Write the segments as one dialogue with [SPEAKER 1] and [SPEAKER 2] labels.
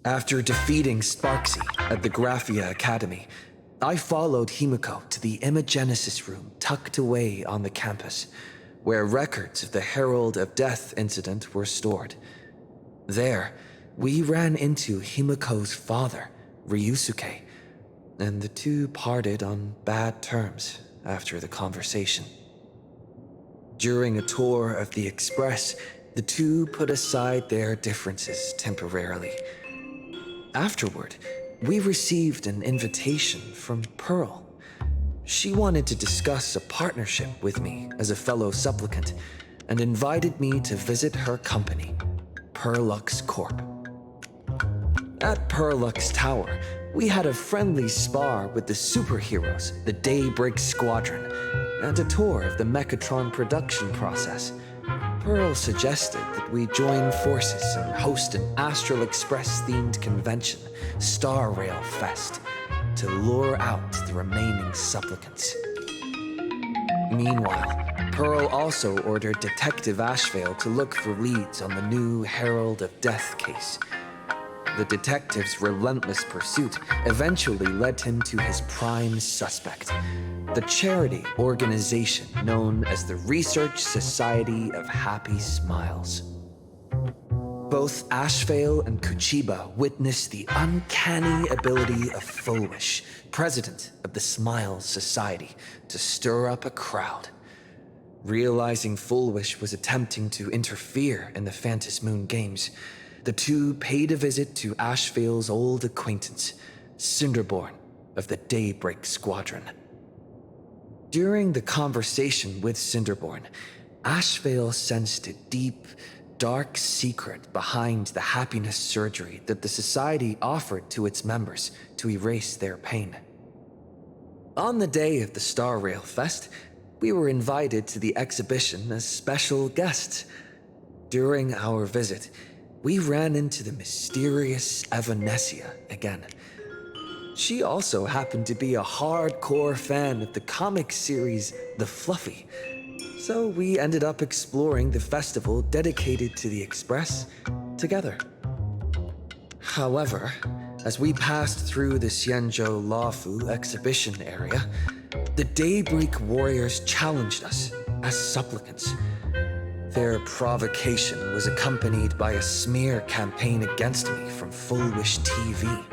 [SPEAKER 1] After defeating Sparxie at the Graphia Academy, I followed Himiko to the Imagenesis room tucked away on the campus, where records of the Herald of Death incident were stored. There, we ran into Himiko's father, Ryusuke, and the two parted on bad terms after the conversation. During a tour of the Express, the two put aside their differences temporarily. Afterward, we received an invitation from Pearl. She wanted to discuss a partnership with me as a fellow supplicant and invited me to visit her company, Perlux Corp. At Perlux Tower, we had a friendly spar with the superheroes, the Daybreak Squadron, and a tour of the Mechatron production process. Pearl suggested that we join forces and host an Astral Express-themed convention, Star Rail Fest, to lure out the remaining supplicants. Meanwhile, Pearl also ordered Detective Ashveil to look for leads on the new Herald of Death case. The detective's relentless pursuit eventually led him to his prime suspect, the charity organization known as the Research Society of Happy Smiles. Both Ashveil and Kuchiba witnessed the uncanny ability of Fulwish, president of the Smiles Society, to stir up a crowd. Realizing Fulwish was attempting to interfere in the Phantom Moon Games, the two paid a visit to Ashveil's old acquaintance, Cinderborn of the Daybreak Squadron. During the conversation with Cinderborn, Ashveil sensed a deep, dark secret behind the happiness surgery that the Society offered to its members to erase their pain. On the day of the Star Rail Fest, we were invited to the exhibition as special guests. During our visit, we ran into the mysterious Evanescia again. She also happened to be a hardcore fan of the comic series The Fluffy, so we ended up exploring the festival dedicated to the Express together. However, as we passed through the Xianzhou Laofu exhibition area, the Daybreak Warriors challenged us as supplicants. Their provocation was accompanied by a smear campaign against me from Fulwish TV.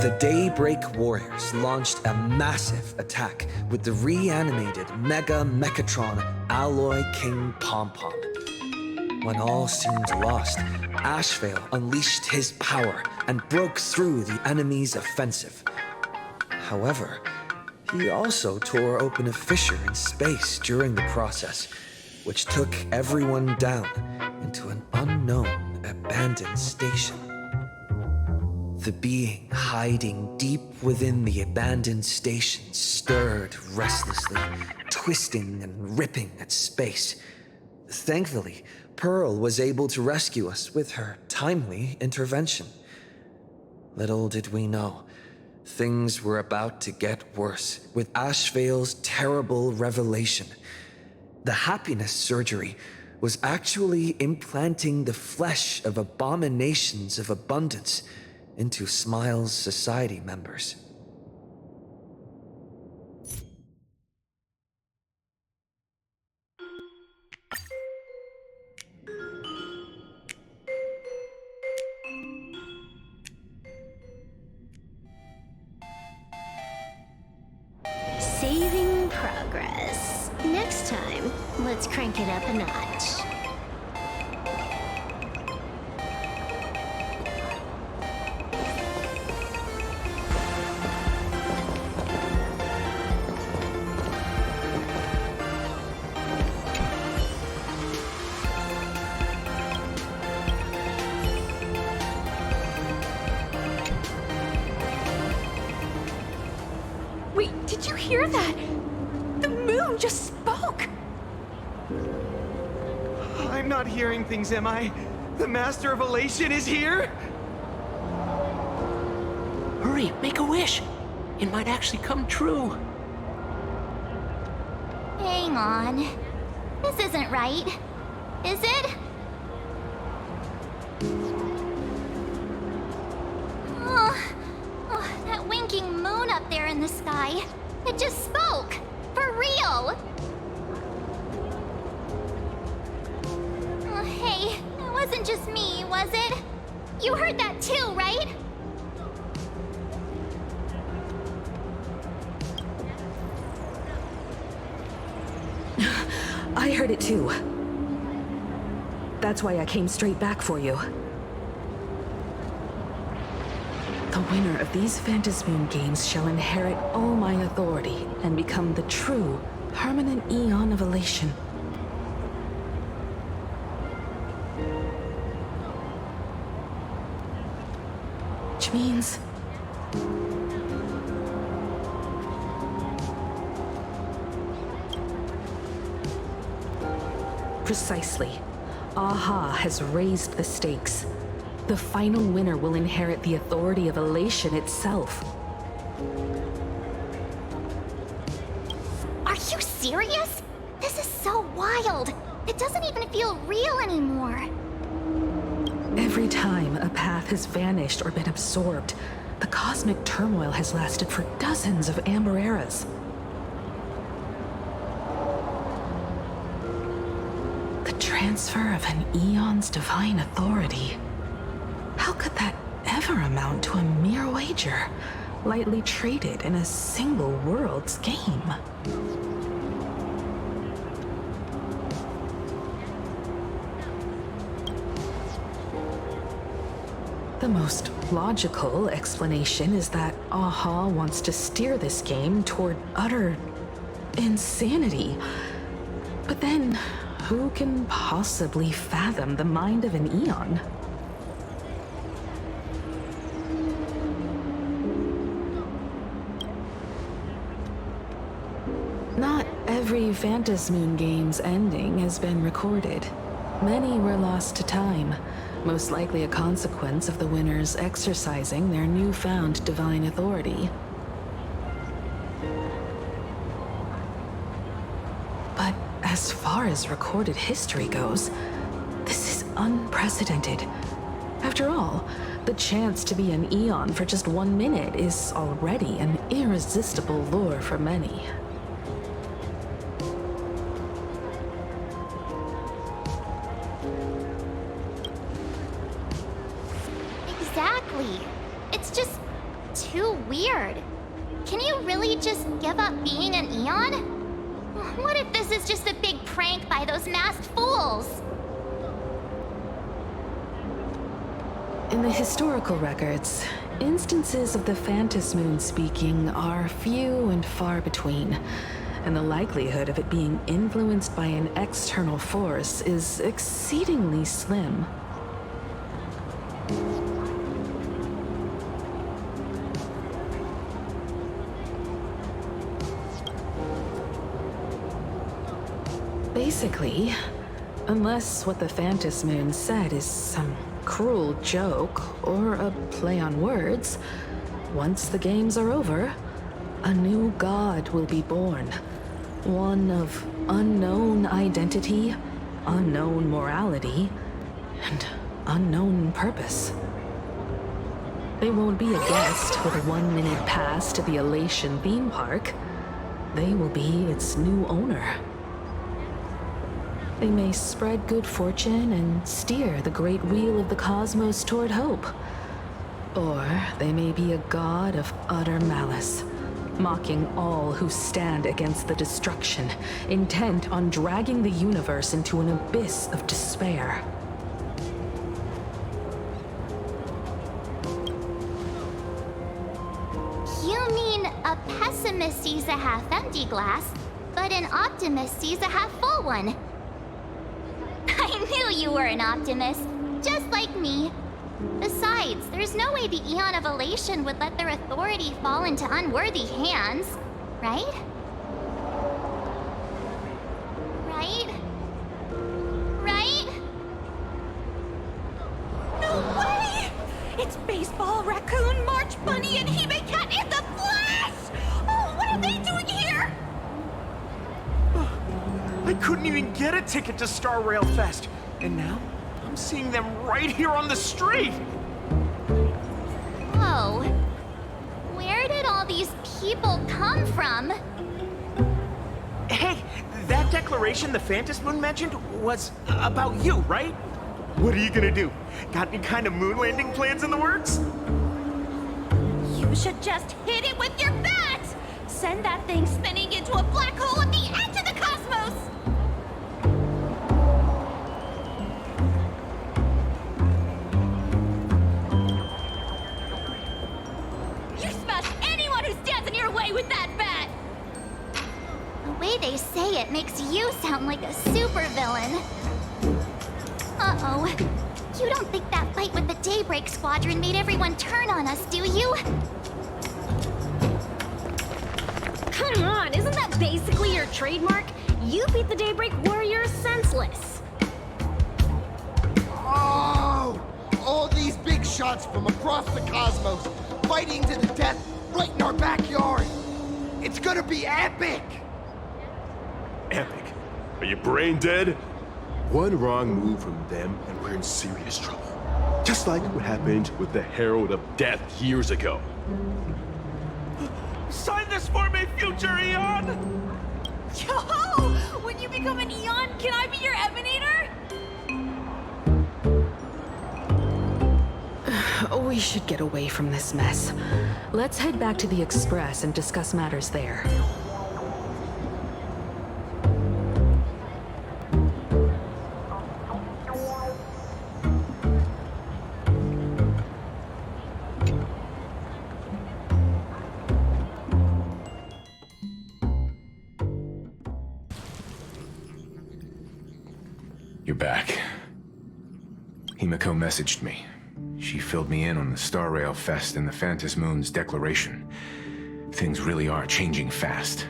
[SPEAKER 1] The Daybreak Warriors launched a massive attack with the reanimated Mega Mechatron Alloy King Pom-Pom. When all seemed lost, Ashveil unleashed his power and broke through the enemy's offensive. However, he also tore open a fissure in space during the process, which took everyone down into an unknown abandoned station. The being hiding deep within the abandoned station stirred restlessly, twisting and ripping at space. Thankfully, Pearl was able to rescue us with her timely intervention. Little did we know, things were about to get worse with Ashveil's terrible revelation. The happiness surgery was actually implanting the flesh of abominations of abundance into Smiles Society members.
[SPEAKER 2] Saving progress. Next time, let's crank it up a notch.
[SPEAKER 3] Wait, did you hear that? The moon just spoke!
[SPEAKER 4] I'm not hearing things, am I?
[SPEAKER 1] The Master of Elation is here?
[SPEAKER 4] Hurry, make a wish. It might actually come true.
[SPEAKER 2] Hang on. This isn't right. Is it? Oh, that winking moon up there in the sky. It just spoke. For real. Oh, hey, it wasn't just me, was it? You heard that too, right?
[SPEAKER 5] I heard it too. That's why I came straight back for you. The winner of these Phantasmoon games shall inherit all my authority and become the true, permanent Eon of Elation. Which means... Precisely. Aha has raised the stakes. The final winner will inherit the authority of Elation itself.
[SPEAKER 2] Are you serious? This is so wild. It doesn't even feel real anymore.
[SPEAKER 5] Every time a path has vanished or been absorbed, the cosmic turmoil has lasted for dozens of amber eras. The transfer of an Eon's divine authority. How could that ever amount to a mere wager, lightly traded in a single world's game? The most logical explanation is that Aha wants to steer this game toward utter insanity. But then, who can possibly fathom the mind of an Eon? Not every Phantasmoon game's ending has been recorded. Many were lost to time, most likely a consequence of the winners exercising their newfound divine authority. But as far as recorded history goes, this is unprecedented. After all, the chance to be an Eon for just 1 minute is already an irresistible lure for many.
[SPEAKER 2] Exactly. It's just too weird. Can you really just give up being an Eon? What if this is just a big prank by those masked fools?
[SPEAKER 5] In the historical records, instances of the Phantasmoon speaking are few and far between, and the likelihood of it being influenced by an external force is exceedingly slim. Basically, unless what the Phantasmoon said is some cruel joke or a play on words, once the games are over, a new god will be born. One of unknown identity, unknown morality, and unknown purpose. They won't be a guest with a 1-minute pass to the Elation theme park. They will be its new owner. They may spread good fortune and steer the great wheel of the cosmos toward hope. Or they may be a god of utter malice, mocking all who stand against the destruction, intent on dragging the universe into an abyss of despair.
[SPEAKER 2] You mean a pessimist sees a half-empty glass, but an optimist sees a half-full one? I knew you were an optimist, just like me. Besides, there's no way the Eon of Elation would let their authority fall into unworthy hands, right? Right? Right?
[SPEAKER 3] It's Baseball, Raccoon, March Bunny, and Hime Cat in the flesh! Oh, what are they doing here?
[SPEAKER 6] I couldn't even get a ticket to Star Rail Fest, and now I'm seeing them right here on the street!
[SPEAKER 2] Whoa. Where did all these people come from?
[SPEAKER 6] Hey, that declaration the Phantom Moon mentioned was about you, right? What are you gonna do? Got any kind of moon landing plans in the works?
[SPEAKER 3] You should just hit it with your bat! Send that thing spinning into a black hole at the edge of the cosmos! You smash anyone who stands in your way with that bat!
[SPEAKER 2] The way they say it makes you sound like a supervillain. Uh-oh. You don't think that fight with the Daybreak Squadron made everyone turn on us, do you?
[SPEAKER 7] Come on, isn't that basically your trademark? You beat the Daybreak Warriors senseless.
[SPEAKER 8] Oh! All these big shots from across the cosmos, fighting to the death right in our backyard. It's gonna be epic!
[SPEAKER 9] Epic? Are you brain dead? One wrong move from them and we're in serious trouble. Just like what happened with the Herald of Death years ago.
[SPEAKER 6] Sign this for me, future Eon!
[SPEAKER 3] Yo! When you become an Eon, can I be your Emanator?
[SPEAKER 5] We should get away from this mess. Let's head back to the Express and discuss matters there.
[SPEAKER 10] You're back. Himiko messaged me. She filled me in on the Star Rail Fest and the Phantom Moon's declaration. Things really are changing fast.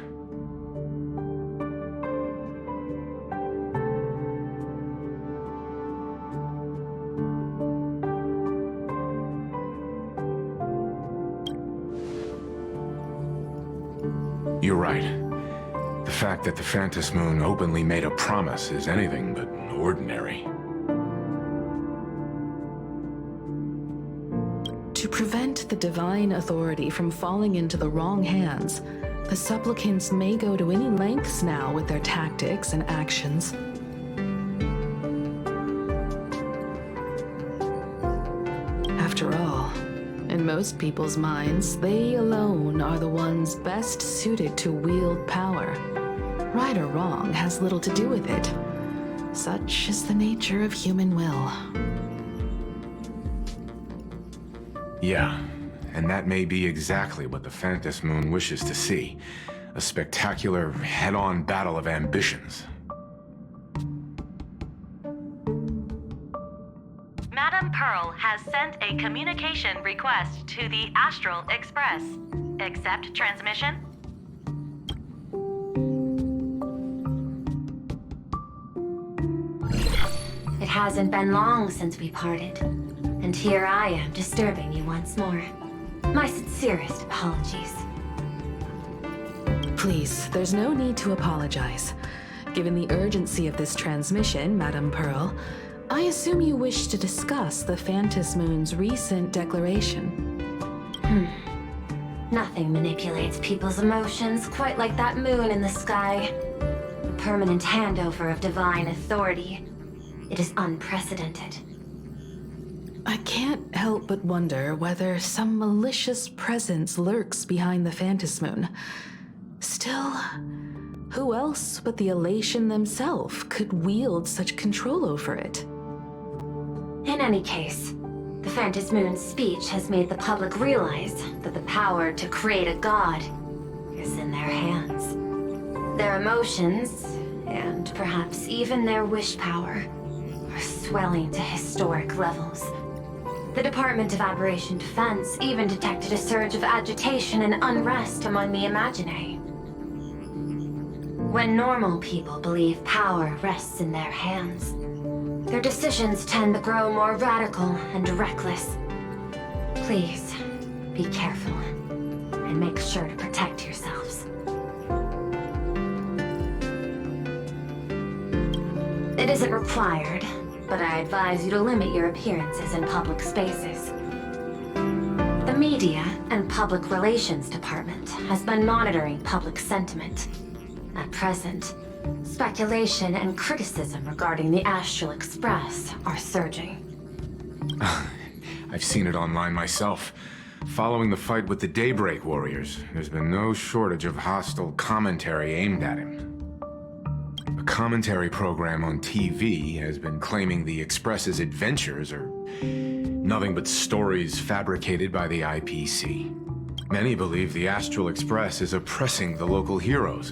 [SPEAKER 10] You're right. The fact that the Phantom Moon openly made a promise is anything but ordinary.
[SPEAKER 5] To prevent the divine authority from falling into the wrong hands, the supplicants may go to any lengths now with their tactics and actions. After all, in most people's minds, they alone are the ones best suited to wield power. Right or wrong has little to do with it. Such is the nature of human will.
[SPEAKER 10] Yeah, and that may be exactly what the Phantom Moon wishes to see. A spectacular, head-on battle of ambitions.
[SPEAKER 11] Madam Pearl has sent a communication request to the Astral Express. Accept transmission?
[SPEAKER 7] It hasn't been long since we parted, and here I am disturbing you once more. My sincerest apologies.
[SPEAKER 5] Please, there's no need to apologize. Given the urgency of this transmission, Madam Pearl, I assume you wish to discuss the Phantom Moon's recent declaration.
[SPEAKER 7] Nothing manipulates people's emotions quite like that moon in the sky. A permanent handover of divine authority. It is unprecedented.
[SPEAKER 5] I can't help but wonder whether some malicious presence lurks behind the Phantom Moon. Still, who else but the Elation themselves could wield such control over it?
[SPEAKER 7] In any case, the Phantom Moon's speech has made the public realize that the power to create a god is in their hands. Their emotions, and perhaps even their wish power, are swelling to historic levels. The Department of Aberration Defense even detected a surge of agitation and unrest among the Imaginae. When normal people believe power rests in their hands, their decisions tend to grow more radical and reckless. Please, be careful. And make sure to protect yourselves. It isn't required, but I advise you to limit your appearances in public spaces. The Media and Public Relations Department has been monitoring public sentiment. At present, speculation and criticism regarding the Astral Express are surging.
[SPEAKER 10] I've seen it online myself. Following the fight with the Daybreak Warriors, there's been no shortage of hostile commentary aimed at him. A commentary program on TV has been claiming the Express's adventures are nothing but stories fabricated by the IPC. Many believe the Astral Express is oppressing the local heroes,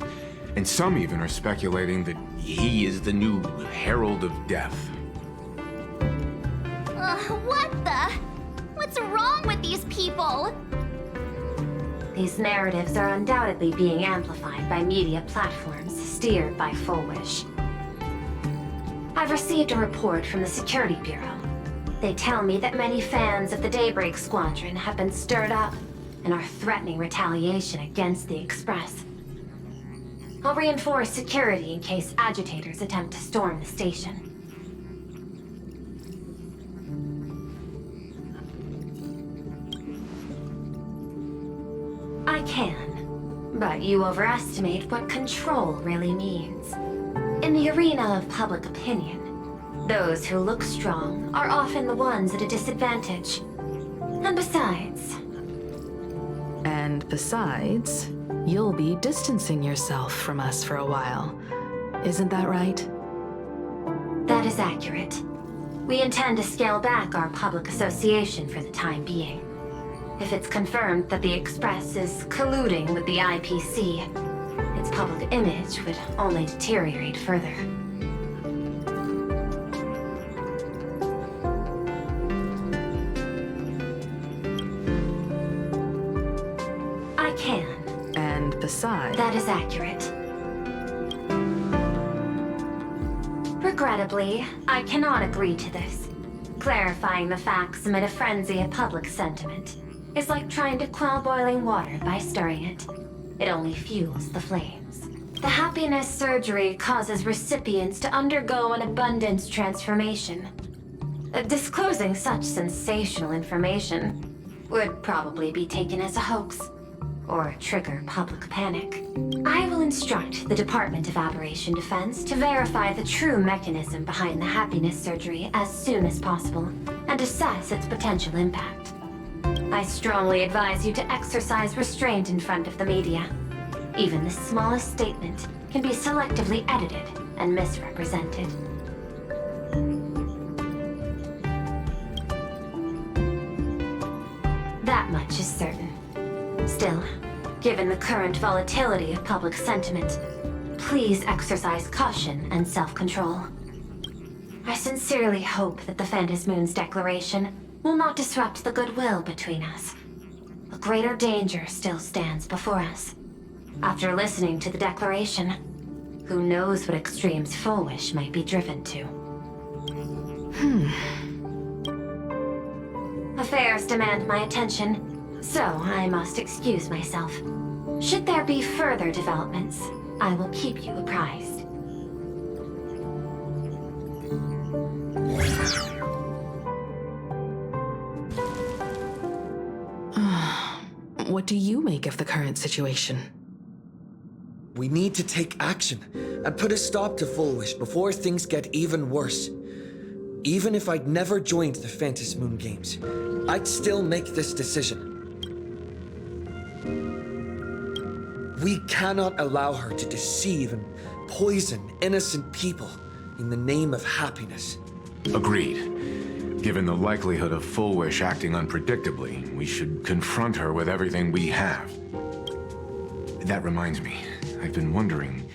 [SPEAKER 10] and some even are speculating that he is the new Herald of Death.
[SPEAKER 2] What the? What's wrong with these people?
[SPEAKER 7] These narratives are undoubtedly being amplified by media platforms steered by Full Wish. I've received a report from the Security Bureau. They tell me that many fans of the Daybreak Squadron have been stirred up and are threatening retaliation against the Express. I'll reinforce security in case agitators attempt to storm the station. I can, but you overestimate what control really means. In the arena of public opinion, those who look strong are often the ones at a disadvantage. And besides, you'll be distancing yourself from us for a while. Isn't that right? That is accurate. We intend to scale back our public association for the time being. If it's confirmed that the Express is colluding with the IPC, its public image would only deteriorate further. I can. And besides... That is accurate. Regrettably, I cannot agree to this. Clarifying the facts amid a frenzy of public sentiment is like trying to quell boiling water by stirring it. It only fuels the flames. The happiness surgery causes recipients to undergo an abundance transformation. Disclosing such sensational information would probably be taken as a hoax, or trigger public panic. I will instruct the Department of Aberration Defense to verify the true mechanism behind the happiness surgery as soon as possible, and assess its potential impact. I strongly advise you to exercise restraint in front of the media. Even the smallest statement can be selectively edited and misrepresented. That much is certain. Still, given the current volatility of public sentiment, please exercise caution and self-control. I sincerely hope that the Phantasmoon's declaration will not disrupt the goodwill between us. A greater danger still stands before us. After listening to the declaration, who knows what extremes Full Wish might be driven to. Affairs demand my attention, so I must excuse myself. Should there be further developments, I will keep you apprised.
[SPEAKER 5] What do you make of the current situation?
[SPEAKER 1] We need to take action and put a stop to Full Wish before things get even worse. Even if I'd never joined the Phantasmoon Games, I'd still make this decision. We cannot allow her to deceive and poison innocent people in the name of happiness.
[SPEAKER 10] Agreed. Given the likelihood of Full Wish acting unpredictably, we should confront her with everything we have. That reminds me, I've been wondering,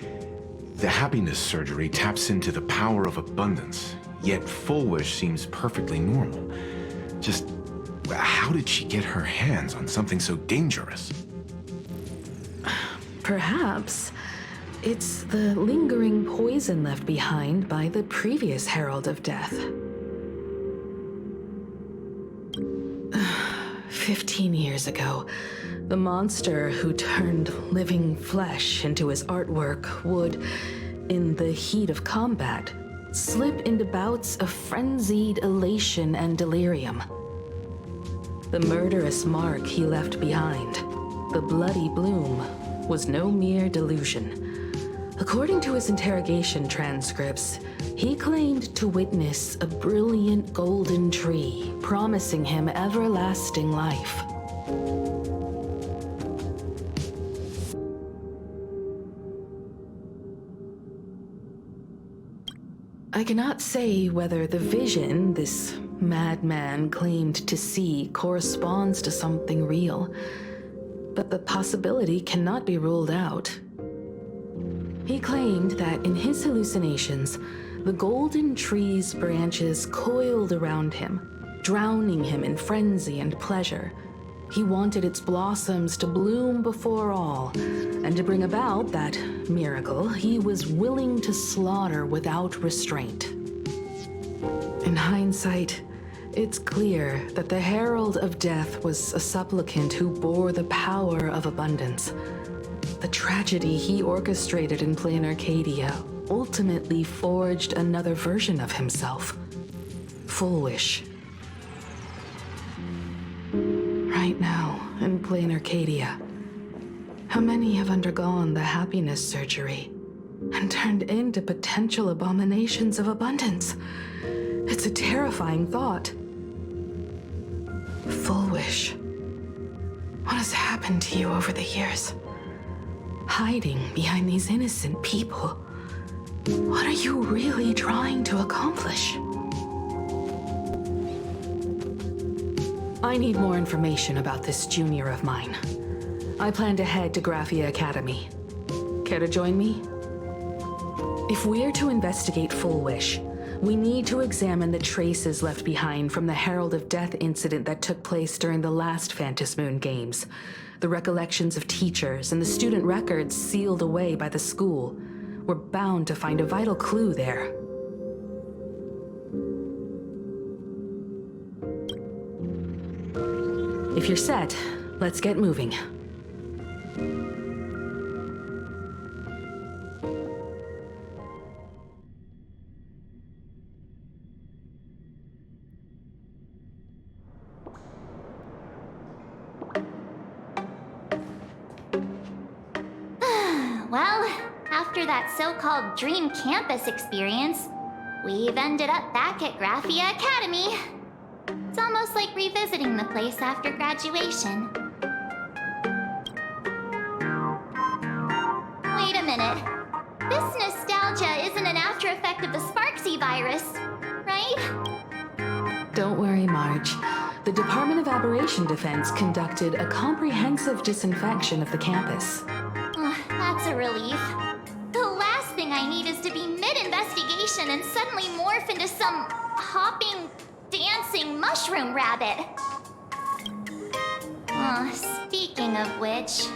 [SPEAKER 10] the happiness surgery taps into the power of abundance, yet Full Wish seems perfectly normal. Just, how did she get her hands on something so dangerous?
[SPEAKER 5] Perhaps it's the lingering poison left behind by the previous Herald of Death. 15 years ago, the monster who turned living flesh into his artwork would, in the heat of combat, slip into bouts of frenzied elation and delirium. The murderous mark he left behind, the bloody bloom, was no mere delusion. According to his interrogation transcripts, he claimed to witness a brilliant golden tree promising him everlasting life. I cannot say whether the vision this madman claimed to see corresponds to something real, but the possibility cannot be ruled out. He claimed that in his hallucinations, the golden tree's branches coiled around him, drowning him in frenzy and pleasure. He wanted its blossoms to bloom before all, and to bring about that miracle, he was willing to slaughter without restraint. In hindsight, it's clear that the Herald of Death was a supplicant who bore the power of abundance. The tragedy he orchestrated in Planarcadia ultimately forged another version of himself. Full Wish. Right now, in Planarcadia, how many have undergone the happiness surgery and turned into potential abominations of abundance? It's a terrifying thought. Full Wish. What has happened to you over the years? Hiding behind these innocent people. What are you really trying to accomplish? I need more information about this junior of mine. I plan to head to Graphia Academy. Care to join me? If we're to investigate Full Wish, we need to examine the traces left behind from the Herald of Death incident that took place during the last Phantom Moon Games. The recollections of teachers and the student records sealed away by the school. We're bound to find a vital clue there. If you're set, let's get moving.
[SPEAKER 2] Well, after that so-called dream campus experience, we've ended up back at Graphia Academy. It's almost like revisiting the place after graduation. Wait a minute. This nostalgia isn't an after effect of the sparxie virus, right?
[SPEAKER 5] Don't worry, Marge. The Department of Aberration Defense conducted a comprehensive disinfection of the campus.
[SPEAKER 2] That's a relief. The last thing I need is to be mid-investigation and suddenly morph into some hopping, dancing mushroom rabbit. Speaking of which,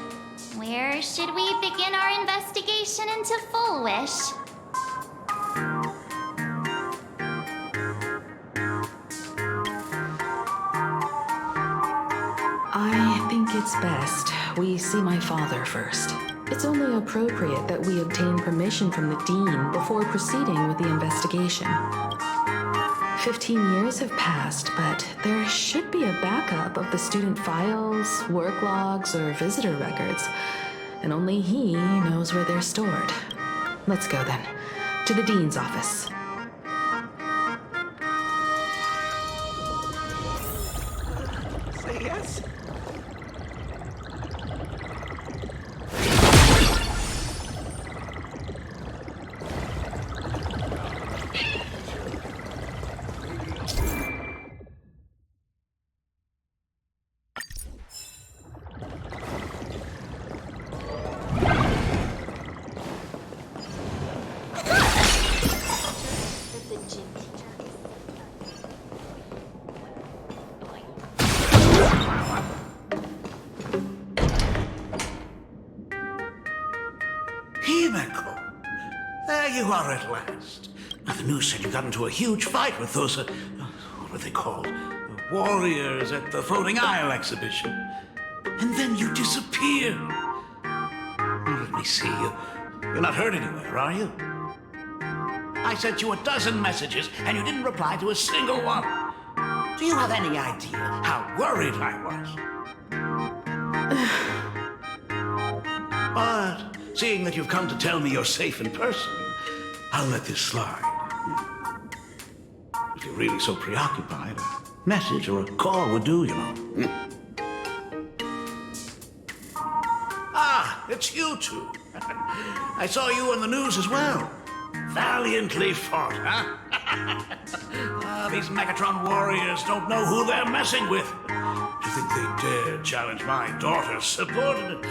[SPEAKER 2] where should we begin our investigation into Full Wish?
[SPEAKER 5] I think it's best we see my father first. It's only appropriate that we obtain permission from the Dean before proceeding with the investigation. 15 years have passed, but there should be a backup of the student files, work logs, or visitor records, and only he knows where they're stored. Let's go then, to the Dean's office.
[SPEAKER 6] Say yes.
[SPEAKER 12] There you are at last. Now, the news said you got into a huge fight with those, what were they called? warriors at the Floating Isle exhibition. And then you disappeared. Let me see you. You're not hurt anywhere, are you? I sent you a dozen messages, and you didn't reply to a single one. Do you have any idea how worried I was? But seeing that you've come to tell me you're safe in person, I'll let this slide. If you're really so preoccupied, a message or a call would do, you know. Ah, it's you two. I saw you on the news as well. Valiantly fought, huh? These Megatron warriors don't know who they're messing with. Do you think they dare challenge my daughter's subordinate?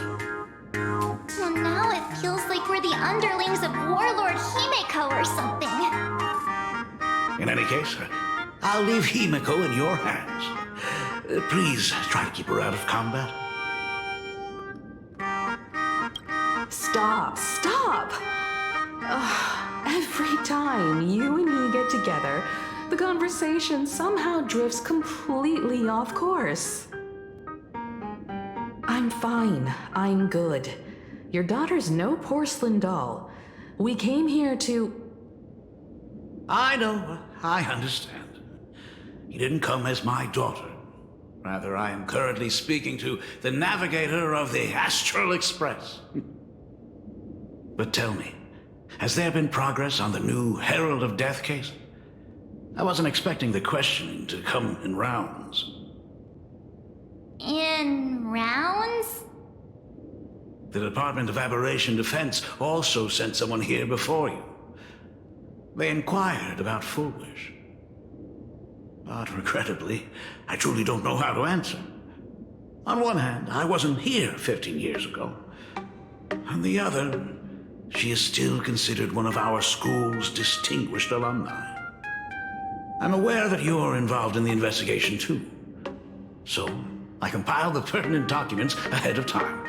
[SPEAKER 2] Well, now it feels like we're the underlings of Warlord Himeko or something.
[SPEAKER 12] In any case, I'll leave Himeko in your hands. Please try to keep her out of combat.
[SPEAKER 5] Stop. Every time you and me get together, the conversation somehow drifts completely off course. I'm fine. I'm good. Your daughter's no porcelain doll. We came here to...
[SPEAKER 12] I know. I understand. You didn't come as my daughter. Rather, I am currently speaking to the navigator of the Astral Express. But tell me, has there been progress on the new Herald of Death case? I wasn't expecting the questioning to come in rounds.
[SPEAKER 2] In rounds?
[SPEAKER 12] The Department of Aberration Defense also sent someone here before you. They inquired about Foolish. But regrettably, I truly don't know how to answer. On one hand, I wasn't here 15 years ago. On the other, she is still considered one of our school's distinguished alumni. I'm aware that you're involved in the investigation too. So, I compiled the pertinent documents ahead of time.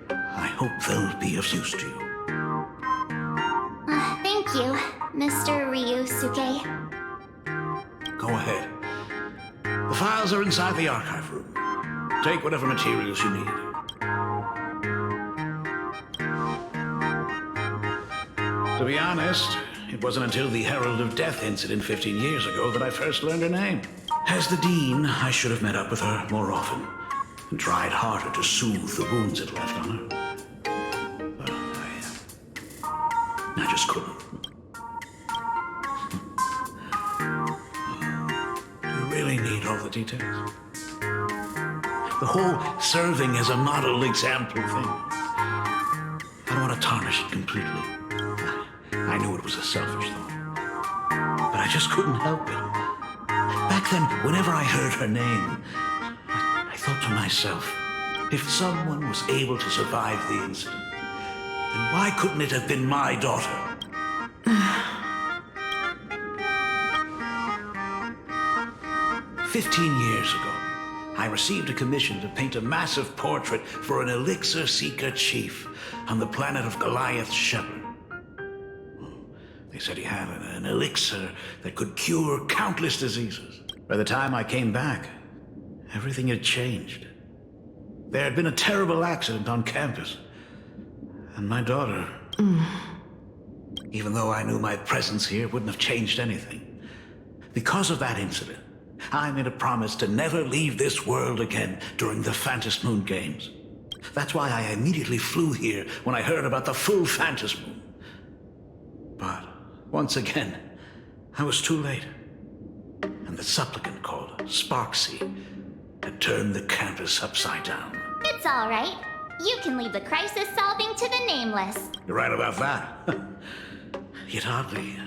[SPEAKER 12] I hope they'll be of use to you.
[SPEAKER 2] Thank you, Mr. Ryusuke.
[SPEAKER 12] Go ahead. The files are inside the archive room. Take whatever materials you need. To be honest, it wasn't until the Herald of Death incident 15 years ago that I first learned her name. As the Dean, I should have met up with her more often and tried harder to soothe the wounds it left on her. But I just couldn't. Do you really need all the details? The whole serving as a model example thing. I don't want to tarnish it completely. I knew it was a selfish thought, but I just couldn't help it. Back then, whenever I heard her name, I thought to myself, if someone was able to survive the incident, then why couldn't it have been my daughter? "15 years ago, I received a commission to paint a massive portrait for an elixir seeker chief on the planet of Goliath's Shepherd. They said he had an elixir that could cure countless diseases. By the time I came back, everything had changed. There had been a terrible accident on campus, and my daughter... Even though I knew my presence here wouldn't have changed anything, because of that incident, I made a promise to never leave this world again during the Phantom Moon Games. That's why I immediately flew here when I heard about the full Phantom Moon. But once again, I was too late. And the supplicant called Sparxie had turned the campus upside down.
[SPEAKER 2] It's all right. You can leave the crisis solving to the Nameless.
[SPEAKER 12] You're right about that. Yet oddly,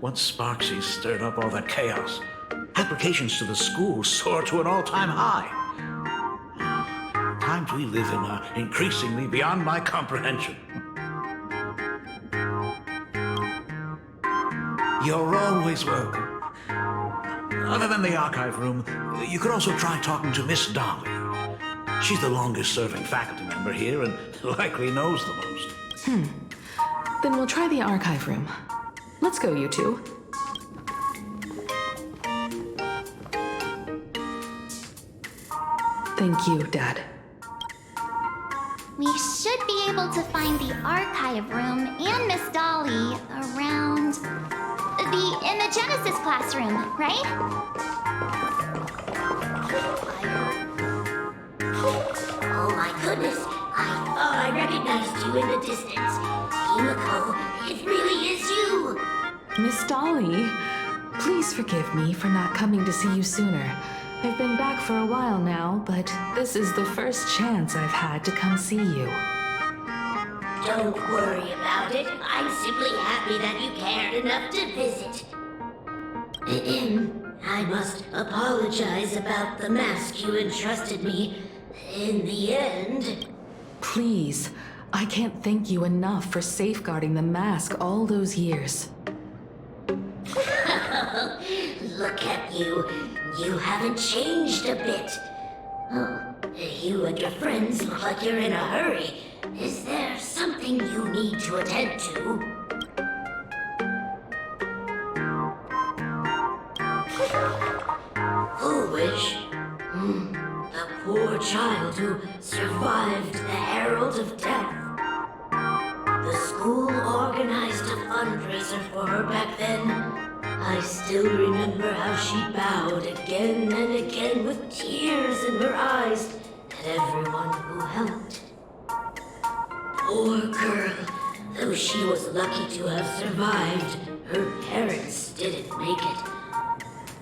[SPEAKER 12] once Sparxie stirred up all that chaos, applications to the school soared to an all-time high. Times we live in are increasingly beyond my comprehension. You're always welcome. Other than the archive room, you could also try talking to Miss Dolly. She's the longest-serving faculty member here and likely knows the most.
[SPEAKER 5] Then we'll try the archive room. Let's go, you two. Thank you, Dad.
[SPEAKER 2] We should be able to find the archive room and Miss Dolly around in the Genesis classroom, right?
[SPEAKER 13] Oh my goodness, I thought I recognized you in the distance. Himiko, it really is you!
[SPEAKER 5] Miss Dolly, please forgive me for not coming to see you sooner. I've been back for a while now, but this is the first chance I've had to come see you.
[SPEAKER 13] Don't worry about it. I'm simply happy that you cared enough to visit. I must apologize about the mask you entrusted me. In the end...
[SPEAKER 5] Please, I can't thank you enough for safeguarding the mask all those years.
[SPEAKER 13] Look at you. You haven't changed a bit. Oh, you and your friends look like you're in a hurry. Is there something you need to attend to? Foolish. The poor child who survived the Herald of Death. The school organized a fundraiser for her back then. I still remember how she bowed again and again with tears in her eyes at everyone who helped. Poor girl. Though she was lucky to have survived, her parents didn't make it.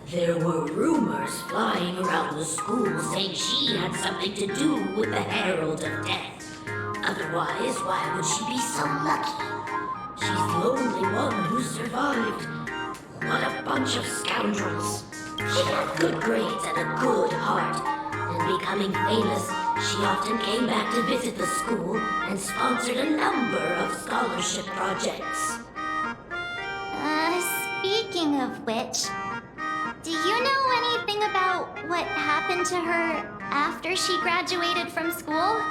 [SPEAKER 13] There were rumors flying around the school saying she had something to do with the Herald of Death. Otherwise, why would she be so lucky? She's the only one who survived. What a bunch of scoundrels. She had good grades and a good heart. And becoming famous, she often came back to visit the school and sponsored a number of scholarship projects.
[SPEAKER 2] Speaking of which, do you know anything about what happened to her after she graduated from school?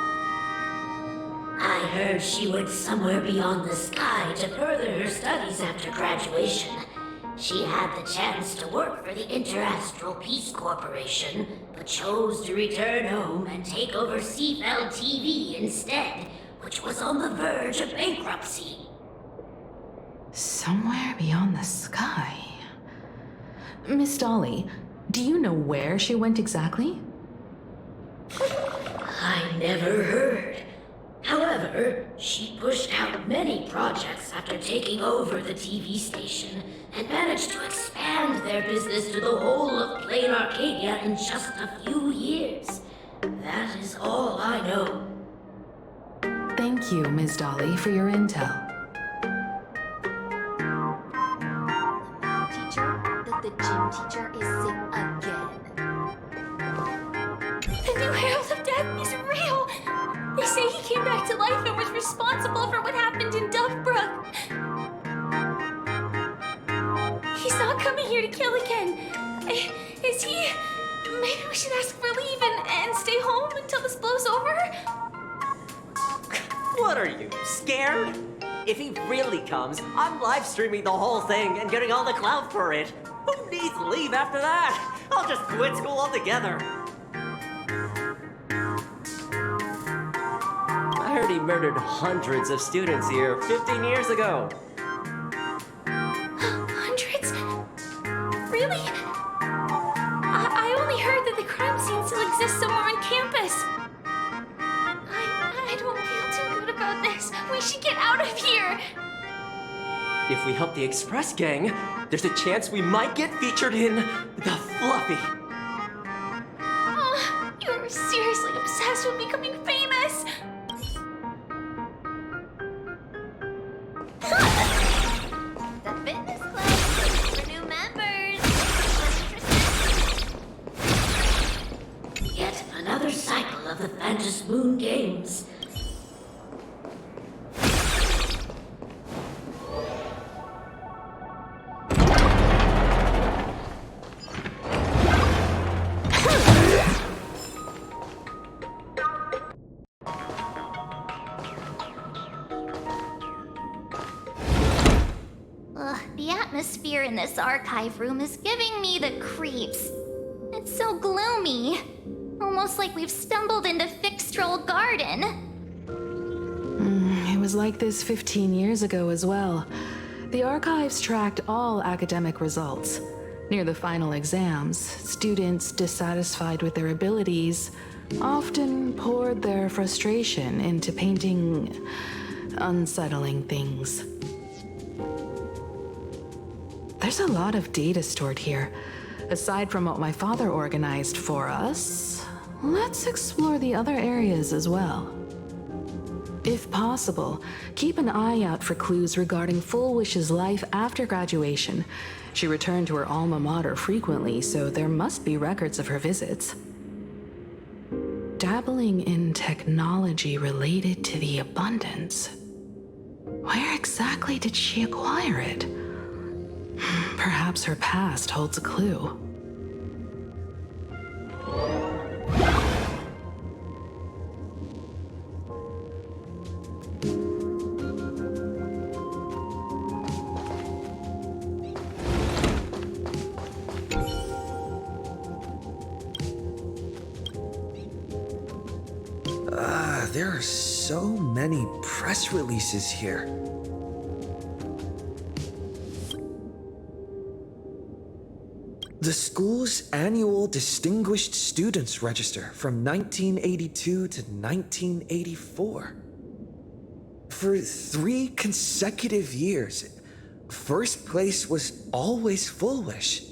[SPEAKER 13] I heard she went somewhere beyond the sky to further her studies after graduation. She had the chance to work for the Interastral Peace Corporation, but chose to return home and take over Seafell TV instead, which was on the verge of bankruptcy.
[SPEAKER 5] Somewhere beyond the sky. Miss Dolly, do you know where she went exactly?
[SPEAKER 13] I never heard. However, she pushed out many projects after taking over the TV station and managed to expand their business to the whole of Planarcadia in just a few years. That is all I know.
[SPEAKER 5] Thank you, Ms. Dolly, for your intel.
[SPEAKER 14] The gym teacher is sick again.
[SPEAKER 3] The new Herald of Death is real! They say he came back to life and was responsible for what happened in Dovebrook. He's not coming here to kill again. Is he? Maybe we should ask for leave and stay home until this blows over?
[SPEAKER 15] What are you, scared? If he really comes, I'm live streaming the whole thing and getting all the clout for it. Who needs leave after that? I'll just quit school altogether. I heard he murdered hundreds of students here 15 years ago.
[SPEAKER 3] Hundreds? Really? I only heard that the crime scene still exists somewhere on campus. I don't feel too good about this. We should get out of here.
[SPEAKER 15] If we help the Express gang, there's a chance we might get featured in The Fluffy.
[SPEAKER 3] Oh, you're seriously obsessed with becoming famous.
[SPEAKER 2] The fitness club is for new members.
[SPEAKER 13] Yet another cycle of the Phantom Moon Games.
[SPEAKER 2] The atmosphere in this archive room is giving me the creeps. It's so gloomy. Almost like we've stumbled into Fixtroll Garden.
[SPEAKER 5] It was like this 15 years ago as well. The archives tracked all academic results. Near the final exams, students dissatisfied with their abilities often poured their frustration into painting unsettling things. There's a lot of data stored here. Aside from what my father organized for us, let's explore the other areas as well. If possible, keep an eye out for clues regarding Full Wish's life after graduation. She returned to her alma mater frequently, so there must be records of her visits. Dabbling in technology related to the abundance. Where exactly did she acquire it? Perhaps her past holds a clue.
[SPEAKER 1] There are so many press releases here. The school's annual Distinguished Students Register from 1982 to 1984. For 3 consecutive years, first place was always Full Wish.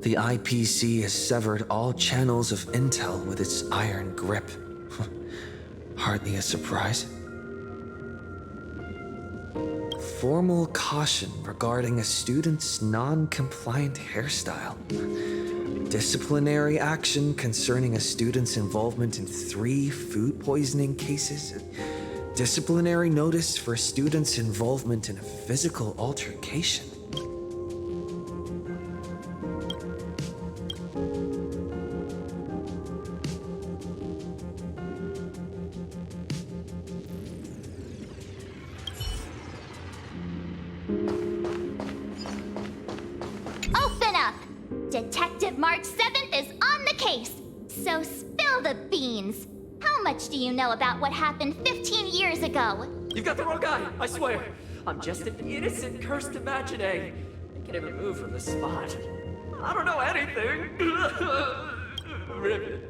[SPEAKER 1] The IPC has severed all channels of intel with its iron grip. Hardly a surprise. Formal caution regarding a student's non-compliant hairstyle. Disciplinary action concerning a student's involvement in 3 food poisoning cases. Disciplinary notice for a student's involvement in a physical altercation.
[SPEAKER 2] Open up! Detective March 7th is on the case, so spill the beans. How much do you know about what happened 15 years ago?
[SPEAKER 15] You've got the wrong guy, I swear. I'm just an innocent, cursed imaginee. I can't even move from the spot. I don't know anything.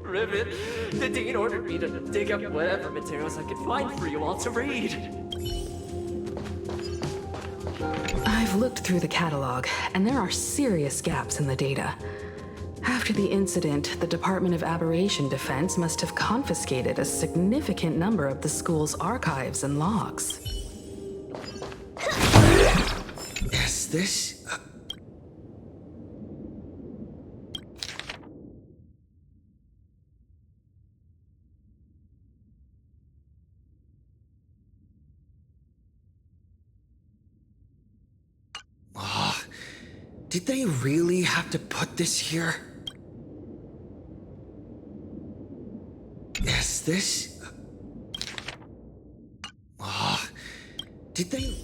[SPEAKER 15] Ribbit. The dean ordered me to dig up whatever materials I could find for you all to read.
[SPEAKER 5] I've looked through the catalog, and there are serious gaps in the data. After the incident, the Department of Aberration Defense must have confiscated a significant number of the school's archives and logs.
[SPEAKER 1] Is this... Did they really have to put this here? Is this... Did they...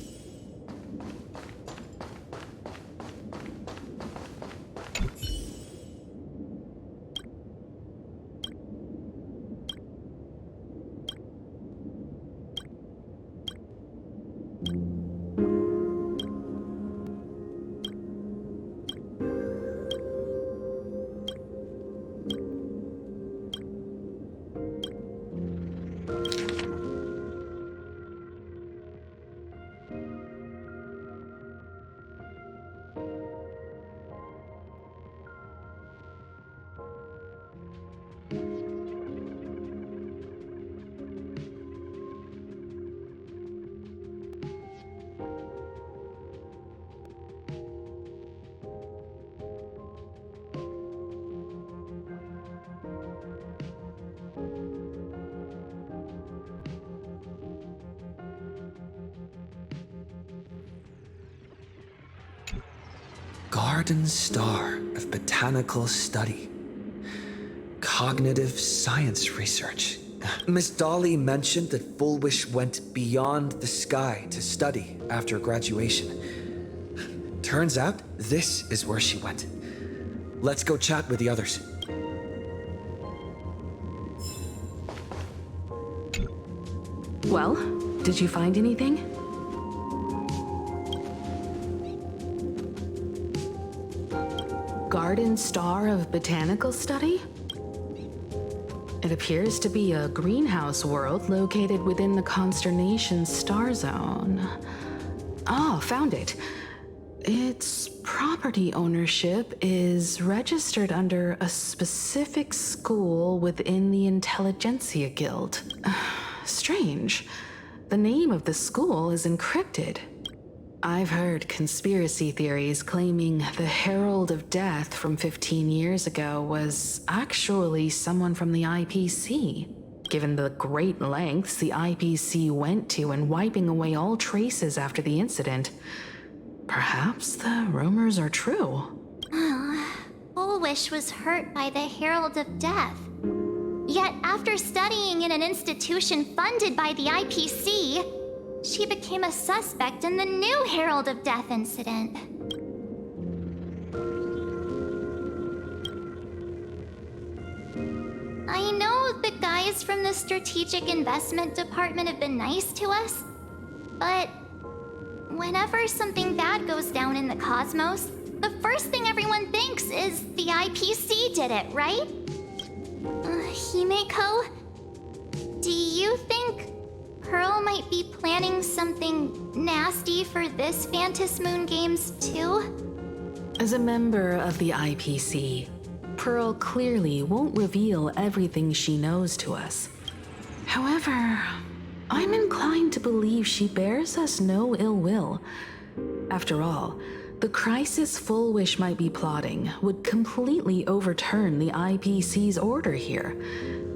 [SPEAKER 1] Garden Star of Botanical Study. cognitive science research. Miss Dolly mentioned that Fullwish went beyond the sky to study after graduation. Turns out, this is where she went. Let's go chat with the others.
[SPEAKER 5] Well, did you find anything? Garden Star of Botanical Study? It appears to be a greenhouse world located within the Consternation Star Zone. Oh, found it. Its property ownership is registered under a specific school within the Intelligentsia Guild. Strange. The name of the school is encrypted. I've heard conspiracy theories claiming the Herald of Death from 15 years ago was actually someone from the IPC, given the great lengths the IPC went to in wiping away all traces after the incident. Perhaps the rumors are true.
[SPEAKER 2] Fullwish was hurt by the Herald of Death. Yet after studying in an institution funded by the IPC, she became a suspect in the new Herald of Death incident. I know the guys from the Strategic Investment Department have been nice to us, but whenever something bad goes down in the cosmos, the first thing everyone thinks is the IPC did it, right? Himeko, do you think Pearl might be planning something nasty for this Phantom Moon Games too?
[SPEAKER 5] As a member of the IPC, Pearl clearly won't reveal everything she knows to us. However, I'm inclined to believe she bears us no ill will. After all, the crisis Fullwish might be plotting would completely overturn the IPC's order here,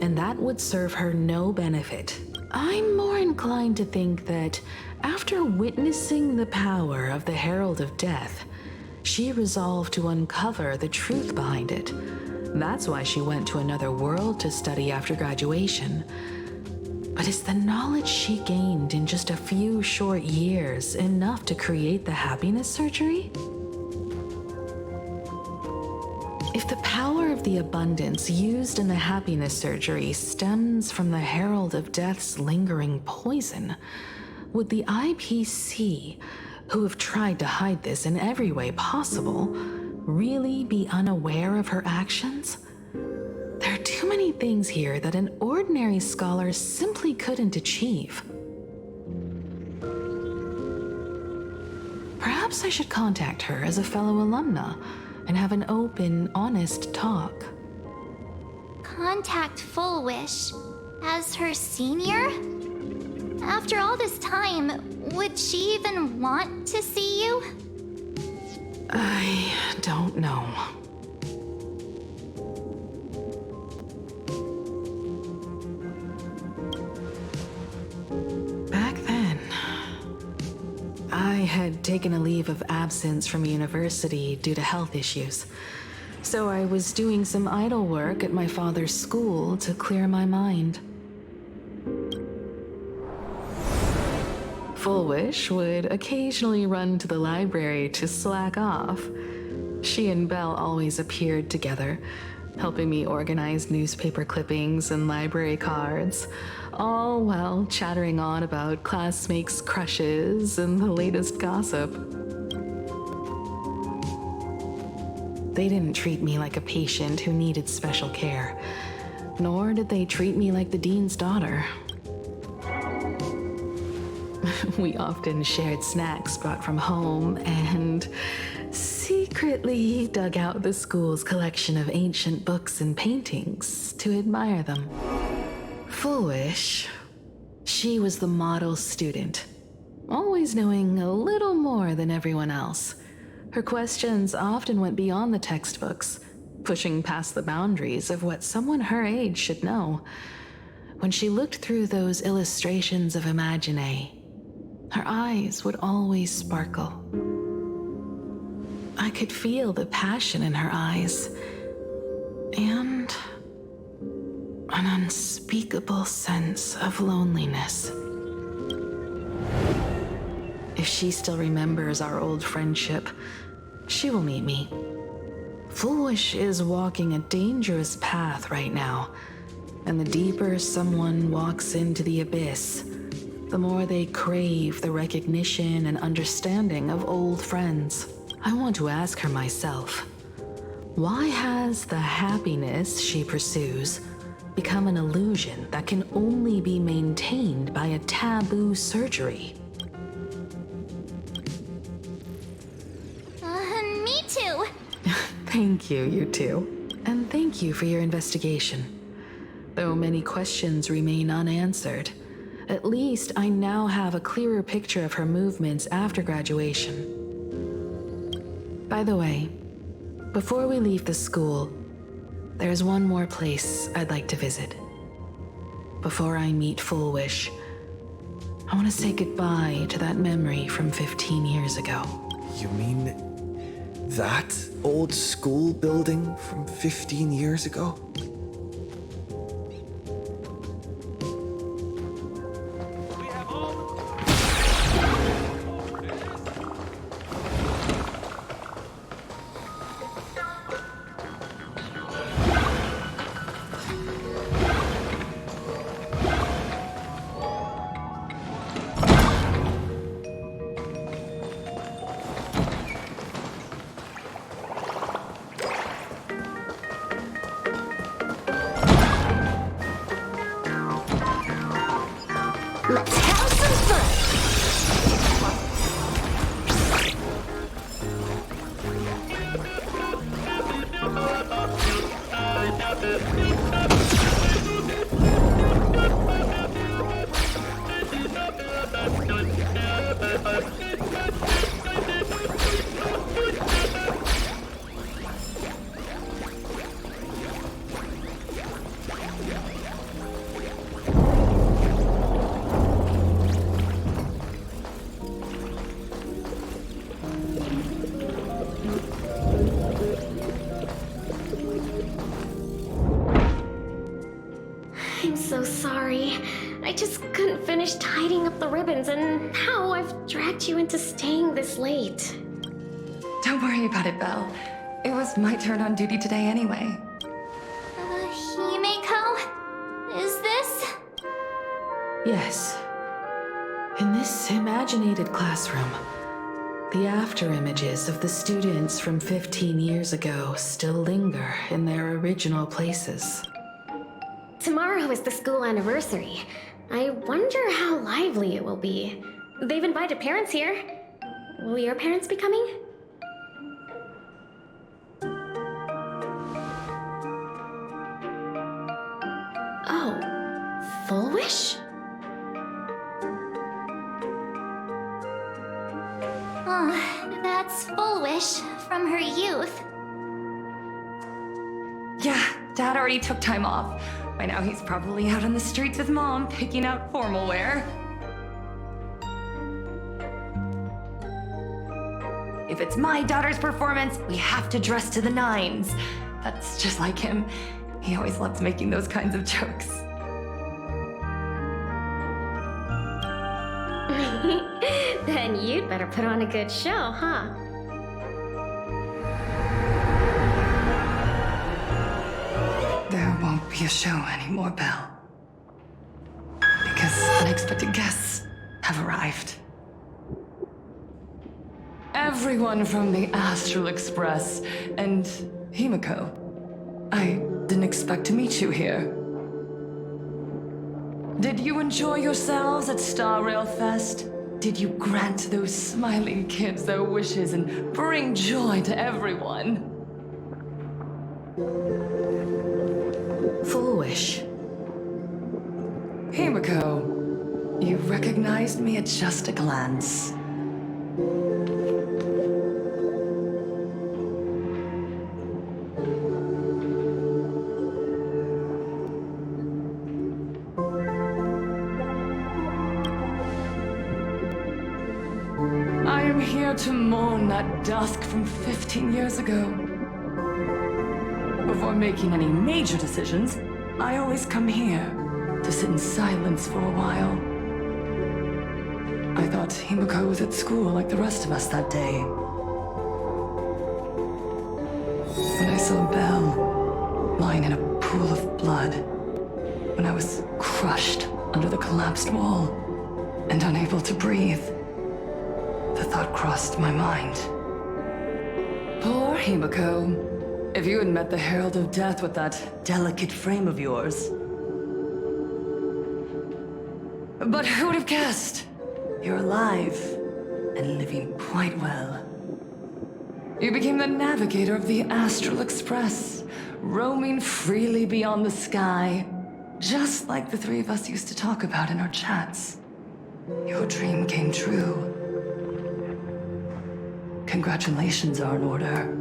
[SPEAKER 5] and that would serve her no benefit. I'm more inclined to think that after witnessing the power of the Herald of Death, she resolved to uncover the truth behind it. That's why she went to another world to study after graduation. But is the knowledge she gained in just a few short years enough to create the happiness surgery? If the power of the abundance used in the happiness surgery stems from the Herald of Death's lingering poison, would the IPC, who have tried to hide this in every way possible, really be unaware of her actions? There are too many things here that an ordinary scholar simply couldn't achieve. Perhaps I should contact her as a fellow alumna and have an open, honest talk.
[SPEAKER 2] Contact Fullwish as her senior? After all this time, would she even want to see you?
[SPEAKER 5] I don't know. Back then, I had taken a leave of absence from university due to health issues, so I was doing some idle work at my father's school to clear my mind. Fullwish would occasionally run to the library to slack off. She and Belle always appeared together, helping me organize newspaper clippings and library cards, all while chattering on about classmates' crushes and the latest gossip. They didn't treat me like a patient who needed special care, nor did they treat me like the dean's daughter. We often shared snacks brought from home and secretly dug out the school's collection of ancient books and paintings to admire them. Fullwish, she was the model student, always knowing a little more than everyone else. Her questions often went beyond the textbooks, pushing past the boundaries of what someone her age should know. When she looked through those illustrations of Imagine, her eyes would always sparkle. I could feel the passion in her eyes, and An unspeakable sense of loneliness. If she still remembers our old friendship, she will meet me. Foolish is walking a dangerous path right now, and the deeper someone walks into the abyss, the more they crave the recognition and understanding of old friends. I want to ask her myself, why has the happiness she pursues become an illusion that can only be maintained by a taboo surgery?
[SPEAKER 2] Me too.
[SPEAKER 5] Thank you, you two. And thank you for your investigation. Though many questions remain unanswered, at least I now have a clearer picture of her movements after graduation. By the way, before we leave the school, there's one more place I'd like to visit. Before I meet Fullwish, I want to say goodbye to that memory from 15 years ago.
[SPEAKER 1] You mean that old school building from 15 years ago?
[SPEAKER 13] Let's have some fun! I'm so sorry. I just couldn't finish tidying up the ribbons, and now I've dragged you into staying this late.
[SPEAKER 16] Don't worry about it, Belle. It was my turn on duty today anyway.
[SPEAKER 2] Himeko? Is this?
[SPEAKER 5] Yes. In this imaginated classroom, the after images of the students from 15 years ago still linger in their original places.
[SPEAKER 7] Tomorrow is the school anniversary. I wonder how lively it will be. They've invited parents here. Will your parents be coming? Oh, Fullwish?
[SPEAKER 2] Oh, that's Fullwish from her youth.
[SPEAKER 16] Yeah, Dad already took time off. By now he's probably out on the streets with Mom, picking out formal wear. If it's my daughter's performance, we have to dress to the nines. That's just like him. He always loves making those kinds of jokes.
[SPEAKER 7] Then you'd better put on a good show, huh?
[SPEAKER 16] There won't be a show anymore, Belle. Because unexpected guests have arrived. Everyone from the Astral Express and Himeko. I didn't expect to meet you here. Did you enjoy yourselves at Star Rail Fest? Did you grant those smiling kids their wishes and bring joy to everyone?
[SPEAKER 5] Fullwish.
[SPEAKER 16] Himeko, you recognized me at just a glance. I am here to mourn that dusk from 15 years ago. Before making any major decisions, I always come here to sit in silence for a while. I thought Himiko was at school like the rest of us that day. When I saw Belle lying in a pool of blood, when I was crushed under the collapsed wall and unable to breathe, the thought crossed my mind. Poor Himiko. If you had met the Herald of Death with that delicate frame of yours. But who would have guessed? You're alive and living quite well. You became the navigator of the Astral Express, roaming freely beyond the sky, just like the three of us used to talk about in our chats. Your dream came true. Congratulations are in order.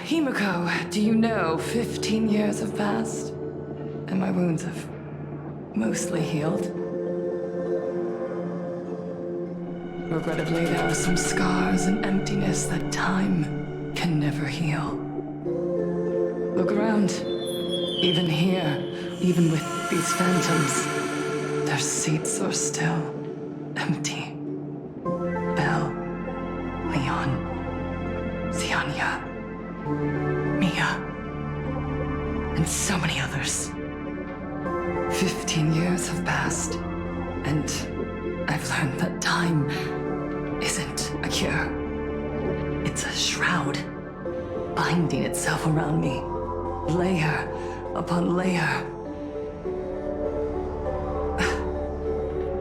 [SPEAKER 16] Himiko, do you know 15 years have passed? And my wounds have mostly healed. Regrettably, there are some scars and emptiness that time can never heal. Look around. Even here, even with these phantoms, their seats are still empty. Belle, Leon, Xianya, Mia, and so many others. 15 years have passed, and I've learned that time isn't a cure. It's a shroud, binding itself around me, layer upon layer.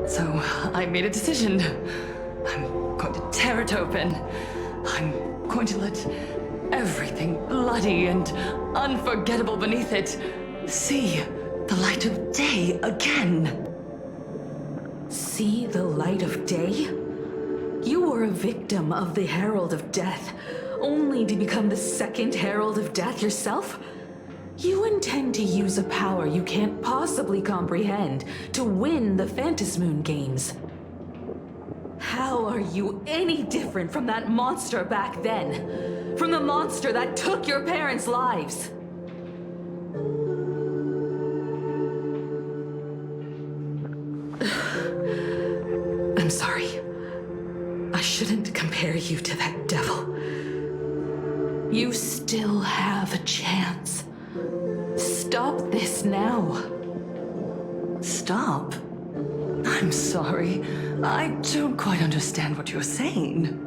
[SPEAKER 16] So I made a decision. I'm going to tear it open. I'm going to let everything bloody and unforgettable beneath it see the light of day again.
[SPEAKER 5] See the light of day? You were a victim of the Herald of Death, only to become the second Herald of Death yourself? You intend to use a power you can't possibly comprehend to win the Phantasmoon games. How are you any different from that monster back then? From the monster that took your parents' lives? I'm sorry. I shouldn't compare you to that devil. You still have a chance. Stop this now.
[SPEAKER 16] Stop? I'm sorry. I don't quite understand what you're saying.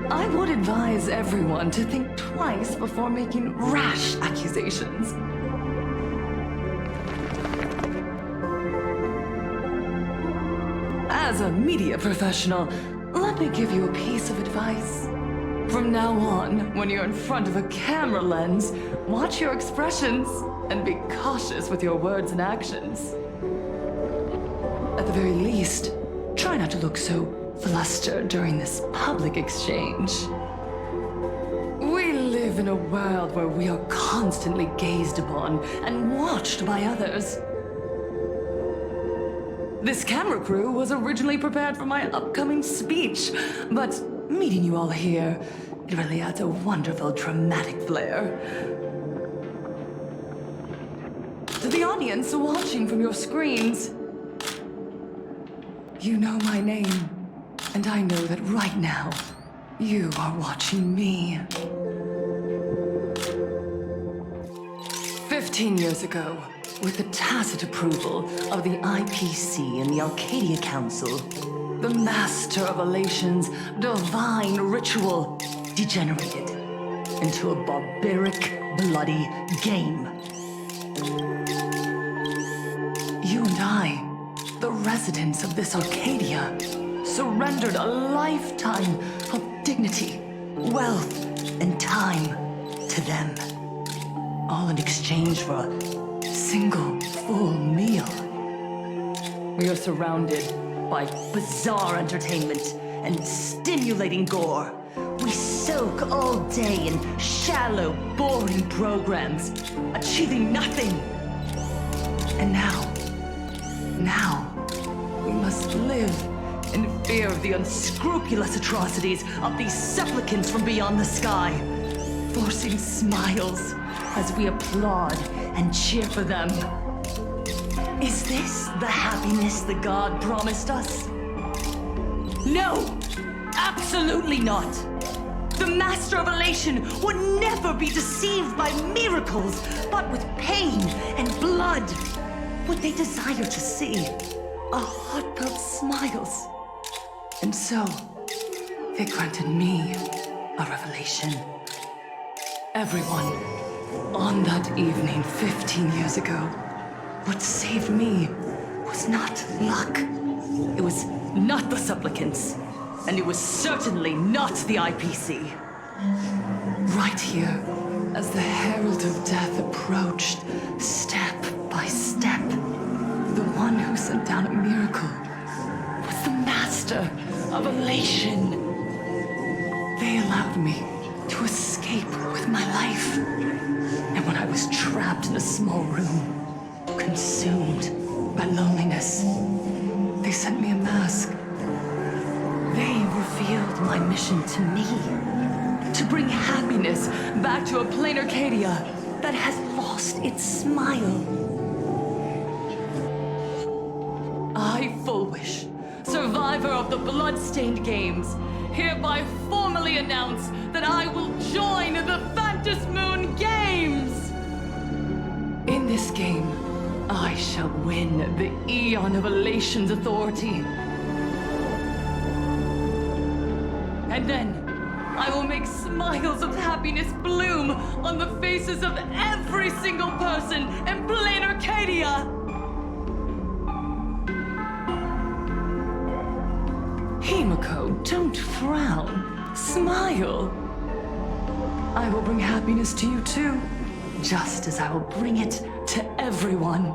[SPEAKER 16] I would advise everyone to think twice before making rash accusations. As a media professional, let me give you a piece of advice. From now on, when you're in front of a camera lens, watch your expressions and be cautious with your words and actions. At the very least, try not to look so flustered during this public exchange. We live in a world where we are constantly gazed upon and watched by others. This camera crew was originally prepared for my upcoming speech, but meeting you all here, it really adds a wonderful dramatic flair. To the audience watching from your screens, you know my name, and I know that right now, you are watching me. 15 years ago, with the tacit approval of the IPC and the Arcadia Council, the master of elation's divine ritual degenerated into a barbaric, bloody game. You and I, the residents of this Arcadia, surrendered a lifetime of dignity, wealth, and time to them, all in exchange for a single full meal. We are surrounded by bizarre entertainment and stimulating gore. We soak all day in shallow, boring programs, achieving nothing. And now, we must live in fear of the unscrupulous atrocities of these supplicants from beyond the sky, forcing smiles as we applaud and cheer for them. Is this the happiness the god promised us? No! Absolutely not! The Master of Elation would never be deceived by miracles, but with pain and blood. What they desire to see are heartfelt smiles. And so, they granted me a revelation. Everyone, on that evening 15 years ago, what saved me was not luck. It was not the supplicants, and it was certainly not the IPC. Right here, as the Herald of Death approached, step by step, the one who sent down a miracle was the Master of Elation. They allowed me to escape with my life. And when I was trapped in a small room, consumed by loneliness, they sent me a mask. They revealed my mission to me, to bring happiness back to a Planarcadia that has lost its smile. I, Fullwish, survivor of the Bloodstained Games, hereby formally announce that I will join the Phantom Moon Games! In this game, I shall win the Eon of Elation's authority. And then, I will make smiles of happiness bloom on the faces of every single person in Planarcadia! Himiko, don't frown. Smile. I will bring happiness to you too, just as I will bring it to everyone.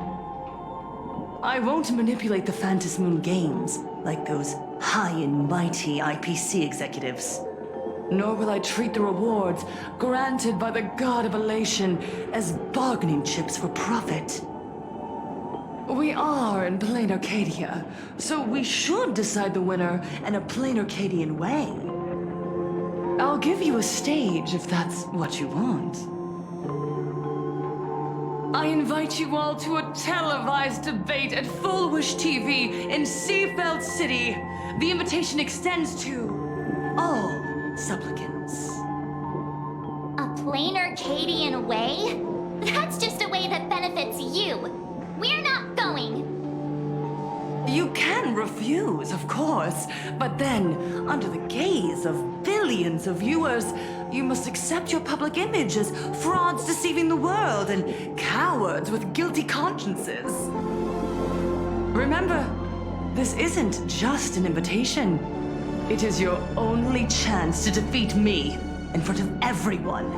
[SPEAKER 16] I won't manipulate the Phantom Moon Games like those high and mighty IPC executives. Nor will I treat the rewards granted by the God of Elation as bargaining chips for profit. We are in Planarcadia, so we should decide the winner in a Planarcadian way. I'll give you a stage if that's what you want. I invite you all to a televised debate at Fullwish TV in Seafeld City. The invitation extends to all supplicants.
[SPEAKER 2] A Planarcadian way? That's just a way that benefits you. We're not going.
[SPEAKER 16] You can refuse, of course, but then, under the gaze of billions of viewers, you must accept your public image as frauds deceiving the world and cowards with guilty consciences. Remember, this isn't just an invitation. It is your only chance to defeat me in front of everyone,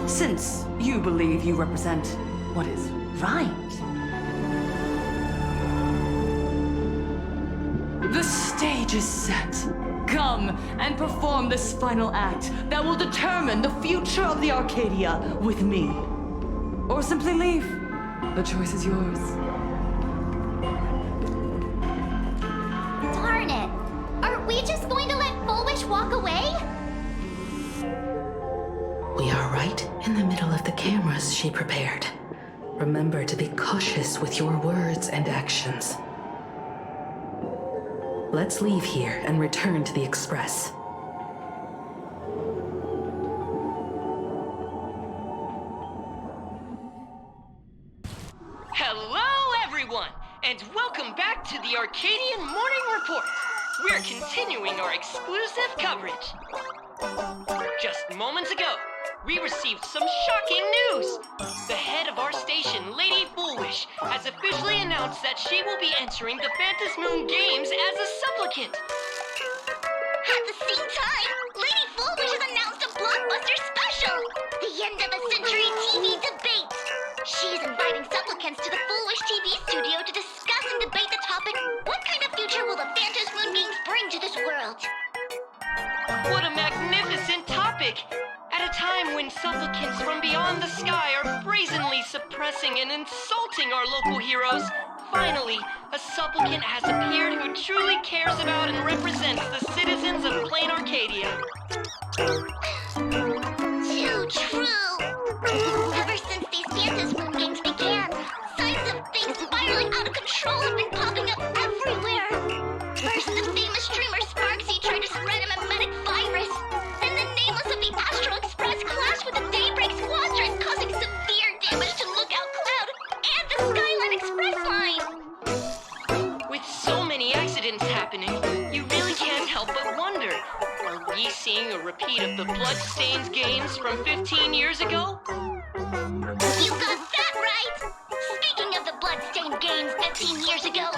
[SPEAKER 16] since you believe you represent what is right. The stage is set. Come and perform this final act that will determine the future of the Arcadia with me. Or simply leave. The choice is yours.
[SPEAKER 2] Darn it! Are we just going to let Fullwish walk away?
[SPEAKER 5] We are right in the middle of the cameras she prepared. Remember to be cautious with your words and actions. Let's leave here and return to the Express.
[SPEAKER 17] Hello, everyone, and welcome back to the Arcadian Morning Report. We're continuing our exclusive coverage. Just moments ago, we received some shocking news. The head of our station, Lady Fullwish, has officially announced that she will be entering the Phantom Moon Games as a supplicant.
[SPEAKER 2] At the same time, Lady Fullwish has announced a blockbuster special! The end of a century TV debate! She is inviting supplicants to the Fullwish TV studio to discuss and debate the topic, what kind of future will the Phantom Moon Games bring to this world?
[SPEAKER 17] What a magnificent topic! are brazenly suppressing and insulting our local heroes, finally, a supplicant has appeared who truly cares about and represents the citizens of Planarcadia.
[SPEAKER 2] Too true. Ever since these Fantas Moon games began, signs of things spiraling out of control have been popping up everywhere. First, the famous streamer sparxie tried to spread a memetic virus. Then the nameless of the Astral Express clashed with the Daybreak Squadron, causing severe damage to Lookout Cloud and the Skyline Express line.
[SPEAKER 17] With so many accidents happening, you really can't help but wonder, are we seeing a repeat of the Bloodstained games from 15 years ago?
[SPEAKER 2] You got that right! Speaking of the Bloodstained games 15 years ago,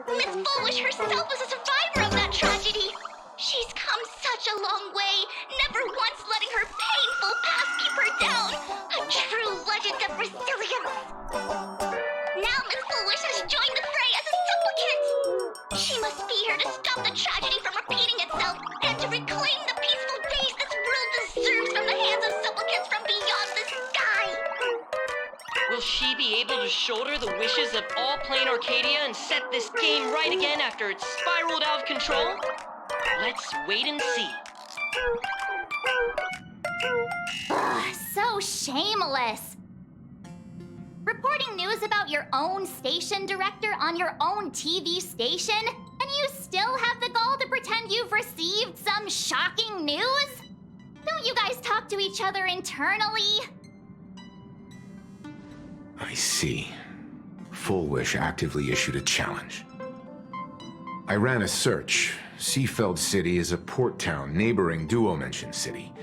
[SPEAKER 2] Miss Fullwish herself was a survivor of that tragedy. She's come such a long way, never once letting her painful past keep her down. A true legend of resilience. Now Miss Fullwish has joined the fray as a supplicant. She must be here to stop the tragedy from repeating itself and to reclaim the peaceful days this world deserves from the hands of supplicants from beyond the sky.
[SPEAKER 17] Will she be able to shoulder the wishes of all Planarcadia and set this game right again after it's spiraled out of control? Let's wait and see.
[SPEAKER 2] Ugh, so shameless. Reporting news about your own station director on your own TV station, and you still have the gall to pretend you've received some shocking news? Don't you guys talk to each other internally?
[SPEAKER 10] I see. Fullwish actively issued a challenge. I ran a search. Seafeld City is a port town neighboring Duo-Mention City.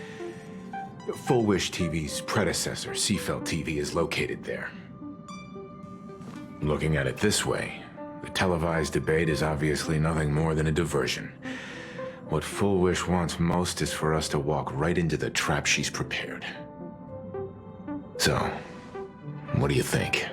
[SPEAKER 10] Fullwish TV's predecessor, Seafeld TV, is located there. Looking at it this way, the televised debate is obviously nothing more than a diversion. What Fullwish wants most is for us to walk right into the trap she's prepared. So, what do you think?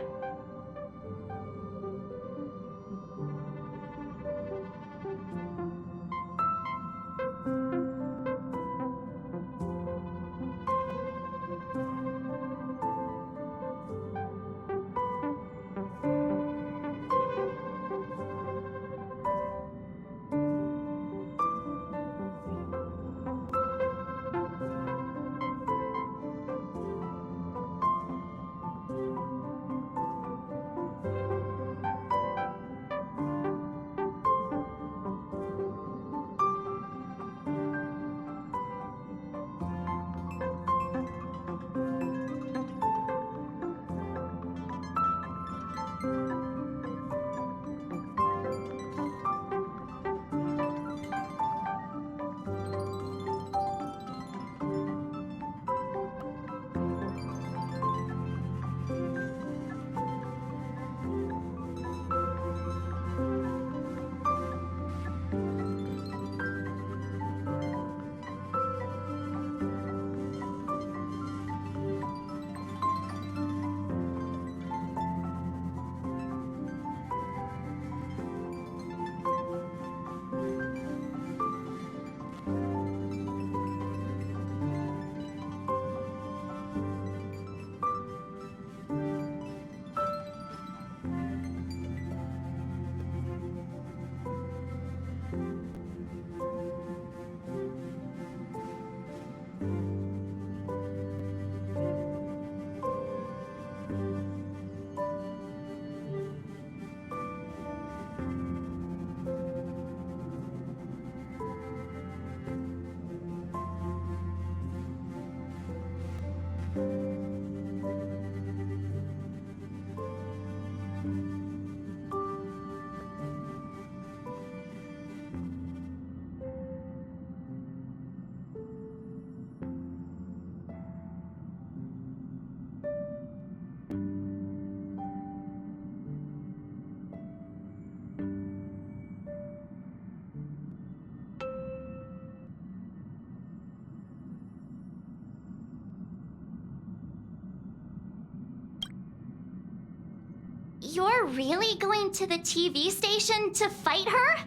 [SPEAKER 2] You're really going to the TV station to fight her?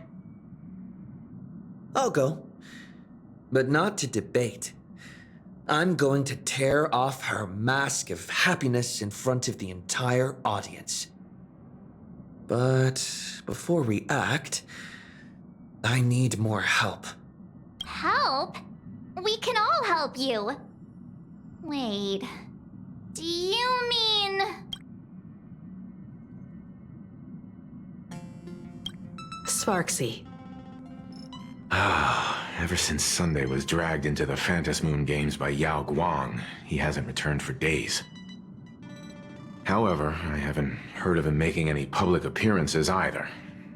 [SPEAKER 1] I'll go. But not to debate. I'm going to tear off her mask of happiness in front of the entire audience. But before we act, I need more help.
[SPEAKER 2] Help? We can all help you. Wait, do you mean...
[SPEAKER 5] Sparxie.
[SPEAKER 10] Ever since Sunday was dragged into the Phantom Moon Games by Yaoguang, he hasn't returned for days. However, I haven't heard of him making any public appearances either.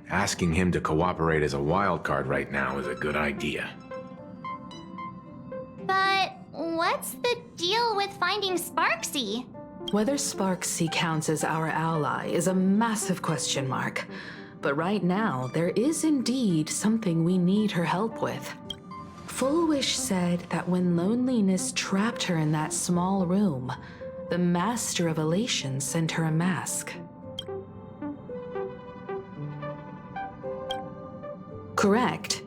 [SPEAKER 10] Asking him to cooperate as a wildcard right now is a good idea.
[SPEAKER 2] But what's the deal with finding Sparxie?
[SPEAKER 5] Whether Sparxie counts as our ally is a massive question mark. But right now, there is indeed something we need her help with. Full Wish said that when loneliness trapped her in that small room, the Master of Elation sent her a mask. Correct.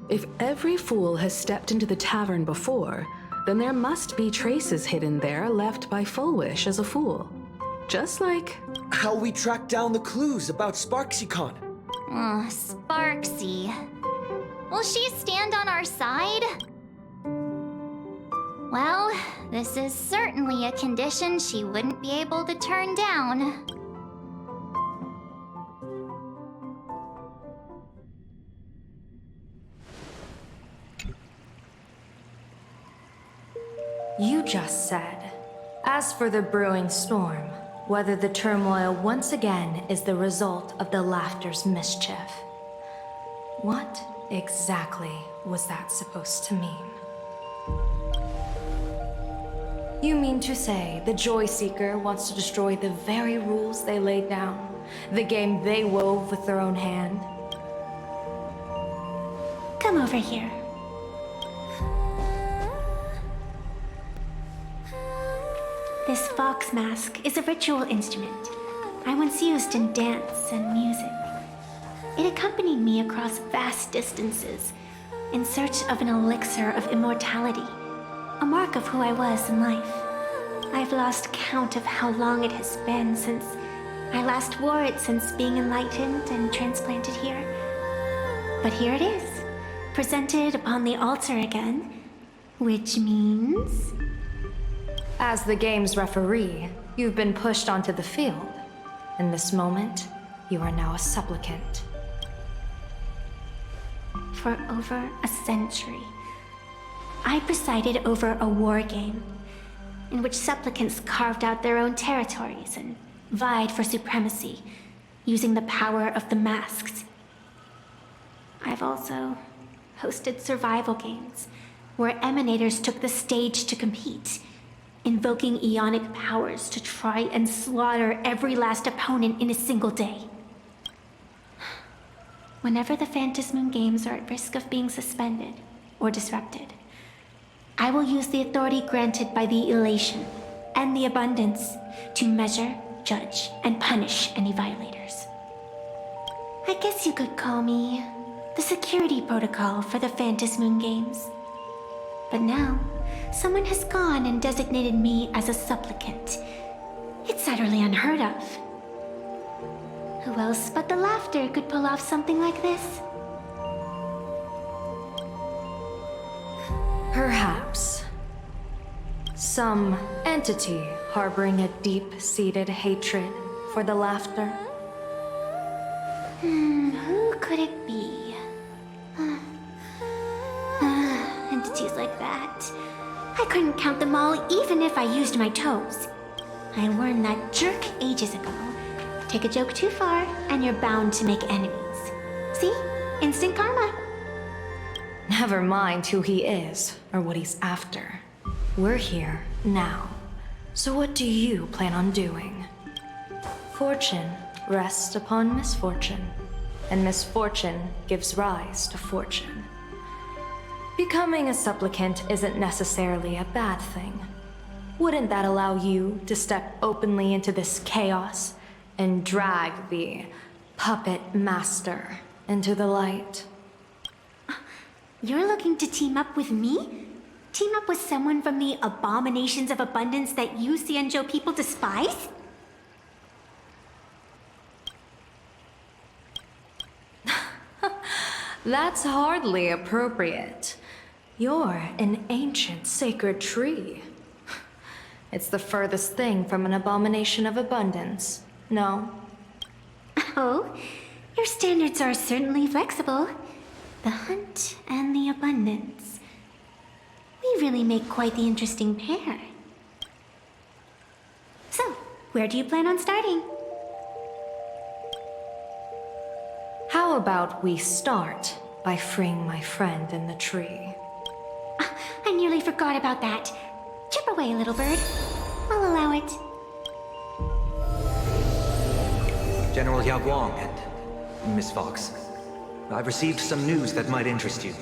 [SPEAKER 5] If every fool has stepped into the tavern before, then there must be traces hidden there left by Full Wish as a fool. Just like...
[SPEAKER 1] how we tracked down the clues about SparxieCon.
[SPEAKER 2] Sparxie. Will she stand on our side? Well, this is certainly a condition she wouldn't be able to turn down.
[SPEAKER 18] You just said, as for the brewing storm, whether the turmoil once again is the result of the laughter's mischief. What exactly was that supposed to mean? You mean to say the Joy Seeker wants to destroy the very rules they laid down, the game they wove with their own hand?
[SPEAKER 3] Come over here. This fox mask is a ritual instrument I once used in dance and music. It accompanied me across vast distances in search of an elixir of immortality, a mark of who I was in life. I've lost count of how long it has been since I last wore it since being enlightened and transplanted here. But here it is, presented upon the altar again, which means...
[SPEAKER 18] As the game's referee, you've been pushed onto the field. In this moment, you are now a supplicant.
[SPEAKER 3] For over a century, I presided over a war game in which supplicants carved out their own territories and vied for supremacy, using the power of the masks. I've also hosted survival games where emanators took the stage to compete, invoking eonic powers to try and slaughter every last opponent in a single day. Whenever the Phantom Moon Games are at risk of being suspended or disrupted, I will use the authority granted by the elation and the abundance to measure, judge, and punish any violators. I guess you could call me the security protocol for the Phantom Moon Games. But now, someone has gone and designated me as a supplicant. It's utterly unheard of. Who else but the laughter could pull off something like this?
[SPEAKER 18] Perhaps. Some entity harboring a deep-seated hatred for the laughter.
[SPEAKER 3] Who could it be? Entities like that. I couldn't count them all even if I used my toes. I learned that jerk ages ago. Take a joke too far, and you're bound to make enemies. See? Instant karma.
[SPEAKER 18] Never mind who he is or what he's after. We're here now. So what do you plan on doing? Fortune rests upon misfortune, and misfortune gives rise to fortune. Becoming a supplicant isn't necessarily a bad thing. Wouldn't that allow you to step openly into this chaos and drag the puppet master into the light?
[SPEAKER 3] You're looking to team up with me? Team up with someone from the abominations of abundance that you Xianzhou people despise?
[SPEAKER 18] That's hardly appropriate. You're an ancient sacred tree. It's the furthest thing from an abomination of abundance, no?
[SPEAKER 3] Oh, your standards are certainly flexible. The hunt and the abundance. We really make quite the interesting pair. So, where do you plan on starting?
[SPEAKER 18] How about we start by freeing my friend in the tree?
[SPEAKER 3] I nearly forgot about that. Chip away, little bird. I'll allow it.
[SPEAKER 19] General Yaoguang and Miss Fox, I've received some news that might interest you.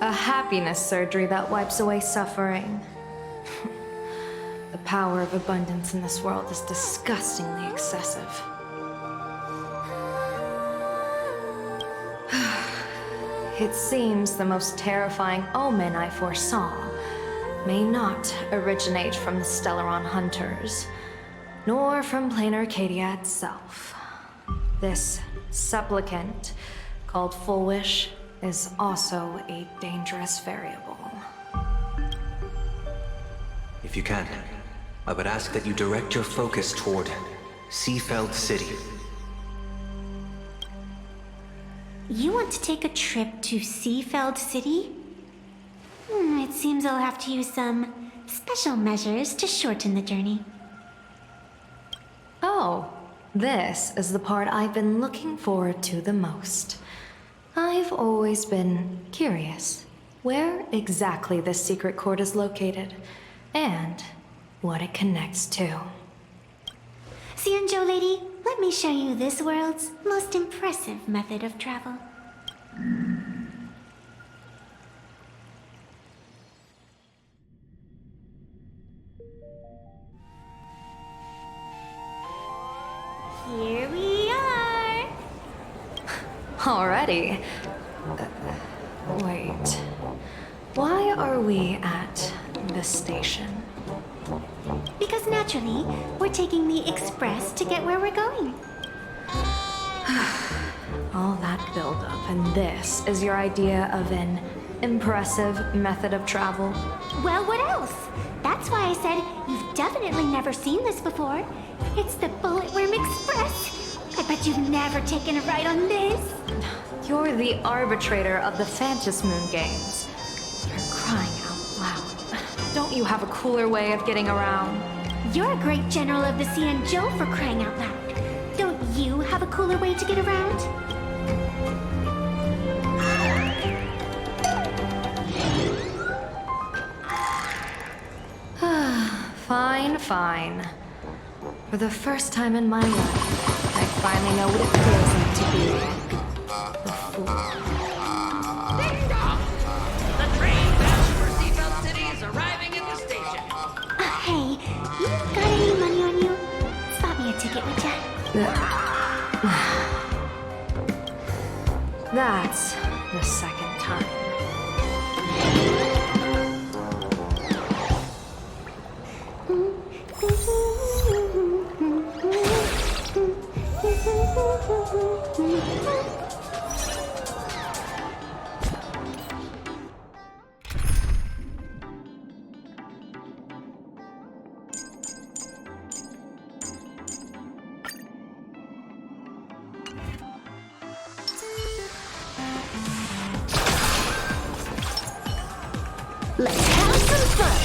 [SPEAKER 18] A happiness surgery that wipes away suffering. The power of abundance in this world is disgustingly excessive. It seems the most terrifying omen I foresaw may not originate from the Stellaron hunters, nor from Planarcadia itself. This supplicant, called Full Wish, is also a dangerous variable.
[SPEAKER 19] If you can, I would ask that you direct your focus toward Seafeld City.
[SPEAKER 3] You want to take a trip to Seafeld City? It seems I'll have to use some special measures to shorten the journey.
[SPEAKER 18] Oh, this is the part I've been looking forward to the most. I've always been curious where exactly this secret court is located, and what it connects to.
[SPEAKER 3] Xianzhou lady, let me show you this world's most impressive method of travel. Here we are!
[SPEAKER 18] Already? Wait. Why are we at this station?
[SPEAKER 3] Because naturally, we're taking the express to get where we're going.
[SPEAKER 18] All that buildup, and this is your idea of an impressive method of travel?
[SPEAKER 3] Well, what else? That's why I said you've definitely never seen this before. It's the Bulletworm Express. I bet you've never taken a ride on this.
[SPEAKER 18] You're the arbitrator of the Phantom Moon games. You're crying out loud. Don't you have a cooler way of getting around?
[SPEAKER 3] You're a great general of the Xianzhou for crying out loud. Don't you have a cooler way to get around?
[SPEAKER 18] Fine, fine. For the first time in my life, I finally know what it feels like to be a fool.
[SPEAKER 17] The train bound for Seafeld City is arriving at the station.
[SPEAKER 3] Hey, you got any money on you? Spot me a ticket, would ya?
[SPEAKER 18] That's the second time.
[SPEAKER 3] Let's have some fun!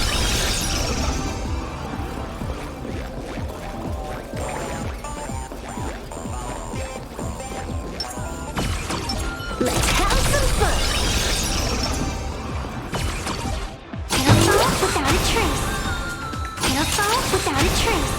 [SPEAKER 3] Let's have some fun! It'll fall without a trace. It'll fall without a trace.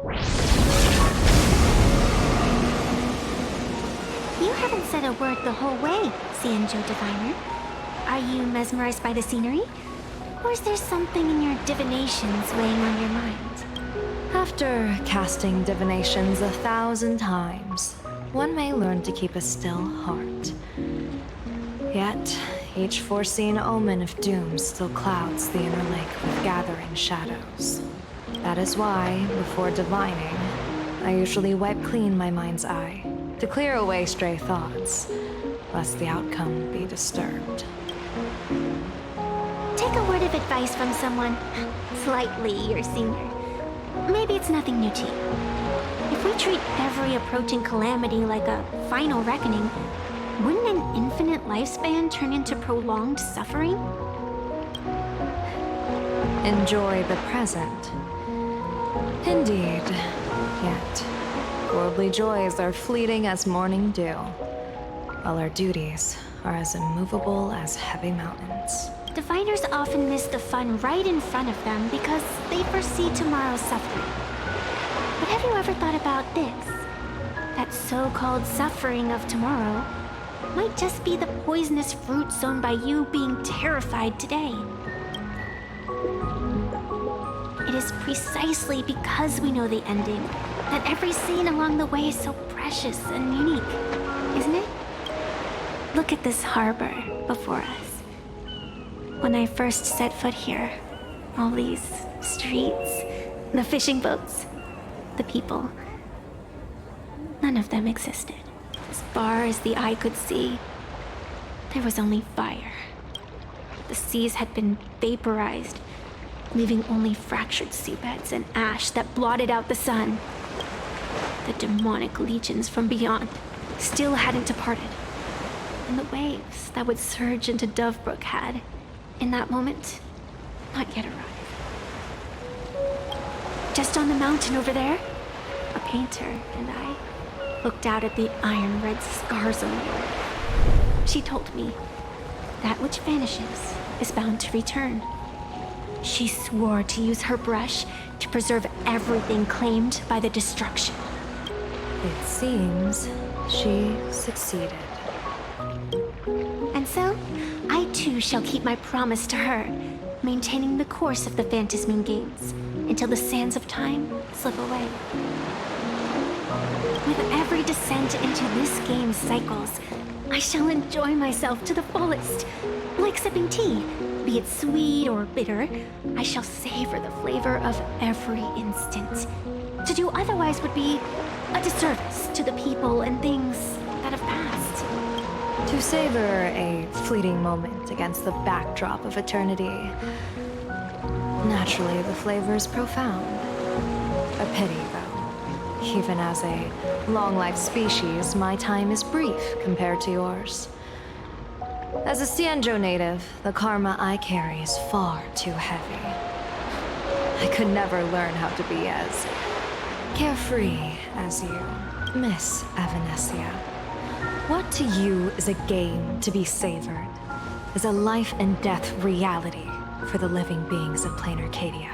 [SPEAKER 3] You haven't said a word the whole way, Xianzhou Diviner. Are you mesmerized by the scenery? Or is there something in your divinations weighing on your mind?
[SPEAKER 18] After casting divinations 1,000 times, one may learn to keep a still heart. Yet, each foreseen omen of doom still clouds the inner lake with gathering shadows. That is why, before divining, I usually wipe clean my mind's eye to clear away stray thoughts, lest the outcome be disturbed.
[SPEAKER 3] Take a word of advice from someone slightly your senior. Maybe it's nothing new to you. If we treat every approaching calamity like a final reckoning, wouldn't an infinite lifespan turn into prolonged suffering?
[SPEAKER 18] Enjoy the present. Indeed. Yet, worldly joys are fleeting as morning dew, while our duties are as immovable as heavy mountains.
[SPEAKER 3] Diviners often miss the fun right in front of them because they foresee tomorrow's suffering. But have you ever thought about this? That so-called suffering of tomorrow might just be the poisonous fruit sown by you being terrified today. It is precisely because we know the ending that every scene along the way is so precious and unique, isn't it? Look at this harbor before us. When I first set foot here, all these streets, the fishing boats, the people, none of them existed. As far as the eye could see, there was only fire. The seas had been vaporized, leaving only fractured seabeds and ash that blotted out the sun. The demonic legions from beyond still hadn't departed, and the waves that would surge into Dovebrook had, in that moment, not yet arrived. Just on the mountain over there, a painter and I looked out at the iron red scars on the earth. She told me, that which vanishes is bound to return. She swore to use her brush to preserve everything claimed by the destruction.
[SPEAKER 18] It seems she succeeded.
[SPEAKER 3] And so, I too shall keep my promise to her, maintaining the course of the Phantasmoon Games until the sands of time slip away. With every descent into this game's cycles, I shall enjoy myself to the fullest. Like sipping tea, be it sweet or bitter, I shall savor the flavor of every instant. To do otherwise would be a disservice to the people and things that have passed.
[SPEAKER 18] To savor a fleeting moment against the backdrop of eternity. Naturally, the flavor is profound. A pity, though. Even as a long-life species, my time is brief compared to yours. As a Xianzhou native, the karma I carry is far too heavy. I could never learn how to be as carefree as you, Miss Evanescia. What to you is a game to be savored, is a life and death reality for the living beings of Planarcadia.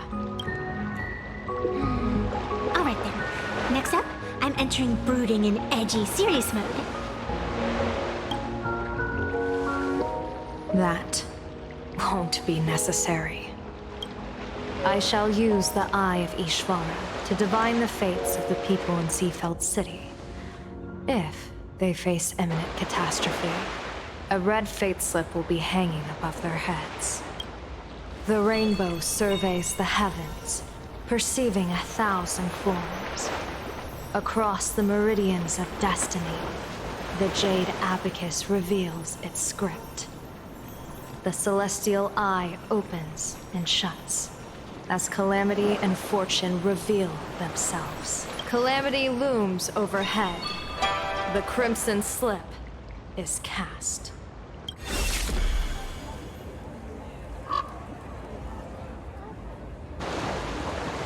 [SPEAKER 3] All right then. Next up, I'm entering brooding and edgy serious mode.
[SPEAKER 18] That won't be necessary. I shall use the Eye of Ishvara to divine the fates of the people in Seafeld City. If they face imminent catastrophe, a red fate slip will be hanging above their heads. The rainbow surveys the heavens, perceiving 1,000 forms. Across the meridians of destiny, the jade abacus reveals its script. The celestial eye opens and shuts as calamity and fortune reveal themselves. Calamity looms overhead. The crimson slip is cast.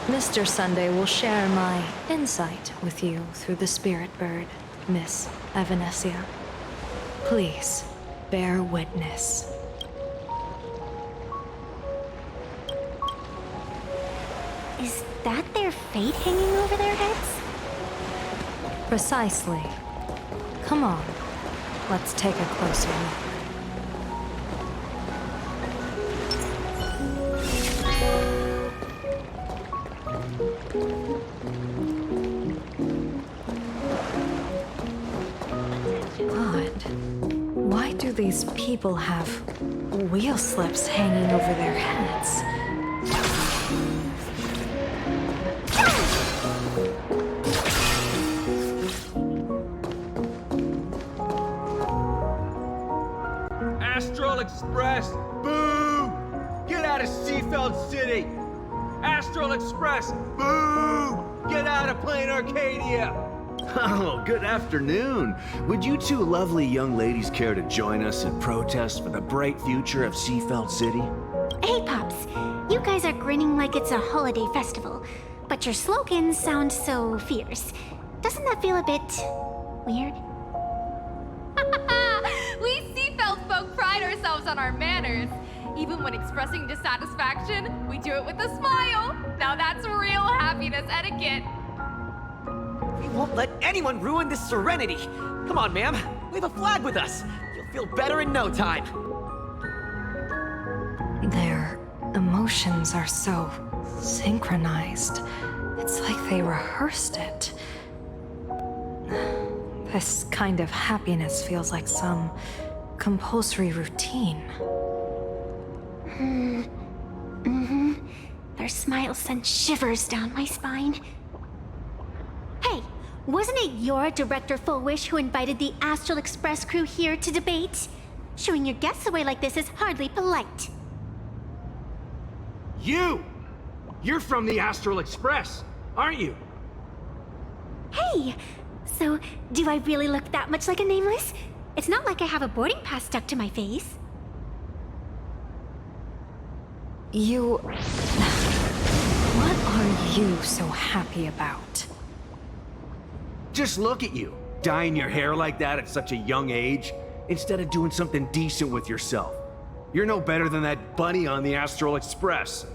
[SPEAKER 18] Mr. Sunday will share my insight with you through the spirit bird, Miss Evanescia. Please, bear witness.
[SPEAKER 3] Is that their fate hanging over their heads?
[SPEAKER 18] Precisely. Come on, let's take a closer look. Odd. Why do these people have wheel slips hanging over their heads?
[SPEAKER 20] Astral Express, boo! Get out of Seafeld City! Astral Express, boo! Get out of Planarcadia!
[SPEAKER 6] Oh, good afternoon. Would you two lovely young ladies care to join us in protest for the bright future of Seafeld City?
[SPEAKER 3] Hey, Pops. You guys are grinning like it's a holiday festival, but your slogans sound so fierce. Doesn't that feel a bit weird?
[SPEAKER 14] We Seafeld folk pride ourselves on our manners. Even when expressing dissatisfaction, we do it with a smile. Now that's real happiness etiquette.
[SPEAKER 15] We won't let anyone ruin this serenity. Come on, ma'am. Wave a flag with us. You'll feel better in no time.
[SPEAKER 18] Their emotions are so synchronized. It's like they rehearsed it. This kind of happiness feels like some compulsory routine.
[SPEAKER 3] Their smiles send shivers down my spine. Hey, wasn't it your Director Fullwish who invited the Astral Express crew here to debate? Showing your guests away like this is hardly polite.
[SPEAKER 20] You're from the Astral Express, aren't you?
[SPEAKER 3] Hey, so do I really look that much like a nameless? It's not like I have a boarding pass stuck to my face.
[SPEAKER 18] You... What are you so happy about?
[SPEAKER 6] Just look at you, dyeing your hair like that at such a young age, instead of doing something decent with yourself. You're no better than that bunny on the Astral Express.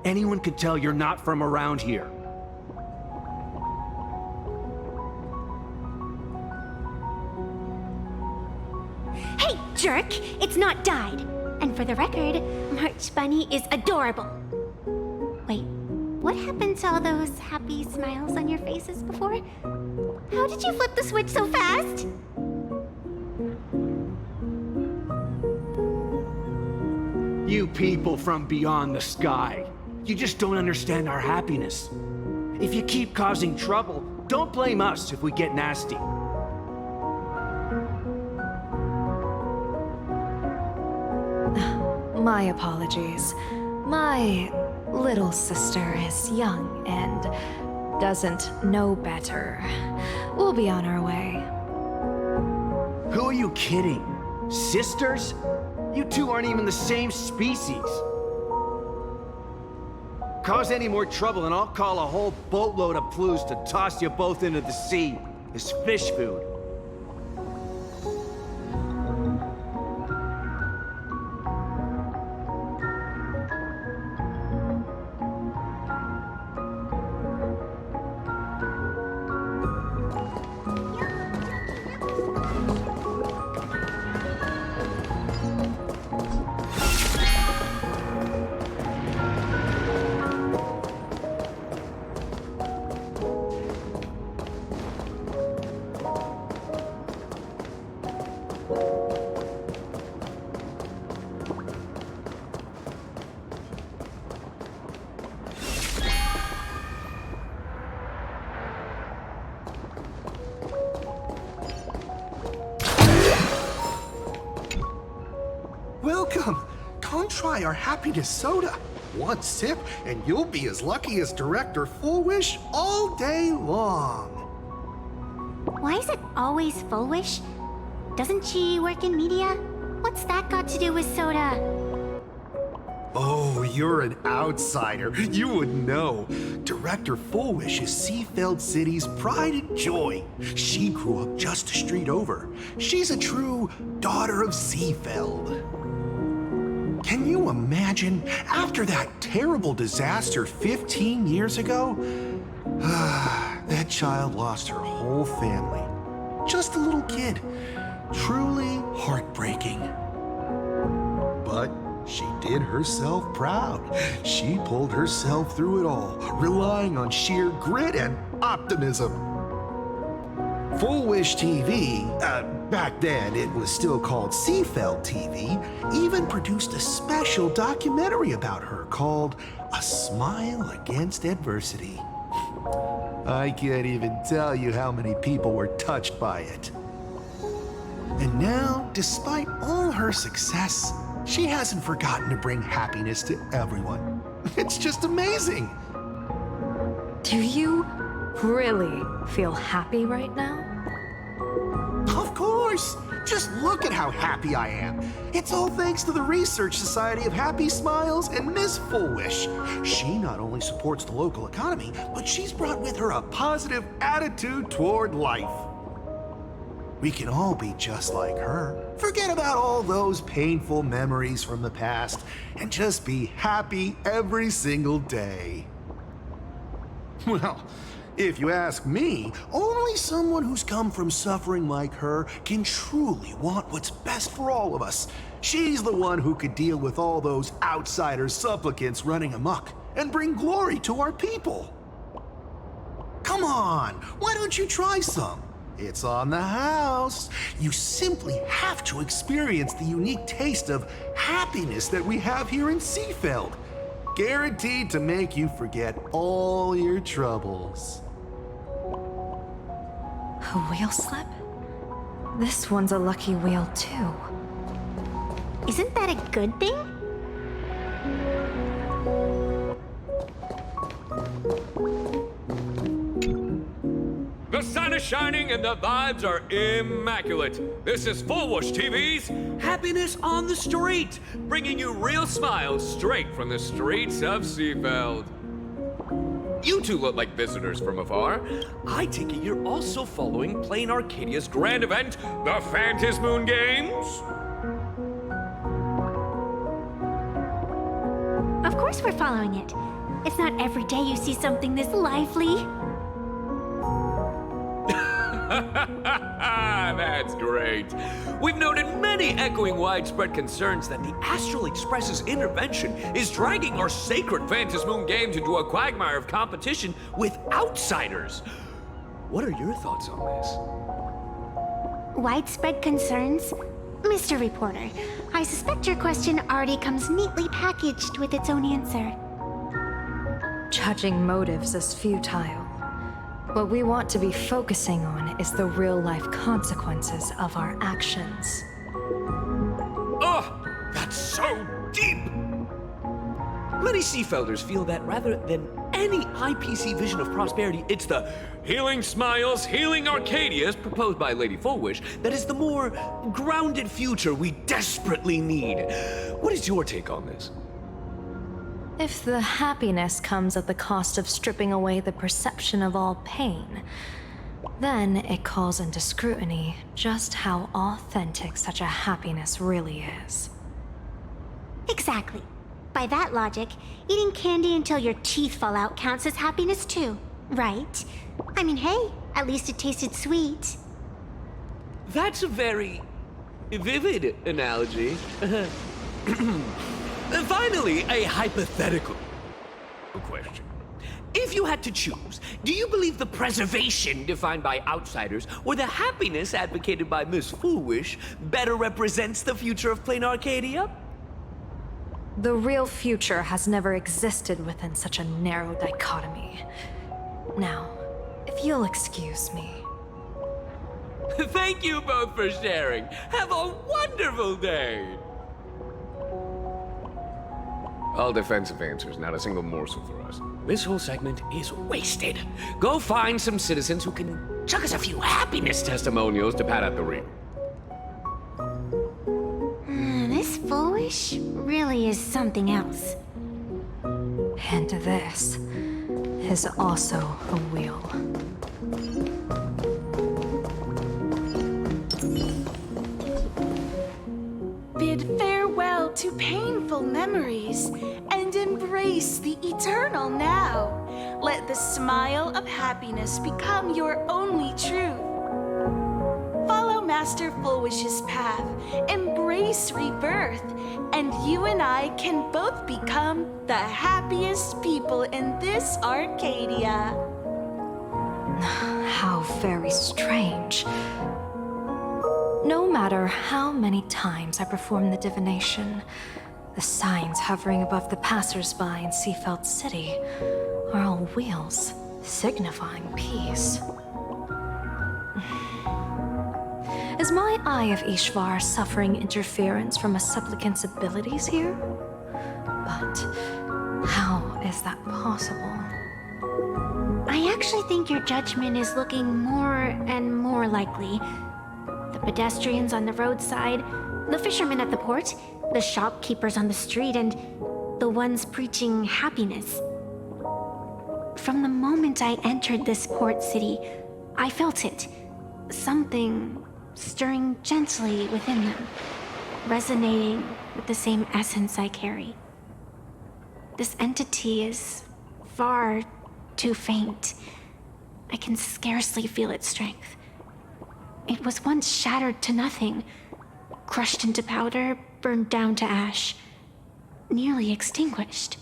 [SPEAKER 6] Anyone could tell you're not from around here.
[SPEAKER 3] Hey, jerk! It's not dyed. And for the record, March Bunny is adorable. Wait, what happened to all those happy smiles on your faces before? How did you flip the switch so fast?
[SPEAKER 6] You people from beyond the sky. You just don't understand our happiness. If you keep causing trouble, don't blame us if we get nasty.
[SPEAKER 18] My apologies. My little sister is young and doesn't know better. We'll be on our way.
[SPEAKER 6] Who are you kidding? Sisters? You two aren't even the same species. Cause any more trouble and I'll call a whole boatload of Ploos to toss you both into the sea as fish food.
[SPEAKER 21] Welcome! Come try our happiness soda. One sip, and you'll be as lucky as Director Fullwish all day long.
[SPEAKER 3] Why is it always Fullwish? Doesn't she work in media? What's that got to do with soda?
[SPEAKER 21] Oh, you're an outsider. You would know. Director Fullwish is Seafeld City's pride and joy. She grew up just a street over. She's a true daughter of Seafeld. Can you imagine, after that terrible disaster 15 years ago, That child lost her whole family. Just a little kid. Truly heartbreaking. But she did herself proud. She pulled herself through it all, relying on sheer grit and optimism. Full Wish TV, back then it was still called Seafeld TV, even produced a special documentary about her called A Smile Against Adversity. I can't even tell you how many people were touched by it. And now, despite all her success, she hasn't forgotten to bring happiness to everyone. It's just amazing.
[SPEAKER 18] Do you really feel happy right now?
[SPEAKER 21] Of course! Just look at how happy I am. It's all thanks to the Research Society of Happy Smiles and Miss Full Wish. She not only supports the local economy, but she's brought with her a positive attitude toward life. We can all be just like her. Forget about all those painful memories from the past and just be happy every single day. Well, if you ask me, only someone who's come from suffering like her can truly want what's best for all of us. She's the one who could deal with all those outsider supplicants running amok and bring glory to our people. Come on, why don't you try some? It's on the house. You simply have to experience the unique taste of happiness that we have here in Seafeld. Guaranteed to make you forget all your troubles.
[SPEAKER 18] A wheel slip? This one's a lucky wheel too.
[SPEAKER 3] Isn't that a good thing?
[SPEAKER 4] The sun is shining and the vibes are immaculate. This is Full Wish TV's Happiness on the Street, bringing you real smiles straight from the streets of Seafeld. You two look like visitors from afar. I take it you're also following Planarcadia's grand event, the Phantasmoon Games?
[SPEAKER 3] Of course we're following it. It's not every day you see something this lively.
[SPEAKER 4] That's great. We've noted many echoing widespread concerns that the Astral Express's intervention is dragging our sacred Phantasmoon games into a quagmire of competition with outsiders. What are your thoughts on this?
[SPEAKER 3] Widespread concerns? Mr. Reporter, I suspect your question already comes neatly packaged with its own answer.
[SPEAKER 18] Judging motives is futile. What we want to be focusing on is the real-life consequences of our actions.
[SPEAKER 4] Oh, that's so deep! Many Seafelders feel that rather than any IPC vision of prosperity, it's the healing smiles, healing Arcadias proposed by Lady Full Wish that is the more grounded future we desperately need. What is your take on this?
[SPEAKER 18] If the happiness comes at the cost of stripping away the perception of all pain, then it calls into scrutiny just how authentic such a happiness really is.
[SPEAKER 3] Exactly. By that logic, eating candy until your teeth fall out counts as happiness too, right? I mean, hey, at least it tasted sweet.
[SPEAKER 4] That's a very vivid analogy. And finally, a hypothetical question. If you had to choose, do you believe the preservation defined by outsiders or the happiness advocated by Miss Full Wish better represents the future of Planarcadia?
[SPEAKER 18] The real future has never existed within such a narrow dichotomy. Now, if you'll excuse me.
[SPEAKER 4] Thank you both for sharing. Have a wonderful day. All defensive answers, not a single morsel for us. This whole segment is wasted. Go find some citizens who can chuck us a few happiness testimonials to pad out the rear.
[SPEAKER 3] This Full Wish really is something else.
[SPEAKER 18] And this is also a wheel.
[SPEAKER 22] Bid farewell to painful memories and embrace the eternal now. Let the smile of happiness become your only truth. Follow Master Fulwish's path, embrace rebirth, and you and I can both become the happiest people in this Arcadia.
[SPEAKER 18] How very strange. No matter how many times I perform the divination, the signs hovering above the passers-by in Seafeld City are all wheels, signifying peace. Is my Eye of Ishvar suffering interference from a supplicant's abilities here? But how is that possible?
[SPEAKER 3] I actually think your judgment is looking more and more likely. The pedestrians on the roadside, the fishermen at the port, the shopkeepers on the street, and the ones preaching happiness. From the moment I entered this port city, I felt it. Something stirring gently within them, resonating with the same essence I carry. This entity is far too faint. I can scarcely feel its strength. It was once shattered to nothing, crushed into powder, burned down to ash, nearly extinguished.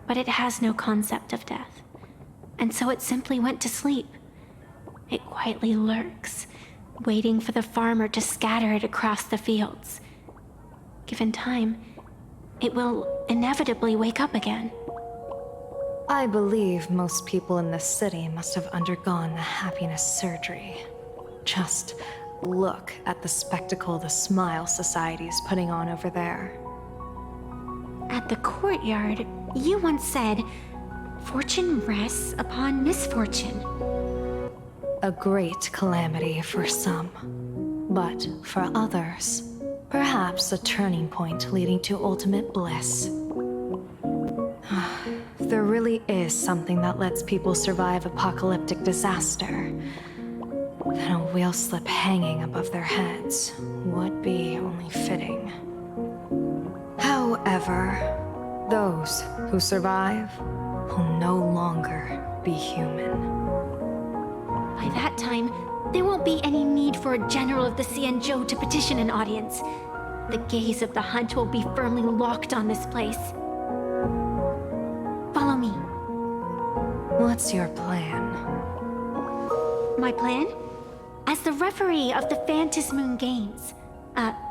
[SPEAKER 3] But it has no concept of death, and so it simply went to sleep. It quietly lurks, waiting for the farmer to scatter it across the fields. Given time, it will inevitably wake up again.
[SPEAKER 18] I believe most people in this city must have undergone the happiness surgery. Just look at the spectacle the Smile Society is putting on over there.
[SPEAKER 3] At the courtyard, you once said, "Fortune rests upon misfortune."
[SPEAKER 18] A great calamity for some, but for others, perhaps a turning point leading to ultimate bliss. If there really is something that lets people survive apocalyptic disaster, then a wheel slip hanging above their heads would be only fitting. However, those who survive will no longer be human.
[SPEAKER 3] By that time, there won't be any need for a general of the Xianzhou to petition an audience. The gaze of the hunt will be firmly locked on this place. Follow me.
[SPEAKER 18] What's your plan?
[SPEAKER 3] My plan? As the referee of the Phantom Moon Games,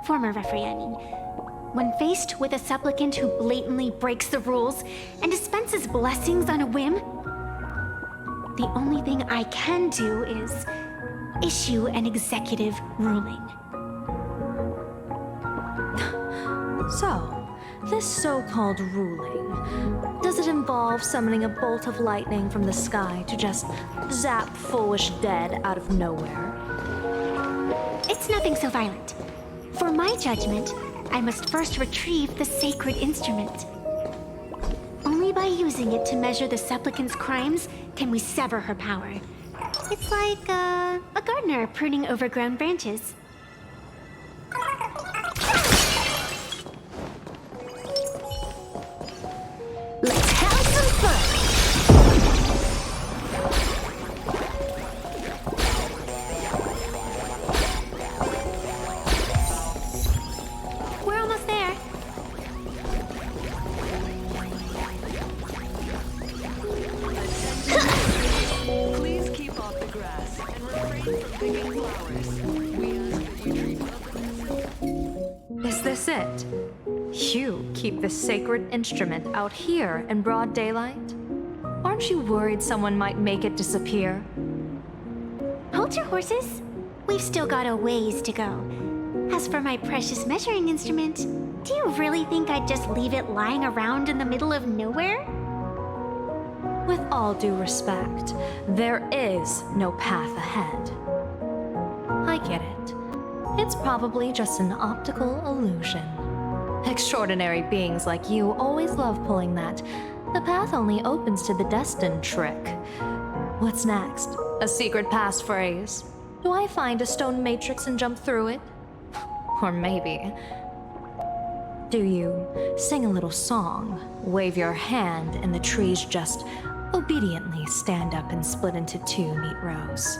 [SPEAKER 3] former referee, I mean, when faced with a supplicant who blatantly breaks the rules and dispenses blessings on a whim, the only thing I can do is issue an executive ruling.
[SPEAKER 18] So, this so-called ruling, does it involve summoning a bolt of lightning from the sky to just zap Fulwish dead out of nowhere?
[SPEAKER 3] It's nothing so violent. For my judgment, I must first retrieve the sacred instrument. Only by using it to measure the supplicant's crimes can we sever her power. It's like a gardener pruning overgrown branches. Let's have some fun! We're almost there.
[SPEAKER 16] Please keep off the grass and refrain from picking flowers. We ask that you treat others.
[SPEAKER 18] Is this it? You keep the sacred instrument out here in broad daylight? Aren't you worried someone might make it disappear?
[SPEAKER 3] Hold your horses. We've still got a ways to go. As for my precious measuring instrument, do you really think I'd just leave it lying around in the middle of nowhere?
[SPEAKER 18] With all due respect, there is no path ahead. I get it. It's probably just an optical illusion. Extraordinary beings like you always love pulling that "the path only opens to the destined" trick. What's next? A secret passphrase? Do I find a stone matrix and jump through it? Or maybe... do you sing a little song, wave your hand, and the trees just obediently stand up and split into 2 neat rows.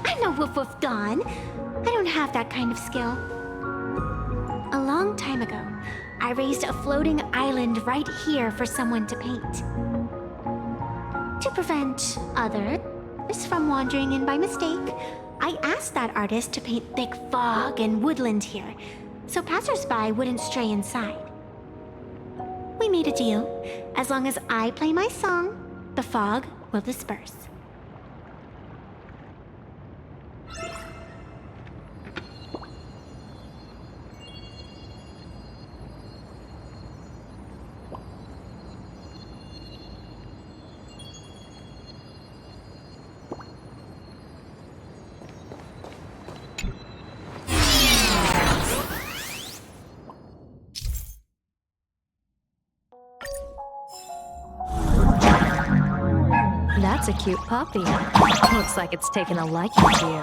[SPEAKER 3] I'm no Woof Woof Dawn. I don't have that kind of skill. A long time ago, I raised a floating island right here for someone to paint. To prevent others from wandering in by mistake, I asked that artist to paint thick fog and woodland here, so passersby wouldn't stray inside. We made a deal. As long as I play my song, the fog will disperse.
[SPEAKER 18] That's a cute puppy. Looks like it's taken a liking to you.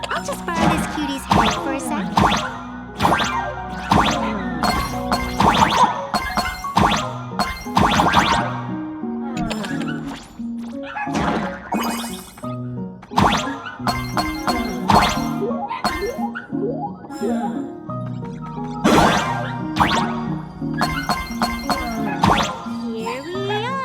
[SPEAKER 3] I'll just borrow this cutie's head for a sec. Here we are.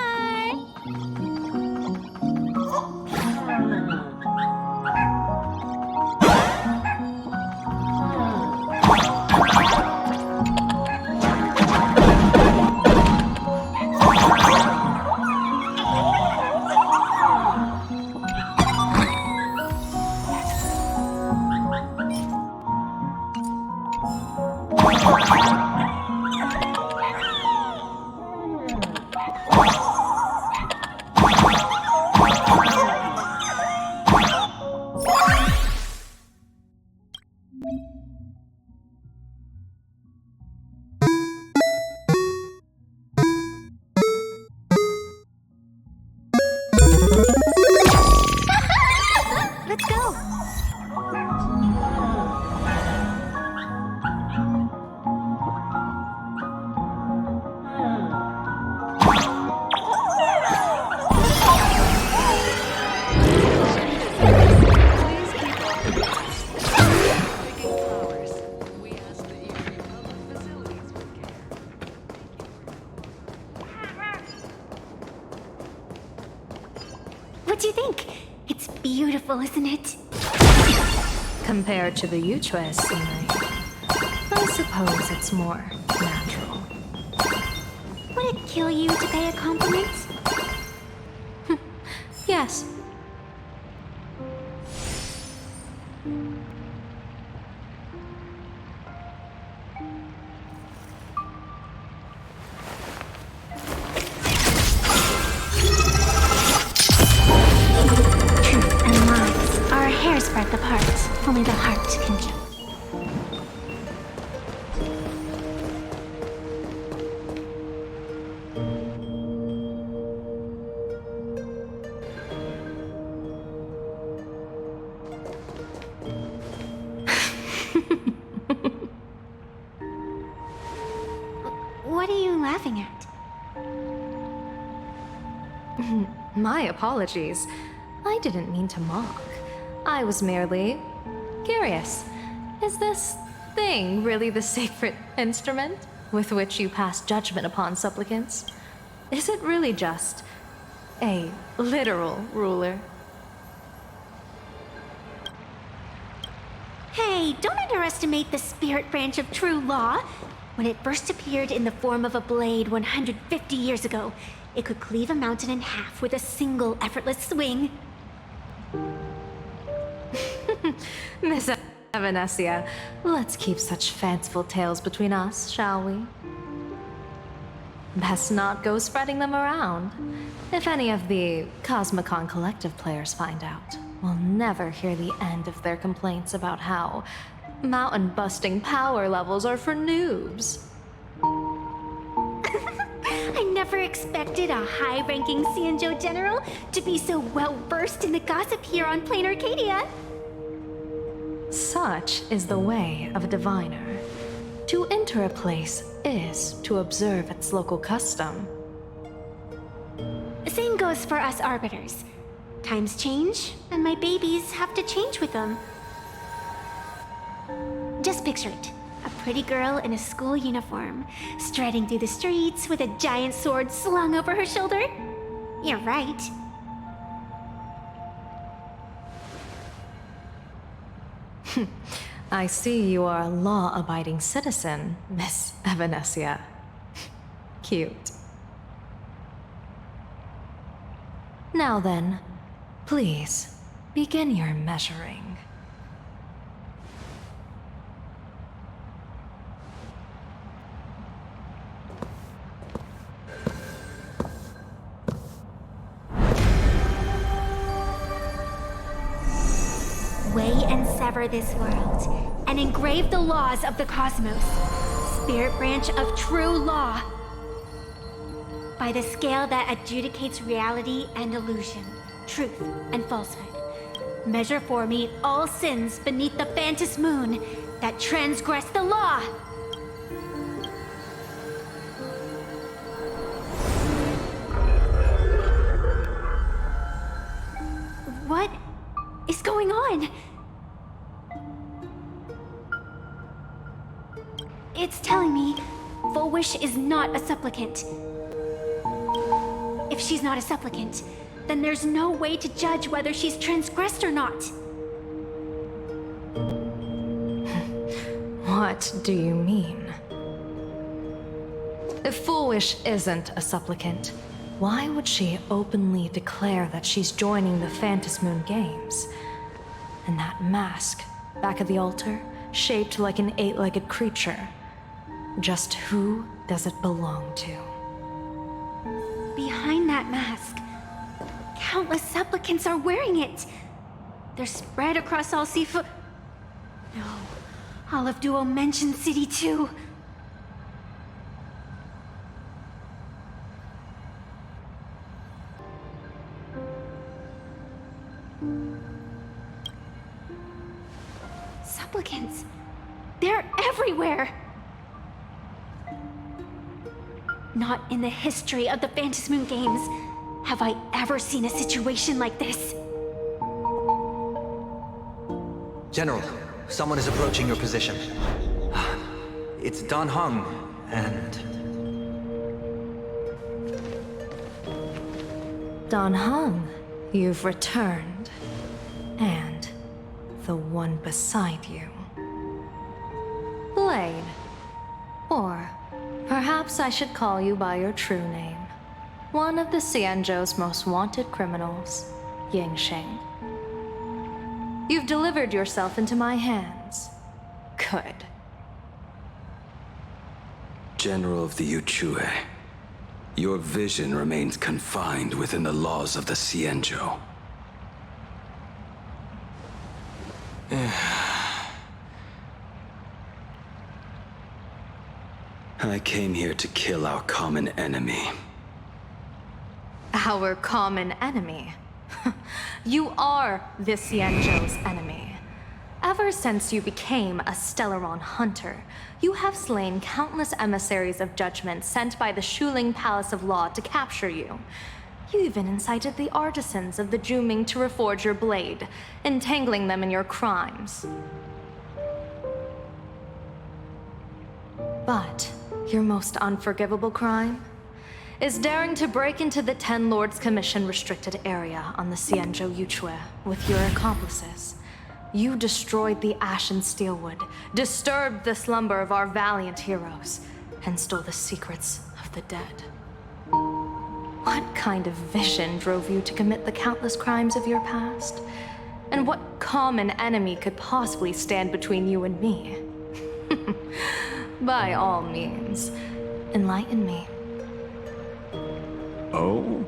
[SPEAKER 3] Let's go. What do you think? It's beautiful, isn't it?
[SPEAKER 18] Compared to the Yuchue scenery, I suppose it's more natural.
[SPEAKER 3] Would it kill you to pay a compliment?
[SPEAKER 18] Yes.
[SPEAKER 3] Truth and lies are a hair's breadth apart. Only the heart can judge. What are you laughing at?
[SPEAKER 18] My apologies. I didn't mean to mock. I was merely curious. Is this thing really the sacred instrument with which you pass judgment upon supplicants? Is it really just a literal ruler?
[SPEAKER 3] Hey, don't underestimate the spirit branch of true law. When it first appeared in the form of a blade 150 years ago, it could cleave a mountain in half with a single effortless swing.
[SPEAKER 18] Miss Evanescia, let's keep such fanciful tales between us, shall we? Best not go spreading them around. If any of the Cosmicon Collective players find out, we'll never hear the end of their complaints about how mountain-busting power levels are for noobs.
[SPEAKER 3] I never expected a high-ranking Xianzhou general to be so well-versed in the gossip here on Planarcadia.
[SPEAKER 18] Such is the way of a diviner. To enter a place is to observe its local custom.
[SPEAKER 3] Same goes for us arbiters. Times change, and my babies have to change with them. Just picture it. A pretty girl in a school uniform, striding through the streets with a giant sword slung over her shoulder. You're right.
[SPEAKER 18] I see you are a law-abiding citizen, Miss Evanescia. Cute. Now then, please, begin your measuring.
[SPEAKER 3] Weigh and sever this world, and engrave the laws of the cosmos, spirit branch of true law, by the scale that adjudicates reality and illusion, truth and falsehood. Measure for me all sins beneath the phantom moon that transgress the law. What is going on? It's telling me Full Wish is not a supplicant. If she's not a supplicant, then there's no way to judge whether she's transgressed or not.
[SPEAKER 18] What do you mean? If Full Wish isn't a supplicant, why would she openly declare that she's joining the Phantom Moon Games? And that mask, back of the altar, shaped like an 8-legged creature. Just who does it belong to?
[SPEAKER 3] Behind that mask, countless supplicants are wearing it. They're spread across all seafood. No, all of Duo mentioned City too. Supplicants, they're everywhere. Not in the history of the Phantom Moon Games have I ever seen a situation like this.
[SPEAKER 19] General, someone is approaching your position. It's Dan Heng, and...
[SPEAKER 18] Dan Heng, you've returned. And the one beside you. Blade. Or perhaps I should call you by your true name. One of the Xianzhou's most wanted criminals, Yingxing. You've delivered yourself into my hands. Good.
[SPEAKER 8] General of the Yuchue, your vision remains confined within the laws of the Xianzhou. I came here to kill our common enemy.
[SPEAKER 18] Our common enemy? You are the Xianzhou's enemy. Ever since you became a Stellaron hunter, you have slain countless emissaries of judgment sent by the Shuling Palace of Law to capture you. You even incited the artisans of the Juming to reforge your blade, entangling them in your crimes. But your most unforgivable crime is daring to break into the Ten Lords Commission restricted area on the Xianzhou Yuchue with your accomplices. You destroyed the ash and steelwood, disturbed the slumber of our valiant heroes, and stole the secrets of the dead. What kind of vision drove you to commit the countless crimes of your past? And what common enemy could possibly stand between you and me? By all means, enlighten me.
[SPEAKER 21] Oh?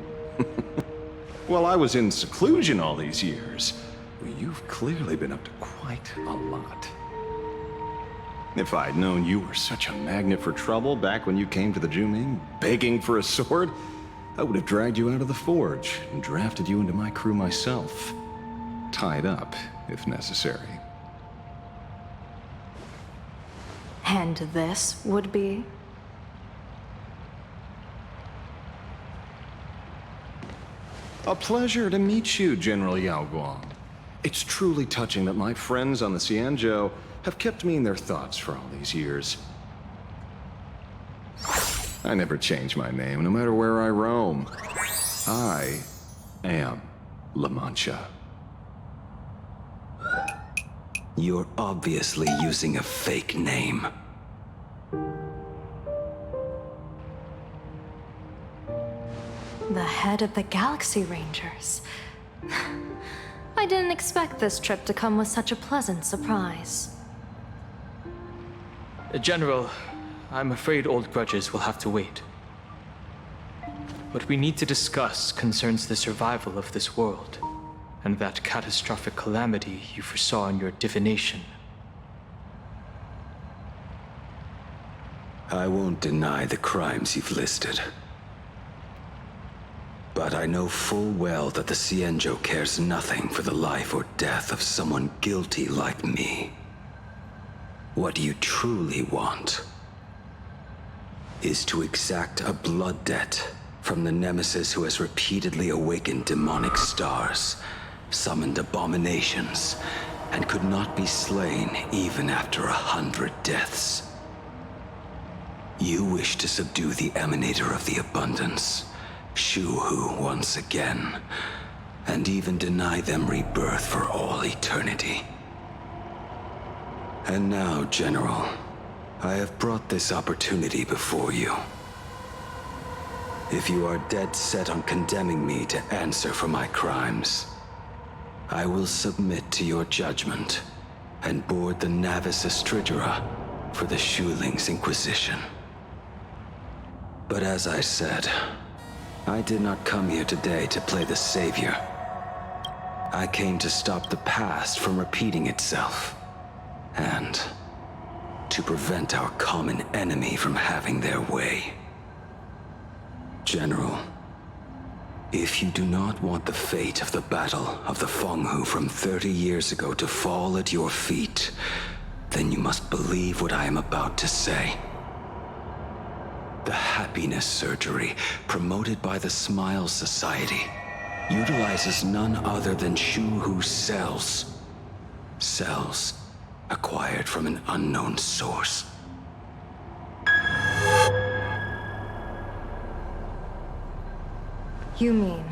[SPEAKER 21] Well, I was in seclusion all these years. Well, you've clearly been up to quite a lot. If I'd known you were such a magnet for trouble back when you came to the Juming, begging for a sword, I would have dragged you out of the forge and drafted you into my crew myself. Tied up, if necessary.
[SPEAKER 18] And this would be?
[SPEAKER 9] A pleasure to meet you, General Yaoguang. It's truly touching that my friends on the Xianzhou have kept me in their thoughts for all these years. I never change my name, no matter where I roam. I am Lamancha.
[SPEAKER 8] You're obviously using a fake name.
[SPEAKER 18] The head of the Galaxy Rangers. I didn't expect this trip to come with such a pleasant surprise.
[SPEAKER 11] General, I'm afraid old grudges will have to wait. What we need to discuss concerns the survival of this world, and that catastrophic calamity you foresaw in your divination.
[SPEAKER 8] I won't deny the crimes you've listed. But I know full well that the Xianzhou cares nothing for the life or death of someone guilty like me. What you truly want is to exact a blood debt from the nemesis who has repeatedly awakened demonic stars, summoned abominations, and could not be slain even after 100 deaths. You wish to subdue the emanator of the abundance, Shu-Hu, once again, and even deny them rebirth for all eternity. And now, General, I have brought this opportunity before you. If you are dead set on condemning me to answer for my crimes, I will submit to your judgment and board the Navis Astridura for the Shuling's Inquisition. But as I said, I did not come here today to play the savior. I came to stop the past from repeating itself, and to prevent our common enemy from having their way. General, if you do not want the fate of the Battle of the Fenghu from 30 years ago to fall at your feet, then you must believe what I am about to say. The happiness surgery, promoted by the Smile Society, utilizes none other than Shu-Hu's cells. Cells acquired from an unknown source.
[SPEAKER 18] You mean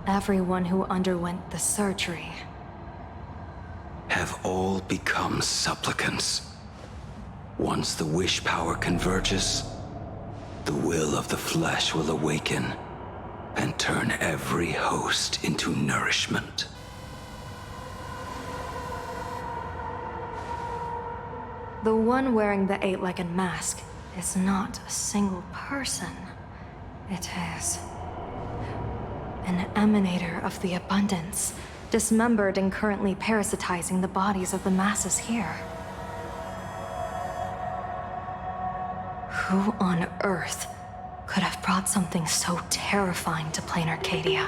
[SPEAKER 18] everyone who underwent the surgery
[SPEAKER 8] have all become supplicants. Once the wish power converges, the will of the flesh will awaken and turn every host into nourishment.
[SPEAKER 18] The one wearing the eight-legged mask is not a single person. It is an emanator of the abundance, dismembered and currently parasitizing the bodies of the masses here. Who on Earth could have brought something so terrifying to Planarcadia?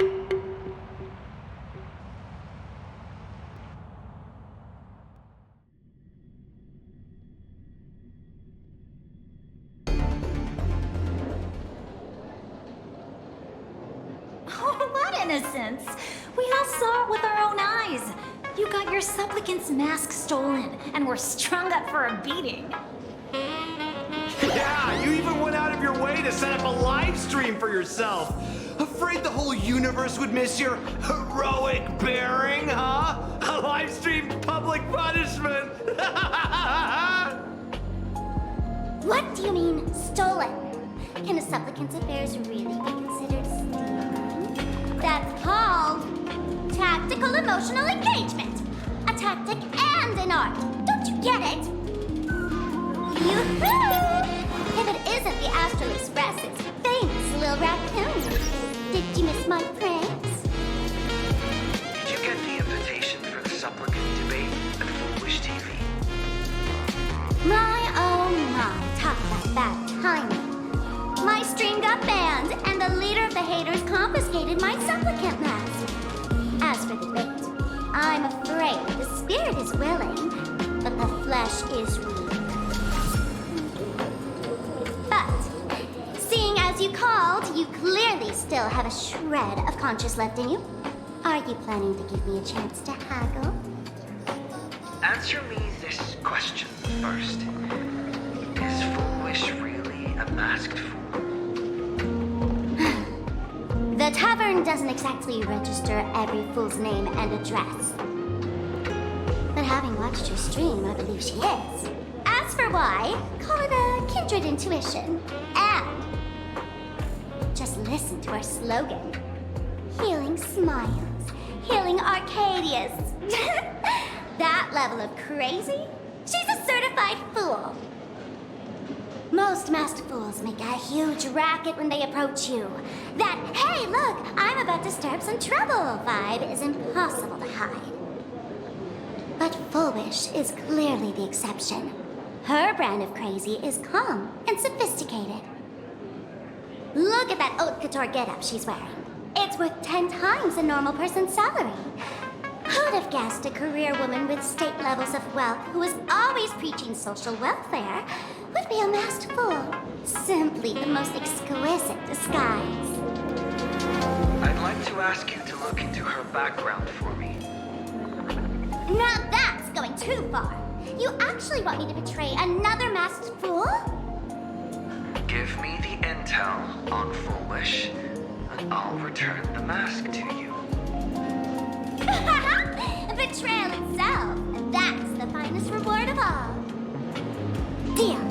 [SPEAKER 23] Oh, what innocence! We all saw it with our own eyes. You got your supplicant's mask stolen, and were strung up for a beating.
[SPEAKER 6] Yeah, you even went out of your way to set up a live stream for yourself. Afraid the whole universe would miss your heroic bearing, huh? A live stream public punishment.
[SPEAKER 2] What do you mean, stolen? Can a supplicant's affairs really be considered stealing? That's called tactical emotional engagement. A tactic and an art. Don't you get it? Yoo-hoo! If it isn't the Astral Express's famous little raccoon. Did you miss my pranks?
[SPEAKER 19] Did you get the invitation for the supplicant debate at Foolish TV?
[SPEAKER 2] My oh my, talk about bad timing. My stream got banned, and the leader of the haters confiscated my supplicant mask. As for the debate, I'm afraid the spirit is willing, but the flesh is weak. still have a shred of conscience left in you? Are you planning to give me a chance to haggle?
[SPEAKER 7] Answer me this question first. Is Foolish really a masked fool?
[SPEAKER 2] The tavern doesn't exactly register every fool's name and address. But having watched her stream, I believe she is. As for why, call it a kindred intuition. And just listen to our slogan. Healing smiles, healing Arcadias. That level of crazy? She's a certified fool. Most masked fools make a huge racket when they approach you. That, hey, look, I'm about to stir up some trouble vibe is impossible to hide. But Foolish is clearly the exception. Her brand of crazy is calm and sophisticated. Look at that haute couture getup she's wearing. It's worth 10 times a normal person's salary. Who'd have guessed a career woman with state levels of wealth who was always preaching social welfare would be a masked fool? Simply the most exquisite disguise.
[SPEAKER 7] I'd like to ask you to look into her background for me.
[SPEAKER 2] Now that's going too far. You actually want me to betray another masked fool?
[SPEAKER 7] Give me the intel on Foolish, and I'll return the mask to you.
[SPEAKER 2] Betrayal itself. That's the finest reward of all. Deal.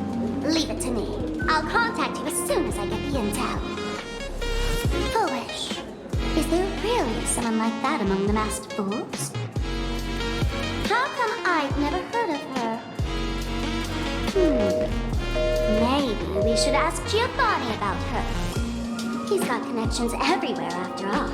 [SPEAKER 2] Leave it to me. I'll contact you as soon as I get the intel. Foolish. Is there really someone like that among the masked fools? How come I've never heard of her? Maybe we should ask Giovanni about her. He's got connections everywhere after all.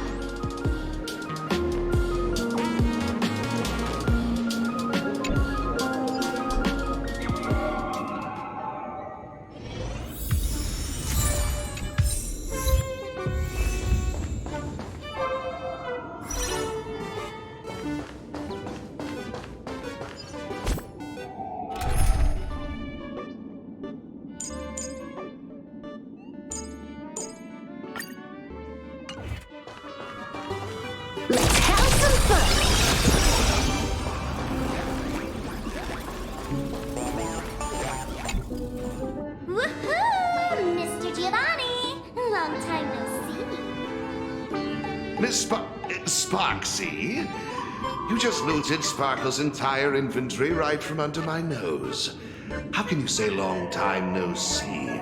[SPEAKER 12] Sparxie? You just looted Sparkle's entire inventory right from under my nose. How can you say long time no see?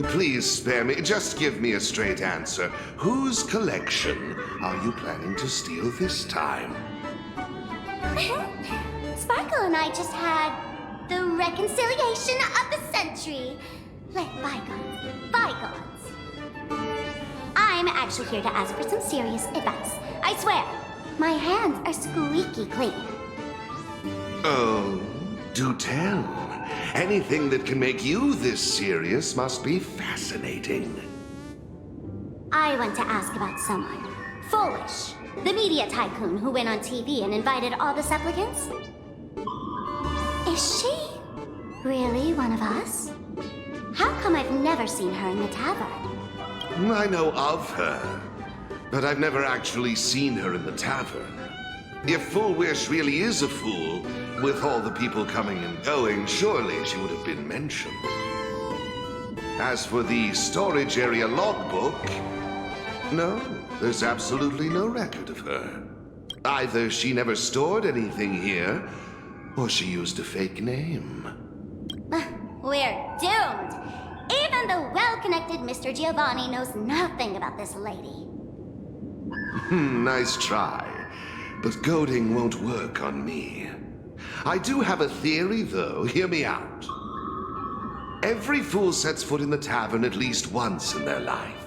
[SPEAKER 12] Please spare me. Just give me a straight answer. Whose collection are you planning to steal this time?
[SPEAKER 2] Sparkle and I just had the reconciliation of the century. Let bygones be bygones. I'm actually here to ask for some serious advice. I swear, my hands are squeaky clean.
[SPEAKER 12] Oh, do tell. Anything that can make you this serious must be fascinating.
[SPEAKER 2] I want to ask about someone. Foolish, the media tycoon who went on TV and invited all the supplicants. Is she really one of us? How come I've never seen her in the tavern?
[SPEAKER 12] I know of her, but I've never actually seen her in the tavern. If Foolish really is a fool, with all the people coming and going, surely she would have been mentioned. As for the storage area logbook, no, there's absolutely no record of her. Either she never stored anything here, or she used a fake name.
[SPEAKER 2] We're doomed! Even the well-connected Mr. Giovanni knows nothing about this lady.
[SPEAKER 12] Nice try. But goading won't work on me. I do have a theory, though. Hear me out. Every fool sets foot in the tavern at least once in their life.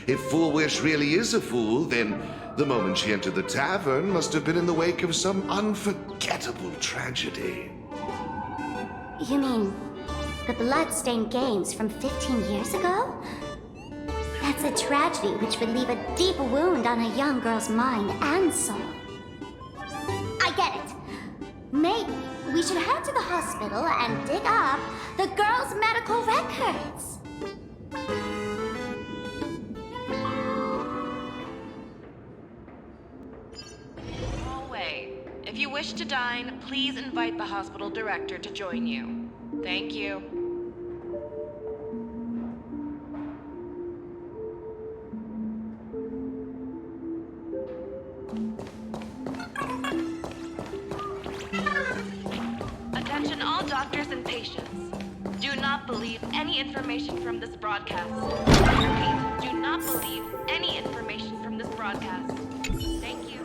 [SPEAKER 12] If Foolish really is a fool, then the moment she entered the tavern must have been in the wake of some unforgettable tragedy.
[SPEAKER 2] You mean the blood-stained games from 15 years ago? That's a tragedy which would leave a deep wound on a young girl's mind and soul. I get it. Maybe we should head to the hospital and dig up the girl's medical records.
[SPEAKER 5] wish to dine, please invite the hospital director to join you. Thank you. Attention all doctors and patients. Do not believe any information from this broadcast. I repeat, do not believe any information from this broadcast. Thank you.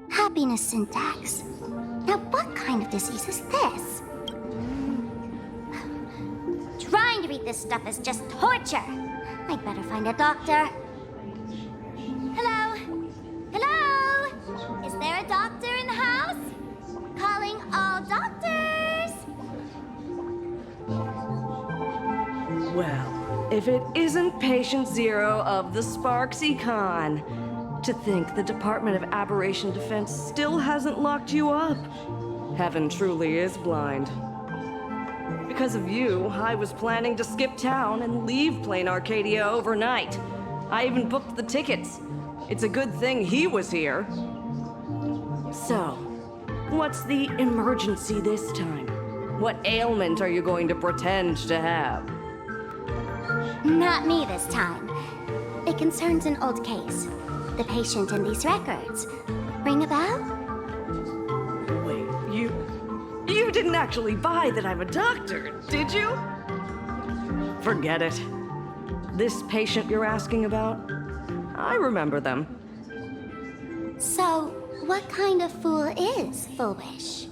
[SPEAKER 2] Happiness syntax. Now what kind of disease is this? Trying to read this stuff is just torture. I'd better find a doctor. Hello? Hello? Is there a doctor in the house? Calling all doctors!
[SPEAKER 10] Well, if it isn't Patient Zero of the Sparxie Con. To think the Department of Aberration Defense still hasn't locked you up. Heaven truly is blind. Because of you, I was planning to skip town and leave Planarcadia overnight. I even booked the tickets. It's a good thing he was here. So, what's the emergency this time? What ailment are you going to pretend to have?
[SPEAKER 2] Not me this time. It concerns an old case. The patient in these records. Ring a bell?
[SPEAKER 10] Wait, you didn't actually buy that I'm a doctor, did you? Forget it. This patient you're asking about? I remember them.
[SPEAKER 2] So, what kind of fool is Foolish?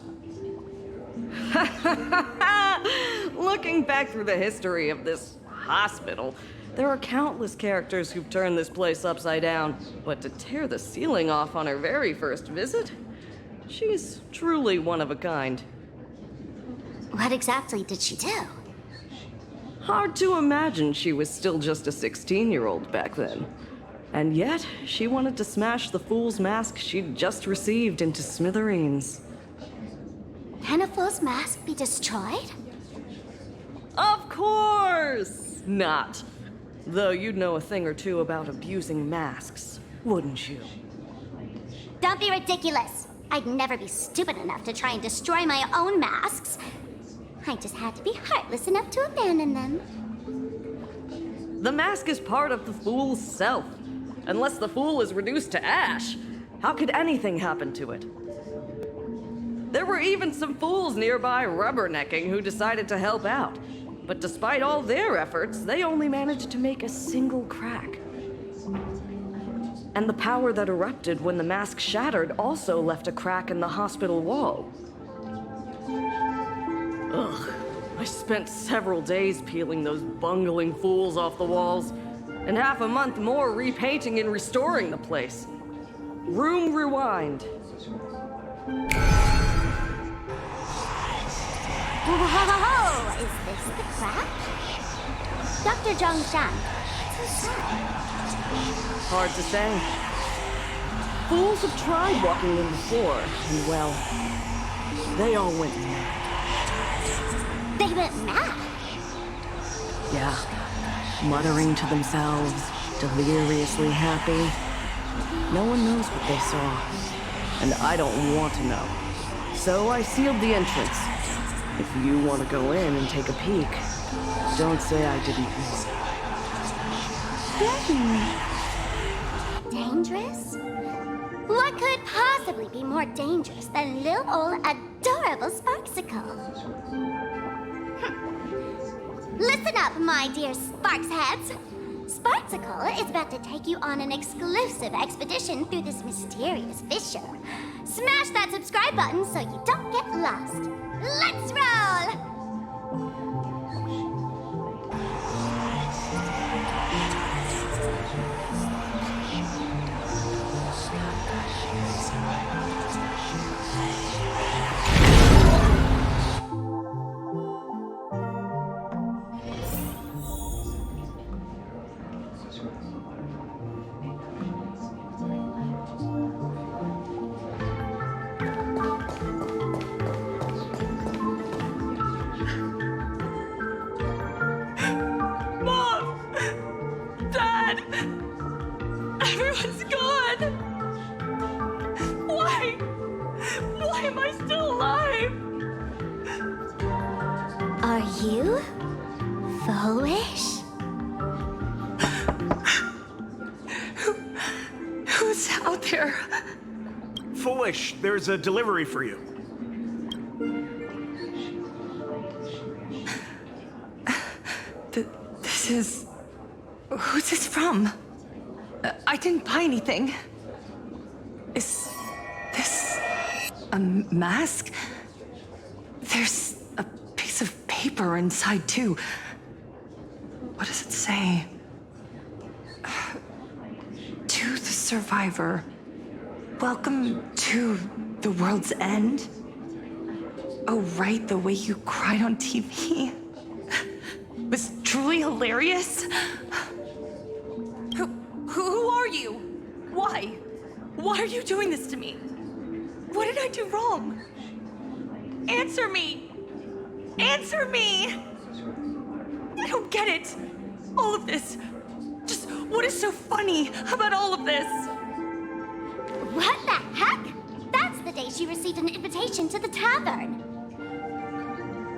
[SPEAKER 10] Looking back through the history of this hospital, there are countless characters who've turned this place upside down, but to tear the ceiling off on her very first visit? She's truly one of a kind.
[SPEAKER 2] What exactly did she do?
[SPEAKER 10] Hard to imagine she was still just a 16-year-old back then. And yet, she wanted to smash the fool's mask she'd just received into smithereens.
[SPEAKER 2] Can a fool's mask be destroyed?
[SPEAKER 10] Of course not! Though you'd know a thing or two about abusing masks, wouldn't you?
[SPEAKER 2] Don't be ridiculous! I'd never be stupid enough to try and destroy my own masks. I just had to be heartless enough to abandon them.
[SPEAKER 10] The mask is part of the fool's self. Unless the fool is reduced to ash, how could anything happen to it? There were even some fools nearby rubbernecking who decided to help out. But despite all their efforts, they only managed to make a single crack. And the power that erupted when the mask shattered also left a crack in the hospital wall. Ugh. I spent several days peeling those bungling fools off the walls, and half a month more repainting and restoring the place. Room rewind.
[SPEAKER 2] Whoa! Is this the crack? Dr. Zhongshan, what's inside?
[SPEAKER 10] Hard to say. Fools have tried walking in before, and well, they all went mad.
[SPEAKER 2] They went mad?
[SPEAKER 10] Yeah. Muttering to themselves, deliriously happy. No one knows what they saw, and I don't want to know. So I sealed the entrance. If you want to go in and take a peek, don't say I didn't warn.
[SPEAKER 2] Dangerous? What could possibly be more dangerous than little old adorable Sparksicle? Listen up, my dear Sparks heads. Sparksicle is about to take you on an exclusive expedition through this mysterious fissure. Smash that subscribe button so you don't get lost. Let's roll!
[SPEAKER 16] Everyone's gone! Why? Why am I still alive?
[SPEAKER 2] Are you foolish?
[SPEAKER 16] Who's out there?
[SPEAKER 20] Foolish, there's a delivery for you.
[SPEAKER 16] This is... Who's this from? I didn't buy anything. Is this a mask? There's a piece of paper inside, too. What does it say? To the survivor, welcome to the world's end. Oh, right, the way you cried on TV was truly hilarious. Who are you? Why? Why are you doing this to me? What did I do wrong? Answer me! Answer me! I don't get it. All of this. Just what is so funny about all of this?
[SPEAKER 2] What the heck? That's the day she received an invitation to the tavern.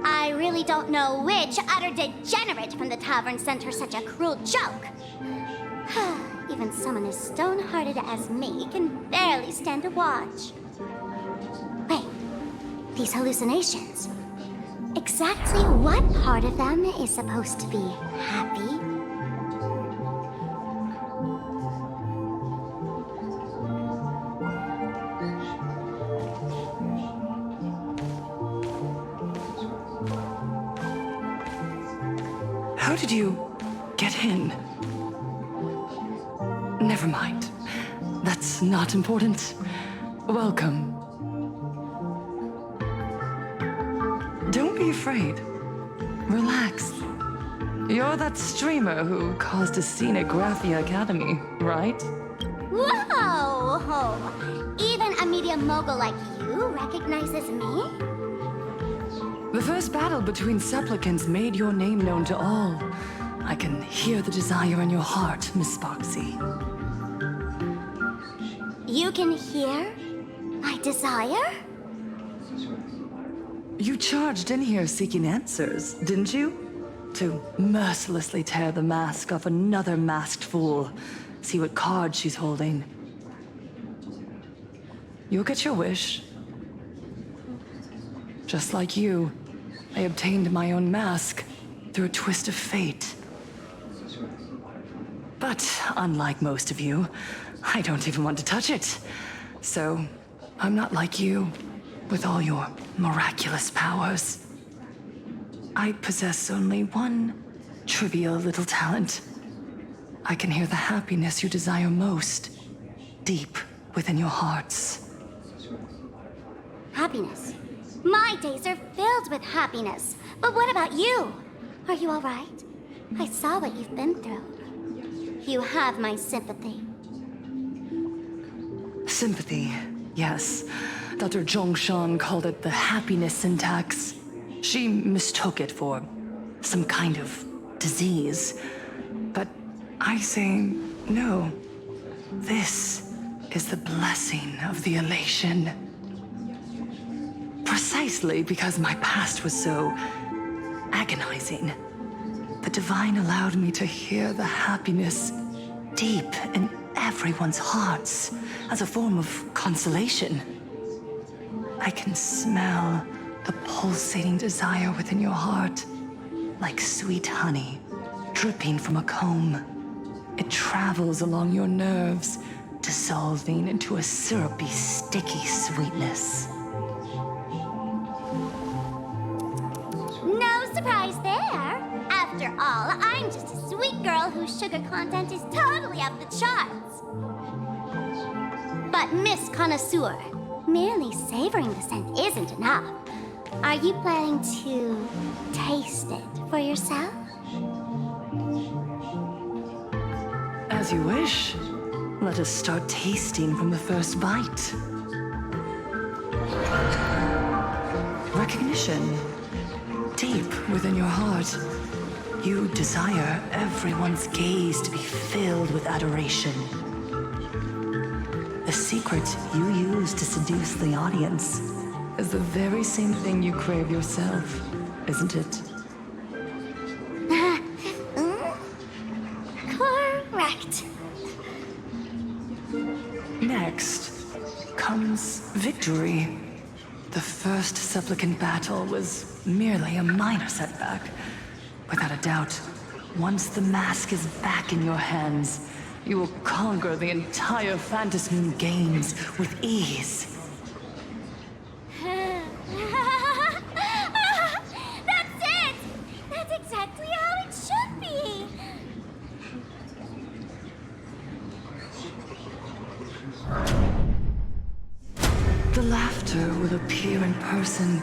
[SPEAKER 2] I really don't know which utter degenerate from the tavern sent her such a cruel joke. Even someone as stone-hearted as me can barely stand to watch. Wait, these hallucinations. Exactly what part of them is supposed to be happy?
[SPEAKER 16] How did you get in? Never mind. That's not important. Welcome. Don't be afraid. Relax. You're that streamer who caused a scene at Graphia Academy, right?
[SPEAKER 2] Whoa! Even a media mogul like you recognizes me?
[SPEAKER 16] The first battle between supplicants made your name known to all. I can hear the desire in your heart, Miss Sparxie.
[SPEAKER 2] You can hear my desire?
[SPEAKER 16] You charged in here seeking answers, didn't you? To mercilessly tear the mask off another masked fool. See what card she's holding. You'll get your wish. Just like you, I obtained my own mask through a twist of fate. But unlike most of you, I don't even want to touch it. So, I'm not like you, with all your miraculous powers. I possess only one trivial little talent. I can hear the happiness you desire most, deep within your hearts.
[SPEAKER 2] Happiness. My days are filled with happiness. But what about you? Are you all right? I saw what you've been through. You have my sympathy.
[SPEAKER 16] Sympathy, yes. Dr. Zhongshan called it the happiness syntax. She mistook it for some kind of disease. But I say no. This is the blessing of the elation. Precisely because my past was so agonizing. The Divine allowed me to hear the happiness deep in everyone's hearts as a form of consolation. I can smell the pulsating desire within your heart, like sweet honey dripping from a comb. It travels along your nerves, dissolving into a syrupy, sticky sweetness.
[SPEAKER 2] No surprise there. After all, I'm just a sweet girl whose sugar content is totally off the charts. But Miss Connoisseur, merely savoring the scent isn't enough. Are you planning to taste it for yourself?
[SPEAKER 16] As you wish. Let us start tasting from the first bite. Recognition. Deep within your heart, you desire everyone's gaze to be filled with adoration. The secret you use to seduce the audience is the very same thing you crave yourself, isn't it?
[SPEAKER 2] Correct.
[SPEAKER 16] Next comes victory. The first supplicant battle was merely a minor setback. Without a doubt, once the mask is back in your hands, you will conquer the entire Phantasmoon games with ease.
[SPEAKER 2] That's it! That's exactly how it should be!
[SPEAKER 16] The laughter will appear in person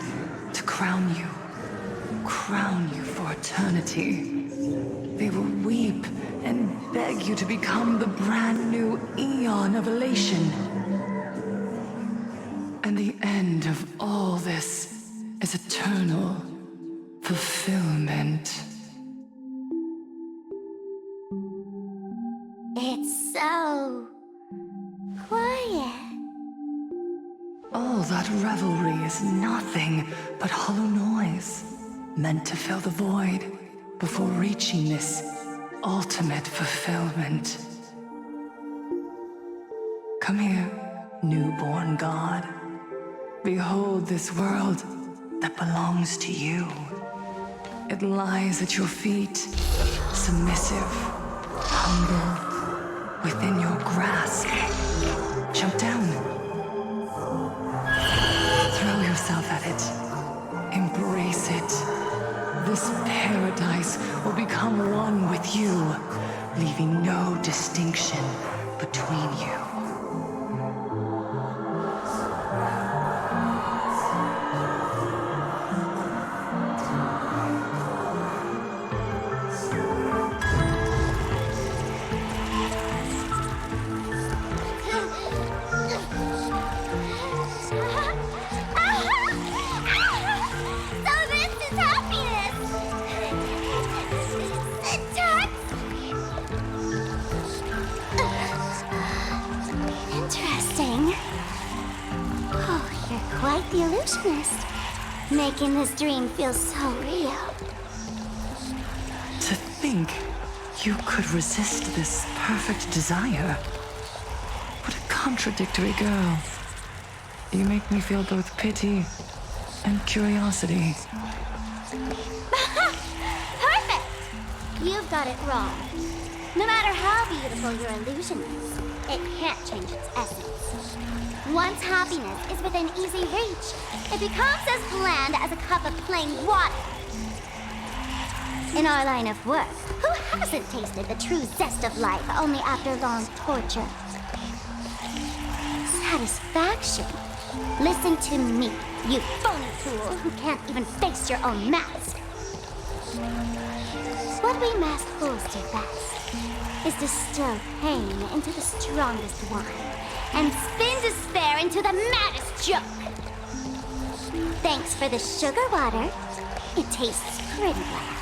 [SPEAKER 16] to crown you for eternity. They will weep and beg you to become the brand new eon of elation. And the end of all this is eternal fulfillment.
[SPEAKER 2] It's so quiet.
[SPEAKER 16] All that revelry is nothing but hollow noise, meant to fill the void before reaching this ultimate fulfillment. Come here, newborn god. Behold this world that belongs to you. It lies at your feet, submissive, humble, within your grasp. Jump down. Throw yourself at it. Embrace it. This paradise will become one with you, leaving no distinction between you.
[SPEAKER 2] Quite the illusionist, making this dream feel so real.
[SPEAKER 16] To think you could resist this perfect desire. What a contradictory girl. You make me feel both pity and curiosity.
[SPEAKER 2] Perfect! You've got it wrong. No matter how beautiful your illusion is, it can't change its essence. Once happiness is within easy reach, it becomes as bland as a cup of plain water. In our line of work, who hasn't tasted the true zest of life only after long torture? Satisfaction. Listen to me, you phony fool who can't even face your own mask. What we masked fools do best is distill pain into the strongest wine and spin despair into the maddest joke. Thanks for the sugar water. It tastes pretty bad.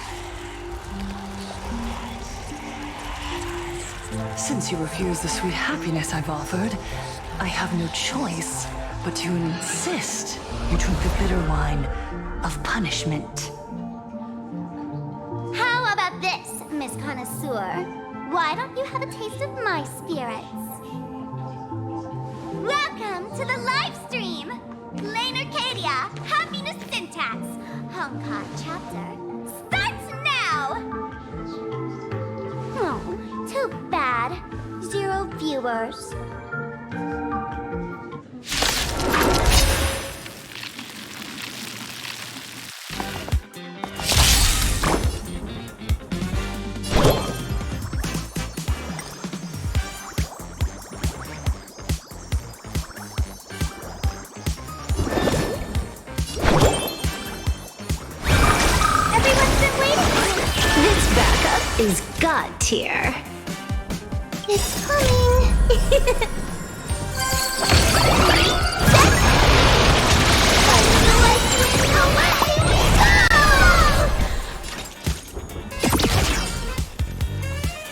[SPEAKER 16] Since you refuse the sweet happiness I've offered, I have no choice but to insist you drink the bitter wine of punishment.
[SPEAKER 2] How about this, Miss Connoisseur? Why don't you have a taste of my spirits? Welcome to the live stream! Planarcadia, Happiness Syntax, Honkai Chapter, starts now! Oh, too bad. 0 viewers.
[SPEAKER 3] Is God tier.
[SPEAKER 2] It's coming.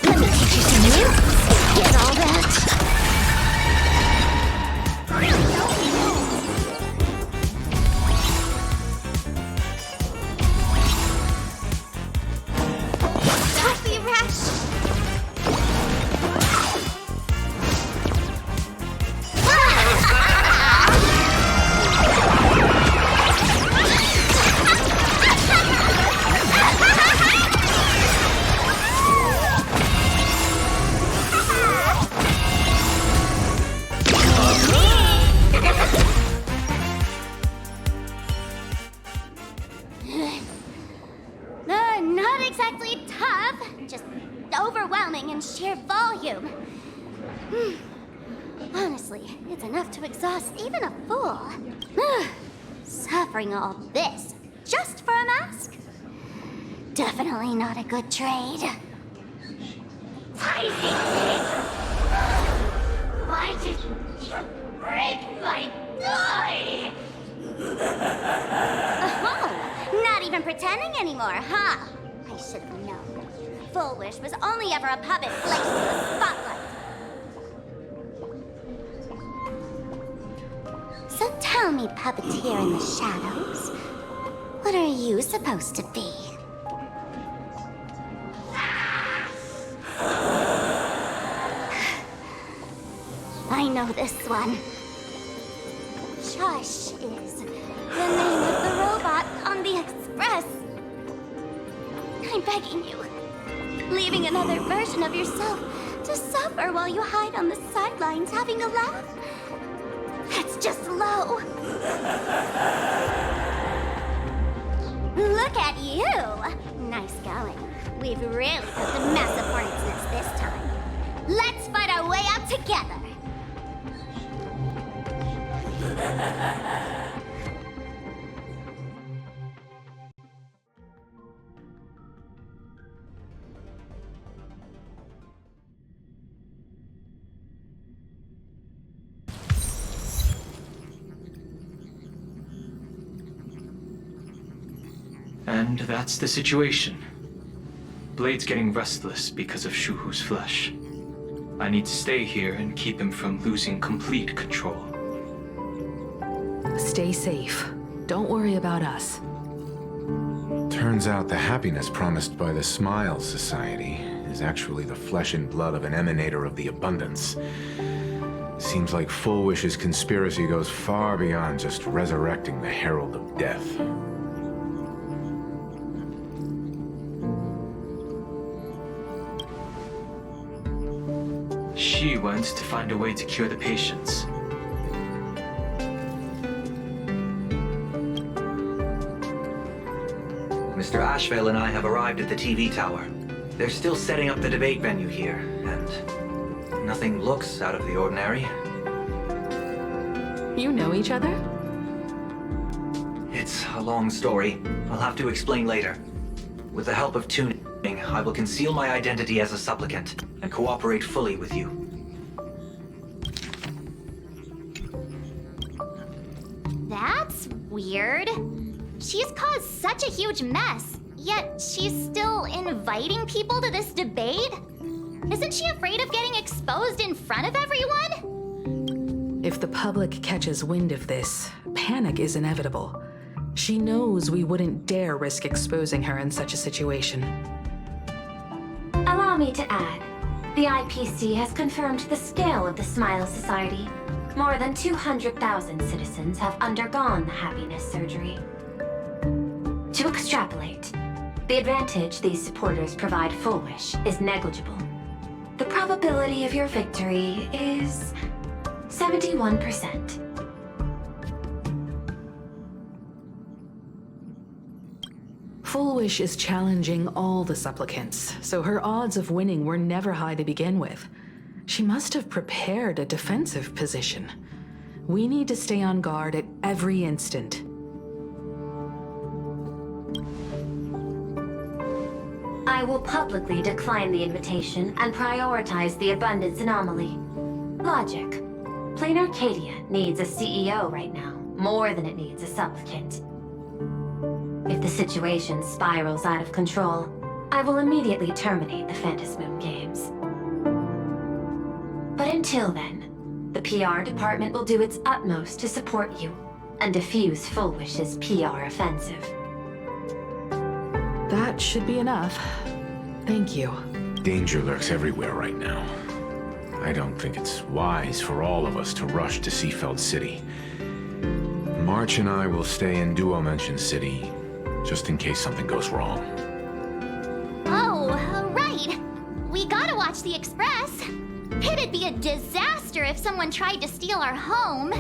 [SPEAKER 3] Let me teach you some new. Get all that?
[SPEAKER 2] Not exactly tough, just overwhelming in sheer volume. Honestly, it's enough to exhaust even a fool. Suffering all this just for a mask? Definitely not a good trade.
[SPEAKER 1] Why did you break my toy?
[SPEAKER 2] Oh, not even pretending anymore, huh? I should have known. Full Wish was only ever a puppet placed in the spotlight. So tell me, puppeteer in the shadows, what are you supposed to be? I know this one. Shush is the name of the robot on the Express. I'm begging you. Leaving another version of yourself to suffer while you hide on the sidelines having a laugh? That's just low. Look at you! Nice going. We've really put the massive hornet's nest this time. Let's fight our way out together!
[SPEAKER 11] And that's the situation. Blade's getting restless because of Shuhu's flesh. I need to stay here and keep him from losing complete control.
[SPEAKER 13] Stay safe. Don't worry about us.
[SPEAKER 9] Turns out the happiness promised by the Smile Society is actually the flesh and blood of an emanator of the abundance.
[SPEAKER 14] Seems like Full Wish's conspiracy goes far beyond just resurrecting the Herald of Death.
[SPEAKER 11] She went to find a way to cure the patients.
[SPEAKER 19] Mr. Ashveil and I have arrived at the TV tower. They're still setting up the debate venue here, and nothing looks out of the ordinary.
[SPEAKER 13] You know each other?
[SPEAKER 19] It's a long story. I'll have to explain later. With the help of tuning, I will conceal my identity as a supplicant and cooperate fully with you.
[SPEAKER 2] That's weird. She's caused such a huge mess, yet she's still inviting people to this debate? Isn't she afraid of getting exposed in front of everyone?
[SPEAKER 13] If the public catches wind of this, panic is inevitable. She knows we wouldn't dare risk exposing her in such a situation.
[SPEAKER 3] Allow me to add, the IPC has confirmed the scale of the Smile Society. More than 200,000 citizens have undergone the happiness surgery. To extrapolate, the advantage these supporters provide Full Wish is negligible. The probability of your victory is 71%.
[SPEAKER 13] Full Wish is challenging all the supplicants, so her odds of winning were never high to begin with. She must have prepared a defensive position. We need to stay on guard at every instant.
[SPEAKER 3] I will publicly decline the invitation and prioritize the abundance anomaly. Logic. Planarcadia needs a CEO right now, more than it needs a supplicant. If the situation spirals out of control, I will immediately terminate the Phantasmoon Games. But until then, the PR department will do its utmost to support you and defuse Full Wish's PR offensive.
[SPEAKER 13] That should be enough. Thank you.
[SPEAKER 14] Danger lurks everywhere right now. I don't think it's wise for all of us to rush to Seafeld City. March and I will stay in Duo Mansion City, just in case something goes wrong.
[SPEAKER 2] Oh, right. We gotta watch the Express. It'd be a disaster if someone tried to steal our home.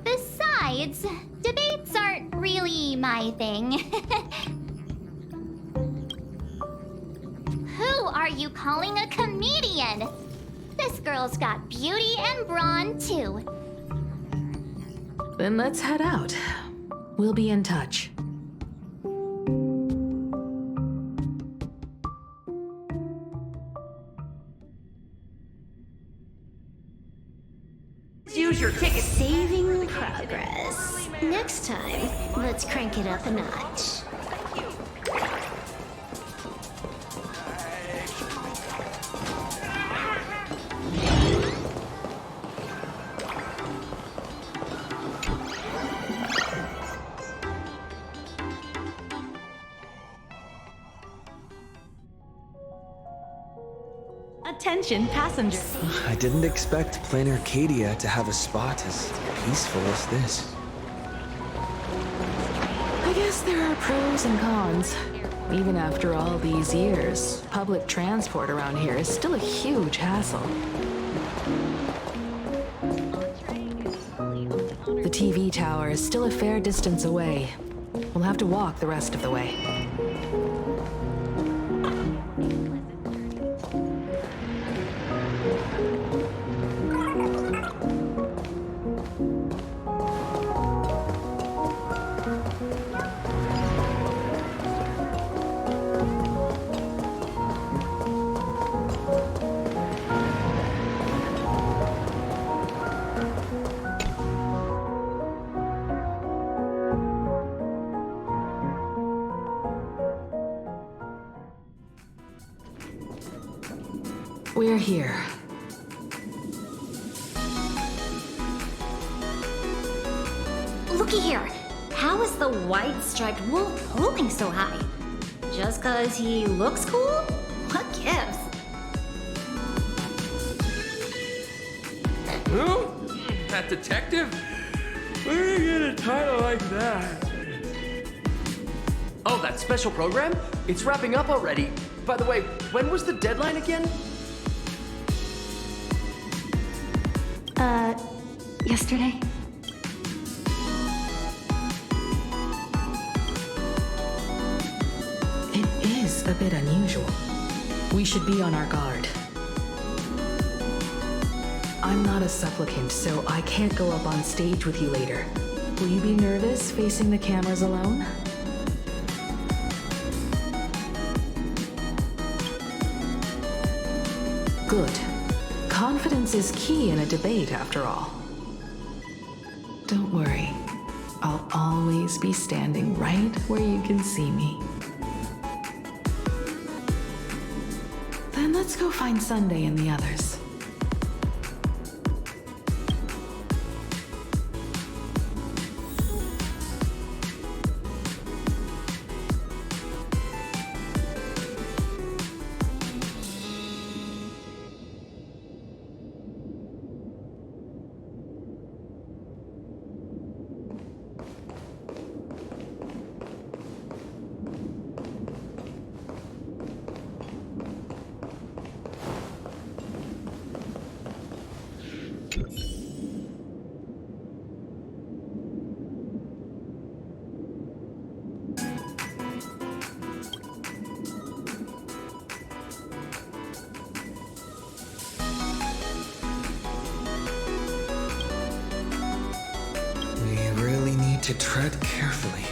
[SPEAKER 2] Besides, debates aren't really my thing. Who are you calling a comedian? This girl's got beauty and brawn, too.
[SPEAKER 13] Then let's head out. We'll be in touch.
[SPEAKER 23] Use your ticket. Saving progress. Next time, let's crank it up a notch.
[SPEAKER 15] Attention passengers.
[SPEAKER 17] I didn't expect Planarcadia to have a spot as peaceful as this.
[SPEAKER 13] I guess there are pros and cons. Even after all these years, public transport around here is still a huge hassle. The TV tower is still a fair distance away. We'll have to walk the rest of the way. We're here.
[SPEAKER 23] Looky here. How is the white striped wolf holding so high? Just 'cause he looks cool? What gives?
[SPEAKER 4] Who? That detective? Where do you get a title like that? Oh, that special program? It's wrapping up already. By the way, when was the deadline again?
[SPEAKER 3] Yesterday.
[SPEAKER 13] It is a bit unusual. We should be on our guard. I'm not a supplicant, so I can't go up on stage with you later. Will you be nervous facing the cameras alone? Good. Confidence is key in a debate, after all. Don't worry. I'll always be standing right where you can see me. Then let's go find Sunday and the others.
[SPEAKER 17] To tread carefully.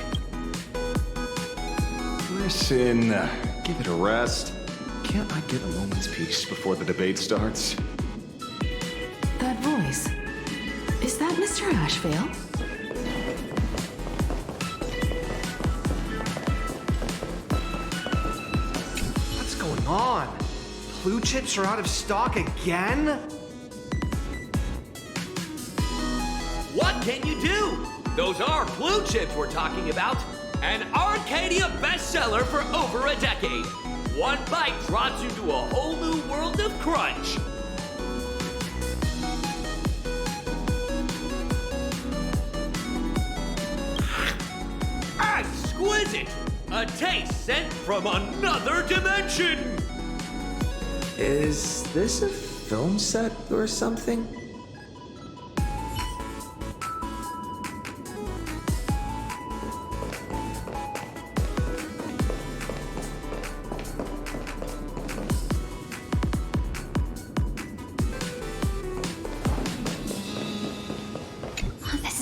[SPEAKER 9] Listen, give it a rest. Can't I get a moment's peace before the debate starts?
[SPEAKER 13] That voice. Is that Mr. Ashveil?
[SPEAKER 6] What's going on? Blue chips are out of stock again?
[SPEAKER 21] What can you do? Those are blue chips we're talking about. An Arcadia bestseller for over a decade. One bite drops you to a whole new world of crunch. Exquisite! A taste sent from another dimension!
[SPEAKER 17] Is this a film set or something?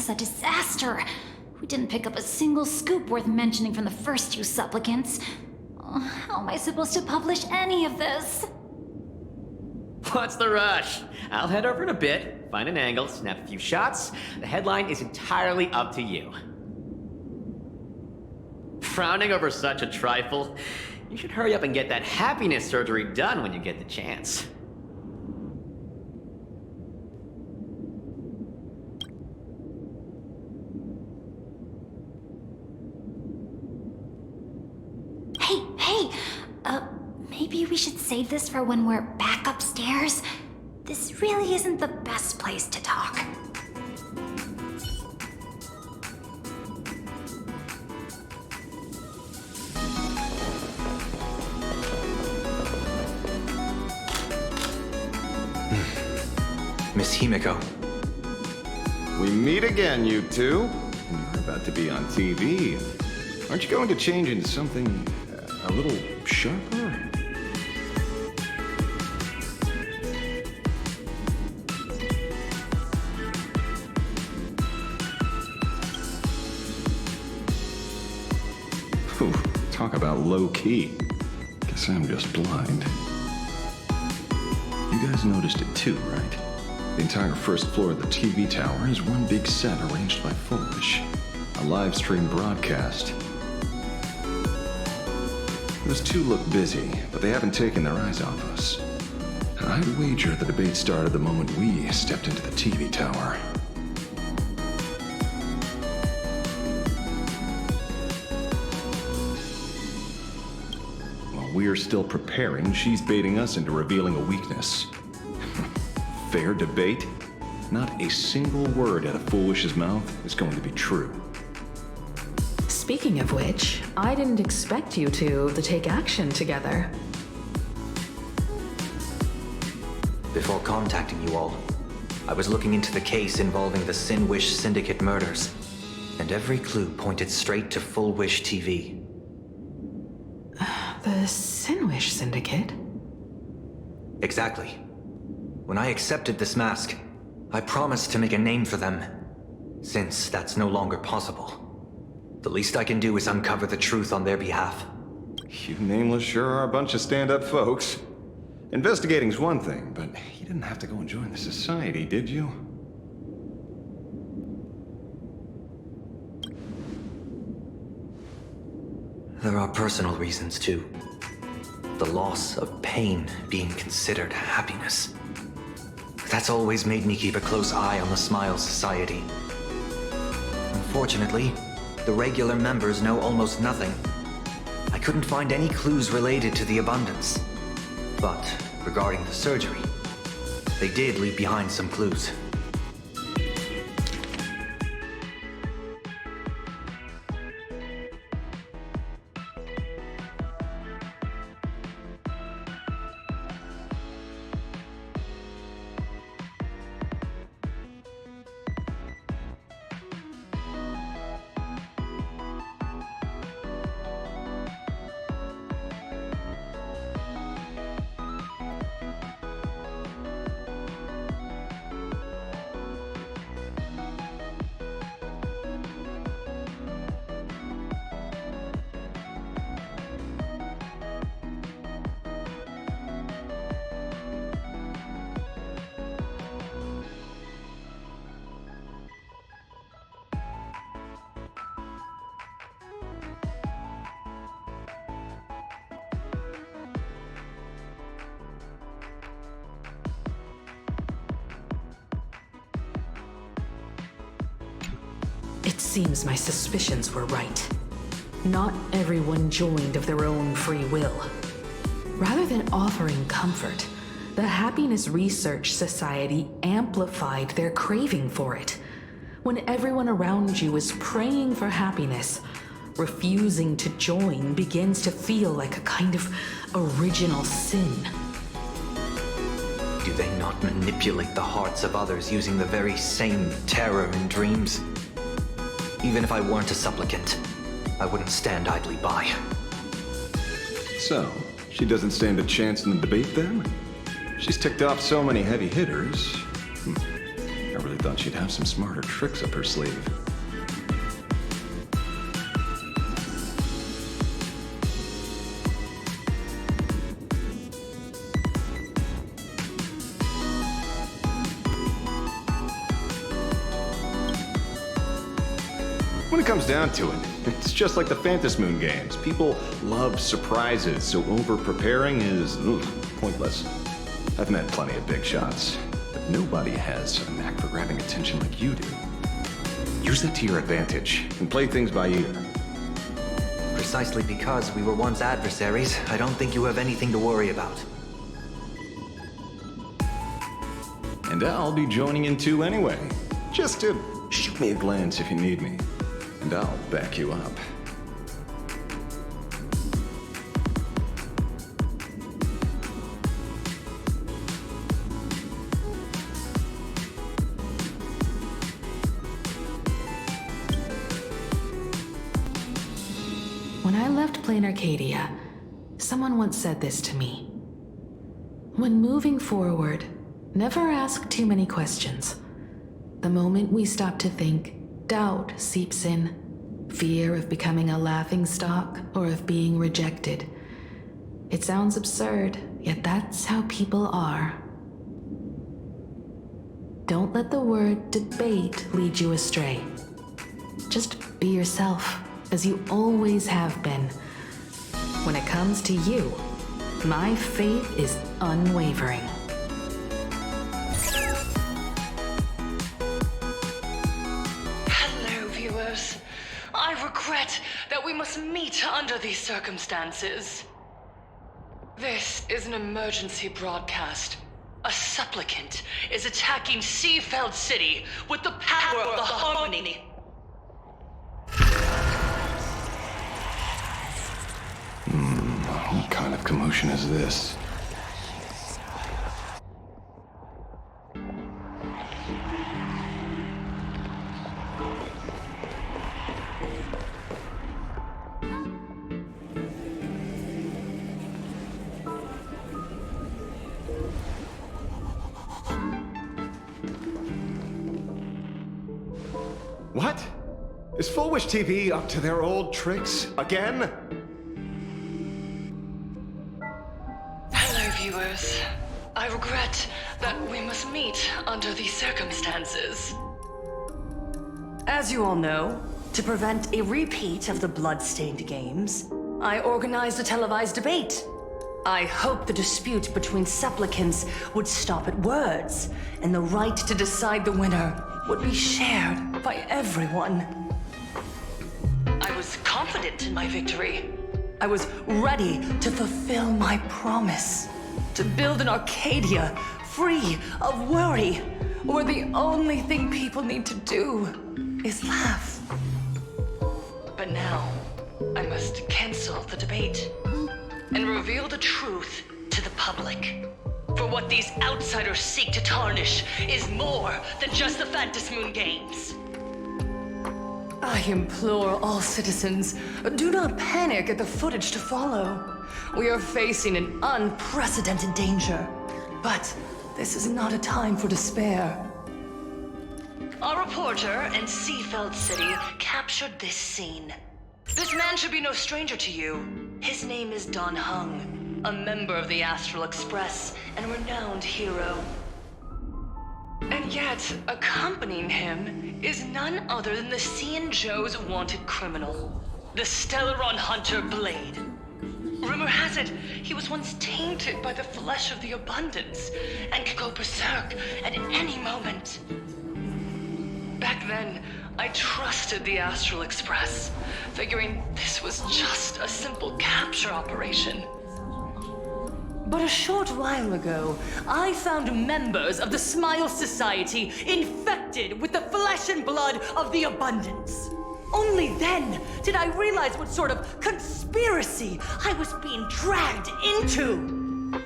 [SPEAKER 23] A disaster. We didn't pick up a single scoop worth mentioning from the first two supplicants. Oh, how am I supposed to publish any of this?
[SPEAKER 22] What's the rush? I'll head over in a bit, find an angle, snap a few shots. The headline is entirely up to you. Frowning over such a trifle? You should hurry up and get that happiness surgery done when you get the chance.
[SPEAKER 23] Maybe we should save this for when we're back upstairs. This really isn't the best place to talk.
[SPEAKER 11] Miss Himiko.
[SPEAKER 9] We meet again, you two. You're about to be on TV. Aren't you going to change into something a little sharper? Ooh, talk about low-key. Guess I'm just blind. You guys noticed it too, right? The entire first floor of the TV tower is one big set arranged by Foolish. A live stream broadcast. Those two look busy, but they haven't taken their eyes off us. I'd wager the debate started the moment we stepped into the TV tower. While we're still preparing, she's baiting us into revealing a weakness. Fair debate? not a single word out of Foolish's mouth is going to be true.
[SPEAKER 13] Speaking of which, I didn't expect you two to take action together.
[SPEAKER 19] Before contacting you all, I was looking into the case involving the Sin Wish Syndicate murders, and every clue pointed straight to Full Wish TV.
[SPEAKER 13] The Sin Wish Syndicate?
[SPEAKER 19] Exactly. When I accepted this mask, I promised to make a name for them. Since that's no longer possible, the least I can do is uncover the truth on their behalf.
[SPEAKER 9] You nameless sure are a bunch of stand-up folks. Investigating's one thing, but you didn't have to go and join the society, did you?
[SPEAKER 19] There are personal reasons, too. The loss of pain being considered happiness. That's always made me keep a close eye on the Smile Society. Unfortunately, the regular members know almost nothing. I couldn't find any clues related to the abundance. But regarding the surgery, they did leave behind some clues.
[SPEAKER 13] It seems my suspicions were right. Not everyone joined of their own free will. Rather than offering comfort, the Happiness Research Society amplified their craving for it. When everyone around you is praying for happiness, refusing to join begins to feel like a kind of original sin.
[SPEAKER 19] Do they not manipulate the hearts of others using the very same terror in dreams? Even if I weren't a supplicant, I wouldn't stand idly by.
[SPEAKER 9] So, she doesn't stand a chance in the debate then? She's ticked off so many heavy hitters. I really thought she'd have some smarter tricks up her sleeve. When it comes down to it, it's just like the Phantom Moon games. People love surprises, so over-preparing is pointless. I've met plenty of big shots, but nobody has a knack for grabbing attention like you do. Use that to your advantage, and play things by ear.
[SPEAKER 19] Precisely because we were once adversaries, I don't think you have anything to worry about.
[SPEAKER 9] And I'll be joining in too anyway. Just to shoot me a glance if you need me. And I'll back you up.
[SPEAKER 13] When I left Planarcadia, someone once said this to me. When moving forward, never ask too many questions. The moment we stop to think, doubt seeps in. Fear of becoming a laughingstock or of being rejected. It sounds absurd, yet that's how people are. Don't let the word debate lead you astray. Just be yourself, as you always have been. When it comes to you, my faith is unwavering.
[SPEAKER 16] Hello, viewers. I regret that we must meet under these circumstances. This is an emergency broadcast. A supplicant is attacking Seafeld City with the power of the Harmony.
[SPEAKER 9] What kind of commotion is this? What? Is Full Wish TV up to their old tricks again?
[SPEAKER 16] Hello, viewers. I regret that we must meet under these circumstances. As you all know, to prevent a repeat of the blood-stained games, I organized a televised debate. I hope the dispute between supplicants would stop at words, and the right to decide the winner would be shared by everyone. I was confident in my victory. I was ready to fulfill my promise. To build an Arcadia free of worry, where the only thing people need to do is laugh. But now, I must cancel the debate and reveal the truth to the public. For what these outsiders seek to tarnish is more than just the Phantasmoon games. I implore all citizens, do not panic at the footage to follow. We are facing an unprecedented danger. But this is not a time for despair. Our reporter in Seafeld City captured this scene. This man should be no stranger to you. His name is Don Hung, a member of the Astral Express and renowned hero. And yet, accompanying him is none other than the Cian Joe's wanted criminal, the Stellaron hunter Blade. Rumor has it, he was once tainted by the flesh of the abundance and could go berserk at any moment. Back then, I trusted the Astral Express, figuring this was just a simple capture operation. But a short while ago, I found members of the Smile Society infected with the flesh and blood of the abundance. Only then did I realize what sort of conspiracy I was being dragged into.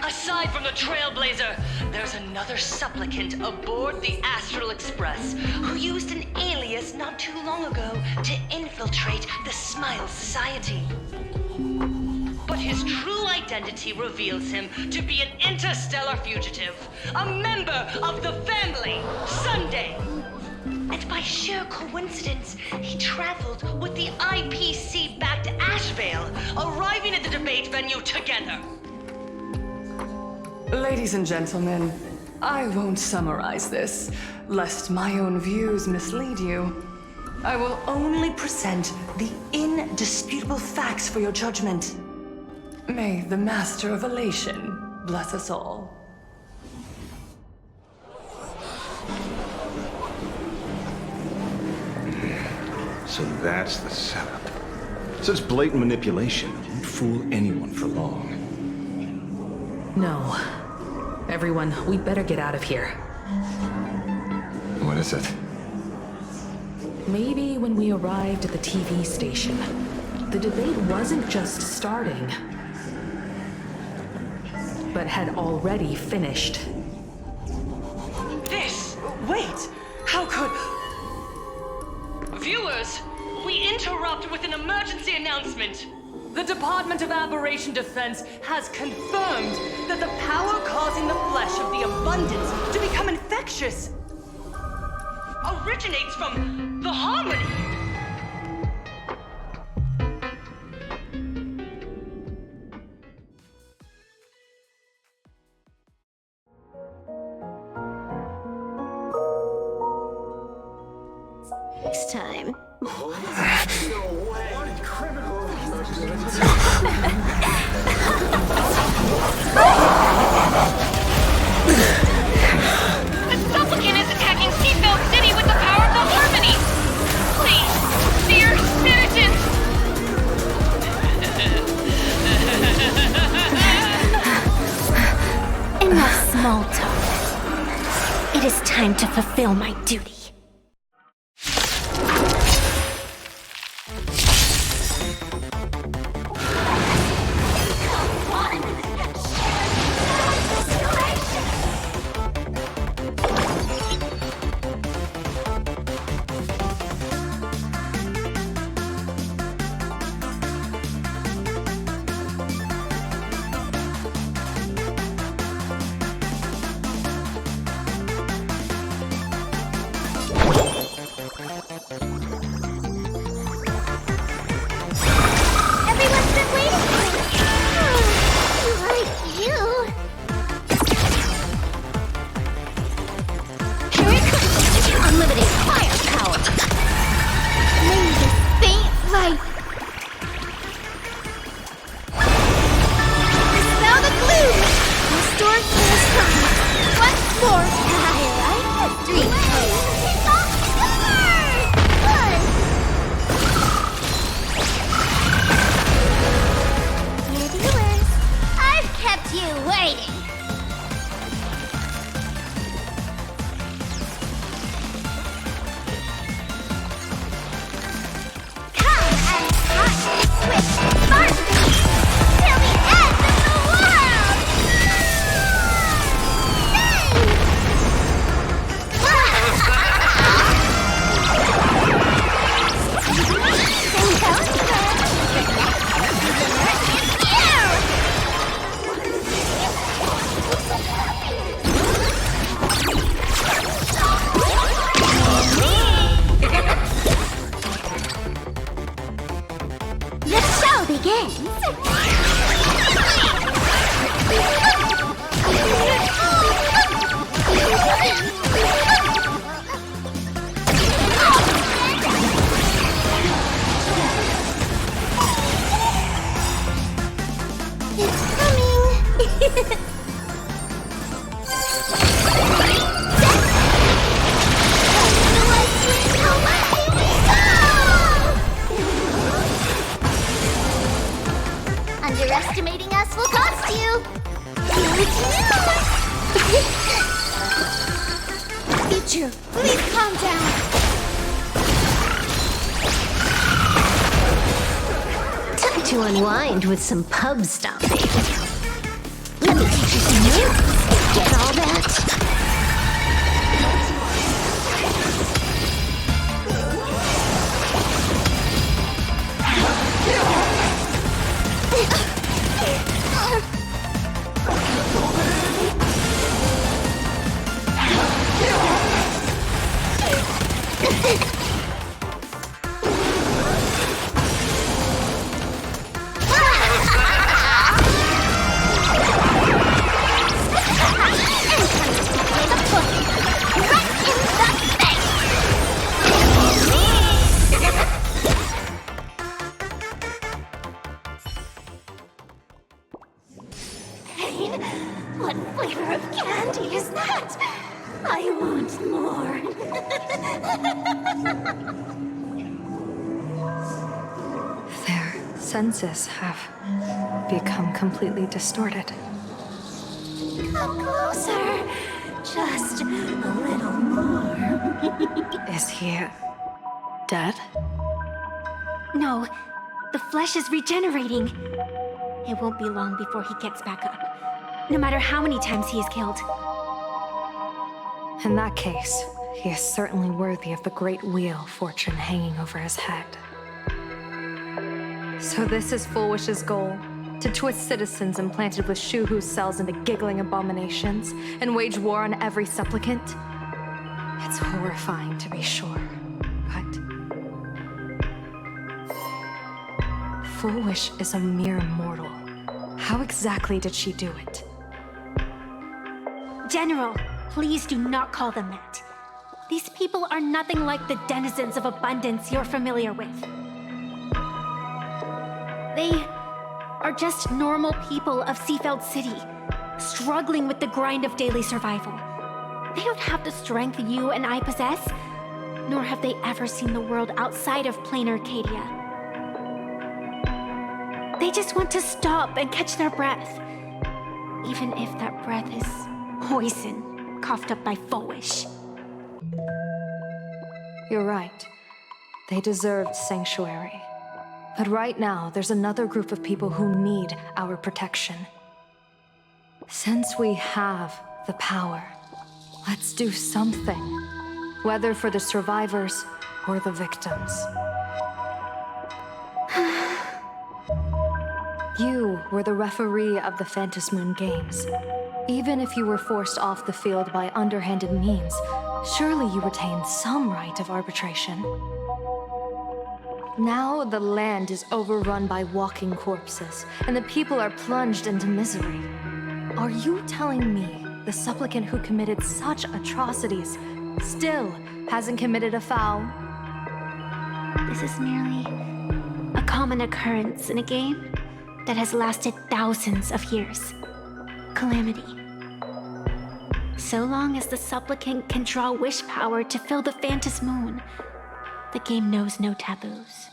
[SPEAKER 16] Aside from the Trailblazer, there's another supplicant aboard the Astral Express who used an alias not too long ago to infiltrate the Smile Society. But his true identity reveals him to be an interstellar fugitive, a member of the family, Sunday. And by sheer coincidence, he traveled with the IPC-backed ashveil, arriving at the debate venue together. Ladies and gentlemen, I won't summarize this, lest my own views mislead you. I will only present the indisputable facts for your judgment. May the Master of Elation bless us all.
[SPEAKER 9] So that's the setup. Such blatant manipulation won't fool anyone for long.
[SPEAKER 13] No. Everyone, we better get out of here.
[SPEAKER 9] What is it?
[SPEAKER 13] Maybe when we arrived at the TV station, the debate wasn't just starting, but had already finished.
[SPEAKER 16] Wait! How could... Viewers, we interrupt with an emergency announcement. The Department of Aberration Defense has confirmed that the power causing the flesh of the abundance to become infectious originates from the Harmony.
[SPEAKER 1] Next time.
[SPEAKER 5] The supplicant is attacking Seafeld City with the power of the Harmony! Please, dear citizens!
[SPEAKER 2] Enough,
[SPEAKER 3] small talk. It is time to fulfill my duty.
[SPEAKER 2] Everyone's been waiting for me. Like you. Here it comes. Unlimited firepower. May this faint light. Dispel the gloom. Restore first time. Once more, highlight history. It's all yours. Good. Dear viewers, I've kept you waiting. Come and touch and switch sparxie till the end of the world. The show begins. It's coming. Underestimating us will cost you. Future, please calm down. Time to unwind with some pub stomping. Let me teach you some moves. Get all that? What flavor of candy is that? I want more.
[SPEAKER 7] Their senses have become completely distorted.
[SPEAKER 2] Come closer. Just a little more.
[SPEAKER 7] Is he dead?
[SPEAKER 3] No, the flesh is regenerating. It won't be long before he gets back up, no matter how many times he is killed.
[SPEAKER 7] In that case, he is certainly worthy of the great wheel fortune hanging over his head. So this is Fullwish's goal, to twist citizens implanted with Shuhu's cells into giggling abominations and wage war on every supplicant? It's horrifying to be sure, but Fullwish is a mere mortal. How exactly did she do it?
[SPEAKER 3] General, please do not call them that. These people are nothing like the denizens of abundance you're familiar with. They are just normal people of Seafeld City, struggling with the grind of daily survival. They don't have the strength you and I possess, nor have they ever seen the world outside of Planarcadia. They just want to stop and catch their breath, even if that breath is Poison, coughed up by Foolish.
[SPEAKER 7] You're right. They deserved sanctuary. But right now, there's another group of people who need our protection. Since we have the power, let's do something. Whether for the survivors or the victims. You were the referee of the Phantom Moon Games. Even if you were forced off the field by underhanded means, surely you retained some right of arbitration. Now the land is overrun by walking corpses, and the people are plunged into misery. Are you telling me the supplicant who committed such atrocities still hasn't committed a foul?
[SPEAKER 3] This is merely a common occurrence in a game that has lasted thousands of years. Calamity. So long as the supplicant can draw wish power to fill the Phantom Moon, the game knows no taboos.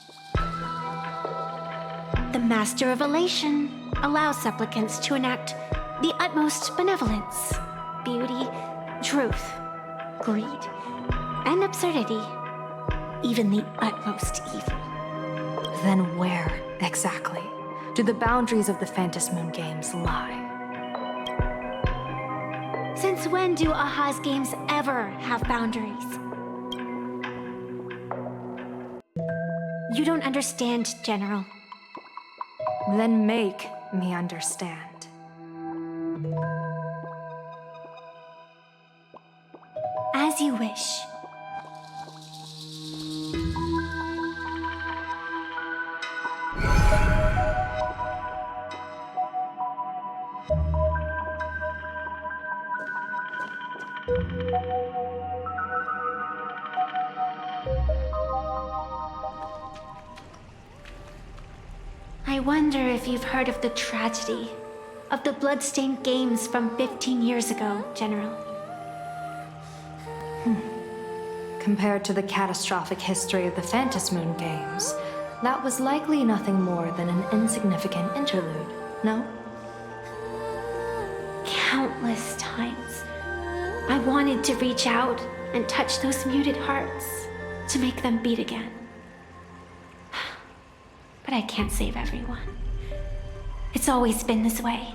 [SPEAKER 3] The Master of Elation allows supplicants to enact the utmost benevolence, beauty, truth, greed, and absurdity, even the utmost evil.
[SPEAKER 7] Then where, exactly, do the boundaries of the Phantom Moon Games lie?
[SPEAKER 3] Since when do Aha's games ever have boundaries? You don't understand, General.
[SPEAKER 7] Then make me understand.
[SPEAKER 3] As you wish. I wonder if you've heard of the tragedy of the bloodstained games from 15 years ago, General.
[SPEAKER 7] Compared to the catastrophic history of the Phantom Moon Games, that was likely nothing more than an insignificant interlude, no?
[SPEAKER 3] Countless times, I wanted to reach out and touch those muted hearts to make them beat again. But I can't save everyone. It's always been this way.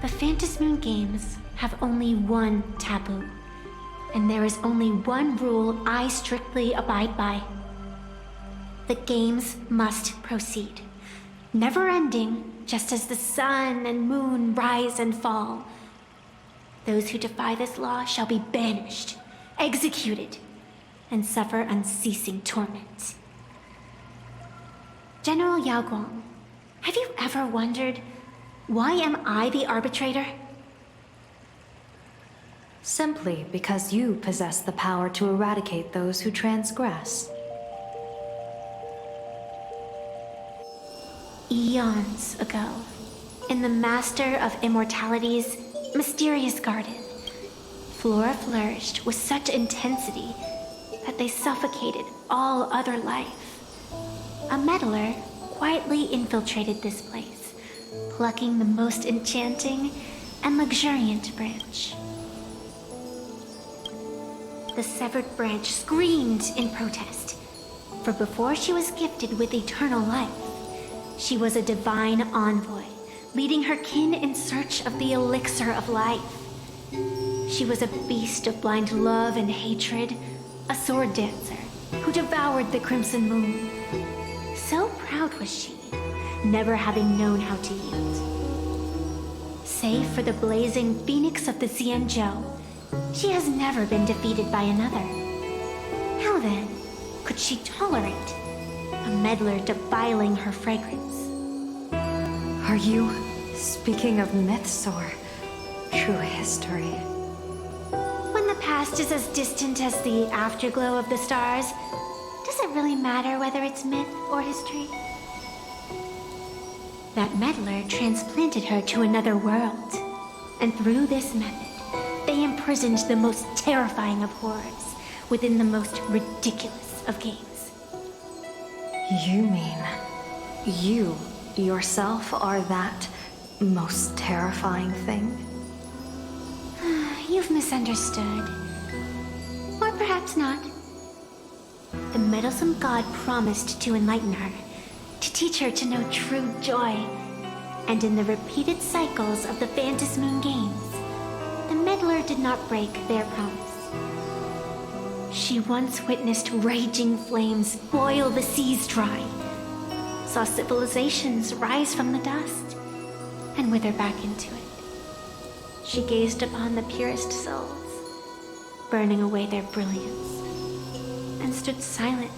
[SPEAKER 3] The Phantom Moon Games have only one taboo, and there is only one rule I strictly abide by. The games must proceed, never ending, just as the sun and moon rise and fall. Those who defy this law shall be banished, executed, and suffer unceasing torment. General Yaoguang, have you ever wondered, why am I the arbitrator?
[SPEAKER 7] Simply because you possess the power to eradicate those who transgress.
[SPEAKER 3] Eons ago, in the Master of Immortality's mysterious garden, flora flourished with such intensity that they suffocated all other life. A meddler quietly infiltrated this place, plucking the most enchanting and luxuriant branch. The severed branch screamed in protest, for before she was gifted with eternal life, she was a divine envoy, leading her kin in search of the elixir of life. She was a beast of blind love and hatred, a sword dancer who devoured the crimson moon. So proud was she, never having known how to yield. Save for the blazing phoenix of the Xianzhou, she has never been defeated by another. How then could she tolerate a meddler defiling her fragrance?
[SPEAKER 7] Are you speaking of myths or true history?
[SPEAKER 3] When the past is as distant as the afterglow of the stars, does it really matter whether it's myth or history? That meddler transplanted her to another world, and through this method, they imprisoned the most terrifying of horrors within the most ridiculous of games.
[SPEAKER 7] You mean you yourself are that most terrifying thing?
[SPEAKER 3] You've misunderstood. Or perhaps not. The meddlesome god promised to enlighten her, to teach her to know true joy. And in the repeated cycles of the Phantom Moon games, the meddler did not break their promise. She once witnessed raging flames boil the seas dry, saw civilizations rise from the dust, and wither back into it. She gazed upon the purest souls, burning away their brilliance, and stood silent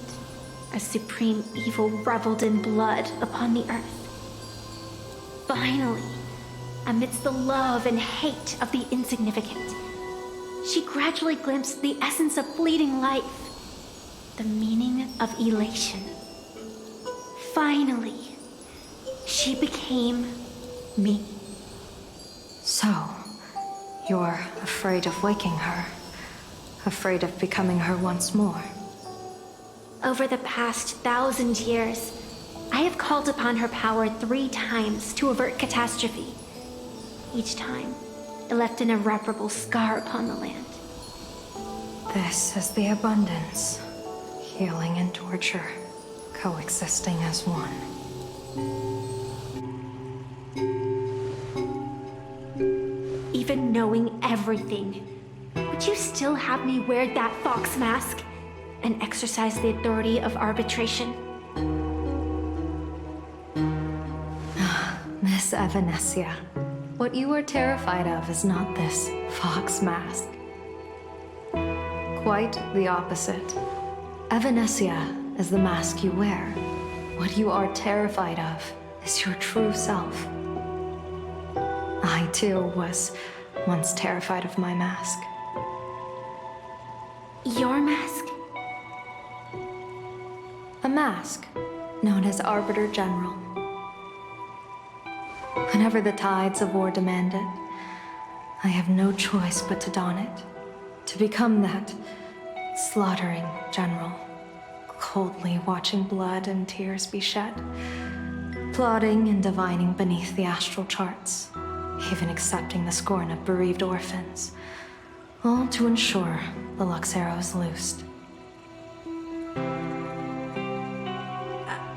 [SPEAKER 3] as supreme evil reveled in blood upon the earth. Finally, amidst the love and hate of the insignificant, she gradually glimpsed the essence of fleeting life, the meaning of elation. Finally, she became me.
[SPEAKER 7] So, you're afraid of waking her, afraid of becoming her once more.
[SPEAKER 3] Over the past 1,000 years, I have called upon her power 3 times to avert catastrophe. Each time, it left an irreparable scar upon the land.
[SPEAKER 7] This is the abundance, healing and torture, coexisting as one.
[SPEAKER 3] Even knowing everything, would you still have me wear that fox mask and exercise the authority of arbitration?
[SPEAKER 7] Miss Evanescia, what you are terrified of is not this fox mask. Quite the opposite. Evanescia is the mask you wear. What you are terrified of is your true self. I too was once terrified of my mask.
[SPEAKER 3] Your mask?
[SPEAKER 7] A mask known as Arbiter General. Whenever the tides of war demand it, I have no choice but to don it, to become that slaughtering general, coldly watching blood and tears be shed, plotting and divining beneath the astral charts, even accepting the scorn of bereaved orphans, all to ensure the Luxero is loosed.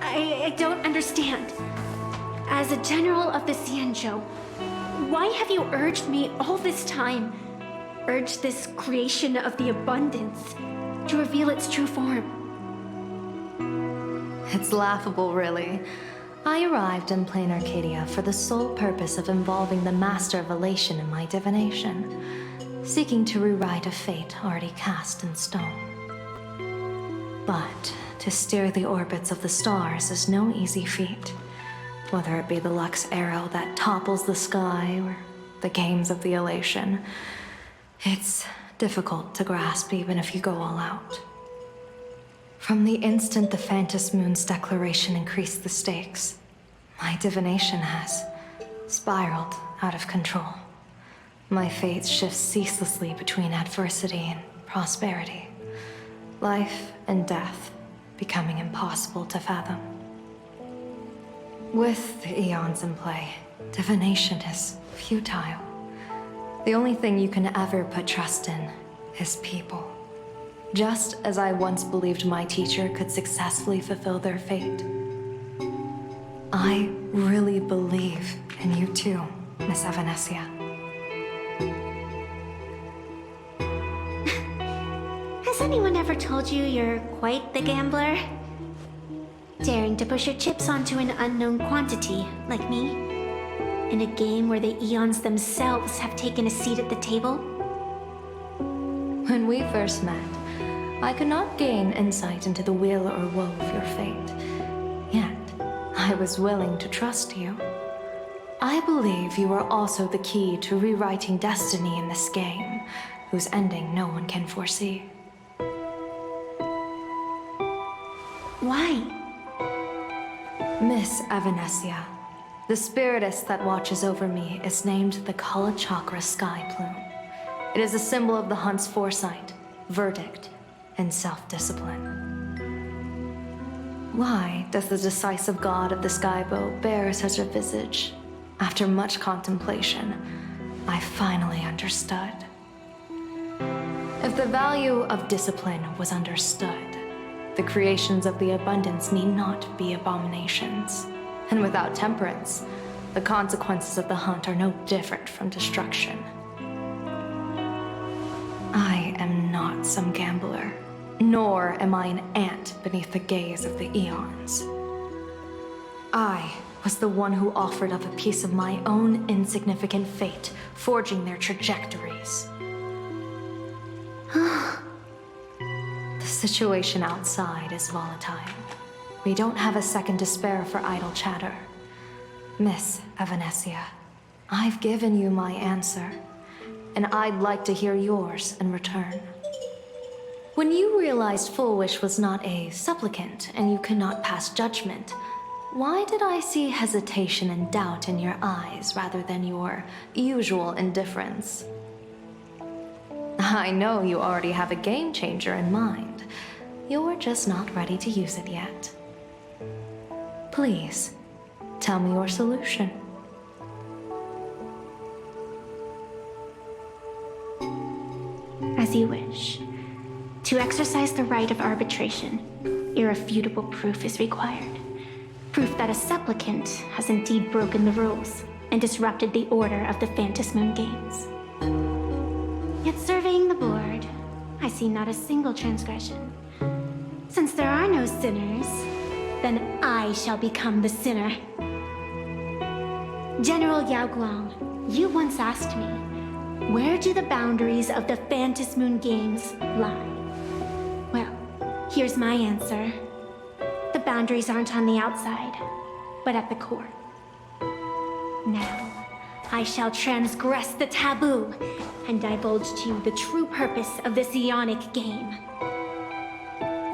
[SPEAKER 3] I don't understand. As a general of the Xianzhou, why have you urged me all this time? Urged this creation of the abundance to reveal its true form?
[SPEAKER 7] It's laughable, really. I arrived in Planarcadia for the sole purpose of involving the Master of Elation in my divination, seeking to rewrite a fate already cast in stone. But to steer the orbits of the stars is no easy feat. Whether it be the Lux arrow that topples the sky or the games of the elation, it's difficult to grasp even if you go all out. From the instant the Phantom Moon's declaration increased the stakes, my divination has spiraled out of control. My fate shifts ceaselessly between adversity and prosperity, life and death becoming impossible to fathom. With the eons in play, divination is futile. The only thing you can ever put trust in is people. Just as I once believed my teacher could successfully fulfill their fate. I really believe in you too, Miss Evanescia.
[SPEAKER 3] Has anyone ever told you you're quite the gambler? Daring to push your chips onto an unknown quantity, like me? In a game where the eons themselves have taken a seat at the table?
[SPEAKER 7] When we first met, I could not gain insight into the will or woe of your fate. Yet, I was willing to trust you. I believe you are also the key to rewriting destiny in this game, whose ending no one can foresee.
[SPEAKER 3] Why?
[SPEAKER 7] Miss Evanescia, the spiritess that watches over me is named the Kala Chakra Sky Plume. It is a symbol of the hunt's foresight, verdict, and self-discipline. Why does the decisive god of the skybow bear such a visage? After much contemplation, I finally understood. If the value of discipline was understood, the creations of the abundance need not be abominations. And without temperance, the consequences of the hunt are no different from destruction. I am not some gambler, nor am I an ant beneath the gaze of the eons. I was the one who offered up a piece of my own insignificant fate, forging their trajectories. The situation outside is volatile. We don't have a second to spare for idle chatter. Miss Evanescia, I've given you my answer, and I'd like to hear yours in return. When you realized Fullwish was not a supplicant and you cannot pass judgment, why did I see hesitation and doubt in your eyes rather than your usual indifference? I know you already have a game changer in mind. You're just not ready to use it yet. Please, tell me your solution.
[SPEAKER 3] As you wish. To exercise the right of arbitration, irrefutable proof is required. Proof that a supplicant has indeed broken the rules and disrupted the order of the Phantom Moon Games. Yet surveying the board, I see not a single transgression. Since there are no sinners, then I shall become the sinner. General Yaoguang, you once asked me, where do the boundaries of the Phantom Moon Games lie? Well, here's my answer. The boundaries aren't on the outside, but at the core. Now, I shall transgress the taboo and divulge to you the true purpose of this Ionic game.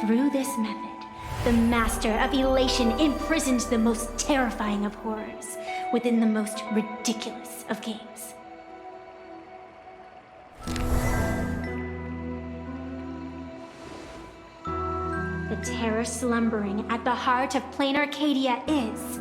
[SPEAKER 3] Through this method, the Master of Elation imprisoned the most terrifying of horrors within the most ridiculous of games. The terror slumbering at the heart of Planarcadia is...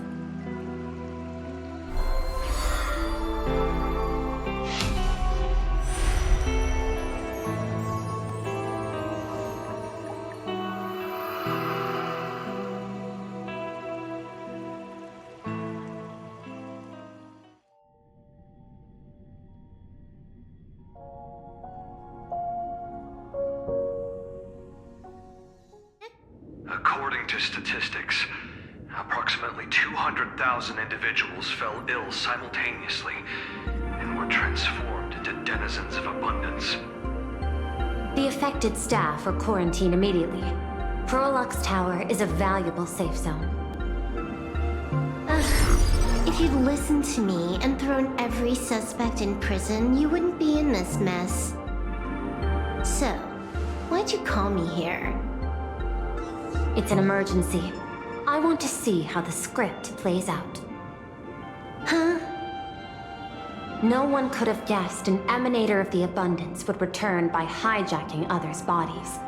[SPEAKER 8] According to statistics, approximately 200,000 individuals fell ill simultaneously and were transformed into denizens of abundance.
[SPEAKER 12] The affected staff are quarantined immediately. Prolux Tower is a valuable safe zone.
[SPEAKER 2] If you'd listened to me and thrown every suspect in prison, you wouldn't be in this mess. So, why'd you call me here?
[SPEAKER 12] It's an emergency. I want to see how the script plays out.
[SPEAKER 2] Huh?
[SPEAKER 12] No one could have guessed an emanator of the abundance would return by hijacking others' bodies.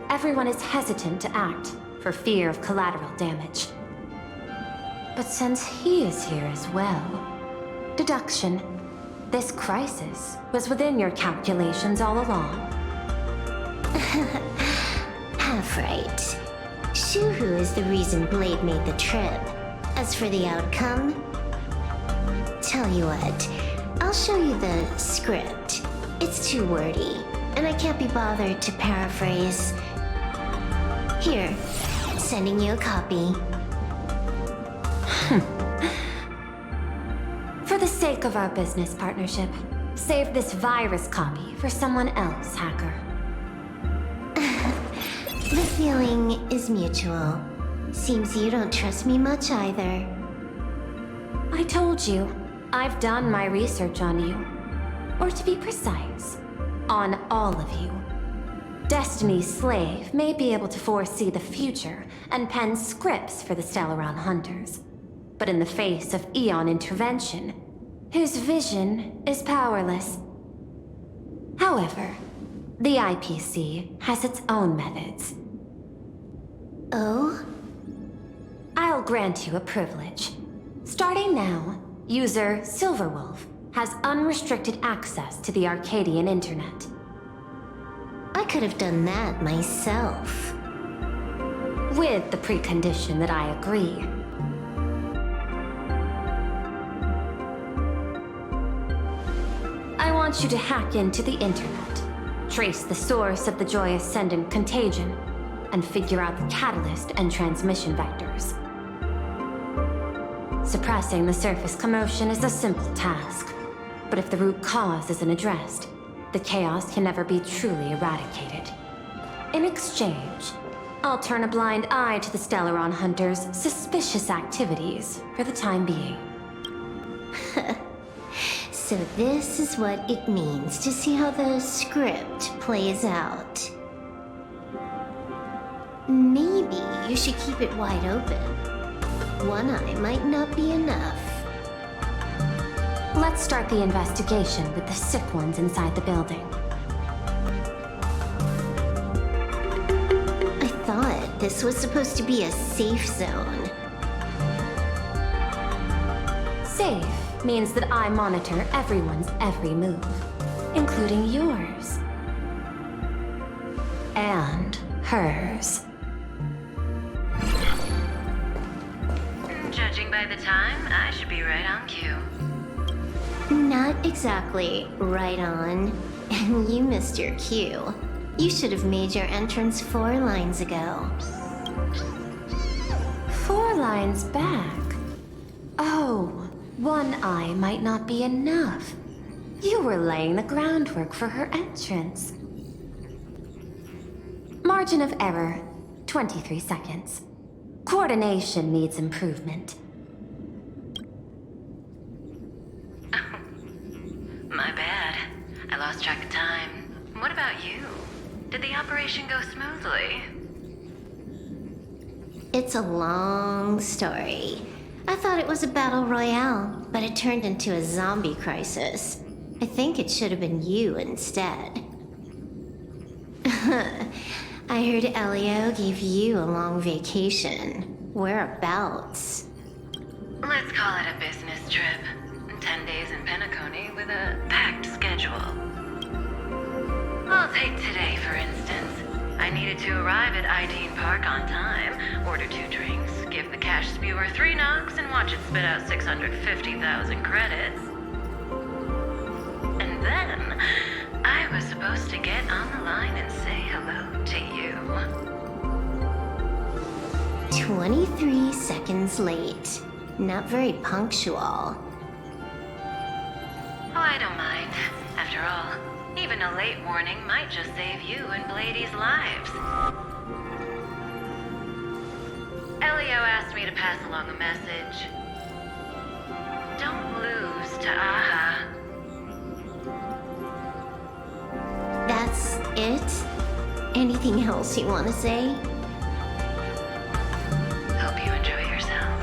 [SPEAKER 12] Everyone is hesitant to act for fear of collateral damage. But since he is here as well, deduction. This crisis was within your calculations all along.
[SPEAKER 2] Half right. Shuhu is the reason Blade made the trip. As for the outcome, tell you what, I'll show you the script. It's too wordy, and I can't be bothered to paraphrase. Here, sending you a copy.
[SPEAKER 12] For the sake of our business partnership, save this virus copy for someone else, hacker.
[SPEAKER 2] The feeling is mutual. Seems you don't trust me much either.
[SPEAKER 12] I told you, I've done my research on you. Or to be precise, on all of you. Destiny's slave may be able to foresee the future and pen scripts for the Stellaron hunters. But in the face of Eon intervention, his vision is powerless. However, the IPC has its own methods.
[SPEAKER 2] Oh?
[SPEAKER 12] I'll grant you a privilege. Starting now, User Silverwolf has unrestricted access to the Arcadian internet.
[SPEAKER 2] I could have done that myself.
[SPEAKER 12] With the precondition that I agree. I want you to hack into the internet, trace the source of the Joy Ascendant contagion, and figure out the catalyst and transmission vectors. Suppressing the surface commotion is a simple task, but if the root cause isn't addressed, the chaos can never be truly eradicated. In exchange, I'll turn a blind eye to the Stellaron Hunters' suspicious activities for the time being.
[SPEAKER 2] So this is what it means to see how the script plays out. Maybe you should keep it wide open. One eye might not be enough.
[SPEAKER 12] Let's start the investigation with the sick ones inside the building.
[SPEAKER 2] I thought this was supposed to be a safe zone.
[SPEAKER 12] Safe means that I monitor everyone's every move, including yours. And hers.
[SPEAKER 10] Judging by the time, I should be right on cue.
[SPEAKER 2] Not exactly right on. And you missed your cue. You should have made your entrance 4 lines ago.
[SPEAKER 12] 4 lines back? Oh, one eye might not be enough. You were laying the groundwork for her entrance. Margin of error, 23 seconds. Coordination needs improvement.
[SPEAKER 10] My bad. I lost track of time. What about you? Did the operation go smoothly?
[SPEAKER 2] It's a long story. I thought it was a battle royale, but it turned into a zombie crisis. I think it should have been you instead. I heard Elio gave you a long vacation. Whereabouts?
[SPEAKER 10] Let's call it a business trip. 10 days in Penacony with a packed schedule. I'll take today, for instance. I needed to arrive at Ideen Park on time, order 2 drinks, give the cash spewer 3 knocks, and watch it spit out 650,000 credits. And then, I was supposed to get on the line and say hello to you.
[SPEAKER 2] 23 seconds late. Not very punctual.
[SPEAKER 10] Oh, I don't mind. After all, even a late warning might just save you and Blady's lives. Elio asked me to pass along a message. Don't lose to Aha.
[SPEAKER 2] That's it? Anything else you want to say?
[SPEAKER 10] Hope you enjoy yourself.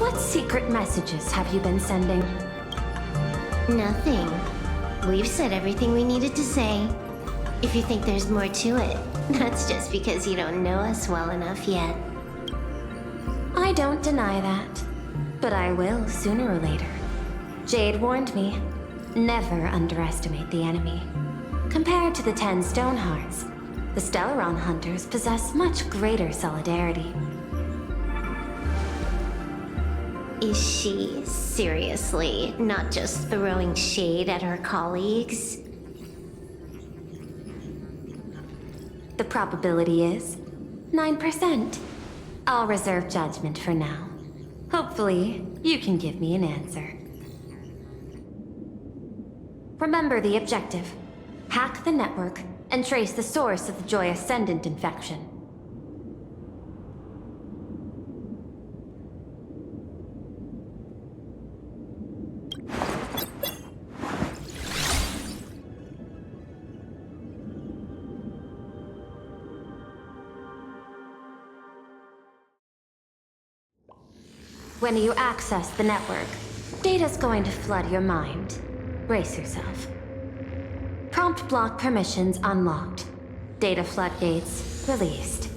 [SPEAKER 12] What secret messages have you been sending?
[SPEAKER 2] Nothing. We've said everything we needed to say. If you think there's more to it, that's just because you don't know us well enough yet.
[SPEAKER 12] I don't deny that, but I will sooner or later. Jade warned me, never underestimate the enemy. Compared to the 10 Stonehearts, the Stellaron Hunters possess much greater solidarity.
[SPEAKER 2] Is she seriously not just throwing shade at her colleagues?
[SPEAKER 12] The probability is 9%. I'll reserve judgment for now. Hopefully, you can give me an answer. Remember the objective. Hack the network and trace the source of the Joy Ascendant infection. When you access the network, data's going to flood your mind. Brace yourself. Prompt block permissions unlocked. Data floodgates released.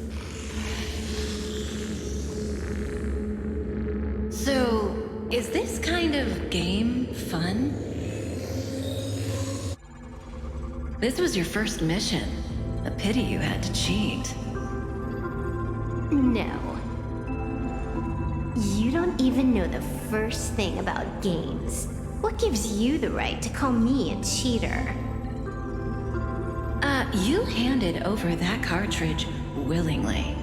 [SPEAKER 10] So, is this kind of game fun? This was your first mission. A pity you had to cheat.
[SPEAKER 2] No. You don't even know the first thing about games. What gives you the right to call me a cheater?
[SPEAKER 10] You handed over that cartridge willingly.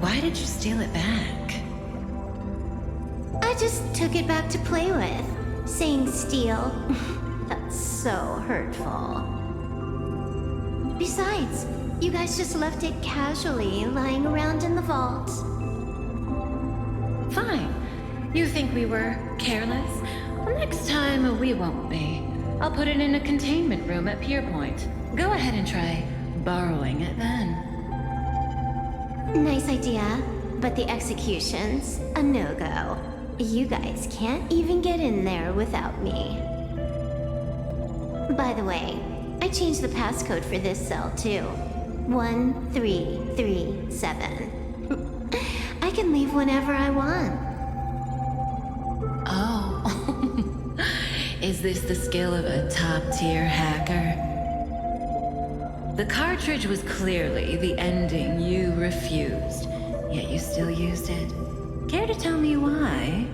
[SPEAKER 10] Why did you steal it back?
[SPEAKER 2] I just took it back to play with. Saying steal, that's so hurtful. Besides, you guys just left it casually lying around in the vault.
[SPEAKER 10] Fine. You think we were careless? Well, next time we won't be. I'll put it in a containment room at Pierpoint. Go ahead and try borrowing it then.
[SPEAKER 2] Nice idea, but the execution's a no-go. You guys can't even get in there without me. By the way, I changed the passcode for this cell too. 1337. I can leave whenever I want.
[SPEAKER 10] Oh. Is this the skill of a top-tier hacker? The cartridge was clearly the ending you refused, yet you still used it. Care to tell me why?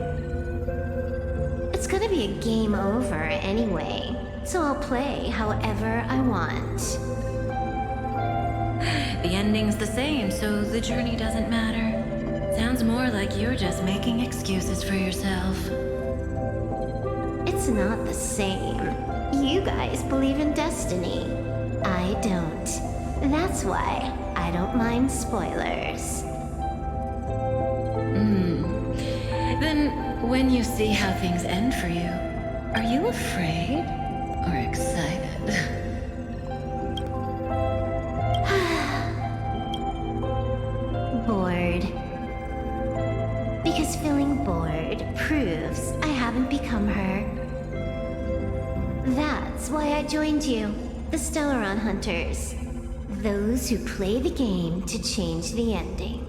[SPEAKER 2] It's gonna be a game over anyway, so I'll play however I want.
[SPEAKER 10] The ending's the same, so the journey doesn't matter. Sounds more like you're just making excuses for yourself.
[SPEAKER 2] It's not the same. You guys believe in destiny. I don't. That's why I don't mind spoilers.
[SPEAKER 10] Then, when you see how things end for you, are you afraid or excited?
[SPEAKER 2] Bored. Because feeling bored proves I haven't become her. That's why I joined you, the Stellaron Hunters. Those who play the game to change the ending.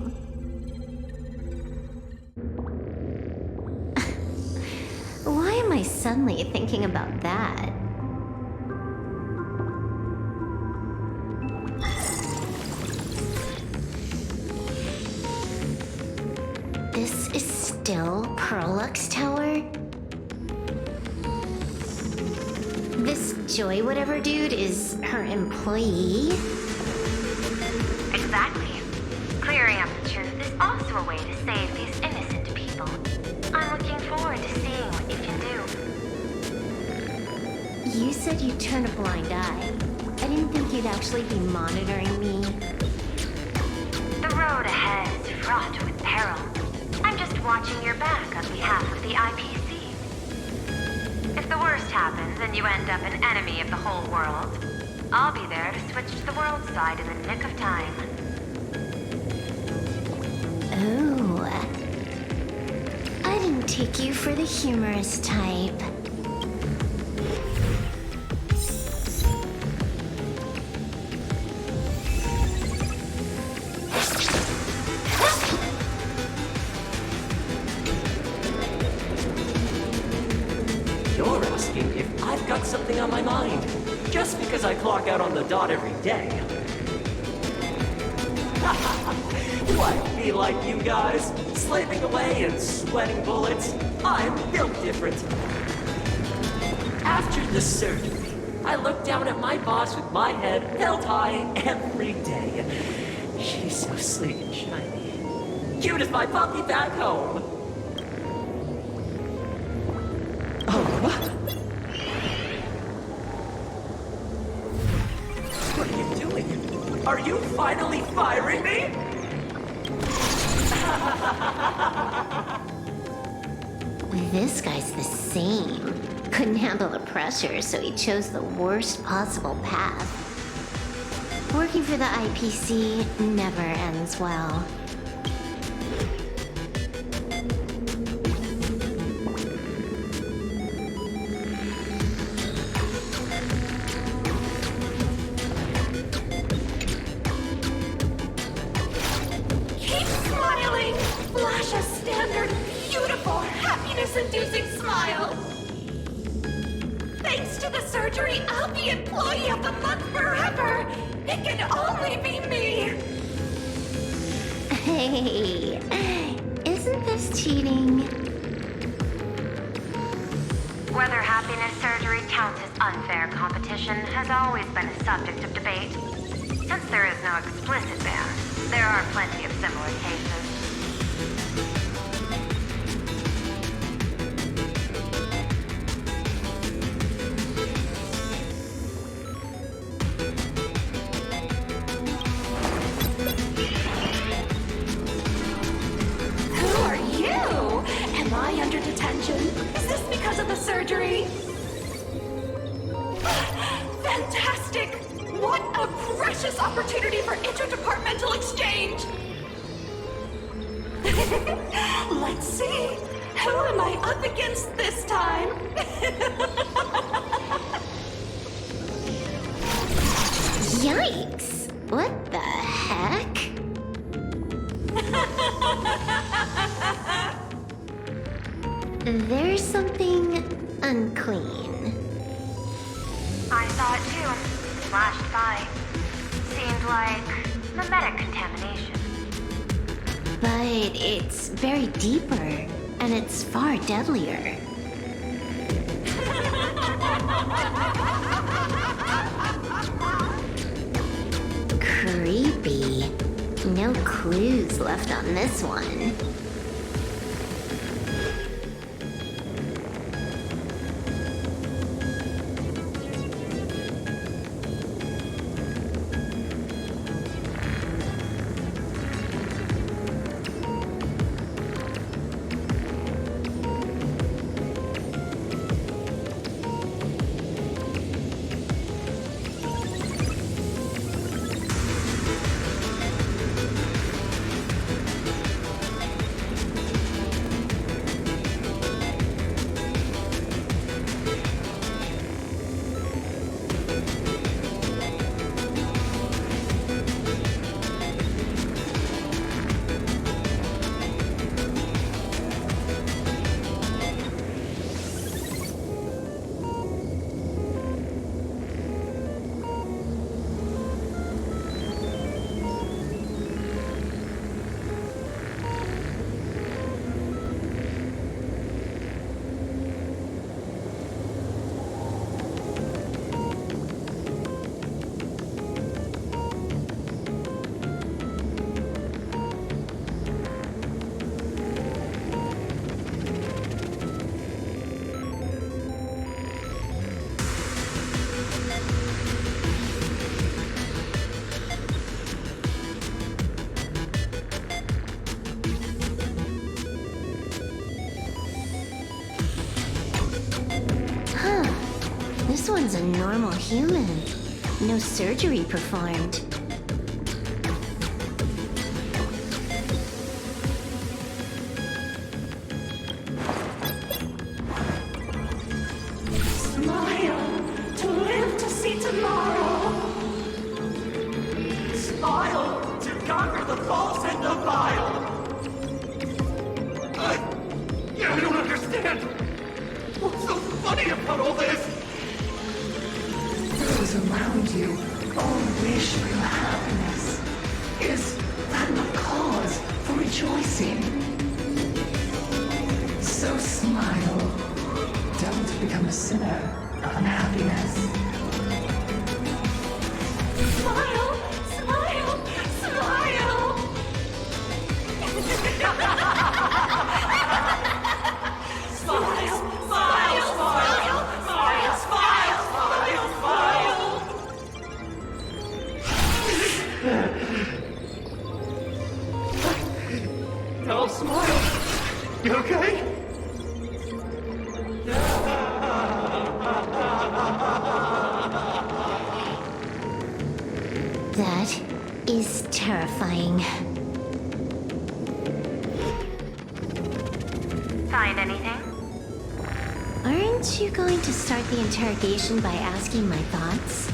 [SPEAKER 2] Why am I suddenly thinking about that? This is still Perlux Tower? This Joy whatever dude is her employee?
[SPEAKER 14] Exactly. Clearing up the truth is also a way to save these innocent people. I'm looking forward to seeing what you can do.
[SPEAKER 2] You said you'd turn a blind eye. I didn't think you'd actually be monitoring me.
[SPEAKER 14] The road ahead is fraught with peril. I'm just watching your back on behalf of the IPC. If the worst happens and you end up an enemy of the whole world, I'll be there to switch to the world side in the nick of time.
[SPEAKER 2] Oh. I didn't take you for the humorous type.
[SPEAKER 18] You're asking if I've got something on my mind, just because I clock out on the dot every day. What, be like you guys, slaving away and sweating bullets? I'm built different. After the surgery, I look down at my boss with my head held high every day. She's so sleek and shiny. Cute as my puppy back home. What are you doing? Are you finally firing me?
[SPEAKER 2] This guy's the same. Couldn't handle the pressure, so he chose the worst possible path. Working for the IPC never ends well.
[SPEAKER 1] Keep smiling! Flash a standard, beautiful, happy
[SPEAKER 23] happiness-inducing smile. Thanks to the surgery, I'll be Employee of the Month forever. It can only be me.
[SPEAKER 2] Hey, isn't this cheating?
[SPEAKER 14] Whether happiness surgery counts as unfair competition has always been a subject of debate. Since there is no explicit ban, there are plenty of similar cases.
[SPEAKER 23] Who are you? Am I under detention? Is this because of the surgery? Fantastic! What a precious opportunity for interdepartmental exchange! Let's see. Who am I up against this time?
[SPEAKER 2] Yikes! What the heck? There's something unclean.
[SPEAKER 14] I saw it too. Flashed by. Seemed like mimetic contamination.
[SPEAKER 2] But it's very deeper, and it's far deadlier. Creepy. No clues left on this one. This one's a normal human. No surgery performed.
[SPEAKER 23] Smile to live to see tomorrow.
[SPEAKER 21] Smile to conquer the false and the vile. I don't understand. What's so funny about all this?
[SPEAKER 16] Those around you all wish for your happiness. Is that not cause for rejoicing? So smile. Don't become a sinner of unhappiness.
[SPEAKER 23] Smile, smile, smile. Smile, smile, smile, smile, smile, smile, smile.
[SPEAKER 21] No, smile. You okay?
[SPEAKER 2] That is terrifying.
[SPEAKER 14] Find anything?
[SPEAKER 2] Aren't you going to start the interrogation by asking my thoughts?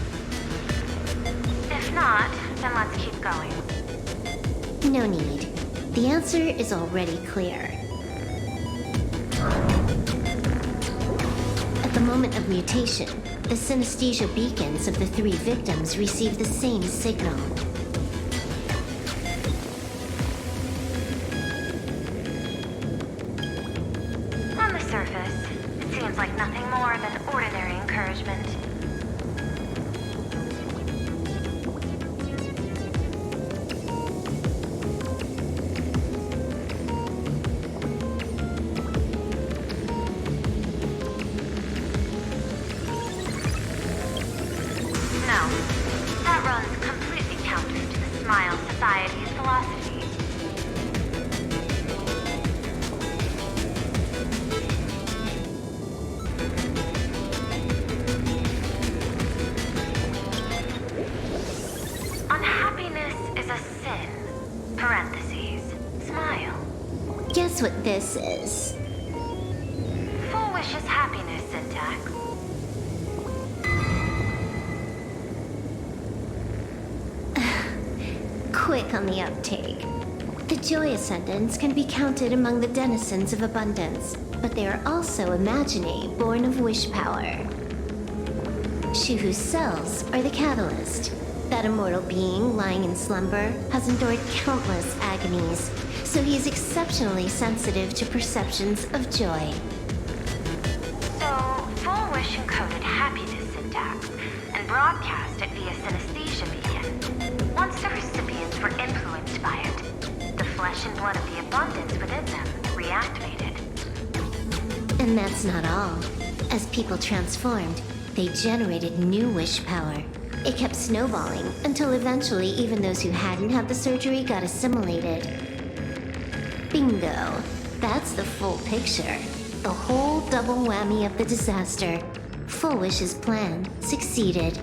[SPEAKER 14] If not, then let's keep going.
[SPEAKER 2] No need. The answer is already clear.
[SPEAKER 4] moment of mutation, the synesthesia beacons of the 3 victims receive the same signal.
[SPEAKER 14] On the surface, it seems like nothing more than ordinary encouragement. No, that runs completely counter to the Smile Society's philosophy. Unhappiness is a sin. Parentheses. Smile.
[SPEAKER 4] Guess what this is?
[SPEAKER 14] Full wish is happiness syntax.
[SPEAKER 4] Quick on the uptake. The Joy Ascendants can be counted among the denizens of abundance, but they are also imaginae born of wish power. Shuhu's cells are the catalyst. That immortal being lying in slumber has endured countless agonies, so he is exceptionally sensitive to perceptions of joy.
[SPEAKER 14] So, Full Wish encoded happiness syntax and broadcast it via synesthesia beacon. Once the recipients were influenced by it, the flesh and blood of the abundance within them reactivated.
[SPEAKER 4] And that's not all. As people transformed, they generated new wish power. It kept snowballing until eventually even those who hadn't had the surgery got assimilated. Bingo. That's the full picture. The whole double whammy of the disaster. Full Wish's plan succeeded.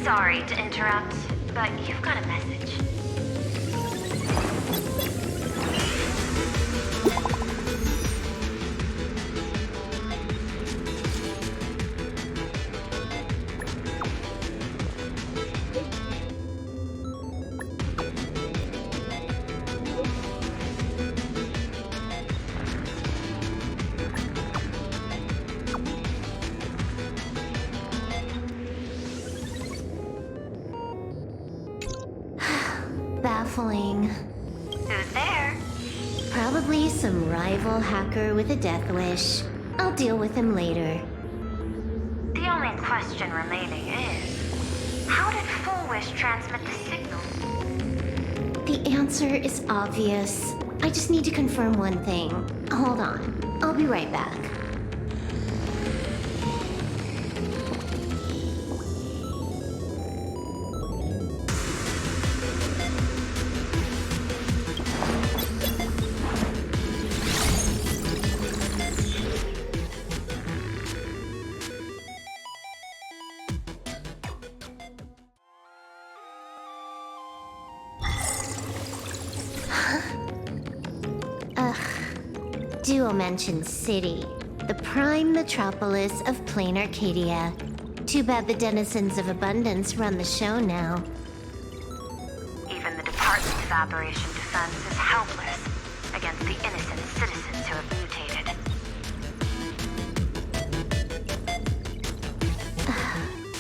[SPEAKER 14] Sorry to interrupt, but you've got a message.
[SPEAKER 4] Baffling.
[SPEAKER 14] Who's there?
[SPEAKER 4] Probably some rival hacker with a death wish. I'll deal with him later.
[SPEAKER 14] The only question remaining is, how did Full Wish transmit the signal?
[SPEAKER 4] The answer is obvious. I just need to confirm one thing. Hold on. I'll be right back. Dual-Mention City, the prime metropolis of Planarcadia. Too bad the denizens of abundance run the show now.
[SPEAKER 14] Even the Department of Operation Defense is helpless against the innocent citizens who have mutated.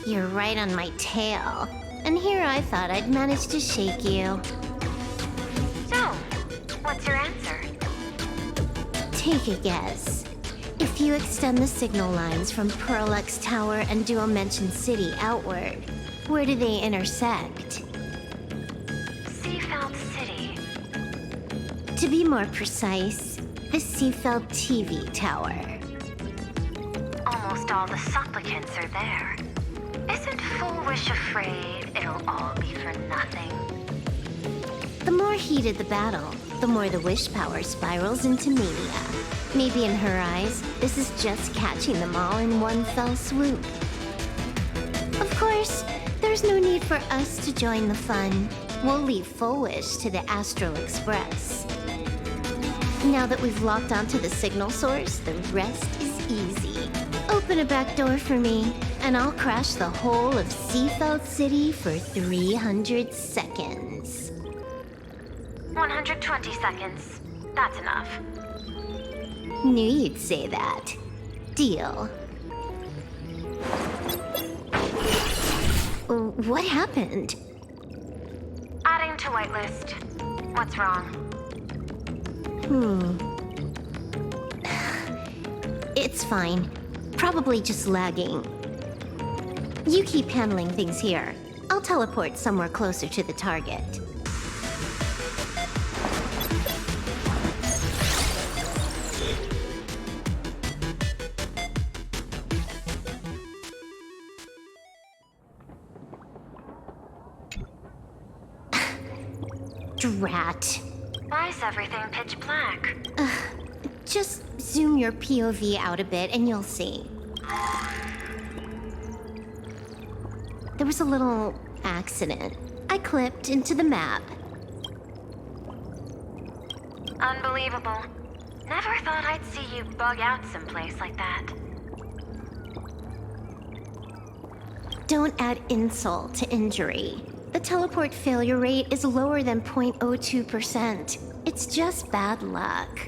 [SPEAKER 4] You're right on my tail. And here I thought I'd manage to shake you.
[SPEAKER 14] So, what's your answer?
[SPEAKER 4] Take a guess. If you extend the signal lines from Pearlux Tower and Dual-Mention City outward, where do they intersect?
[SPEAKER 14] Seafeld City.
[SPEAKER 4] To be more precise, the Seafeld TV Tower.
[SPEAKER 14] Almost all the supplicants are there. Isn't Full Wish afraid it'll all be for nothing?
[SPEAKER 4] The more heated the battle, the more the wish power spirals into mania. Maybe in her eyes, this is just catching them all in one fell swoop. Of course, there's no need for us to join the fun. We'll leave Full Wish to the Astral Express. Now that we've locked onto the signal source, the rest is easy. Open a back door for me, and I'll crash the whole of Seafeld City for 300 seconds.
[SPEAKER 14] 120 seconds. That's enough.
[SPEAKER 4] Knew you'd say that. Deal. What happened?
[SPEAKER 14] Adding to whitelist. What's wrong?
[SPEAKER 4] It's fine. Probably just lagging. You keep handling things here. I'll teleport somewhere closer to the target. Drat.
[SPEAKER 14] Why is everything pitch black?
[SPEAKER 4] Just zoom your POV out a bit and you'll see. There was a little accident. I clipped into the map.
[SPEAKER 14] Unbelievable. Never thought I'd see you bug out someplace like that.
[SPEAKER 4] Don't add insult to injury. The teleport failure rate is lower than 0.02%. It's just bad luck.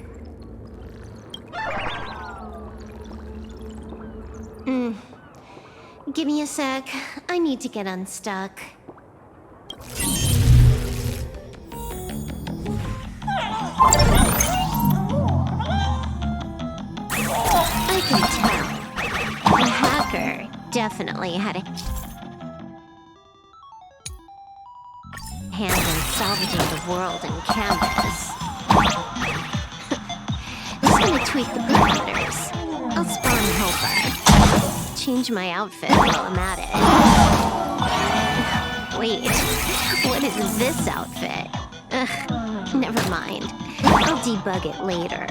[SPEAKER 4] Give me a sec. I need to get unstuck. I can tell. The hacker definitely had a hand in salvaging the world in Canvas. Just gonna tweak the parameters. I'll spawn helper. Change my outfit while I'm at it. Wait, what is this outfit? Never mind. I'll debug it later.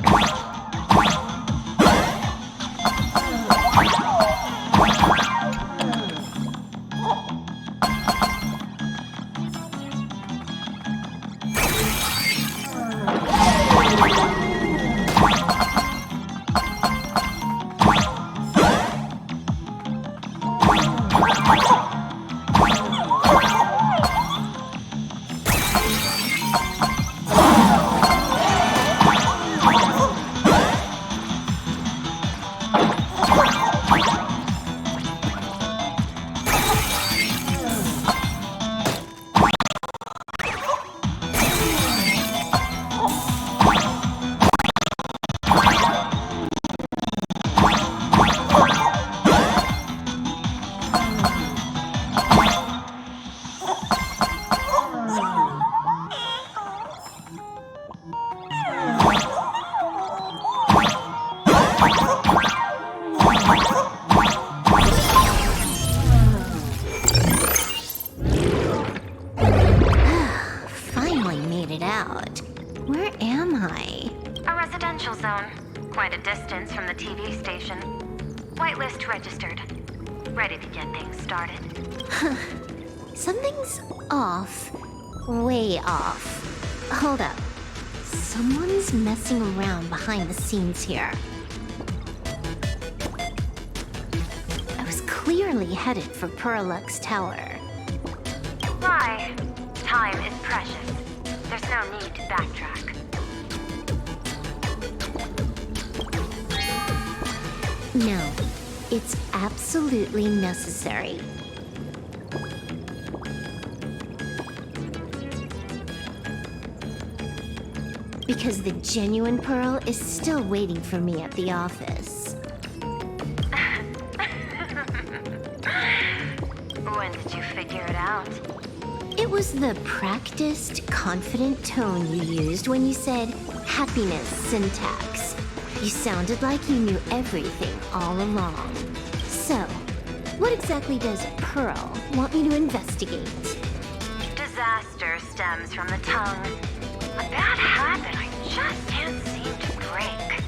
[SPEAKER 14] Quite a distance from the TV station. Whitelist registered. Ready to get things started.
[SPEAKER 4] Something's off. Way off. Hold up. Someone's messing around behind the scenes here. I was clearly headed for Perlux Tower.
[SPEAKER 14] Why? Time is precious. There's no need to backtrack.
[SPEAKER 4] No, it's absolutely necessary. Because the genuine Pearl is still waiting for me at the office.
[SPEAKER 14] When did you figure it out?
[SPEAKER 4] It was the practiced, confident tone you used when you said happiness syntax. You sounded like you knew everything all along. So, what exactly does Pearl want me to investigate?
[SPEAKER 14] Disaster stems from the tongue. A bad habit I just can't seem to break.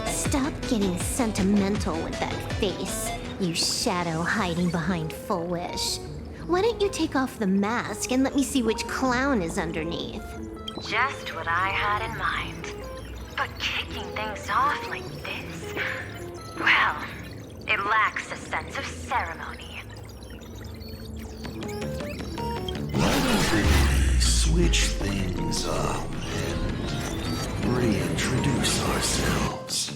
[SPEAKER 4] Stop getting sentimental with that face, you shadow hiding behind Full Wish. Why don't you take off the mask and let me see which clown is underneath?
[SPEAKER 14] Just what I had in mind. But kicking things off like this, well, it lacks a sense of ceremony.
[SPEAKER 6] Why don't we switch things up and reintroduce ourselves?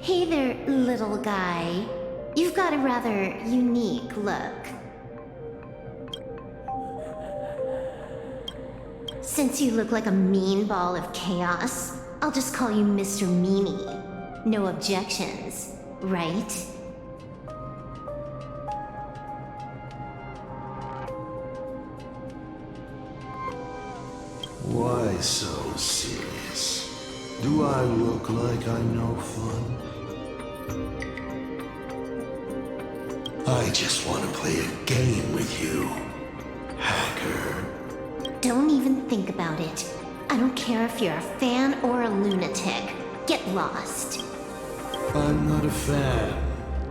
[SPEAKER 4] Hey there, little guy. You've got a rather unique look. Since you look like a mean ball of chaos, I'll just call you Mr. Meanie. No objections, right?
[SPEAKER 6] Why so serious? Do I look like I'm no fun? I just want to play a game with you, hacker.
[SPEAKER 4] Don't even think about it. I don't care if you're a fan or a lunatic. Get lost.
[SPEAKER 6] I'm not a fan,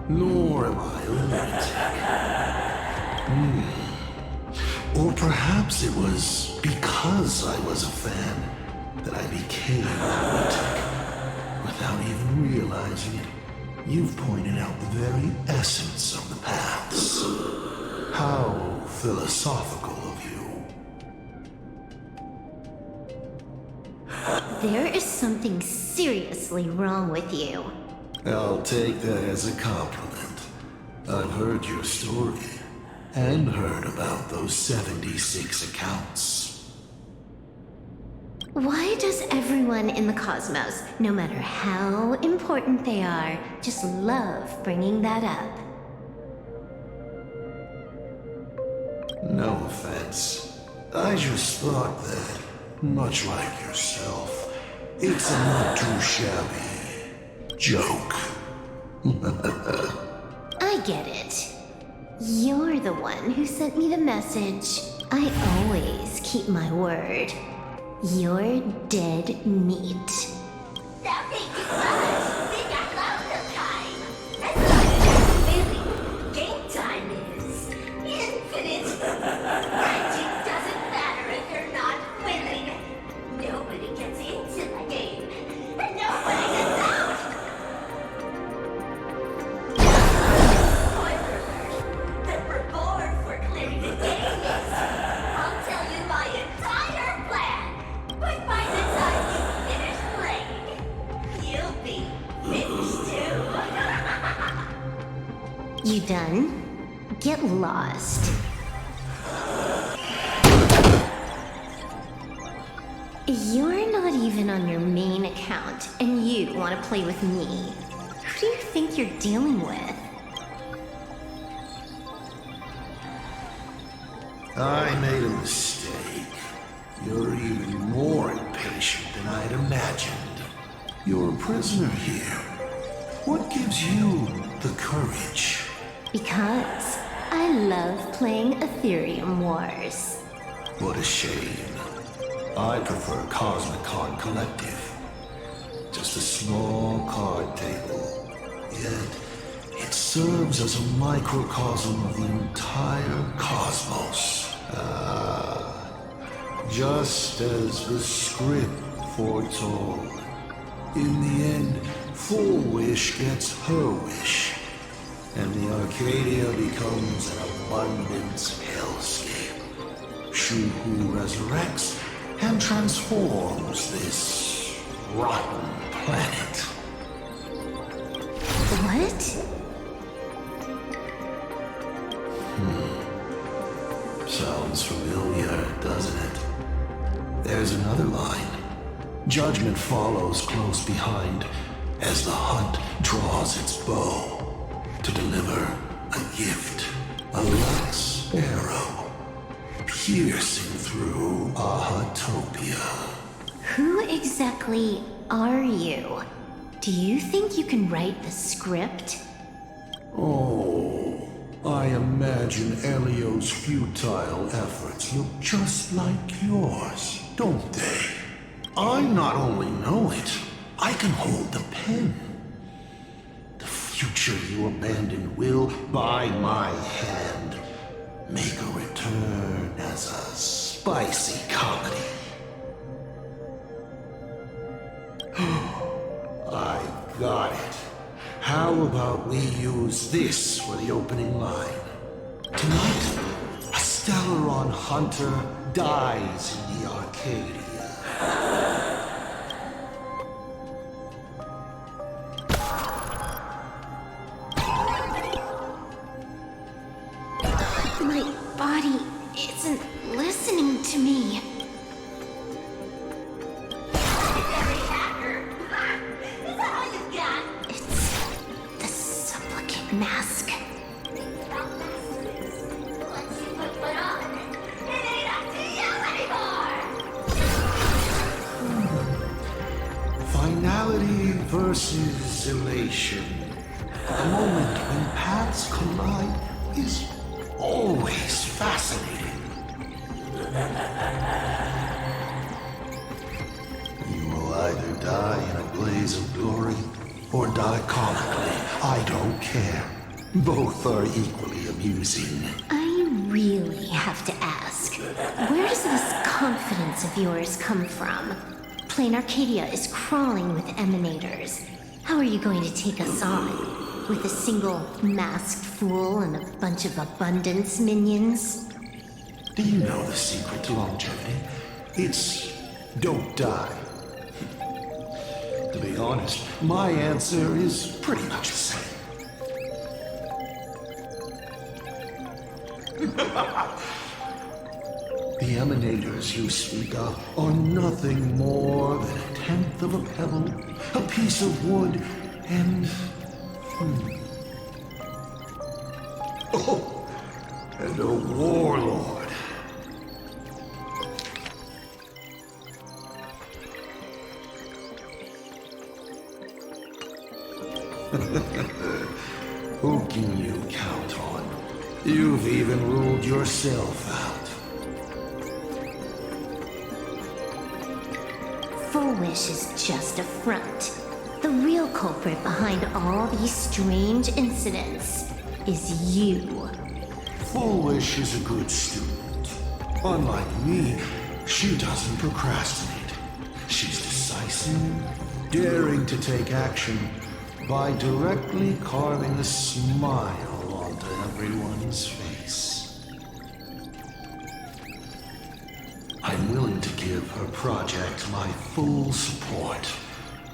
[SPEAKER 6] nor am I a lunatic. Or perhaps it was because I was a fan that I became a lunatic. Without even realizing it, you've pointed out the very essence of the paths. How philosophical of you.
[SPEAKER 4] There is something seriously wrong with you.
[SPEAKER 6] I'll take that as a compliment. I've heard your story, and heard about those 76 accounts.
[SPEAKER 4] Why does everyone in the cosmos, no matter how important they are, just love bringing that up?
[SPEAKER 6] No offense. I just thought that, much like yourself, it's a not too shabby joke.
[SPEAKER 4] I get it. You're the one who sent me the message. I always keep my word. You're dead meat.
[SPEAKER 1] Now thank you so much. We got loads of time. As long as you're feeling, game time is infinite. Magic doesn't matter if you're not winning. Nobody gets into the game, and nobody gets out. Hoyoverse, that we're born for clearing the games. I'll tell you my entire plan. But by the time you finish playing, you'll be finished too.
[SPEAKER 4] You done? Get lost. You're not even on your main account, and you want to play with me. Who do you think you're dealing with?
[SPEAKER 6] I made a mistake. You're even more impatient than I'd imagined. You're a prisoner here. What gives you the courage?
[SPEAKER 4] Because I love playing Ethereum Wars.
[SPEAKER 6] What a shame. I prefer Cosmic Card Collective. Just a small card table. Yet, it serves as a microcosm of the entire cosmos. Just as the script foretold. In the end, Full Wish gets her wish. And the Arcadia becomes an abundance hellscape. Shuhu resurrects and transforms this rotten planet.
[SPEAKER 4] What?
[SPEAKER 6] Sounds familiar, doesn't it? There's another line. Judgment follows close behind as the hunt draws its bow to deliver a gift, a last arrow, piercing through Ahatopia.
[SPEAKER 4] Who exactly are you? Do you think you can write the script?
[SPEAKER 6] Oh, I imagine Elio's futile efforts look just like yours, don't they? I not only know it, I can hold the pen. The future you abandoned will, by my hand, make a return as a spicy comedy. I got it. How about we use this for the opening line? Tonight, a Stellaron hunter dies in the Arcadia.
[SPEAKER 3] body isn't listening to me.
[SPEAKER 1] Legendary hacker! Is that all you've got?
[SPEAKER 3] It's the supplicant mask.
[SPEAKER 1] Once you put one on, it ain't up to you anymore!
[SPEAKER 6] Finality versus elation. The moment when paths collide is always fascinating. You will either die in a blaze of glory or die comically. I don't care. Both are equally amusing.
[SPEAKER 4] I really have to ask, where does this confidence of yours come from? Planarcadia is crawling with emanators. How are you going to take us on? With a single masked fool and a bunch of abundance minions?
[SPEAKER 6] Do you know the secret to longevity? It's don't die. To be honest, my answer is pretty much the same. The emanators you speak of are nothing more than a tenth of a pebble, a piece of wood, and... Oh, and a warlord. Who can you count on? You've even ruled yourself out.
[SPEAKER 4] Full Wish is just a front. The real culprit behind all these strange incidents is you.
[SPEAKER 6] Full Wish is a good student. Unlike me, she doesn't procrastinate. She's decisive, daring to take action by directly carving a smile onto everyone's face. I'm willing to give her project my full support.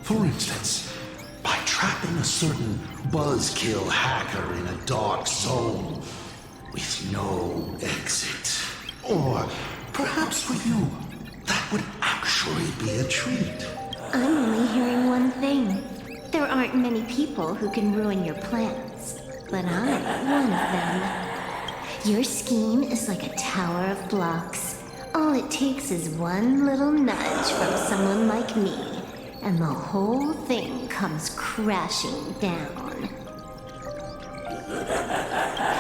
[SPEAKER 6] For instance, by trapping a certain buzzkill hacker in a dark zone with no exit. Or perhaps for you, that would actually be a treat.
[SPEAKER 4] I'm only hearing one thing. There aren't many people who can ruin your plans, but I'm one of them. Your scheme is like a tower of blocks. All it takes is one little nudge from someone like me, and the whole thing comes crashing down.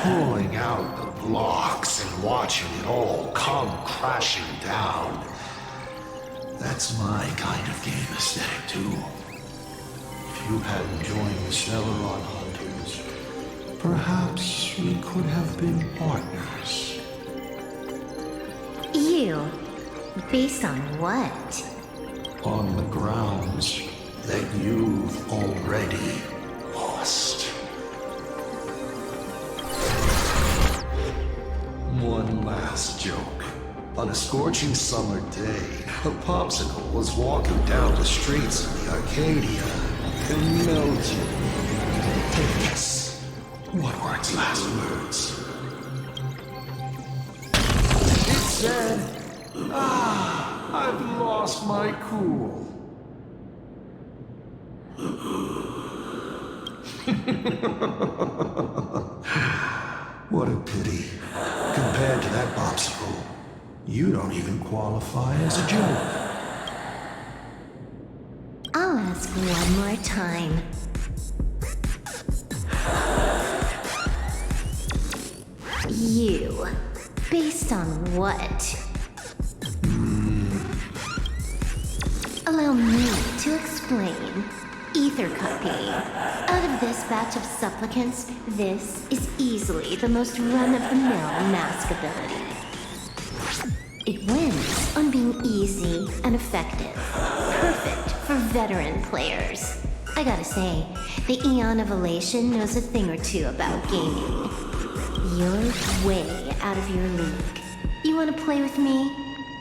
[SPEAKER 6] Pulling out the blocks and watching it all come crashing down. That's my kind of game aesthetic, too. If you hadn't joined the Stellaron Hunters, perhaps we could have been partners.
[SPEAKER 4] You? Based on what?
[SPEAKER 6] On the grounds that you've already lost. One last joke. On a scorching summer day, a popsicle was walking down the streets of the Arcadia and melted. Guess what were its last words? It said, I've lost my cool. What a pity. Compared to that popsicle, you don't even qualify as a joke.
[SPEAKER 4] I'll ask one more time. You. Based on what? Allow me to explain. Ether copy. Out of this batch of supplicants, this is easily the most run-of-the-mill mask ability. It wins on being easy and effective. Perfect for veteran players. I gotta say, the Eon of Elation knows a thing or two about gaming. You're way out of your league. You wanna play with me?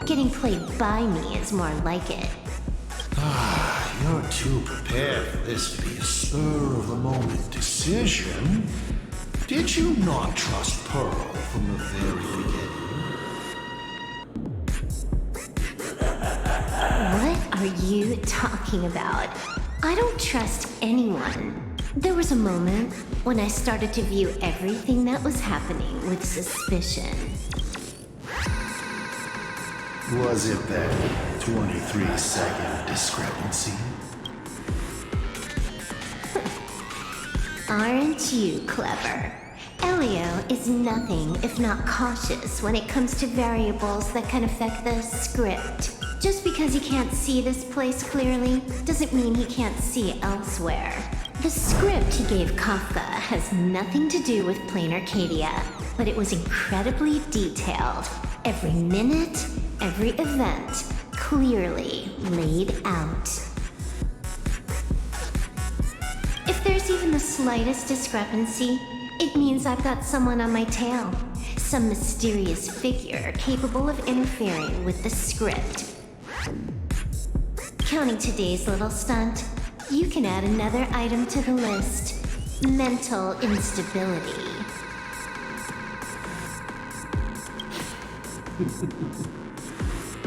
[SPEAKER 4] Getting played by me is more like it.
[SPEAKER 6] You're too prepared for this to be a spur-of-the-moment decision. Did you not trust Pearl from the very beginning?
[SPEAKER 4] are you talking about? I don't trust anyone. There was a moment when I started to view everything that was happening with suspicion.
[SPEAKER 6] Was it that 23-second discrepancy?
[SPEAKER 4] Aren't you clever? Elio is nothing if not cautious when it comes to variables that can affect the script. Just because he can't see this place clearly doesn't mean he can't see elsewhere. The script he gave Kafka has nothing to do with Planarcadia, but it was incredibly detailed. Every minute, every event, clearly laid out. If there's even the slightest discrepancy, it means I've got someone on my tail. Some mysterious figure capable of interfering with the script. Counting today's little stunt, you can add another item to the list. Mental instability.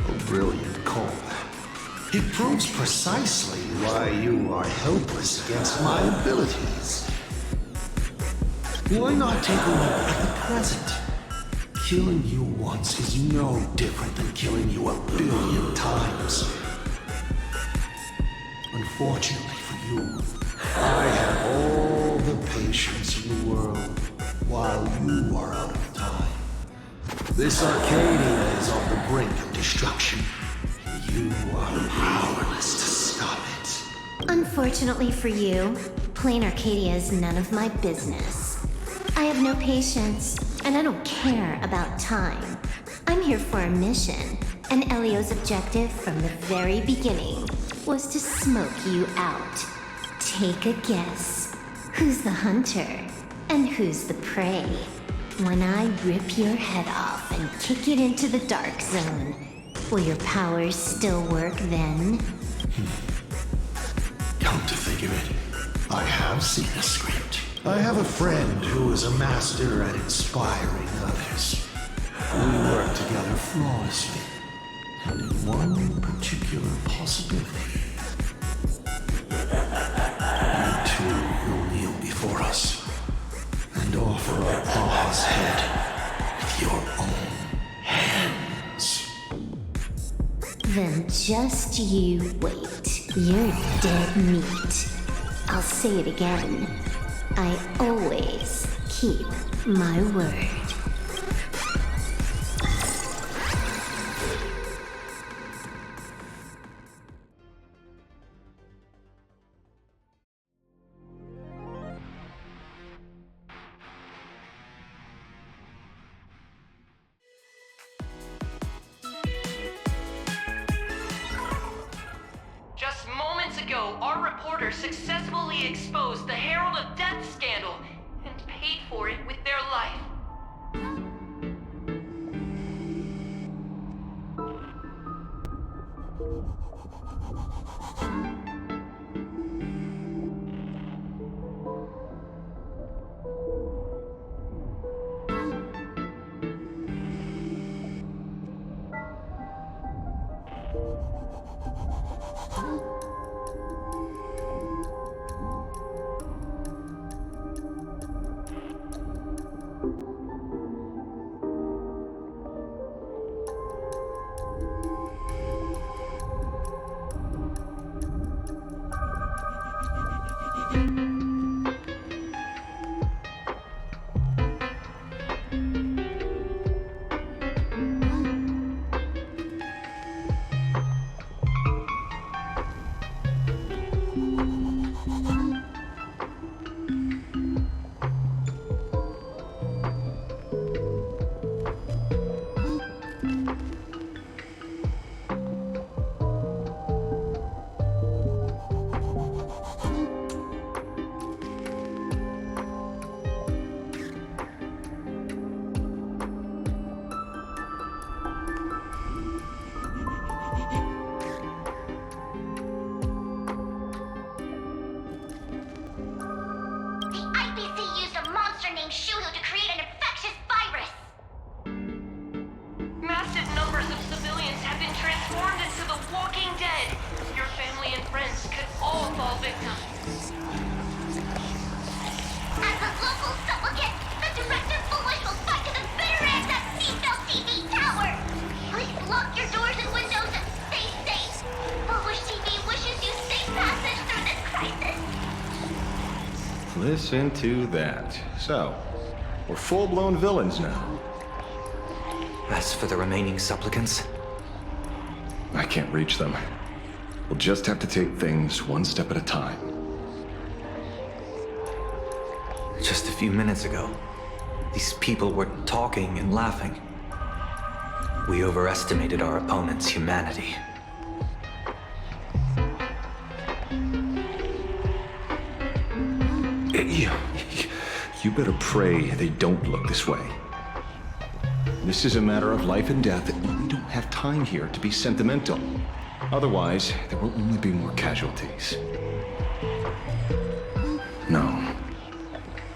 [SPEAKER 6] A brilliant call. It proves precisely why you are helpless against my abilities. Why not take a look at the present? Killing you once is no different than killing you 1,000,000,000 times. Unfortunately for you, I have all the patience in the world, while you are out of time. This Arcadia is on the brink of destruction. You are powerless to stop it.
[SPEAKER 4] Unfortunately for you, Planarcadia is none of my business. I have no patience, and I don't care about time. I'm here for a mission, and Elio's objective from the very beginning was to smoke you out. Take a guess. Who's the hunter, and who's the prey? When I rip your head off and kick it into the dark zone, will your powers still work then?
[SPEAKER 6] Come to think of it, I have seen a script. I have a friend who is a master at inspiring others. We work together flawlessly, and in one particular possibility. You two will kneel before us and offer up Pa's head with your own hands.
[SPEAKER 4] Then just you wait. You're dead meat. I'll say it again. I always keep my word.
[SPEAKER 5] Just moments ago, our reporter successfully exposed the Herald of Death scandal and paid for it with their life. family and friends could all fall victim.
[SPEAKER 2] As a local supplicant, the Director Foolish will fight to the bitter end at Seatbelt TV Tower. Please lock your doors and windows and stay safe. Foolish TV wishes you safe passage through this crisis.
[SPEAKER 9] Listen to that. So, we're full-blown villains now.
[SPEAKER 19] As for the remaining supplicants,
[SPEAKER 9] I can't reach them. We'll just have to take things one step at a time.
[SPEAKER 19] just a few minutes ago, these people were talking and laughing. We overestimated our opponent's humanity.
[SPEAKER 9] You better pray they don't look this way. This is a matter of life and death. We don't have time here to be sentimental. Otherwise, there will only be more casualties. No.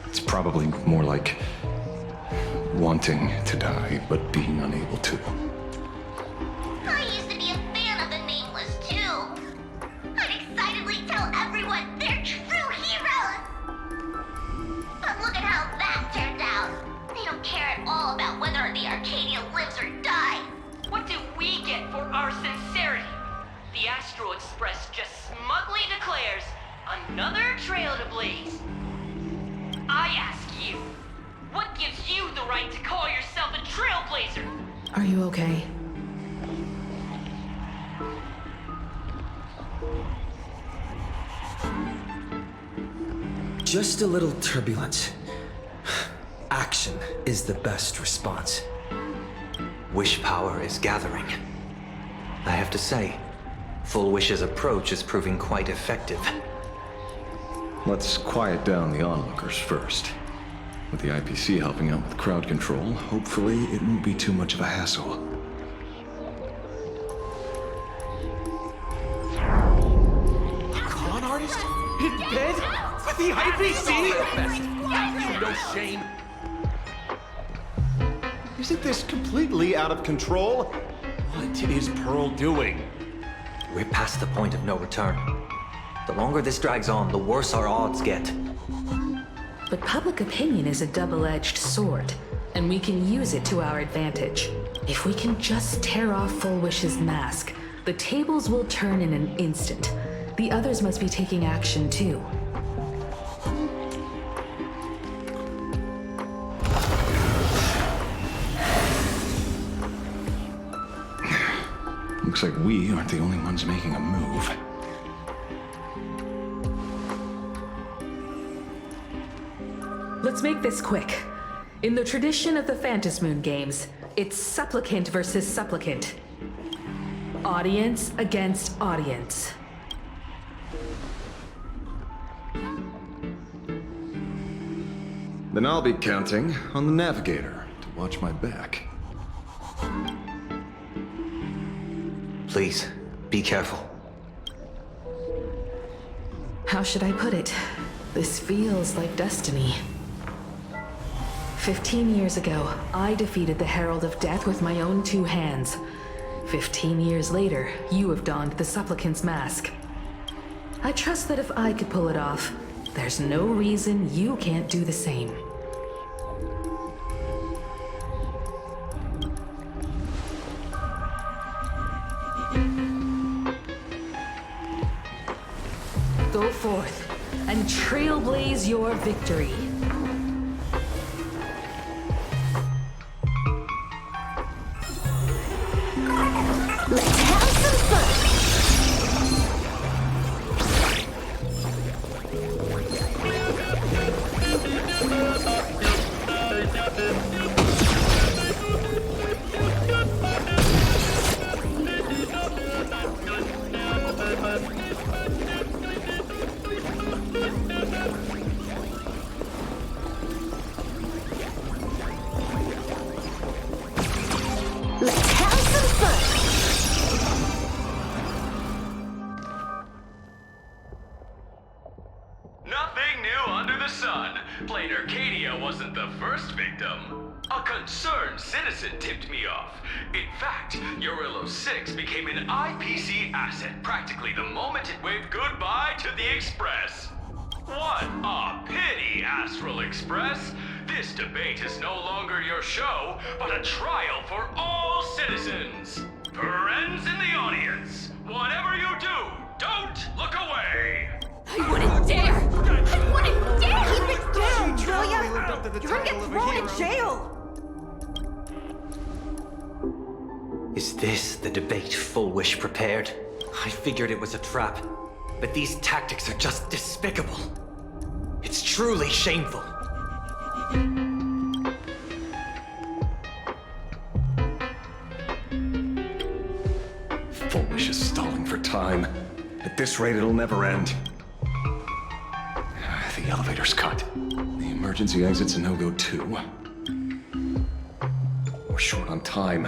[SPEAKER 9] It's probably more like wanting to die, but being unable to.
[SPEAKER 2] I used to be a fan of the Nameless, too. I'd excitedly tell everyone they're true heroes. But look at how that turned out. They don't care at all about whether the Arcadia lives or dies.
[SPEAKER 5] What do we get for our sincerity? The Astral Express just smugly declares another trail to blaze. I ask you, what gives you the right to call yourself a trailblazer?
[SPEAKER 13] Are you okay?
[SPEAKER 15] Just a little turbulent. Action is the best response.
[SPEAKER 19] Wish power is gathering. I have to say, Full Wish's approach is proving quite effective.
[SPEAKER 9] Let's quiet down the onlookers first. With the IPC helping out with crowd control, hopefully it won't be too much of a hassle.
[SPEAKER 21] Con artist? In bed? With the IPC? You no shame.
[SPEAKER 9] Isn't this completely out of control?
[SPEAKER 21] What is Pearl doing?
[SPEAKER 19] We're past the point of no return. The longer this drags on, the worse our odds get.
[SPEAKER 13] But public opinion is a double-edged sword, and we can use it to our advantage. If we can just tear off Full Wish's mask, the tables will turn in an instant. The others must be taking action too.
[SPEAKER 9] Looks like we aren't the only ones making a move.
[SPEAKER 13] Let's make this quick. In the tradition of the Phantom Moon games, it's supplicant versus supplicant. Audience against audience.
[SPEAKER 9] Then I'll be counting on the navigator to watch my back.
[SPEAKER 19] Please, be careful.
[SPEAKER 13] How should I put it? This feels like destiny. 15 years ago, I defeated the Herald of Death with my own 2 hands. 15 years later, you have donned the Supplicant's mask. I trust that if I could pull it off, there's no reason you can't do the same. Go forth and trailblaze your victory.
[SPEAKER 4] Let's have some fun! Let's have some fun!
[SPEAKER 21] Nothing new under the sun. Planarcadia wasn't the first victim. A concerned citizen tipped me off. In fact, Urillo 6 became an IPC asset practically the moment it waved goodbye to the Express. What a pity, Astral Express. This debate is no longer your show, but a trial for all citizens. Friends in the audience, whatever you do, don't look away.
[SPEAKER 1] I wouldn't dare! I wouldn't dare! Keep it down, Julia! You're gonna get thrown in jail!
[SPEAKER 19] Is this the debate Full Wish prepared? I figured it was a trap, but these tactics are just despicable. It's truly shameful.
[SPEAKER 9] Full Wish is stalling for time. At this rate, it'll never end. The elevator's cut. The emergency exit's a no-go too. We're short on time.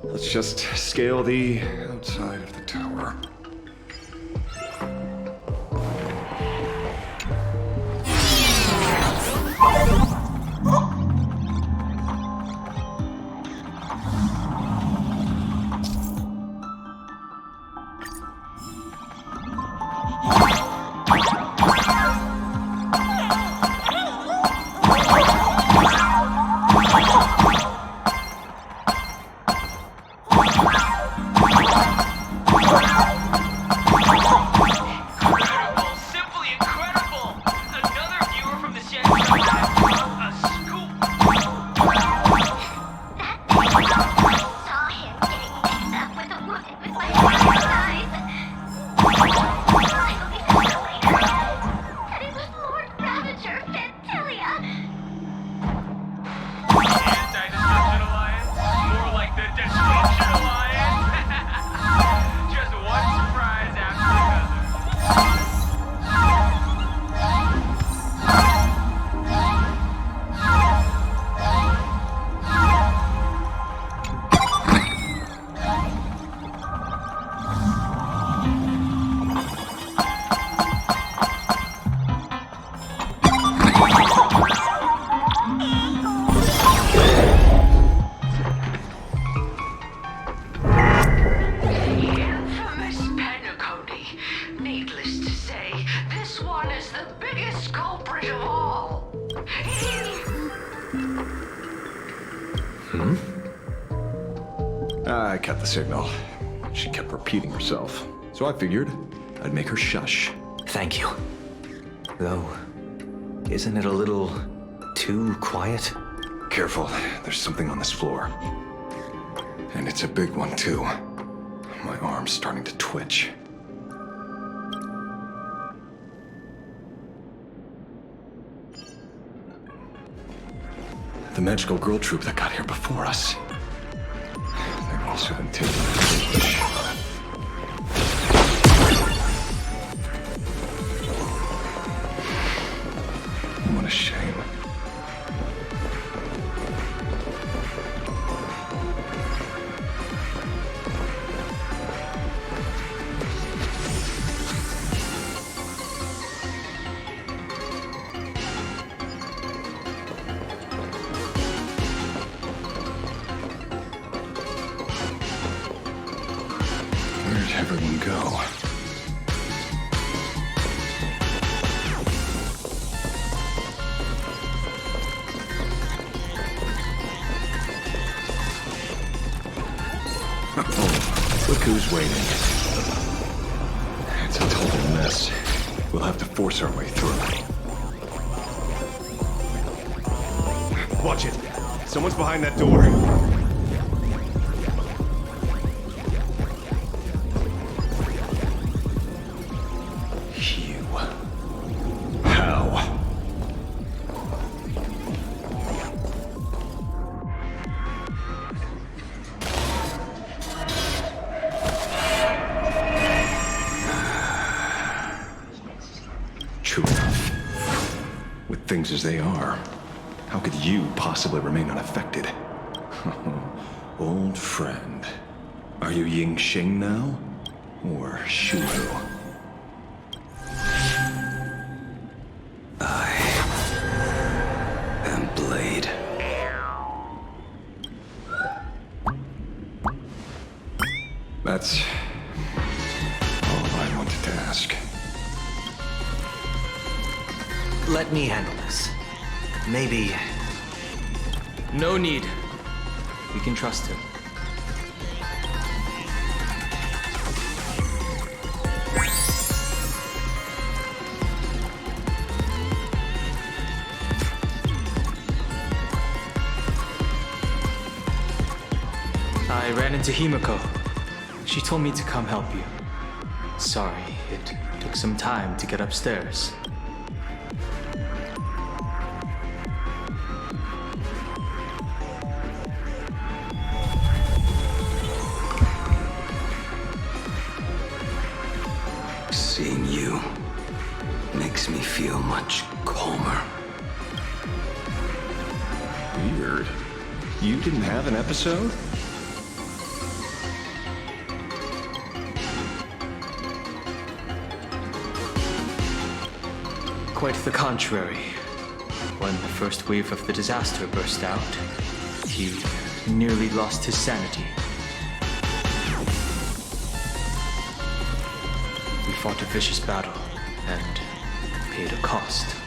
[SPEAKER 9] Let's just scale the outside of the tower. I cut the signal. She kept repeating herself. So I figured I'd make her shush.
[SPEAKER 19] Thank you. Though, isn't it a little too quiet?
[SPEAKER 9] Careful, there's something on this floor. And it's a big one, too. My arm's starting to twitch. The magical girl troop that got here before us. They've also been taking advantage. What a shame. Where'd everyone go? Look who's waiting. It's a total mess. We'll have to force our way through. Watch it. Someone's behind that door. True enough. With things as they are, how could you possibly remain unaffected? Old friend. Are you Ying Xing now? Or Shuhu?
[SPEAKER 17] I am Blade.
[SPEAKER 9] That's all I wanted to ask.
[SPEAKER 19] Let me handle this. Maybe...
[SPEAKER 11] No need. We can trust him. I ran into Himiko. She told me to come help you. Sorry, it took some time to get upstairs.
[SPEAKER 15] Seeing you makes me feel much calmer.
[SPEAKER 9] Weird. You didn't have an episode?
[SPEAKER 11] Quite the contrary. When the first wave of the disaster burst out, he nearly lost his sanity. We fought a vicious battle and paid a cost.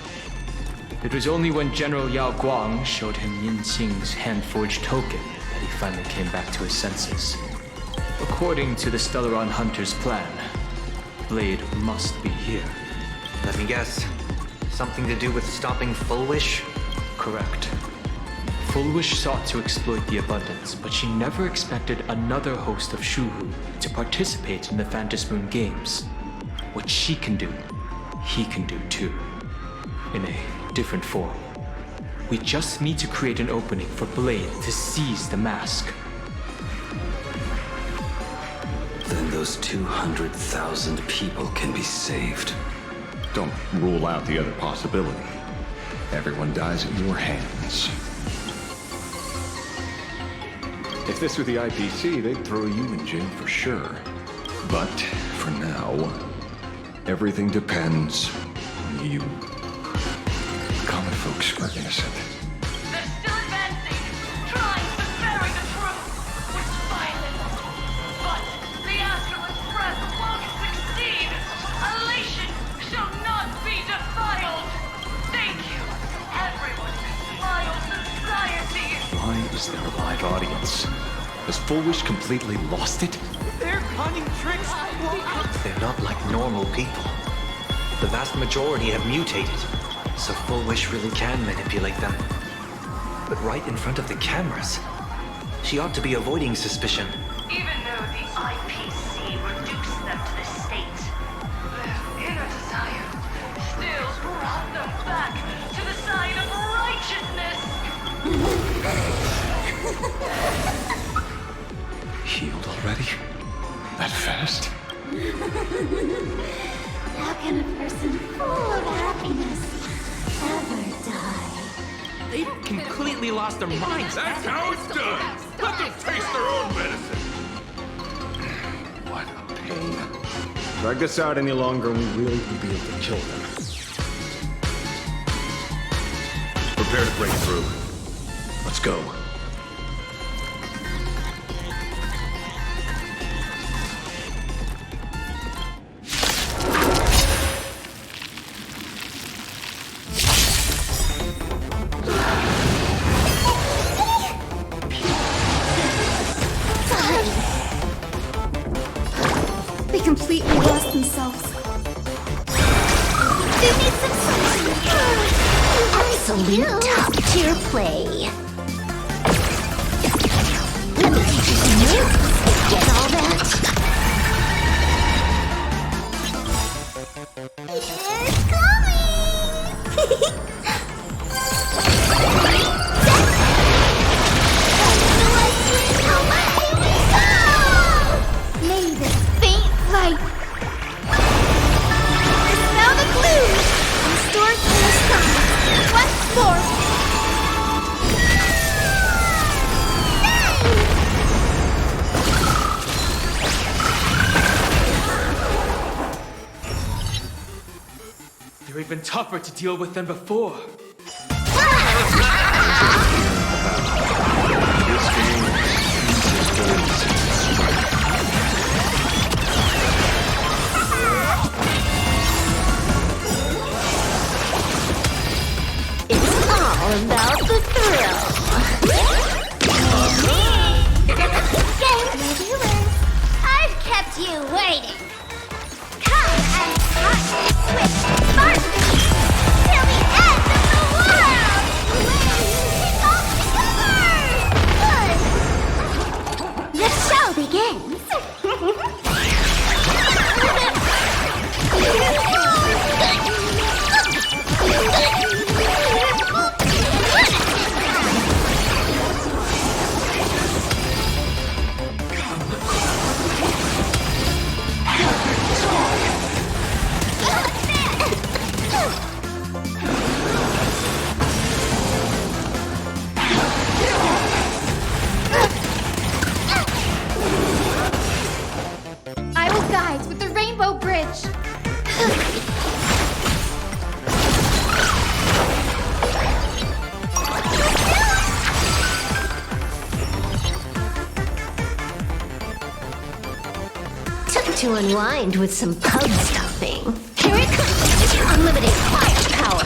[SPEAKER 11] It was only when General Yaoguang showed him Yin Xing's hand-forged token that he finally came back to his senses. According to the Stellaron Hunter's plan, Blade must be here.
[SPEAKER 19] Let me guess. Something to do with stopping Full Wish?
[SPEAKER 11] Correct. Full Wish sought to exploit the abundance, but she never expected another host of Shuhu to participate in the Phantom Moon Games. What she can do, he can do too. In a different form. We just need to create an opening for Blade to seize the mask.
[SPEAKER 15] Then those 200,000 people can be saved.
[SPEAKER 9] Don't rule out the other possibility. Everyone dies at your hands. If this were the IPC, they'd throw you in jail for sure. But for now, everything depends on you. Common folks are innocent.
[SPEAKER 5] They're still advancing, trying to bury the truth with violence. But the Asterless breath won't succeed. Elation shall not be defiled. Thank you, everyone who smiles society.
[SPEAKER 9] Why is there a live audience? Has Full Wish completely lost it?
[SPEAKER 21] Their cunning tricks
[SPEAKER 19] They're not like normal people. The vast majority have mutated, so Full Wish really can manipulate them. But right in front of the cameras, she ought to be avoiding suspicion.
[SPEAKER 14] Even though the IPC reduced them to the state,
[SPEAKER 5] Their inner desire still brought them back to the side of righteousness.
[SPEAKER 9] Healed already? That fast?
[SPEAKER 3] How can a person full of happiness ever die?
[SPEAKER 21] They've completely lost their minds.
[SPEAKER 17] That's how it's done. Let them taste their own medicine.
[SPEAKER 9] What a pain. Drag this out any longer and we really will be able to kill them. Prepare to break through. Let's go.
[SPEAKER 3] They completely lost themselves. They need some
[SPEAKER 4] Absolute top-tier play. Let me teach you some moves. Get all that?
[SPEAKER 3] It's coming! May this faint light is now the glue restored in the sky. What's more?
[SPEAKER 11] They're even tougher to deal with than before.
[SPEAKER 9] This game is
[SPEAKER 4] to unwind with some pug stuffing. Here it comes! Unlimited firepower!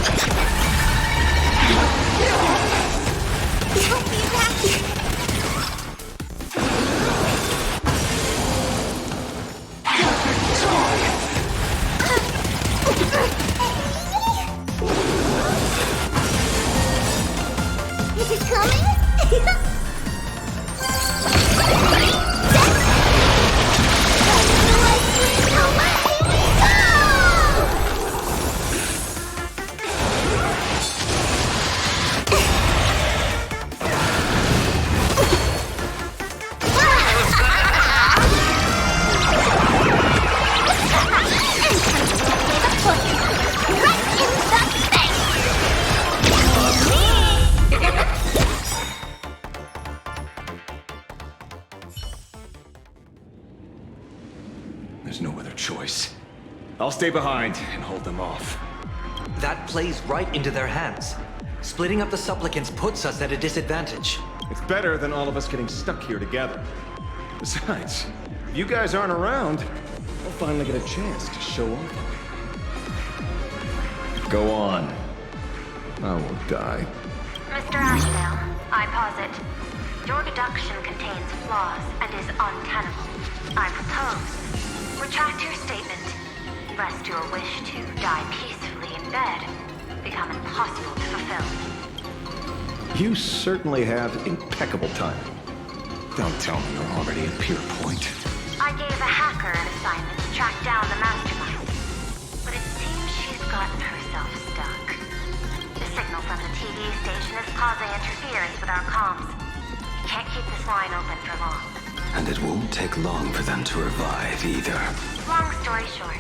[SPEAKER 2] Don't be back! Is it coming?
[SPEAKER 9] There's no other choice. I'll stay behind and hold them off.
[SPEAKER 19] That plays right into their hands. Splitting up the supplicants puts us at a disadvantage.
[SPEAKER 9] It's better than all of us getting stuck here together. Besides, if you guys aren't around, I'll finally get a chance to show off. Go on. I won't die.
[SPEAKER 14] Mr. Ashveil, I posit, your deduction contains flaws and is untenable. I propose, retract your statement, lest your wish to die peacefully in bed become impossible to fulfill.
[SPEAKER 9] You certainly have impeccable timing. Don't tell me you're already at Pier Point.
[SPEAKER 14] I gave a hacker an assignment to track down the mastermind, but it seems she's gotten herself stuck. The signal from the TV station is causing interference with our comms. Can't keep this line open for long.
[SPEAKER 15] And it won't take long for them to revive either.
[SPEAKER 14] Long story short,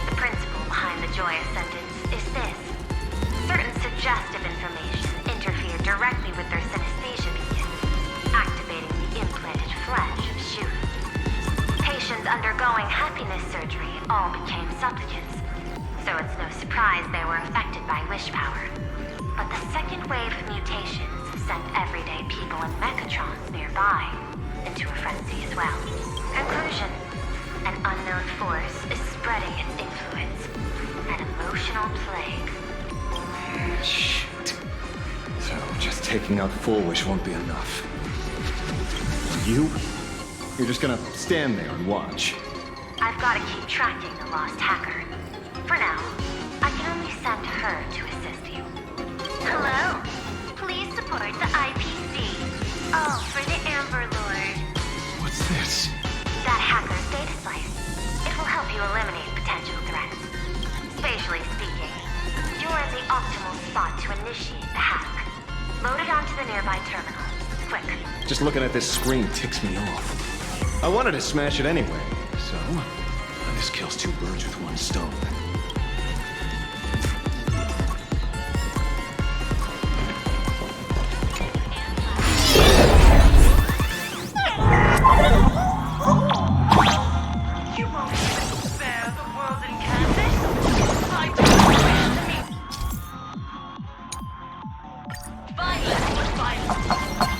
[SPEAKER 14] the principle behind the joyous sentence is this. Certain suggestive information interfered directly with their synesthesia beacon, activating the implanted flesh of Shu. Patients undergoing happiness surgery all became supplicants, so it's no surprise they were affected by wish power. But the second wave of mutations sent everyday people and mechatrons nearby into a frenzy as well. Conclusion: an unknown force is spreading its influence. An emotional plague.
[SPEAKER 9] Shit. So just taking out Full Wish won't be enough. You're just gonna stand there and watch.
[SPEAKER 14] I've got to keep tracking the lost hacker. For now, I can only send her to assist you. Hello? Please support the IPC. Oh, for the Amber Lord.
[SPEAKER 9] What's this?
[SPEAKER 14] That hacker's data slice. It will help you eliminate potential threats. Spatially speaking, you're in the optimal spot to initiate the hack. Load it onto the nearby terminal. Quick.
[SPEAKER 9] Just looking at this screen ticks me off. I wanted to smash it anyway, so this kills two birds with one stone.
[SPEAKER 5] You won't even spare the world in canvas. I don't wish to meet. Violence was violence,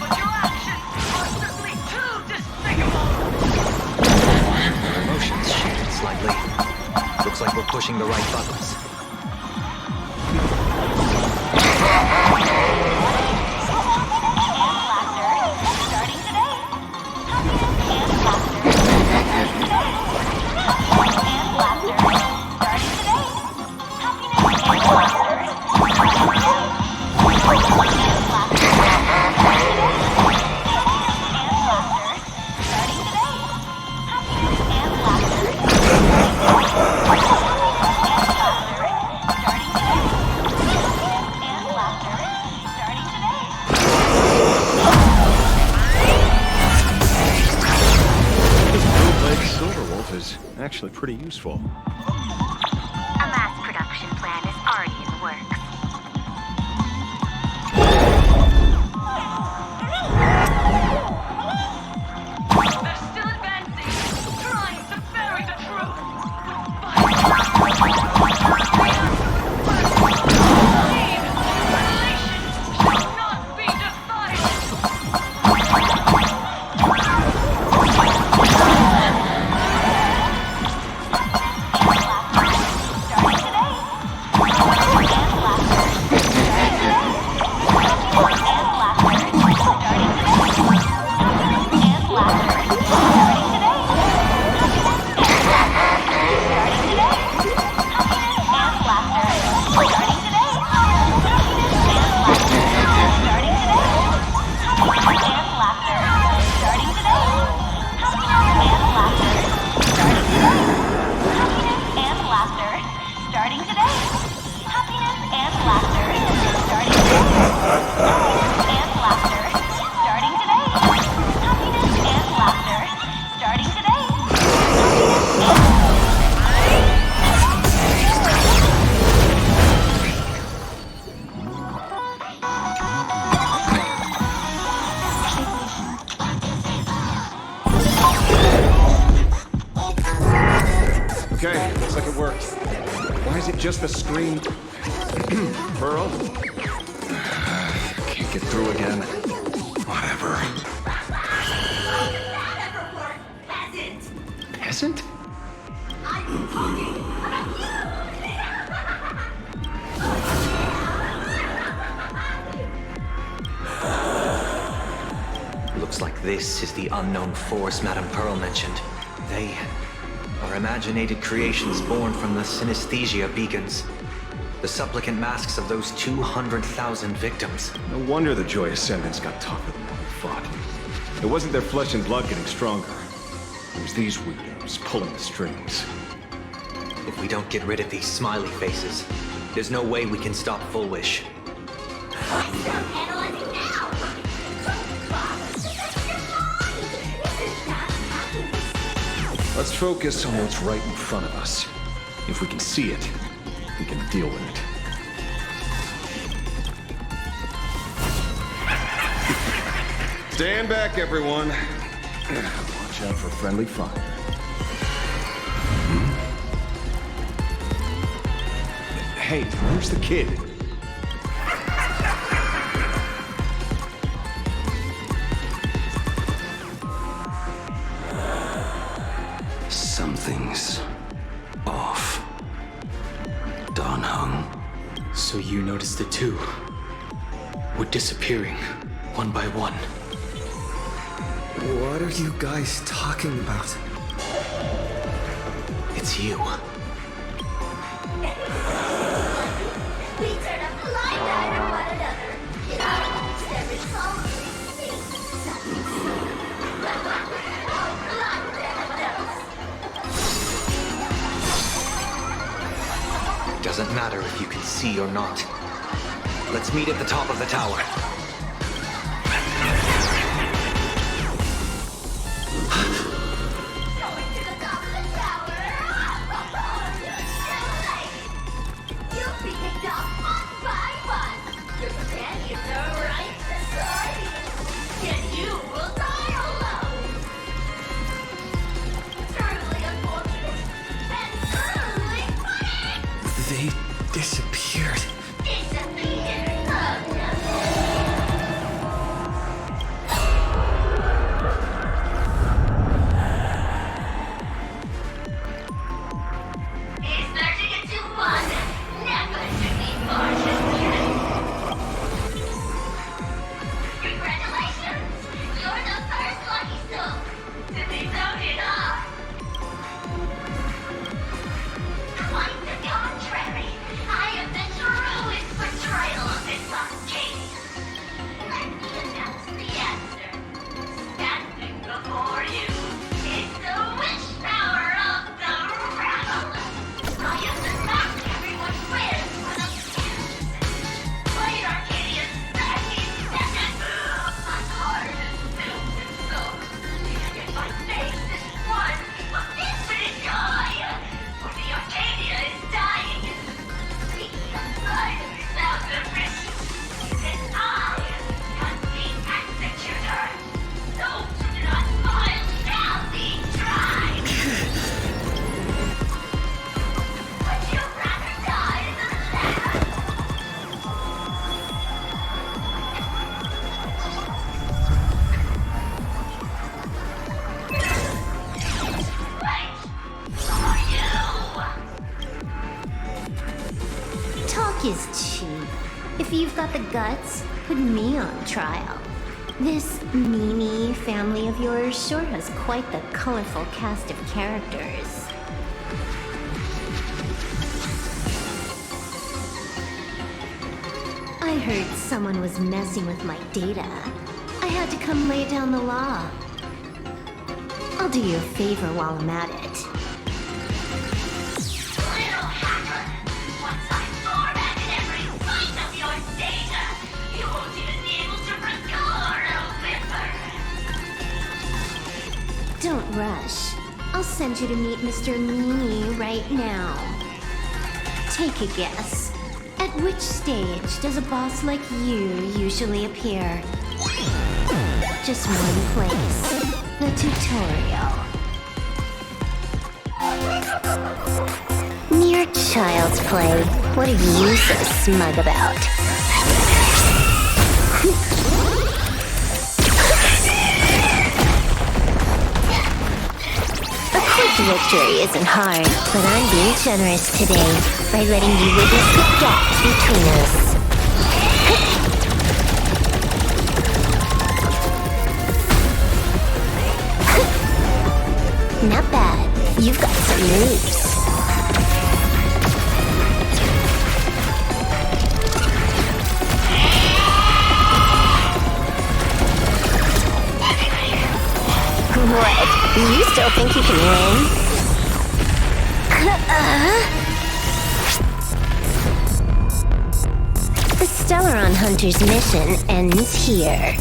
[SPEAKER 5] but your actions are simply too despicable.
[SPEAKER 19] Our emotions shifted slightly. Looks like we're pushing the right buttons.
[SPEAKER 9] Actually pretty useful.
[SPEAKER 14] A mass production plan is already in the works.
[SPEAKER 5] They're still advancing, trying to bury the truth. Shall not be defiled.
[SPEAKER 9] Looks like it worked. Why is it just the screen? Pearl? Can't get through again. Whatever. Peasant?
[SPEAKER 1] I'm talking about
[SPEAKER 19] Looks like this is the unknown force Madame Pearl mentioned. They are imaginated creations born from the synesthesia beacons. The supplicant masks of those 200,000 victims.
[SPEAKER 9] No wonder the Joy Ascendants got tougher than what we fought. It wasn't their flesh and blood getting stronger. It was these weirdos pulling the strings.
[SPEAKER 19] If we don't get rid of these smiley faces, there's no way we can stop Full Wish.
[SPEAKER 9] Let's focus on what's right in front of us. If we can see it, we can deal with it. Stand back, everyone. Watch out for friendly fire. Hey, where's the kid?
[SPEAKER 6] Something's off. Don Hung.
[SPEAKER 11] So you noticed it too? We're disappearing, one by one.
[SPEAKER 15] What are you guys talking about?
[SPEAKER 19] It's you.
[SPEAKER 1] We turn a blind eye to one another. Every song
[SPEAKER 19] Doesn't matter if you can see or not. Let's meet at the top of the tower.
[SPEAKER 15] They disappeared.
[SPEAKER 4] Is cheap. If you've got the guts, put me on trial. This Meme family of yours sure has quite the colorful cast of characters. I heard someone was messing with my data. I had to come lay down the law. I'll do you a favor while I'm at it. Don't rush. I'll send you to meet Mr. Meme right now. Take a guess. At which stage does a boss like you usually appear? Just one place. The tutorial. Mere child's play. What are you so smug about? A quick victory isn't hard, but I'm being generous today by letting you witness the gap between us. Not bad. You've got some moves. What? You still think you can win? The Stellaron Hunter's mission ends here.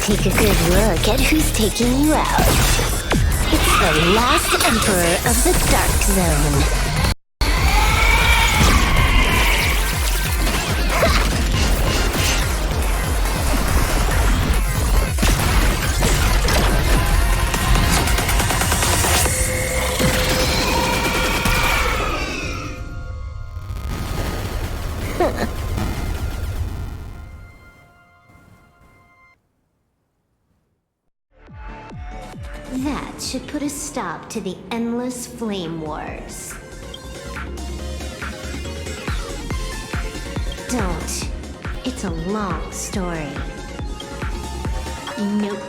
[SPEAKER 4] Take a good look at who's taking you out. It's the last Emperor of the Dark Zone. That should put a stop to the endless flame wars. Don't. It's a long story. Nope.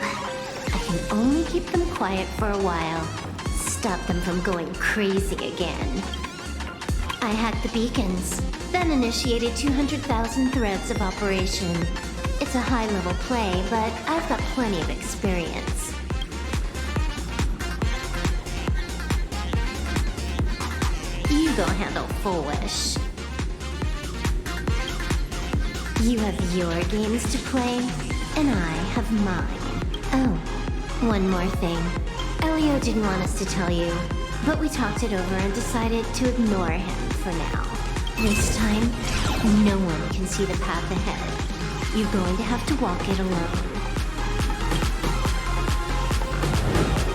[SPEAKER 4] I can only keep them quiet for a while. Stop them from going crazy again. I hacked the beacons, then initiated 200,000 threads of operation. It's a high-level play, but I've got plenty of experience. You go handle Full Wish. You have your games to play, and I have mine. Oh, one more thing. Elio didn't want us to tell you, but we talked it over and decided to ignore him for now. This time, no one can see the path ahead. You're going to have to walk it alone.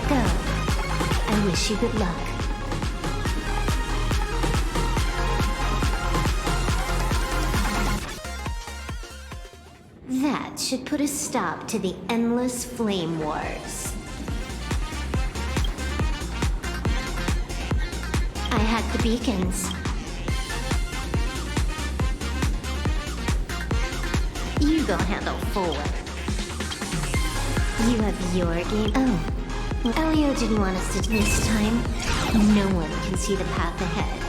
[SPEAKER 4] Go. I wish you good luck. That should put a stop to the endless flame wars. I hacked the beacons. You go handle forward. You have your game. Oh, Elio didn't want us to this time. No one can see the path ahead.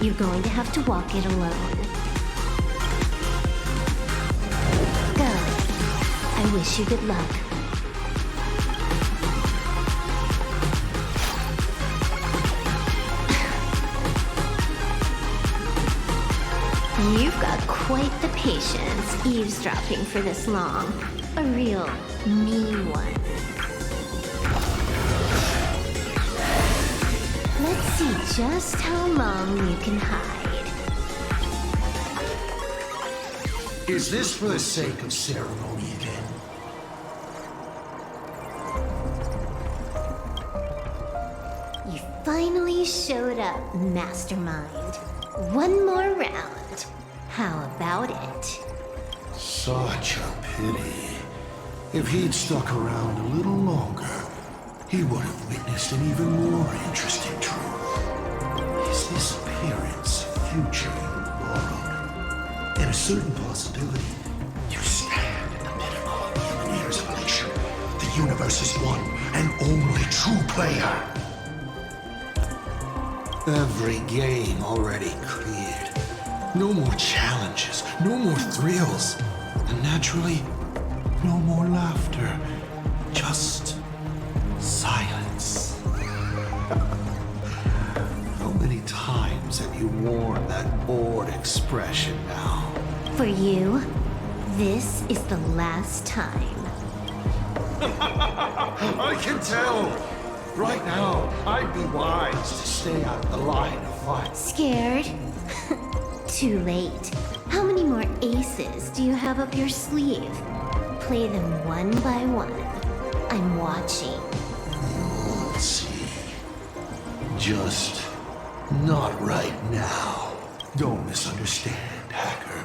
[SPEAKER 4] You're going to have to walk it alone. Go. I wish you good luck. You've got quite the patience eavesdropping for this long. A real mean one. Let's see just how long you can hide.
[SPEAKER 6] Is this for the sake of ceremony again?
[SPEAKER 4] You finally showed up, Mastermind. One more round. How about it?
[SPEAKER 6] Such a pity. If he'd stuck around a little longer, he would have witnessed an even more interesting truth. His disappearance futuring the world. And a certain possibility, you stand in the middle of the evanescia. The universe's one and only true player. Every game already cleared. No more challenges, no more thrills, and naturally, no more laughter. Just silence. How many times have you worn that bored expression now?
[SPEAKER 4] For you, this is the last time.
[SPEAKER 6] I can tell! Right now, I'd be wise to stay out of the line of fire.
[SPEAKER 4] Scared? Too late. How many more aces do you have up your sleeve? Play them one by one. I'm watching.
[SPEAKER 6] You'll see. Just Not right now. Don't misunderstand, hacker.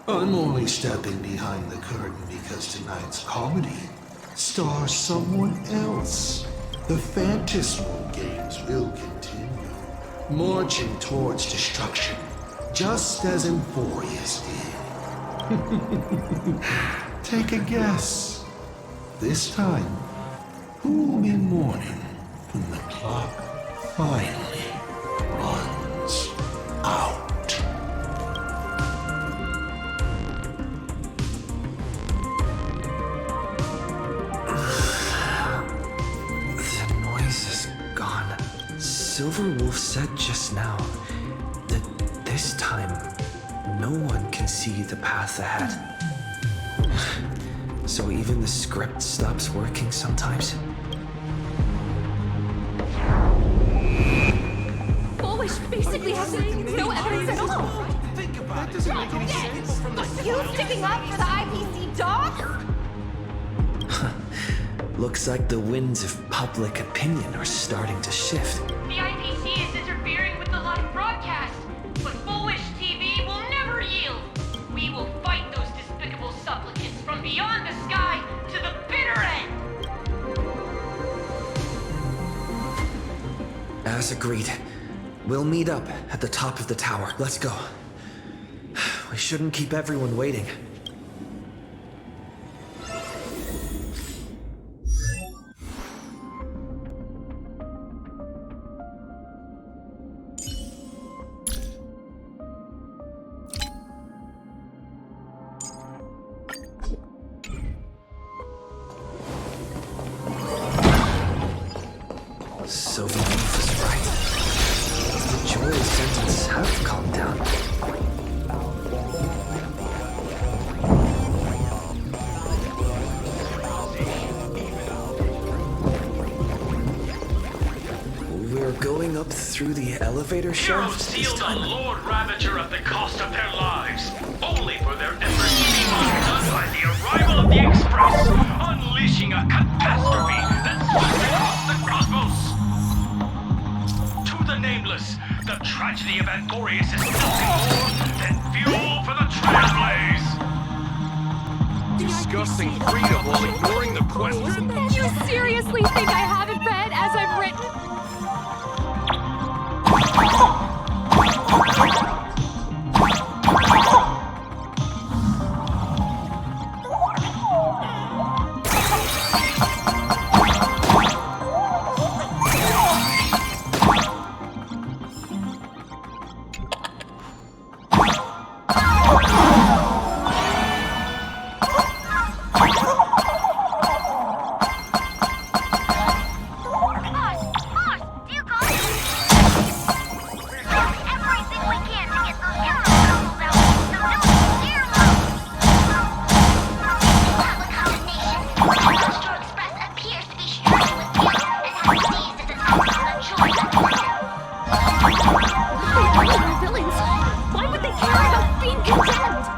[SPEAKER 6] I'm only stepping behind the curtain because tonight's comedy stars someone else. The Phantasmal games will continue, marching towards destruction, just as Emphorius did. Take a guess. This time, who will be mourning when the clock finally runs out?
[SPEAKER 15] The noise is gone. Silver Wolf said just now that this time no one can see the path ahead. So even the script stops working sometimes?
[SPEAKER 7] Bullish basically has no evidence at all.
[SPEAKER 17] Think about it. Doesn't make any sense.
[SPEAKER 7] You sticking up for the IPC dogs?
[SPEAKER 15] Looks like the winds of public opinion are starting to shift.
[SPEAKER 5] The IPC is interfering with the live broadcast, but Bullish TV will never yield. We will fight those despicable supplicants from beyond the sky to the bitter end.
[SPEAKER 15] As agreed. We'll meet up at the top of the tower. Let's go. We shouldn't keep everyone waiting. Sylvie Wolf is right. The joy sentiments have calmed down. We're going up through the elevator shaft this
[SPEAKER 17] Heroes seal the
[SPEAKER 15] time.
[SPEAKER 17] Lord Ravager at the cost of their lives, only for their efforts to be undone by the arrival of the Express, unleashing a catastrophe that sweeps across the cosmos. To the nameless, the tragedy of Anthorius is nothing more than fuel for the Trailblaze. Discussing freedom while ignoring the question.
[SPEAKER 7] You seriously think I haven't read as I've written? Why would they care about being condemned?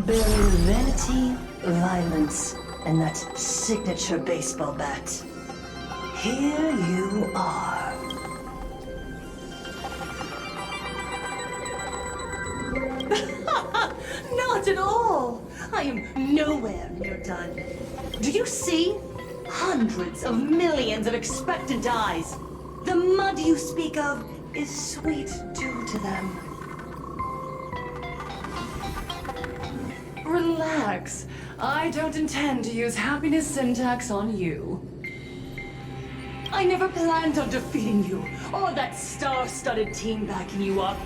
[SPEAKER 16] bearing vanity, violence, and that signature baseball bat. Here you are. Not at all! I am nowhere near done. Do you see? Hundreds of millions of expectant eyes. The mud you speak of is sweet due to them. Relax. I don't intend to use happiness syntax on you. I never planned on defeating you, or that star-studded team backing you up.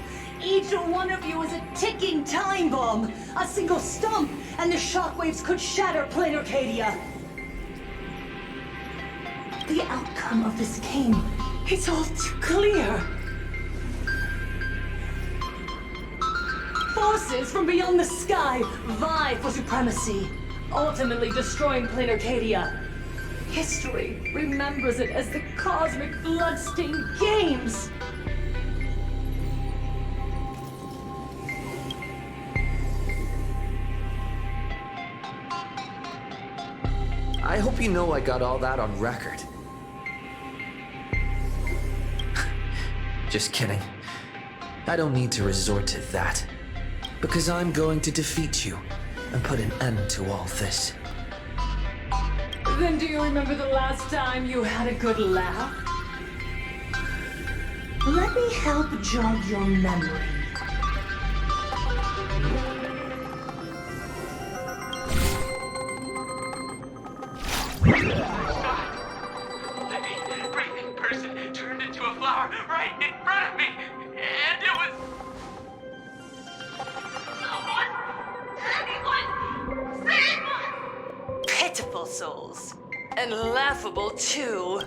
[SPEAKER 16] Each one of you is a ticking time bomb. A single stump, and the shockwaves could shatter Planarcadia. The outcome of this game, it's all too clear. Forces from beyond the sky vie for supremacy, ultimately destroying Planarcadia. History remembers it as the cosmic bloodstained games.
[SPEAKER 15] I hope you know I got all that on record. Just kidding. I don't need to resort to that. Because I'm going to defeat you and put an end to all this.
[SPEAKER 16] Then do you remember the last time you had a good laugh? Let me help jog your memory.
[SPEAKER 17] The breathing person turned into a flower right in front of me, and it was...
[SPEAKER 16] Pitiful souls. And laughable, too.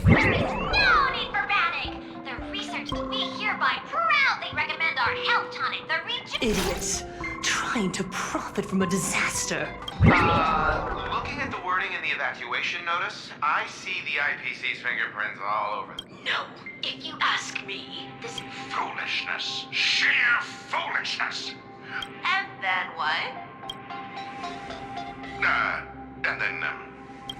[SPEAKER 1] There is no need for panic! The research we hereby proudly recommend our health tonic, the region...
[SPEAKER 16] Idiots. Trying to profit from a disaster.
[SPEAKER 8] Looking at the wording in the evacuation notice, I see the IPC's fingerprints all over them.
[SPEAKER 1] No, if you ask me, this is
[SPEAKER 8] Foolishness. Sheer foolishness.
[SPEAKER 1] And then what?
[SPEAKER 8] And then,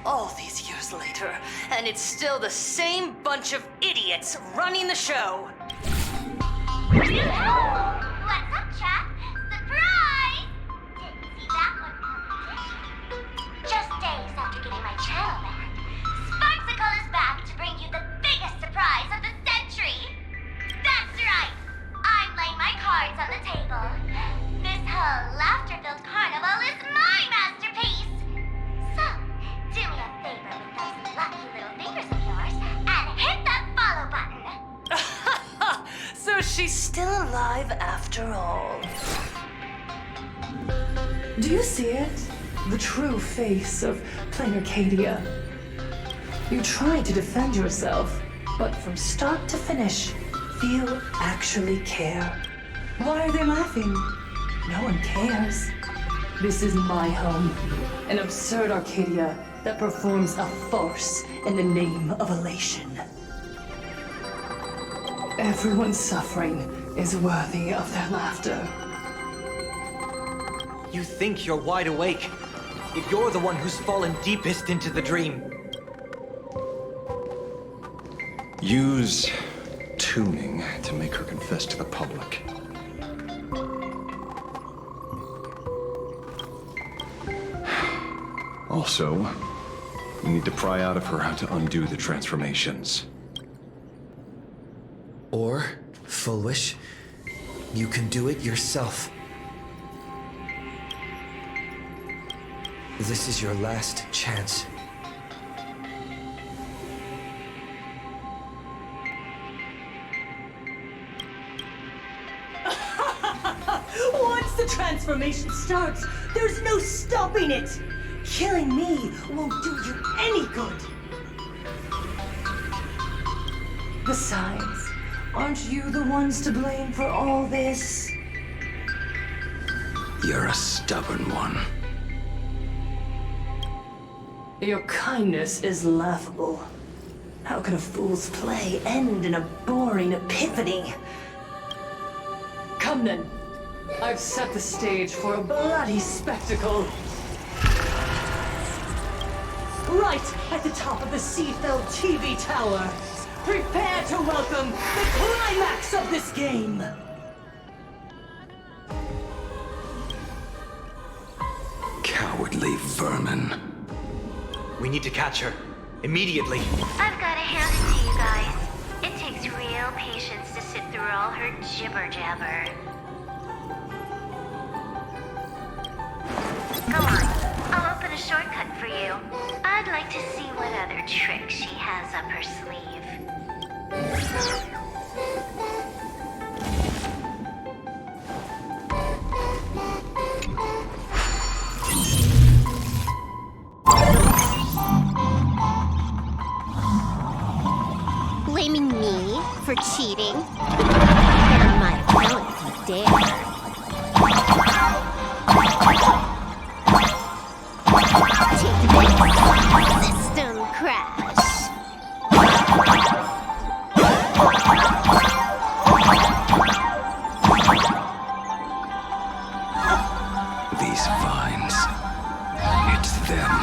[SPEAKER 16] All these years later, and it's still the same bunch of idiots running the show.
[SPEAKER 1] What's up, chat? Surprise! Didn't see that one coming. Just days after getting my channel back, Sparxicle is back to bring you the biggest surprise of the century. That's right! I'm laying my cards on the table. This whole laughter-filled carnival is my masterpiece. So, do me a favor with those lucky little fingers of yours and hit that follow button.
[SPEAKER 16] So she's still alive after all. Do you see it? The true face of Planarcadia. You tried to defend yourself, but from start to finish, few actually care. Why are they laughing? No one cares. This is my home, an absurd Arcadia that performs a farce in the name of elation. Everyone's suffering is worthy of their laughter.
[SPEAKER 19] You think you're wide awake, yet you're the one who's fallen deepest into the dream.
[SPEAKER 9] Use tuning to make her confess to the public. Also, we need to pry out of her how to undo the transformations.
[SPEAKER 15] Or, Full Wish, you can do it yourself. This is your last chance.
[SPEAKER 16] Once the transformation starts, there's no stopping it! Killing me won't do you any good! Besides, aren't you the ones to blame for all this?
[SPEAKER 9] You're a stubborn one.
[SPEAKER 16] Your kindness is laughable. How can a fool's play end in a boring epiphany? Come then, I've set the stage for a bloody spectacle. Right at the top of the Seafell TV tower, prepare to welcome the climax of this game!
[SPEAKER 12] Cowardly vermin.
[SPEAKER 19] We need to catch her. Immediately.
[SPEAKER 14] I've got to hand it to you guys. It takes real patience to sit through all her jibber-jabber. Go on. I'll open a shortcut for you. I'd like to see what other tricks she has up her sleeve.
[SPEAKER 4] Blaming me for cheating? Get on my account if you dare. Take this, system crash.
[SPEAKER 12] These vines. It's them.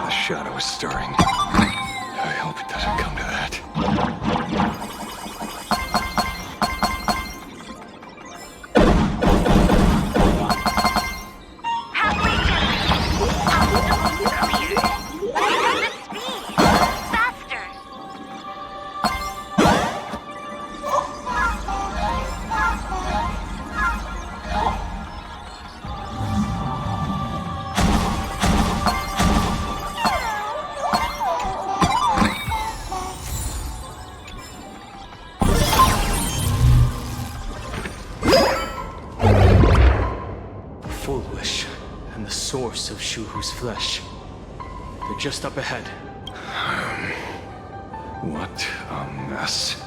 [SPEAKER 12] The shadow is stirring. I hope it doesn't come to that.
[SPEAKER 11] Source of Shuhu's flesh. They're just up ahead.
[SPEAKER 12] What a mess.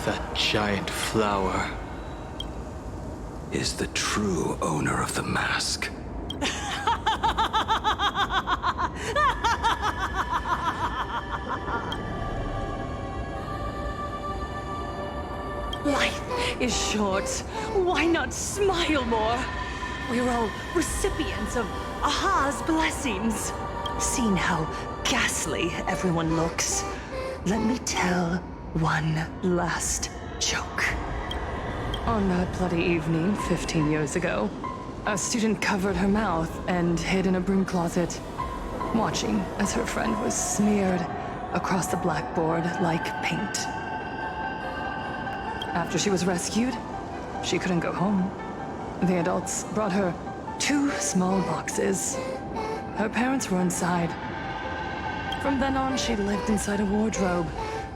[SPEAKER 11] That giant flower
[SPEAKER 12] is the true owner of the mask.
[SPEAKER 16] Life is short. Why not smile more? We're all recipients of Aha's blessings. Seeing how ghastly everyone looks, let me tell one last joke. On that bloody evening 15 years ago, a student covered her mouth and hid in a broom closet, watching as her friend was smeared across the blackboard like paint. After she was rescued, she couldn't go home. The adults brought her 2 small boxes. Her parents were inside. From then on, she lived inside a wardrobe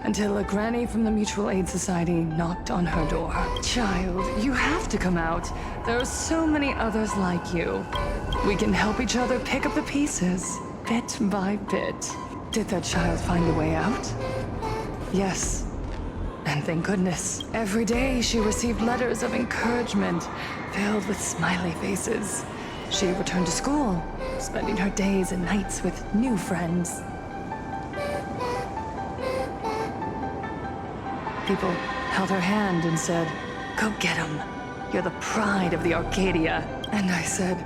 [SPEAKER 16] until a granny from the Mutual Aid Society knocked on her door. Child, you have to come out. There are so many others like you. We can help each other pick up the pieces, bit by bit. Did that child find a way out? Yes. And thank goodness. Every day she received letters of encouragement filled with smiley faces. She returned to school, spending her days and nights with new friends. People held her hand and said, "Go get him. You're the pride of the Arcadia." And I said,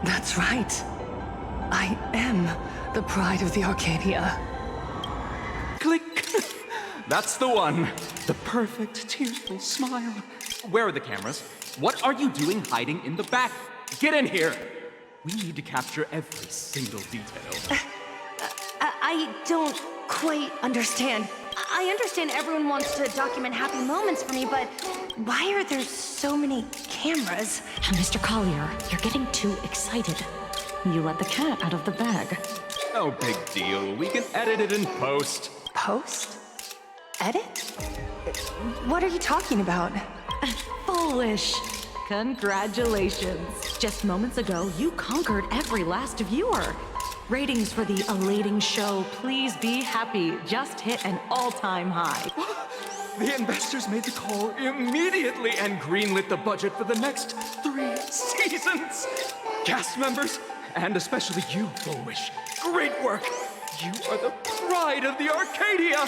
[SPEAKER 16] "That's right. I am the pride of the Arcadia."
[SPEAKER 20] Click! That's the one. The perfect, tearful smile. Where are the cameras?
[SPEAKER 10] What are you doing hiding in the back? Get in here! We need to capture every single detail.
[SPEAKER 7] I don't quite understand. I understand everyone wants to document happy moments for me, but why are there so many cameras?
[SPEAKER 18] Mr. Collier, you're getting too excited. You let the cat out of the bag.
[SPEAKER 10] No big deal. We can edit it in post.
[SPEAKER 7] Post? Edit? What are you talking about?
[SPEAKER 18] Foolish. Congratulations. Just moments ago, you conquered every last viewer. Ratings for the elating show, Please Be Happy, just hit an all-time high.
[SPEAKER 10] The investors made the call immediately and greenlit the budget for the next 3 seasons. Cast members, and especially you, Foolish. Great work. You are the pride of the Arcadia.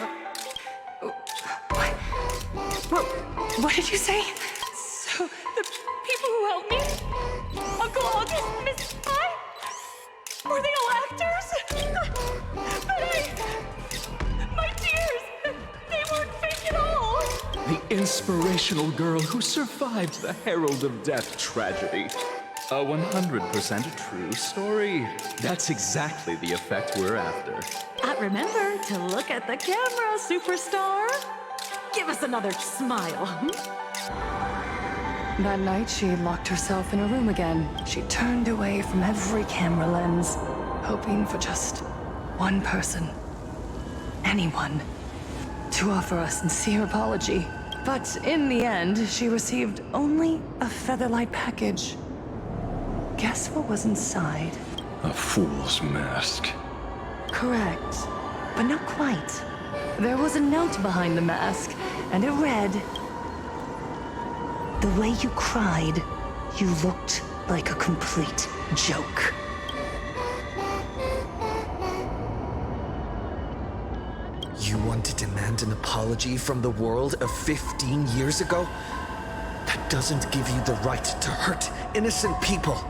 [SPEAKER 7] What did you say?
[SPEAKER 18] So, the people who helped me, Uncle August, Miss Pie, were they all actors? But my tears, they weren't fake at all.
[SPEAKER 10] The inspirational girl who survived the Herald of Death tragedy. A 100% true story. That's exactly the effect we're after.
[SPEAKER 18] Remember to look at the camera, superstar. Give us another smile.
[SPEAKER 16] That night, she locked herself in a room again. She turned away from every camera lens, hoping for just one person, anyone, to offer a sincere apology. But in the end, she received only a featherlight package. Guess what was inside?
[SPEAKER 12] A fool's mask.
[SPEAKER 16] Correct, but not quite. There was a note behind the mask, and it read, "The way you cried, you looked like a complete joke."
[SPEAKER 15] You want to demand an apology from the world of 15 years ago? That doesn't give you the right to hurt innocent people.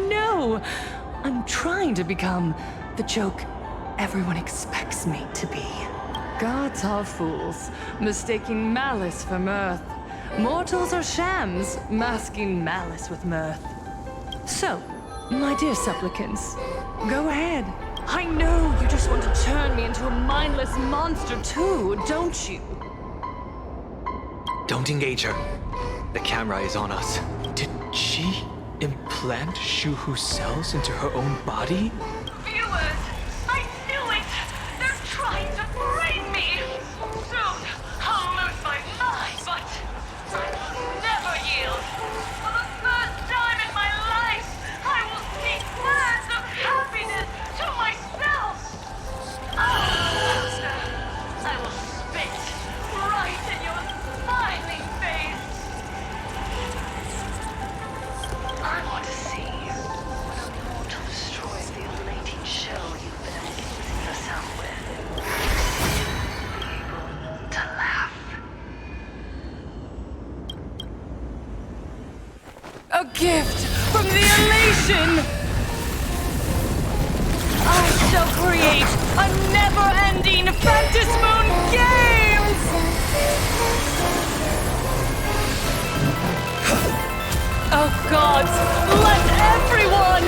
[SPEAKER 16] No! I'm trying to become the joke everyone expects me to be. Gods are fools, mistaking malice for mirth. Mortals are shams, masking malice with mirth. So, my dear supplicants, go ahead. I know you just want to turn me into a mindless monster too, don't you?
[SPEAKER 19] Don't engage her. The camera is on us.
[SPEAKER 11] Did she implant Shuhu's cells into her own body?
[SPEAKER 5] Viewers, I knew it! They're trying to frame me! Soon, I'll lose my mind, but I will never yield. For the first time in my life, I will seek words of happiness to myself! Monster, I will spit right in your smiling face! I want to see when a mortal destroys the elating shell you've been infusing yourself with. Be able to laugh.
[SPEAKER 16] A gift from the elation! I shall create a never-ending Phantasmoon Games! Oh gods, let everyone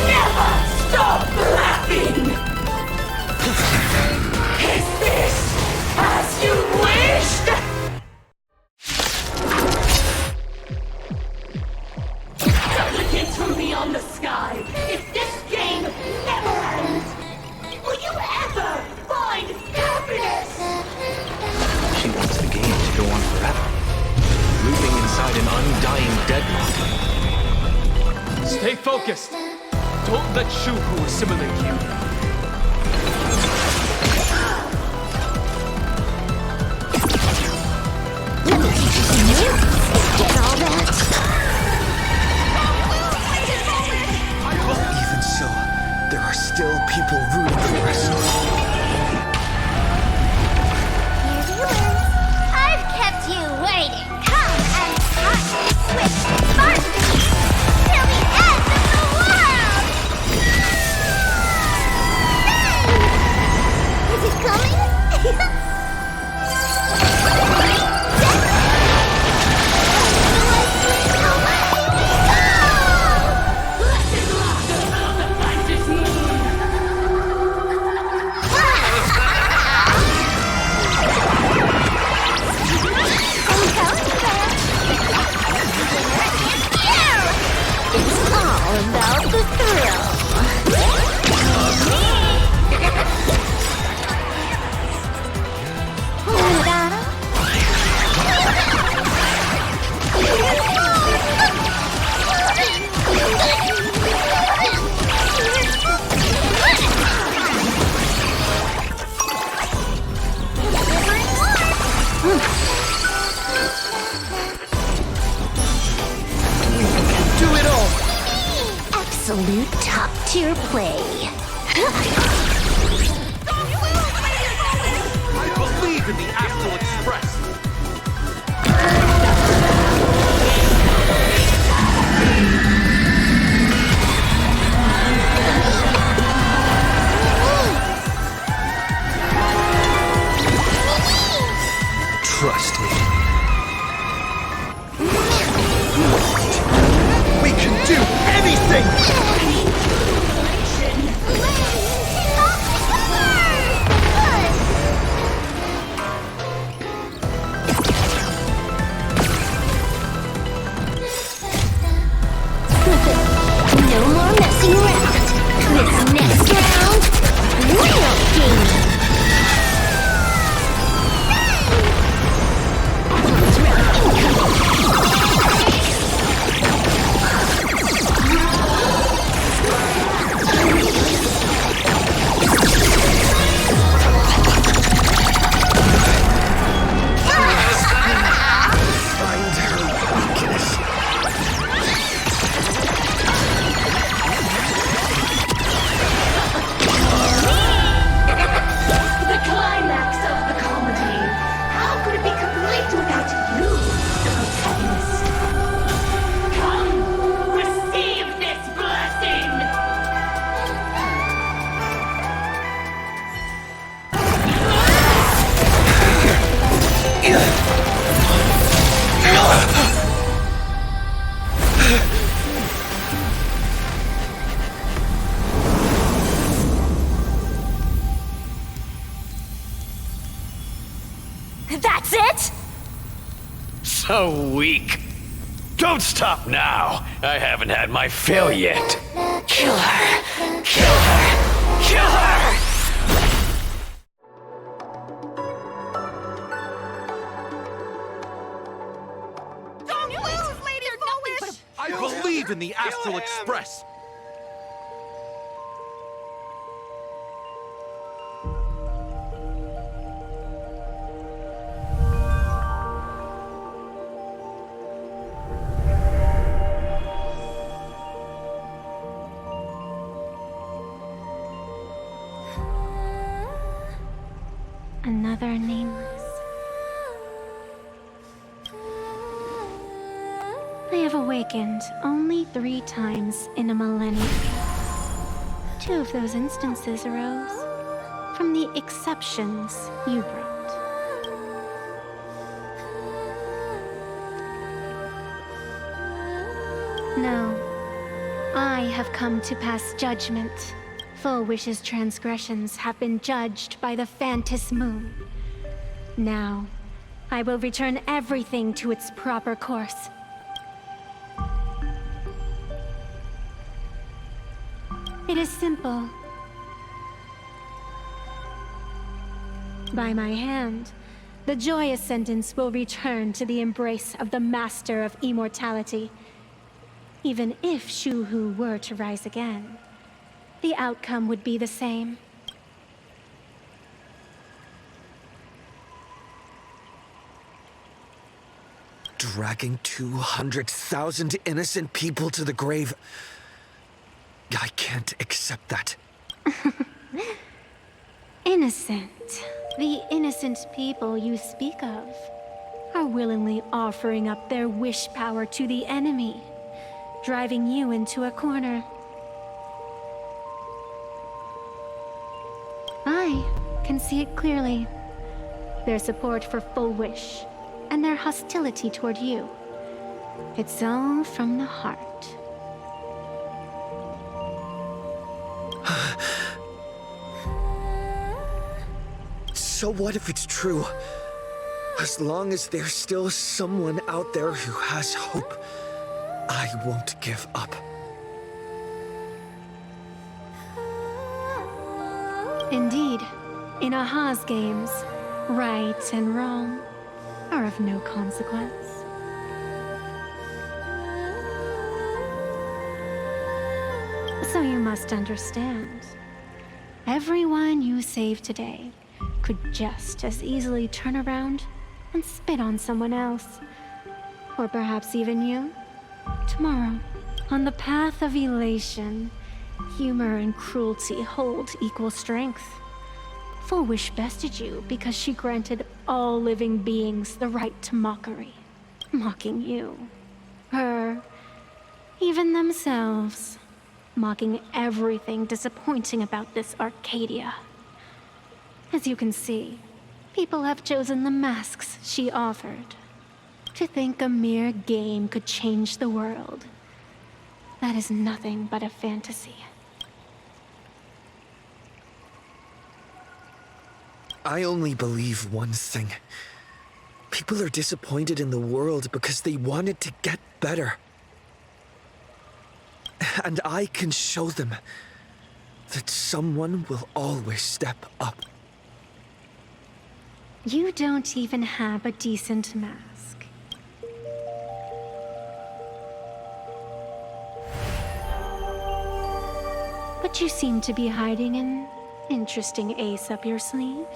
[SPEAKER 16] never stop laughing! Is this as you wished?
[SPEAKER 1] Supplicants from beyond the sky, if this game never ends, will you ever find happiness?
[SPEAKER 19] She wants the game to go on forever, looping inside an undying deadlock.
[SPEAKER 10] Stay focused. Don't let Shuhu assimilate you.
[SPEAKER 1] Get all that?
[SPEAKER 15] Even so, there are still people rooting for us.
[SPEAKER 2] I've kept you waiting. Come and touch with sparxie till the end of the world!
[SPEAKER 4] sheer play.
[SPEAKER 21] I believe in the Astral Express!
[SPEAKER 15] Trust me. We can do anything!
[SPEAKER 4] No more messing around. This next round, real gaming.
[SPEAKER 2] That's it?
[SPEAKER 17] So weak. Don't stop now. I haven't had my fill yet. Kill her. Kill her. Kill her!
[SPEAKER 21] I believe in the Astral Express!
[SPEAKER 3] Another nameless. I have awakened only 3 times in a millennium. 2 of those instances arose from the exceptions you brought. No, I have come to pass judgment. Full Wish's transgressions have been judged by the Phantom Moon. Now, I will return everything to its proper course. It is simple. By my hand, the joyous sentence will return to the embrace of the Master of Immortality. Even if Shuhu were to rise again, the outcome would be the same.
[SPEAKER 15] Dragging 200,000 innocent people to the grave. I can't accept that.
[SPEAKER 3] Innocent. The innocent people you speak of are willingly offering up their wish power to the enemy, driving you into a corner. I can see it clearly. Their support for Full Wish and their hostility toward you. It's all from the heart.
[SPEAKER 15] So what if it's true? As long as there's still someone out there who has hope, I won't give up.
[SPEAKER 3] Indeed, in Aha's games, right and wrong are of no consequence. So you must understand, everyone you save today could just as easily turn around and spit on someone else. Or perhaps even you. Tomorrow, on the path of elation, Humor and cruelty hold equal strength. Full Wish bested you because she granted all living beings the right to mockery. Mocking you, her, even themselves. Mocking everything disappointing about this Arcadia. As you can see, people have chosen the masks she offered. To think a mere game could change the world, that is nothing but a fantasy.
[SPEAKER 15] I only believe one thing. People are disappointed in the world because they want it to get better. And I can show them that someone will always step up.
[SPEAKER 3] You don't even have a decent mask. But you seem to be hiding an interesting ace up your sleeve.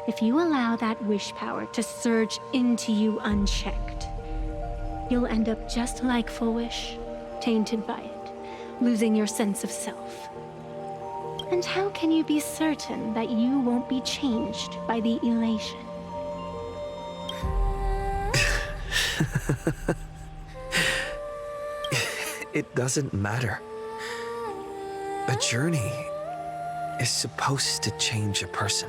[SPEAKER 3] If you allow that wish power to surge into you unchecked, you'll end up just like Full Wish, tainted by it, losing your sense of self. And how can you be certain that you won't be changed by the elation?
[SPEAKER 15] It doesn't matter. A journey is supposed to change a person.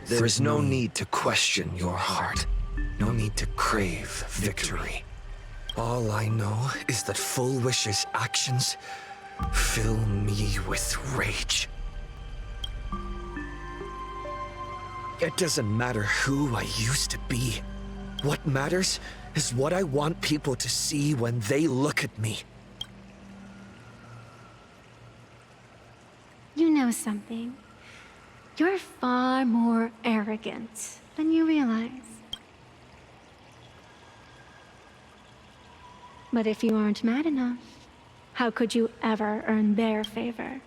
[SPEAKER 15] There is no need to question your heart. No need to crave victory. All I know is that Full Wish's actions fill me with rage. It doesn't matter who I used to be. What matters is what I want people to see when they look at me.
[SPEAKER 3] You know something? You're far more arrogant than you realize. But if you aren't mad enough, how could you ever earn their favor?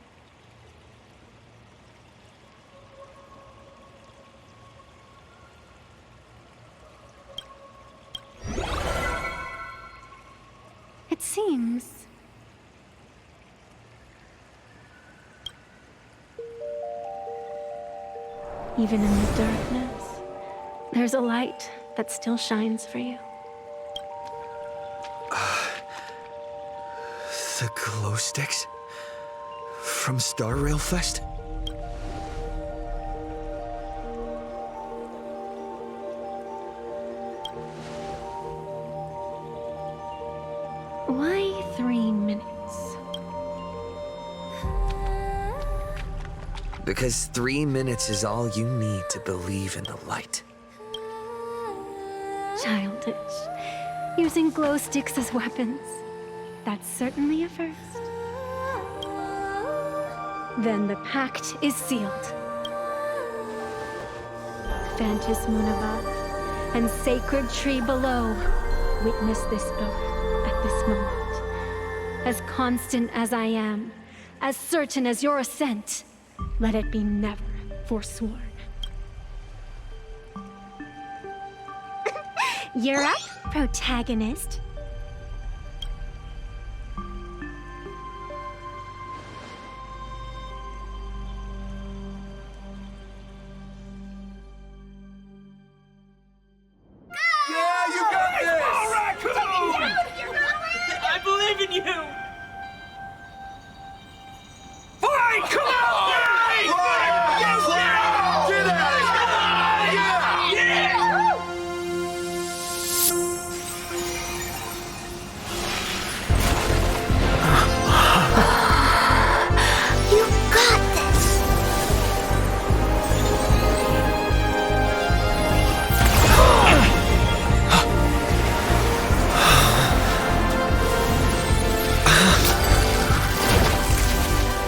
[SPEAKER 3] It seems even in the darkness, there's a light that still shines for you.
[SPEAKER 15] The glow sticks? From Star Rail Fest?
[SPEAKER 3] Why 3 minutes?
[SPEAKER 15] Because 3 minutes is all you need to believe in the light.
[SPEAKER 3] Childish. Using glow sticks as weapons. That's certainly a first. Then the pact is sealed. Phantasmoon above and sacred tree below witness this oath at this moment. As constant as I am, as certain as your ascent, let it be never forsworn. You're up, protagonist.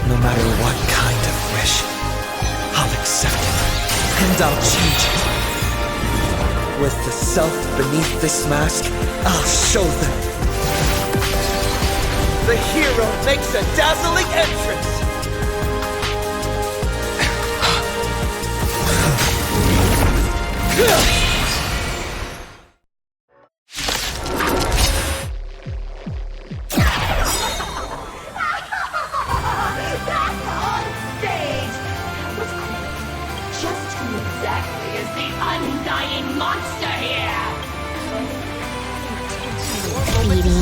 [SPEAKER 15] No matter what kind of wish, I'll accept it, and I'll change it. With the self beneath this mask, I'll show them.
[SPEAKER 21] The hero makes a dazzling entrance!
[SPEAKER 1] That's on stage! That was cool. Just who exactly is the undying monster here?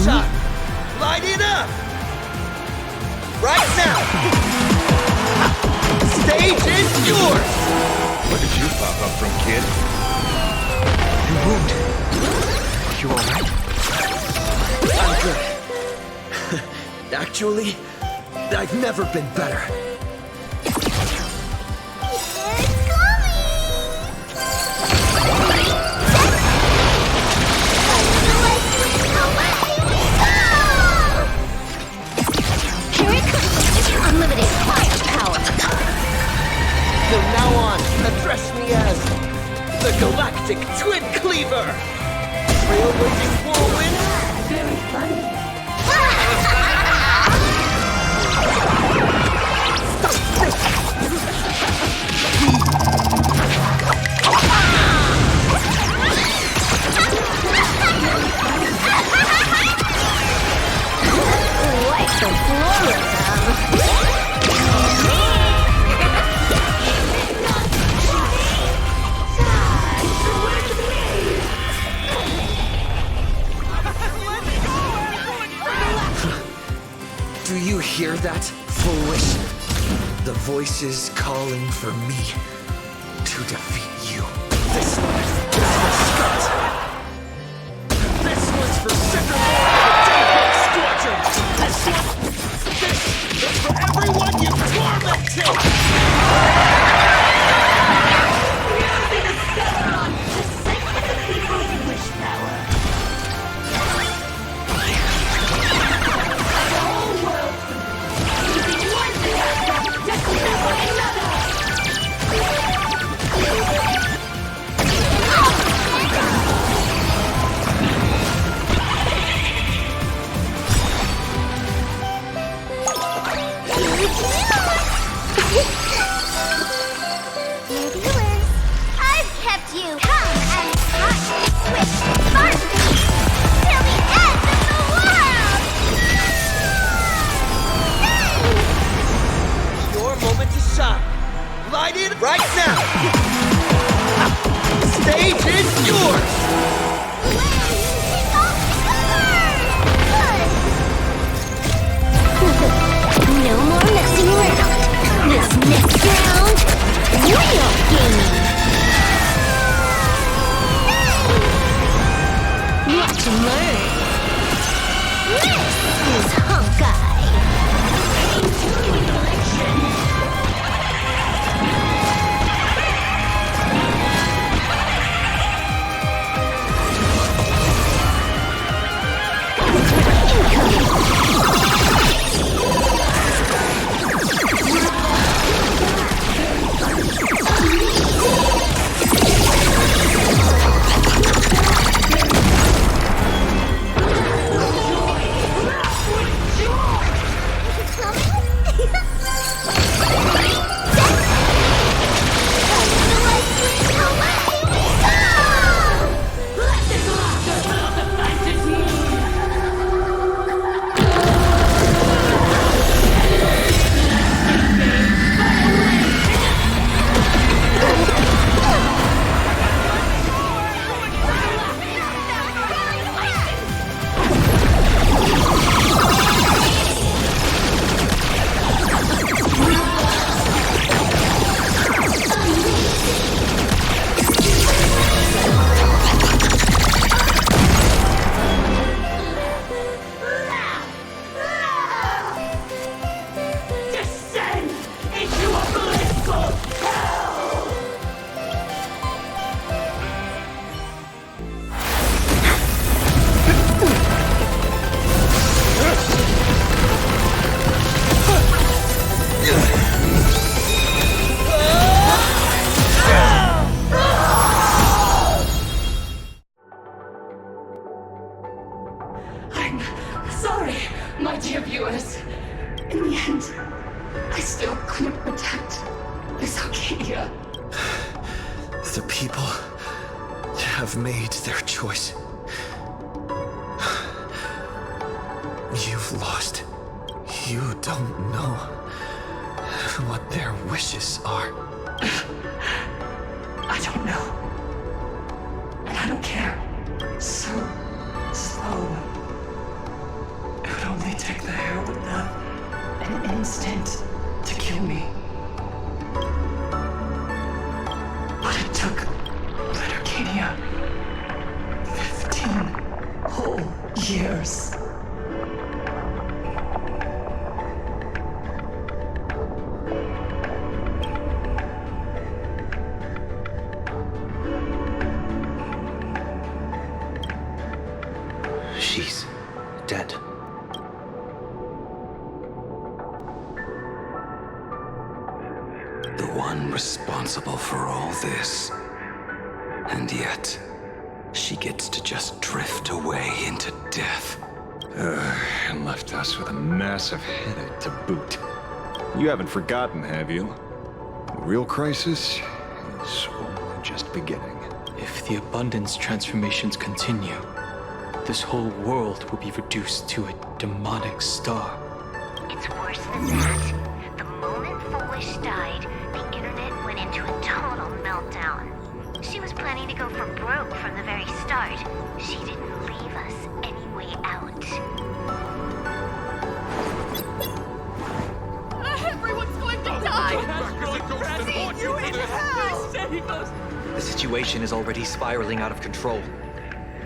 [SPEAKER 21] Son, light it up! Right now! Stage is yours!
[SPEAKER 12] Where did you pop up from, kid?
[SPEAKER 21] Your wound.
[SPEAKER 12] Are you alright?
[SPEAKER 21] I'm good. Actually, I've never been better.
[SPEAKER 4] Unlimited firepower.
[SPEAKER 21] From now on, address me as the Galactic Twin Cleaver! Trailblazing whirlwind? Very funny.
[SPEAKER 4] Wipe the floor with them.
[SPEAKER 15] Do you hear that, foolish? The voices calling for me to defeat you.
[SPEAKER 21] This one's Scott! This one's for second lord of the Daybreak Scorcher! This is for everyone you tormented!
[SPEAKER 1] Using the Scaveron to signal the people's wish power. The whole world using one disaster to clear another!
[SPEAKER 2] Dear viewers, I've kept you calm and hot with sparxie till the end of the world!
[SPEAKER 21] Your moment to shine. Light it right now! Stage is yours!
[SPEAKER 4] No more messing around. This next round, real gaming. Watch and learn. This is Honkai.
[SPEAKER 16] Arcadia.
[SPEAKER 15] The people have made their choice. You've lost. You don't know what their wishes are.
[SPEAKER 16] I don't know. And I don't care. So slow. It would only take the herald of death an instant to kill me. But it took Planarcadia 15 whole years.
[SPEAKER 19] She's dead.
[SPEAKER 12] The one responsible for all this. And yet, she gets to just drift away into death.
[SPEAKER 9] And left us with a massive headache to boot. You haven't forgotten, have you? The real crisis is only just beginning.
[SPEAKER 11] If the abundance transformations continue, this whole world will be reduced to a demonic star.
[SPEAKER 4] It's worse than that. The moment Foolish died, the internet went into a total meltdown. She was planning to go for broke from the very start. She didn't leave us any way out.
[SPEAKER 5] Everyone's going to die!
[SPEAKER 19] The situation is already spiraling out of control.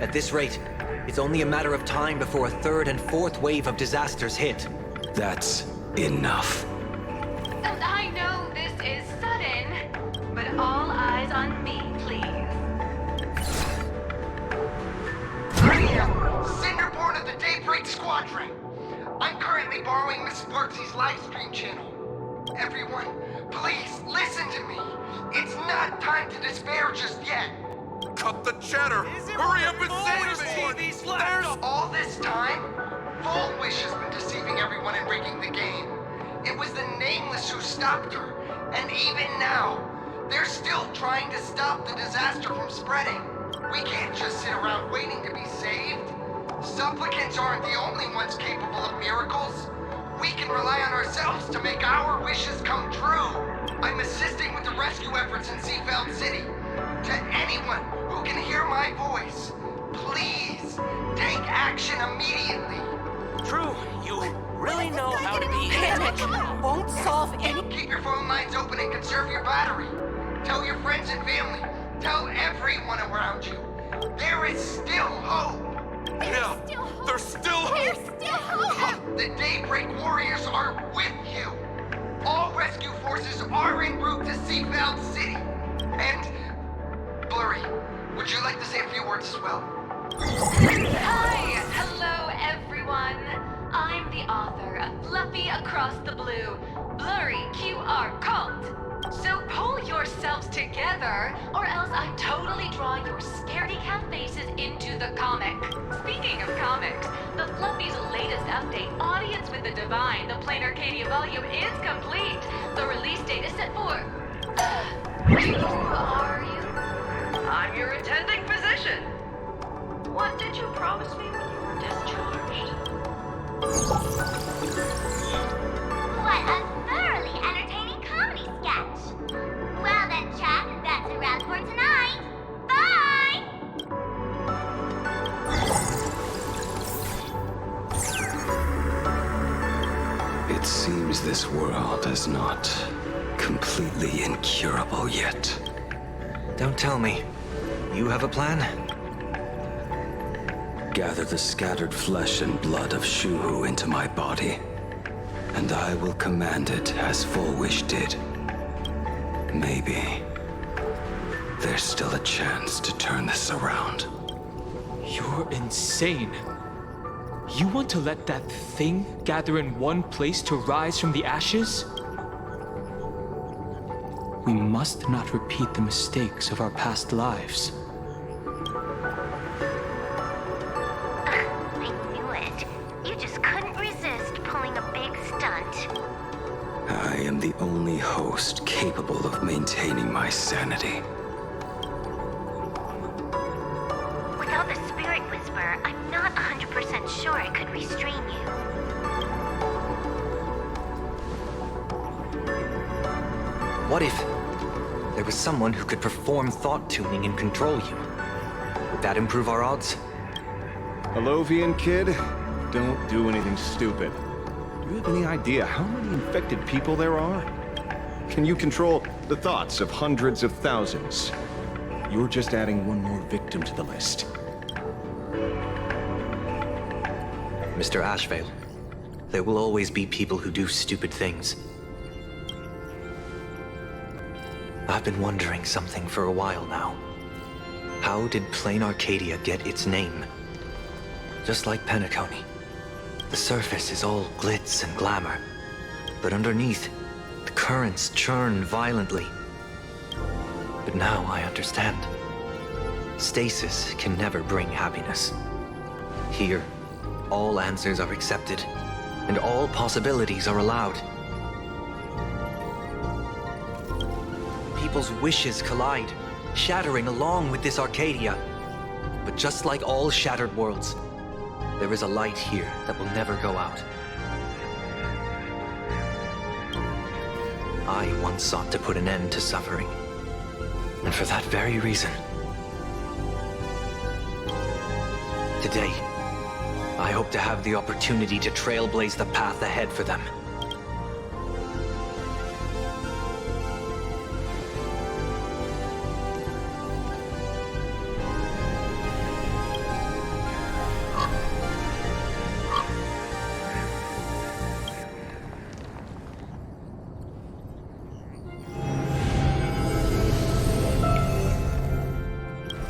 [SPEAKER 19] At this rate, it's only a matter of time before a third and fourth wave of disasters hit.
[SPEAKER 12] That's enough.
[SPEAKER 5] And I know this is sudden, but all eyes on me, please.
[SPEAKER 8] Cinderborn of the Daybreak Squadron. I'm currently borrowing Miss Sparxie's live stream channel. Everyone, please listen to me. It's not time to despair just yet.
[SPEAKER 17] Cut the chatter! Hurry up and save me!
[SPEAKER 8] There's all this time. Foolish has been deceiving everyone and rigging the game. It was the Nameless who stopped her, and even now, they're still trying to stop the disaster from spreading. We can't just sit around waiting to be saved. Supplicants aren't the only ones capable of miracles. We can rely on ourselves to make our wishes come true. I'm assisting with the rescue efforts in Seafeld City. To anyone who can hear my voice, please take action immediately.
[SPEAKER 21] True, you really know how to be
[SPEAKER 8] Panic won't solve any. Keep your phone lines open and conserve your battery. Tell your friends and family. Tell everyone around you. There is still hope.
[SPEAKER 17] Yeah, there's still hope.
[SPEAKER 8] The Daybreak Warriors are with you. All rescue forces are en route to Seafeld City. And Blurry, would you like to say a few words as well?
[SPEAKER 5] Hi! Hello, everyone. I'm the author of Fluffy Across the Blue, Blurry QR Cult. So pull yourselves together, or else I totally draw your scaredy cat faces into the comic. Speaking of comics, the Fluffy's latest update, Audience with the Divine, the Planarcadia volume, is complete. The release date is set for... Who are you? I'm your attending physician. What did you promise me when you were discharged?
[SPEAKER 2] What a thoroughly entertaining comedy sketch. Well then, chat, that's a wrap for tonight. Bye!
[SPEAKER 12] It seems this world is not completely incurable yet.
[SPEAKER 19] Don't tell me. You have a plan?
[SPEAKER 12] Gather the scattered flesh and blood of Shuhu into my body, and I will command it as Foolish did. Maybe there's still a chance to turn this around.
[SPEAKER 11] You're insane. You want to let that thing gather in one place to rise from the ashes? We must not repeat the mistakes of our past lives.
[SPEAKER 4] I knew it. You just couldn't resist pulling a big stunt.
[SPEAKER 12] I am the only hope host capable of maintaining my sanity.
[SPEAKER 14] Without the spirit whisper, I'm not 100% sure it could restrain you.
[SPEAKER 19] What if there was someone who could perform thought tuning and control you? Would that improve our odds?
[SPEAKER 9] Alovian kid, don't do anything stupid. Do you have any idea how many infected people there are? Can you control the thoughts of hundreds of thousands? You're just adding one more victim to the list.
[SPEAKER 19] Mr. Ashveil, there will always be people who do stupid things. I've been wondering something for a while now. How did Planarcadia get its name? Just like Penacony, the surface is all glitz and glamour, but underneath, the currents churn violently. But now I understand. Stasis can never bring happiness. Here, all answers are accepted, and all possibilities are allowed. People's wishes collide, shattering along with this Arcadia. But just like all shattered worlds, there is a light here that will never go out. I once sought to put an end to suffering, and for that very reason, today, I hope to have the opportunity to trailblaze the path ahead for them.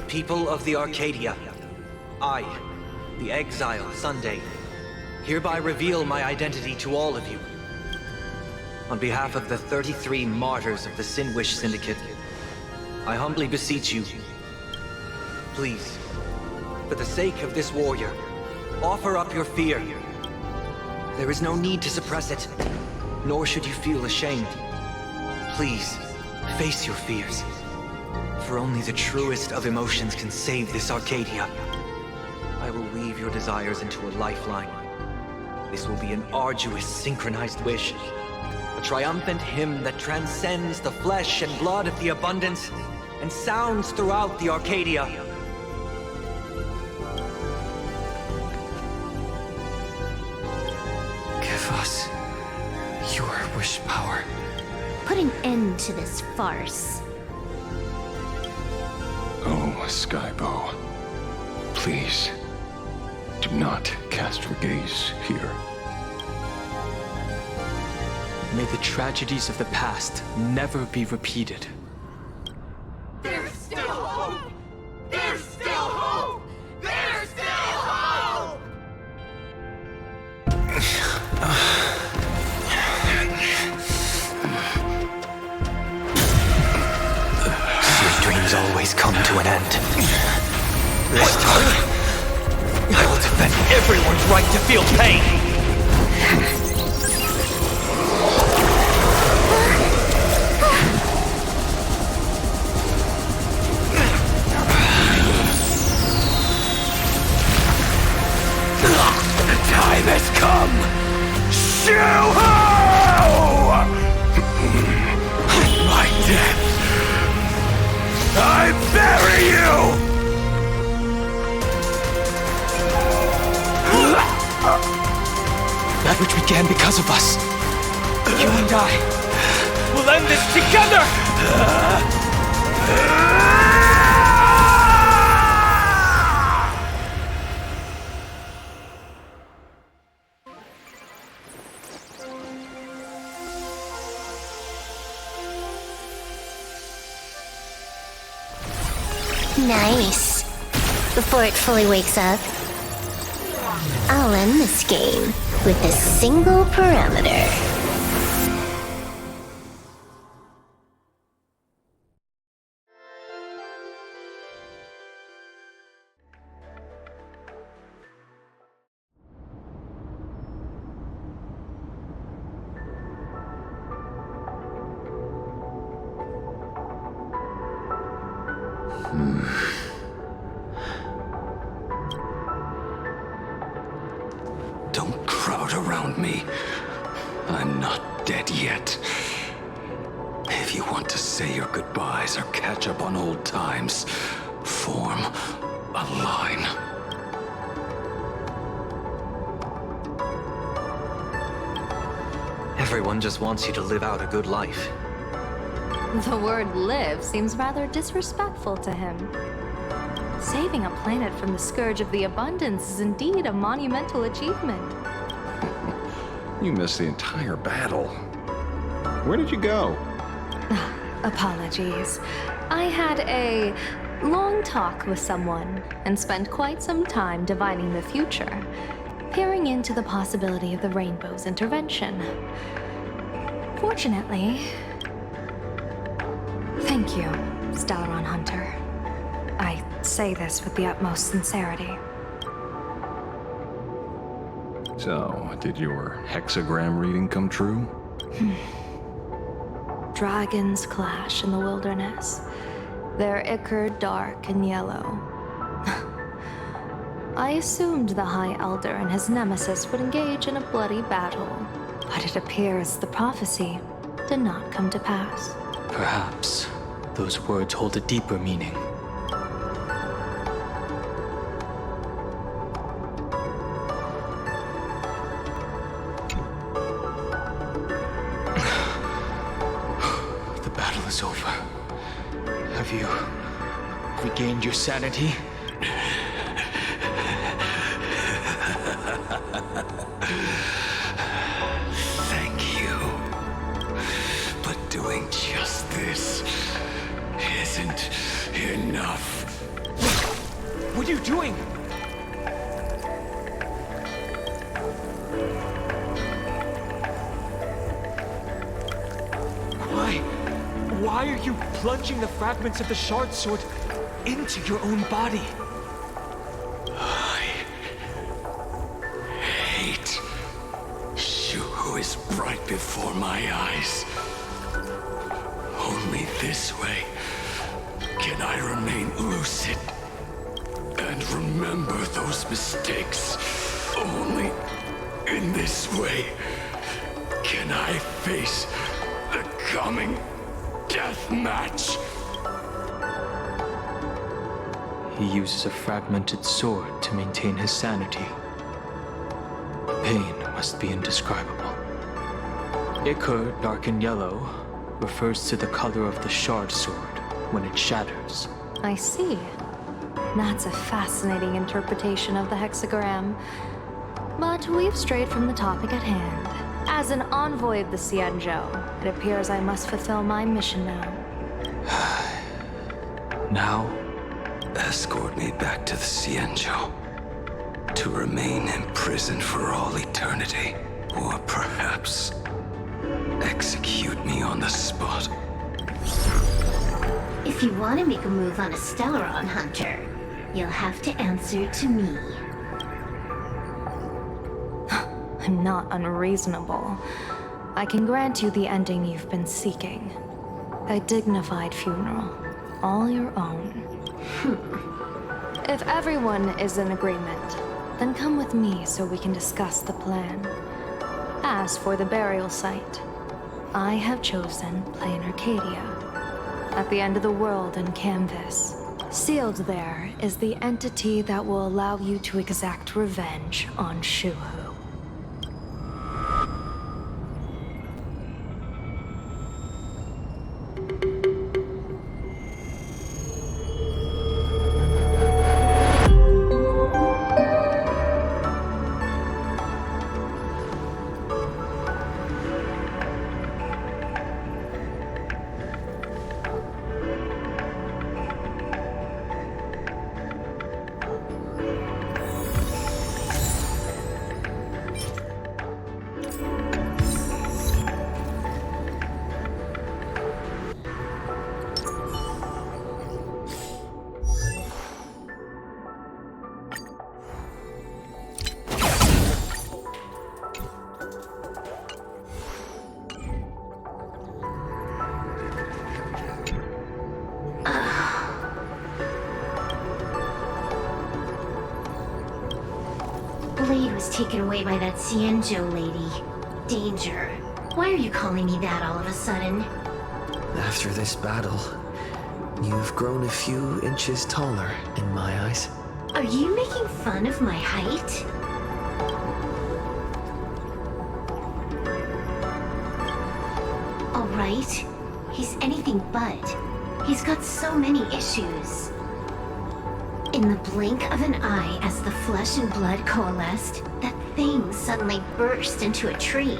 [SPEAKER 19] People of the Arcadia, I, the exile Sunday, hereby reveal my identity to all of you. On behalf of the 33 martyrs of the Sinwish Syndicate, I humbly beseech you, please, for the sake of this warrior, offer up your fear. There is no need to suppress it, nor should you feel ashamed. Please, face your fears. For only the truest of emotions can save this Arcadia. I will weave your desires into a lifeline. This will be an arduous, synchronized wish. A triumphant hymn that transcends the flesh and blood of the abundance and sounds throughout the Arcadia.
[SPEAKER 12] Give us your wish power.
[SPEAKER 4] Put an end to this farce.
[SPEAKER 15] Oh, Skybow. Please, do not cast your gaze here.
[SPEAKER 11] May the tragedies of the past never be repeated.
[SPEAKER 1] There's still hope! There's still hope! There's still hope!
[SPEAKER 19] Your dreams always come to an end. This time, I will defend everyone's right to feel pain!
[SPEAKER 1] The time has come! Shoo-ho! My death! I bury you!
[SPEAKER 11] That which began because of us. You and I will end this together!
[SPEAKER 4] Nice. Before it fully wakes up, I'll end this game with a single parameter.
[SPEAKER 15] Don't crowd around me. I'm not dead yet. If you want to say your goodbyes or catch up on old times, form a line.
[SPEAKER 19] Everyone just wants you to live out a good life.
[SPEAKER 18] The word live seems rather disrespectful to him. Saving a planet from the scourge of the abundance is indeed a monumental achievement.
[SPEAKER 9] You missed the entire battle. Where did you go?
[SPEAKER 18] Apologies. I had a long talk with someone and spent quite some time divining the future, peering into the possibility of the Rainbow's intervention. Fortunately... Thank you, Stellaron Hunter. I say this with the utmost sincerity.
[SPEAKER 9] So, did your hexagram reading come true?
[SPEAKER 18] Dragons clash in the wilderness, their ichor dark and yellow. I assumed the High Elder and his nemesis would engage in a bloody battle, but it appears the prophecy did not come to pass.
[SPEAKER 11] Perhaps those words hold a deeper meaning. The battle is over. Have you regained your sanity?
[SPEAKER 15] Thank you. But doing just this isn't enough.
[SPEAKER 10] What are you doing? Why are you plunging the fragments of the shard sword into your own body?
[SPEAKER 15] I hate Shuhu is right before my eyes. Only this way can I remain lucid and remember those mistakes. Only in this way can I face the coming death match.
[SPEAKER 11] He uses a fragmented sword to maintain his sanity. The pain must be indescribable. Ichor, dark and yellow, refers to the color of the shard sword when it shatters.
[SPEAKER 18] I see. That's a fascinating interpretation of the hexagram. But we've strayed from the topic at hand. As an envoy of the Xianzhou, it appears I must fulfill my mission now.
[SPEAKER 11] Now?
[SPEAKER 15] Escort me back to the Xianzhou. To remain imprisoned for all eternity. Or perhaps execute me on the spot.
[SPEAKER 4] If you want to make a move on a Stellaron Hunter, you'll have to answer to me.
[SPEAKER 18] I'm not unreasonable. I can grant you the ending you've been seeking. A dignified funeral, all your own. If everyone is in agreement, then come with me so we can discuss the plan. As for the burial site, I have chosen Planarcadia, at the end of the world in Canvas. Sealed there is the entity that will allow you to exact revenge on Shuhu.
[SPEAKER 4] I was taken away by that Xianzhou lady. Danger. Why are you calling me that all of a sudden?
[SPEAKER 15] After this battle, you've grown a few inches taller in my eyes.
[SPEAKER 4] Are you making fun of my height? All right. He's anything but. He's got so many issues. In the blink of an eye, as the flesh and blood coalesced, that thing suddenly burst into a tree.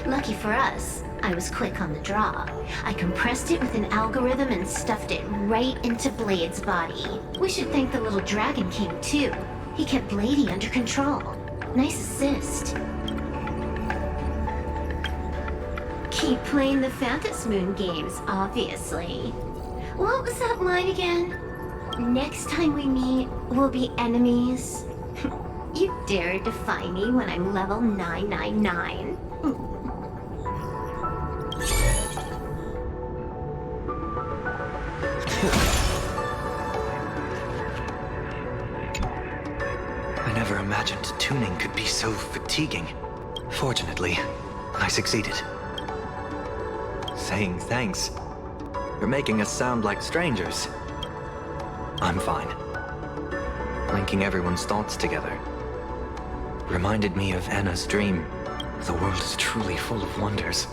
[SPEAKER 4] Lucky for us, I was quick on the draw. I compressed it with an algorithm and stuffed it right into Blade's body. We should thank the little Dragon King, too. He kept Bladey under control. Nice assist. Keep playing the Phantasmoon games, obviously. What was that line again? Next time we meet, we'll be enemies. You dare defy me when I'm level 999.
[SPEAKER 19] I never imagined tuning could be so fatiguing. Fortunately, I succeeded. Saying thanks. You're making us sound like strangers. I'm fine. Linking everyone's thoughts together reminded me of Anna's dream. The world is truly full of wonders.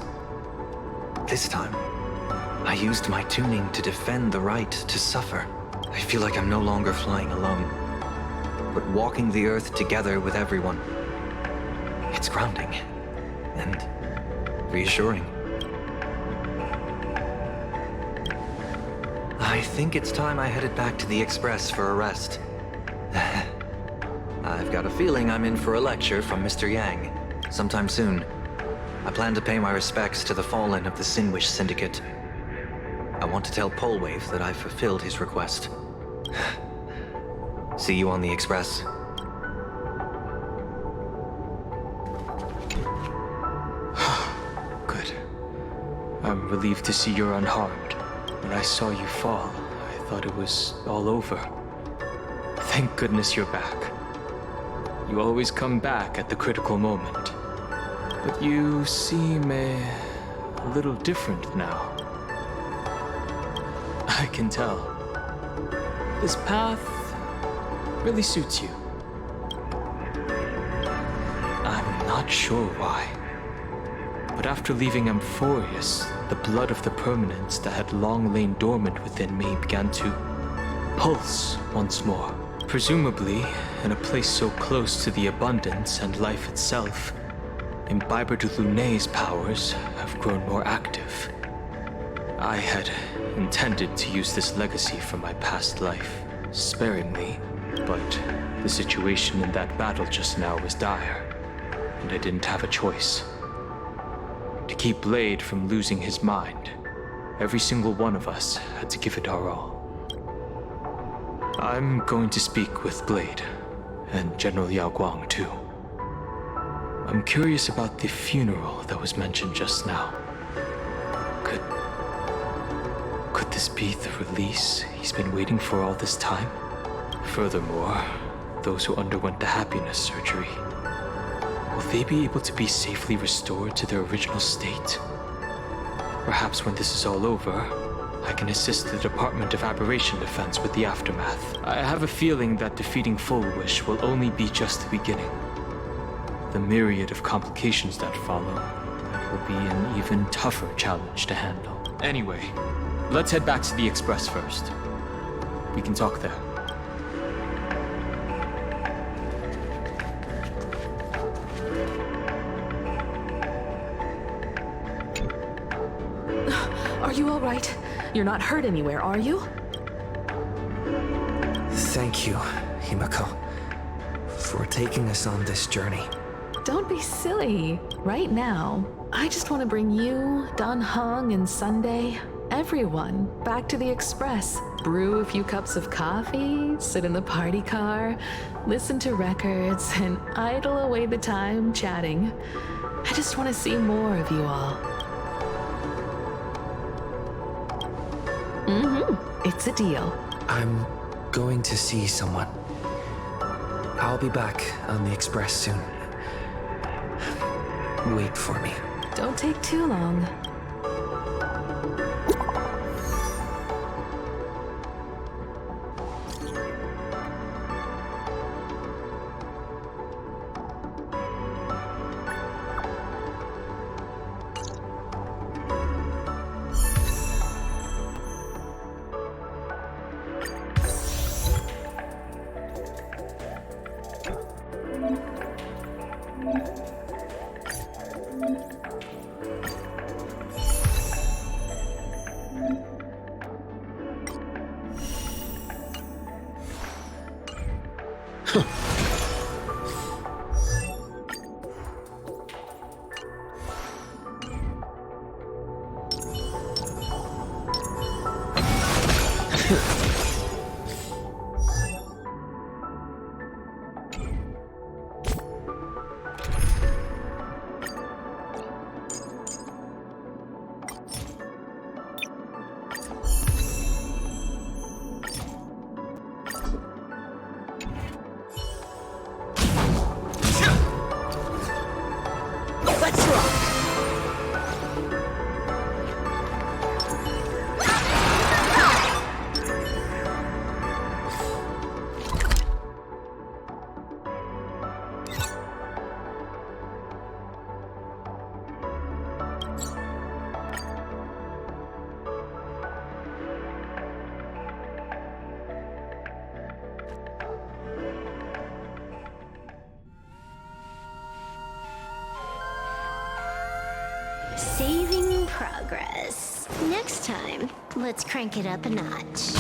[SPEAKER 19] This time, I used my tuning to defend the right to suffer. I feel like I'm no longer flying alone, but walking the earth together with everyone. It's grounding and reassuring. I think it's time I headed back to the Express for a rest. I've got a feeling I'm in for a lecture from Mr. Yang sometime soon. I plan to pay my respects to the fallen of the Sinwish Syndicate. I want to tell Polwave that I've fulfilled his request. See you on the Express.
[SPEAKER 11] Good. I'm relieved to see you're unharmed. When I saw you fall, I thought it was all over. Thank goodness you're back. You always come back at the critical moment. But you seem a little different now. I can tell. This path really suits you. I'm not sure why. But after leaving Amphorius, the blood of the permanence that had long lain dormant within me began to pulse once more. Presumably, in a place so close to the abundance and life itself, Imbiber de Lunay's powers have grown more active. I had intended to use this legacy from my past life sparingly, but the situation in that battle just now was dire, and I didn't have a choice. To keep Blade from losing his mind, every single one of us had to give it our all. I'm going to speak with Blade, and General Yaoguang too. I'm curious about the funeral that was mentioned just now. Could this be the release he's been waiting for all this time? Furthermore, those who underwent the happiness surgery, will they be able to be safely restored to their original state? Perhaps when this is all over, I can assist the Department of Aberration Defense with the aftermath. I have a feeling that defeating Full Wish will only be just the beginning. The myriad of complications that follow will be an even tougher challenge to handle. Anyway, let's head back to the Express first. We can talk there.
[SPEAKER 16] Are you all right? You're not hurt anywhere, are you?
[SPEAKER 15] Thank you, Himiko, for taking us on this journey.
[SPEAKER 18] Don't be silly. Right now, I just want to bring you, Dan Heng, and Sunday, everyone, back to the Express. Brew a few cups of coffee, sit in the party car, listen to records, and idle away the time chatting. I just want to see more of you all. It's a deal.
[SPEAKER 15] I'm going to see someone. I'll be back on the Express soon. Wait for me.
[SPEAKER 18] Don't take too long.
[SPEAKER 4] Saving progress. Next time, let's crank it up a notch.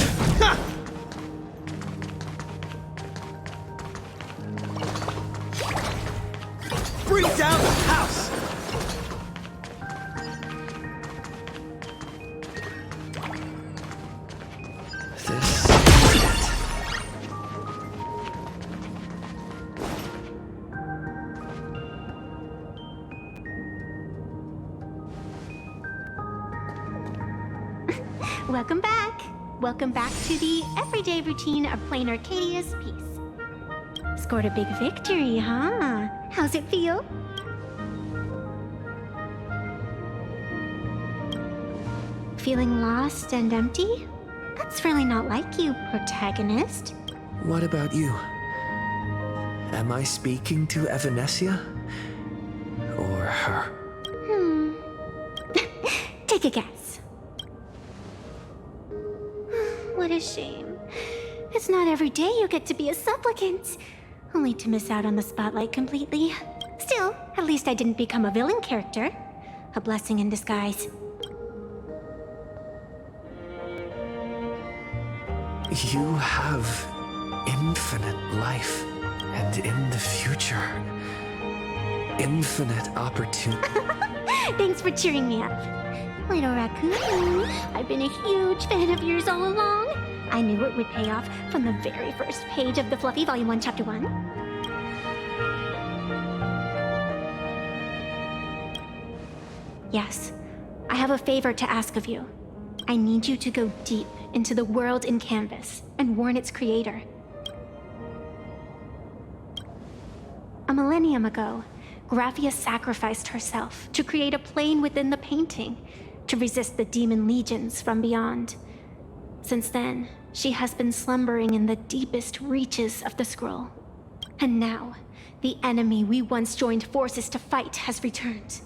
[SPEAKER 13] Bring down the house!
[SPEAKER 3] Welcome back! Welcome back to the everyday routine of Planarcadia's piece. Scored a big victory, huh? How's it feel? Feeling lost and empty? That's really not like you, protagonist.
[SPEAKER 15] What about you? Am I speaking to Evanescia? Or her?
[SPEAKER 3] Take a guess. What a shame. It's not every day you get to be a supplicant, only to miss out on the spotlight completely. Still, at least I didn't become a villain character. A blessing in disguise.
[SPEAKER 15] You have infinite life, and in the future, infinite opportunity.
[SPEAKER 3] Thanks for cheering me up. Little raccoon, I've been a huge fan of yours all along. I knew it would pay off from the very first page of the Fluffy Volume 1, Chapter 1. Yes, I have a favor to ask of you. I need you to go deep into the world in Canvas and warn its creator. A millennium ago, Graphia sacrificed herself to create a plane within the painting to resist the demon legions from beyond. Since then, she has been slumbering in the deepest reaches of the scroll. And now, the enemy we once joined forces to fight has returned.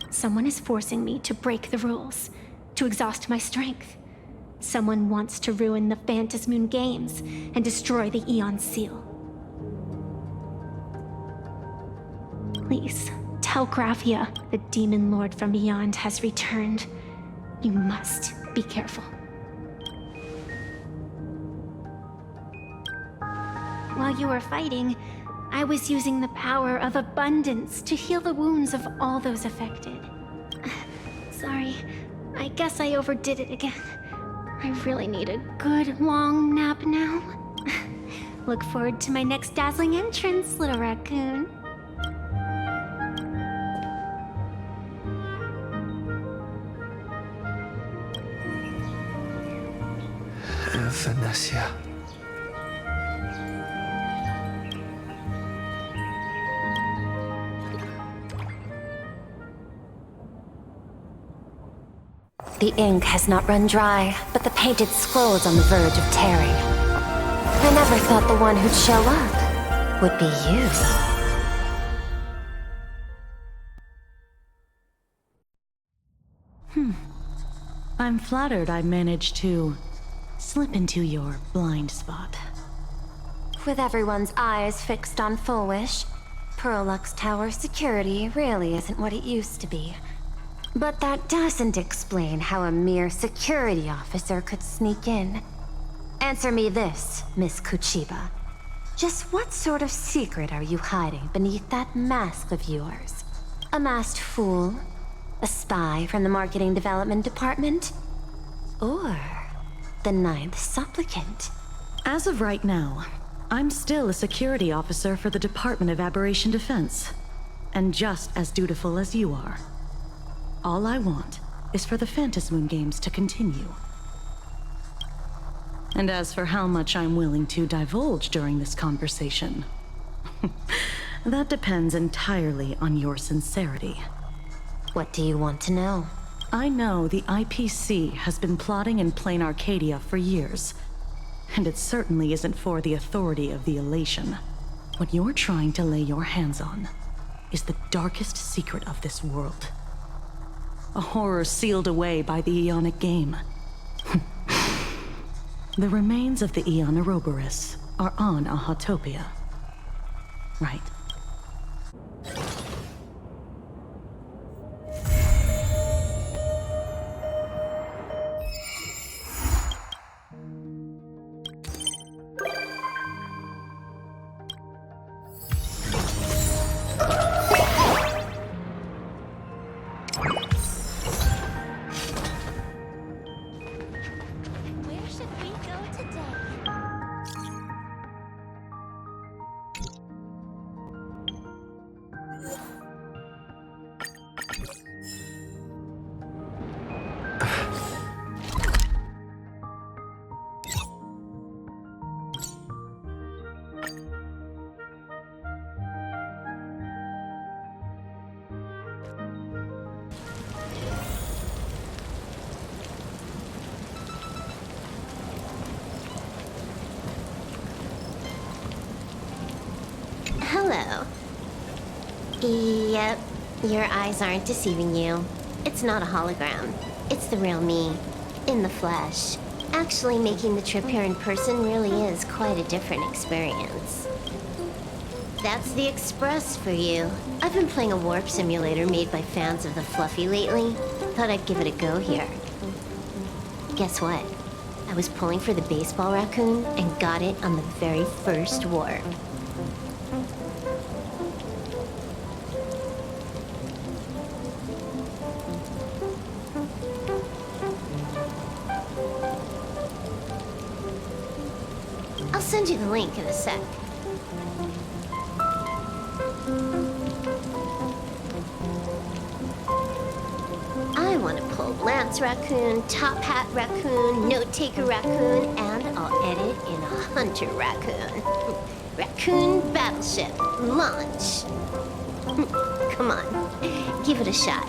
[SPEAKER 3] Someone is forcing me to break the rules, to exhaust my strength. Someone wants to ruin the Phantasmoon Games and destroy the Aeon Seal. Please, tell Graphia the Demon Lord from beyond has returned. You must be careful. While you were fighting, I was using the power of abundance to heal the wounds of all those affected. Sorry, I guess I overdid it again. I really need a good long nap now. Look forward to my next dazzling entrance, little raccoon.
[SPEAKER 15] Evanescia.
[SPEAKER 14] The ink has not run dry, but the painted scroll is on the verge of tearing. I never thought the one who'd show up would be you.
[SPEAKER 6] I'm flattered I managed to slip into your blind spot.
[SPEAKER 14] With everyone's eyes fixed on Full Wish, Pearlux Tower security really isn't what it used to be. But that doesn't explain how a mere security officer could sneak in. Answer me this, Miss Kuchiba. Just what sort of secret are you hiding beneath that mask of yours? A masked fool? A spy from the Marketing Development Department? Or the Ninth Supplicant?
[SPEAKER 6] As of right now, I'm still a security officer for the Department of Aberration Defense, and just as dutiful as you are. All I want is for the Phantasmoon games to continue. And as for how much I'm willing to divulge during this conversation, that depends entirely on your sincerity.
[SPEAKER 14] What do you want to know?
[SPEAKER 6] I know the IPC has been plotting in Planarcadia for years, and it certainly isn't for the authority of the Elation. What you're trying to lay your hands on is the darkest secret of this world. A horror sealed away by the Aeonic game. The remains of the Aeon Ouroboros are on a Hotopia. Right.
[SPEAKER 4] Hello. Yep, your eyes aren't deceiving you. It's not a hologram. It's the real me, in the flesh. Actually, making the trip here in person really is quite a different experience. That's the Express for you. I've been playing a warp simulator made by fans of the Fluffy lately. Thought I'd give it a go here. Guess what? I was pulling for the baseball raccoon and got it on the very first warp. I'll send you the link in a sec. I want to pull Lance Raccoon, Top Hat Raccoon, Note Taker Raccoon, and I'll edit in a Hunter Raccoon. Raccoon Battleship, launch. Come on, give it a shot.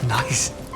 [SPEAKER 15] Nice.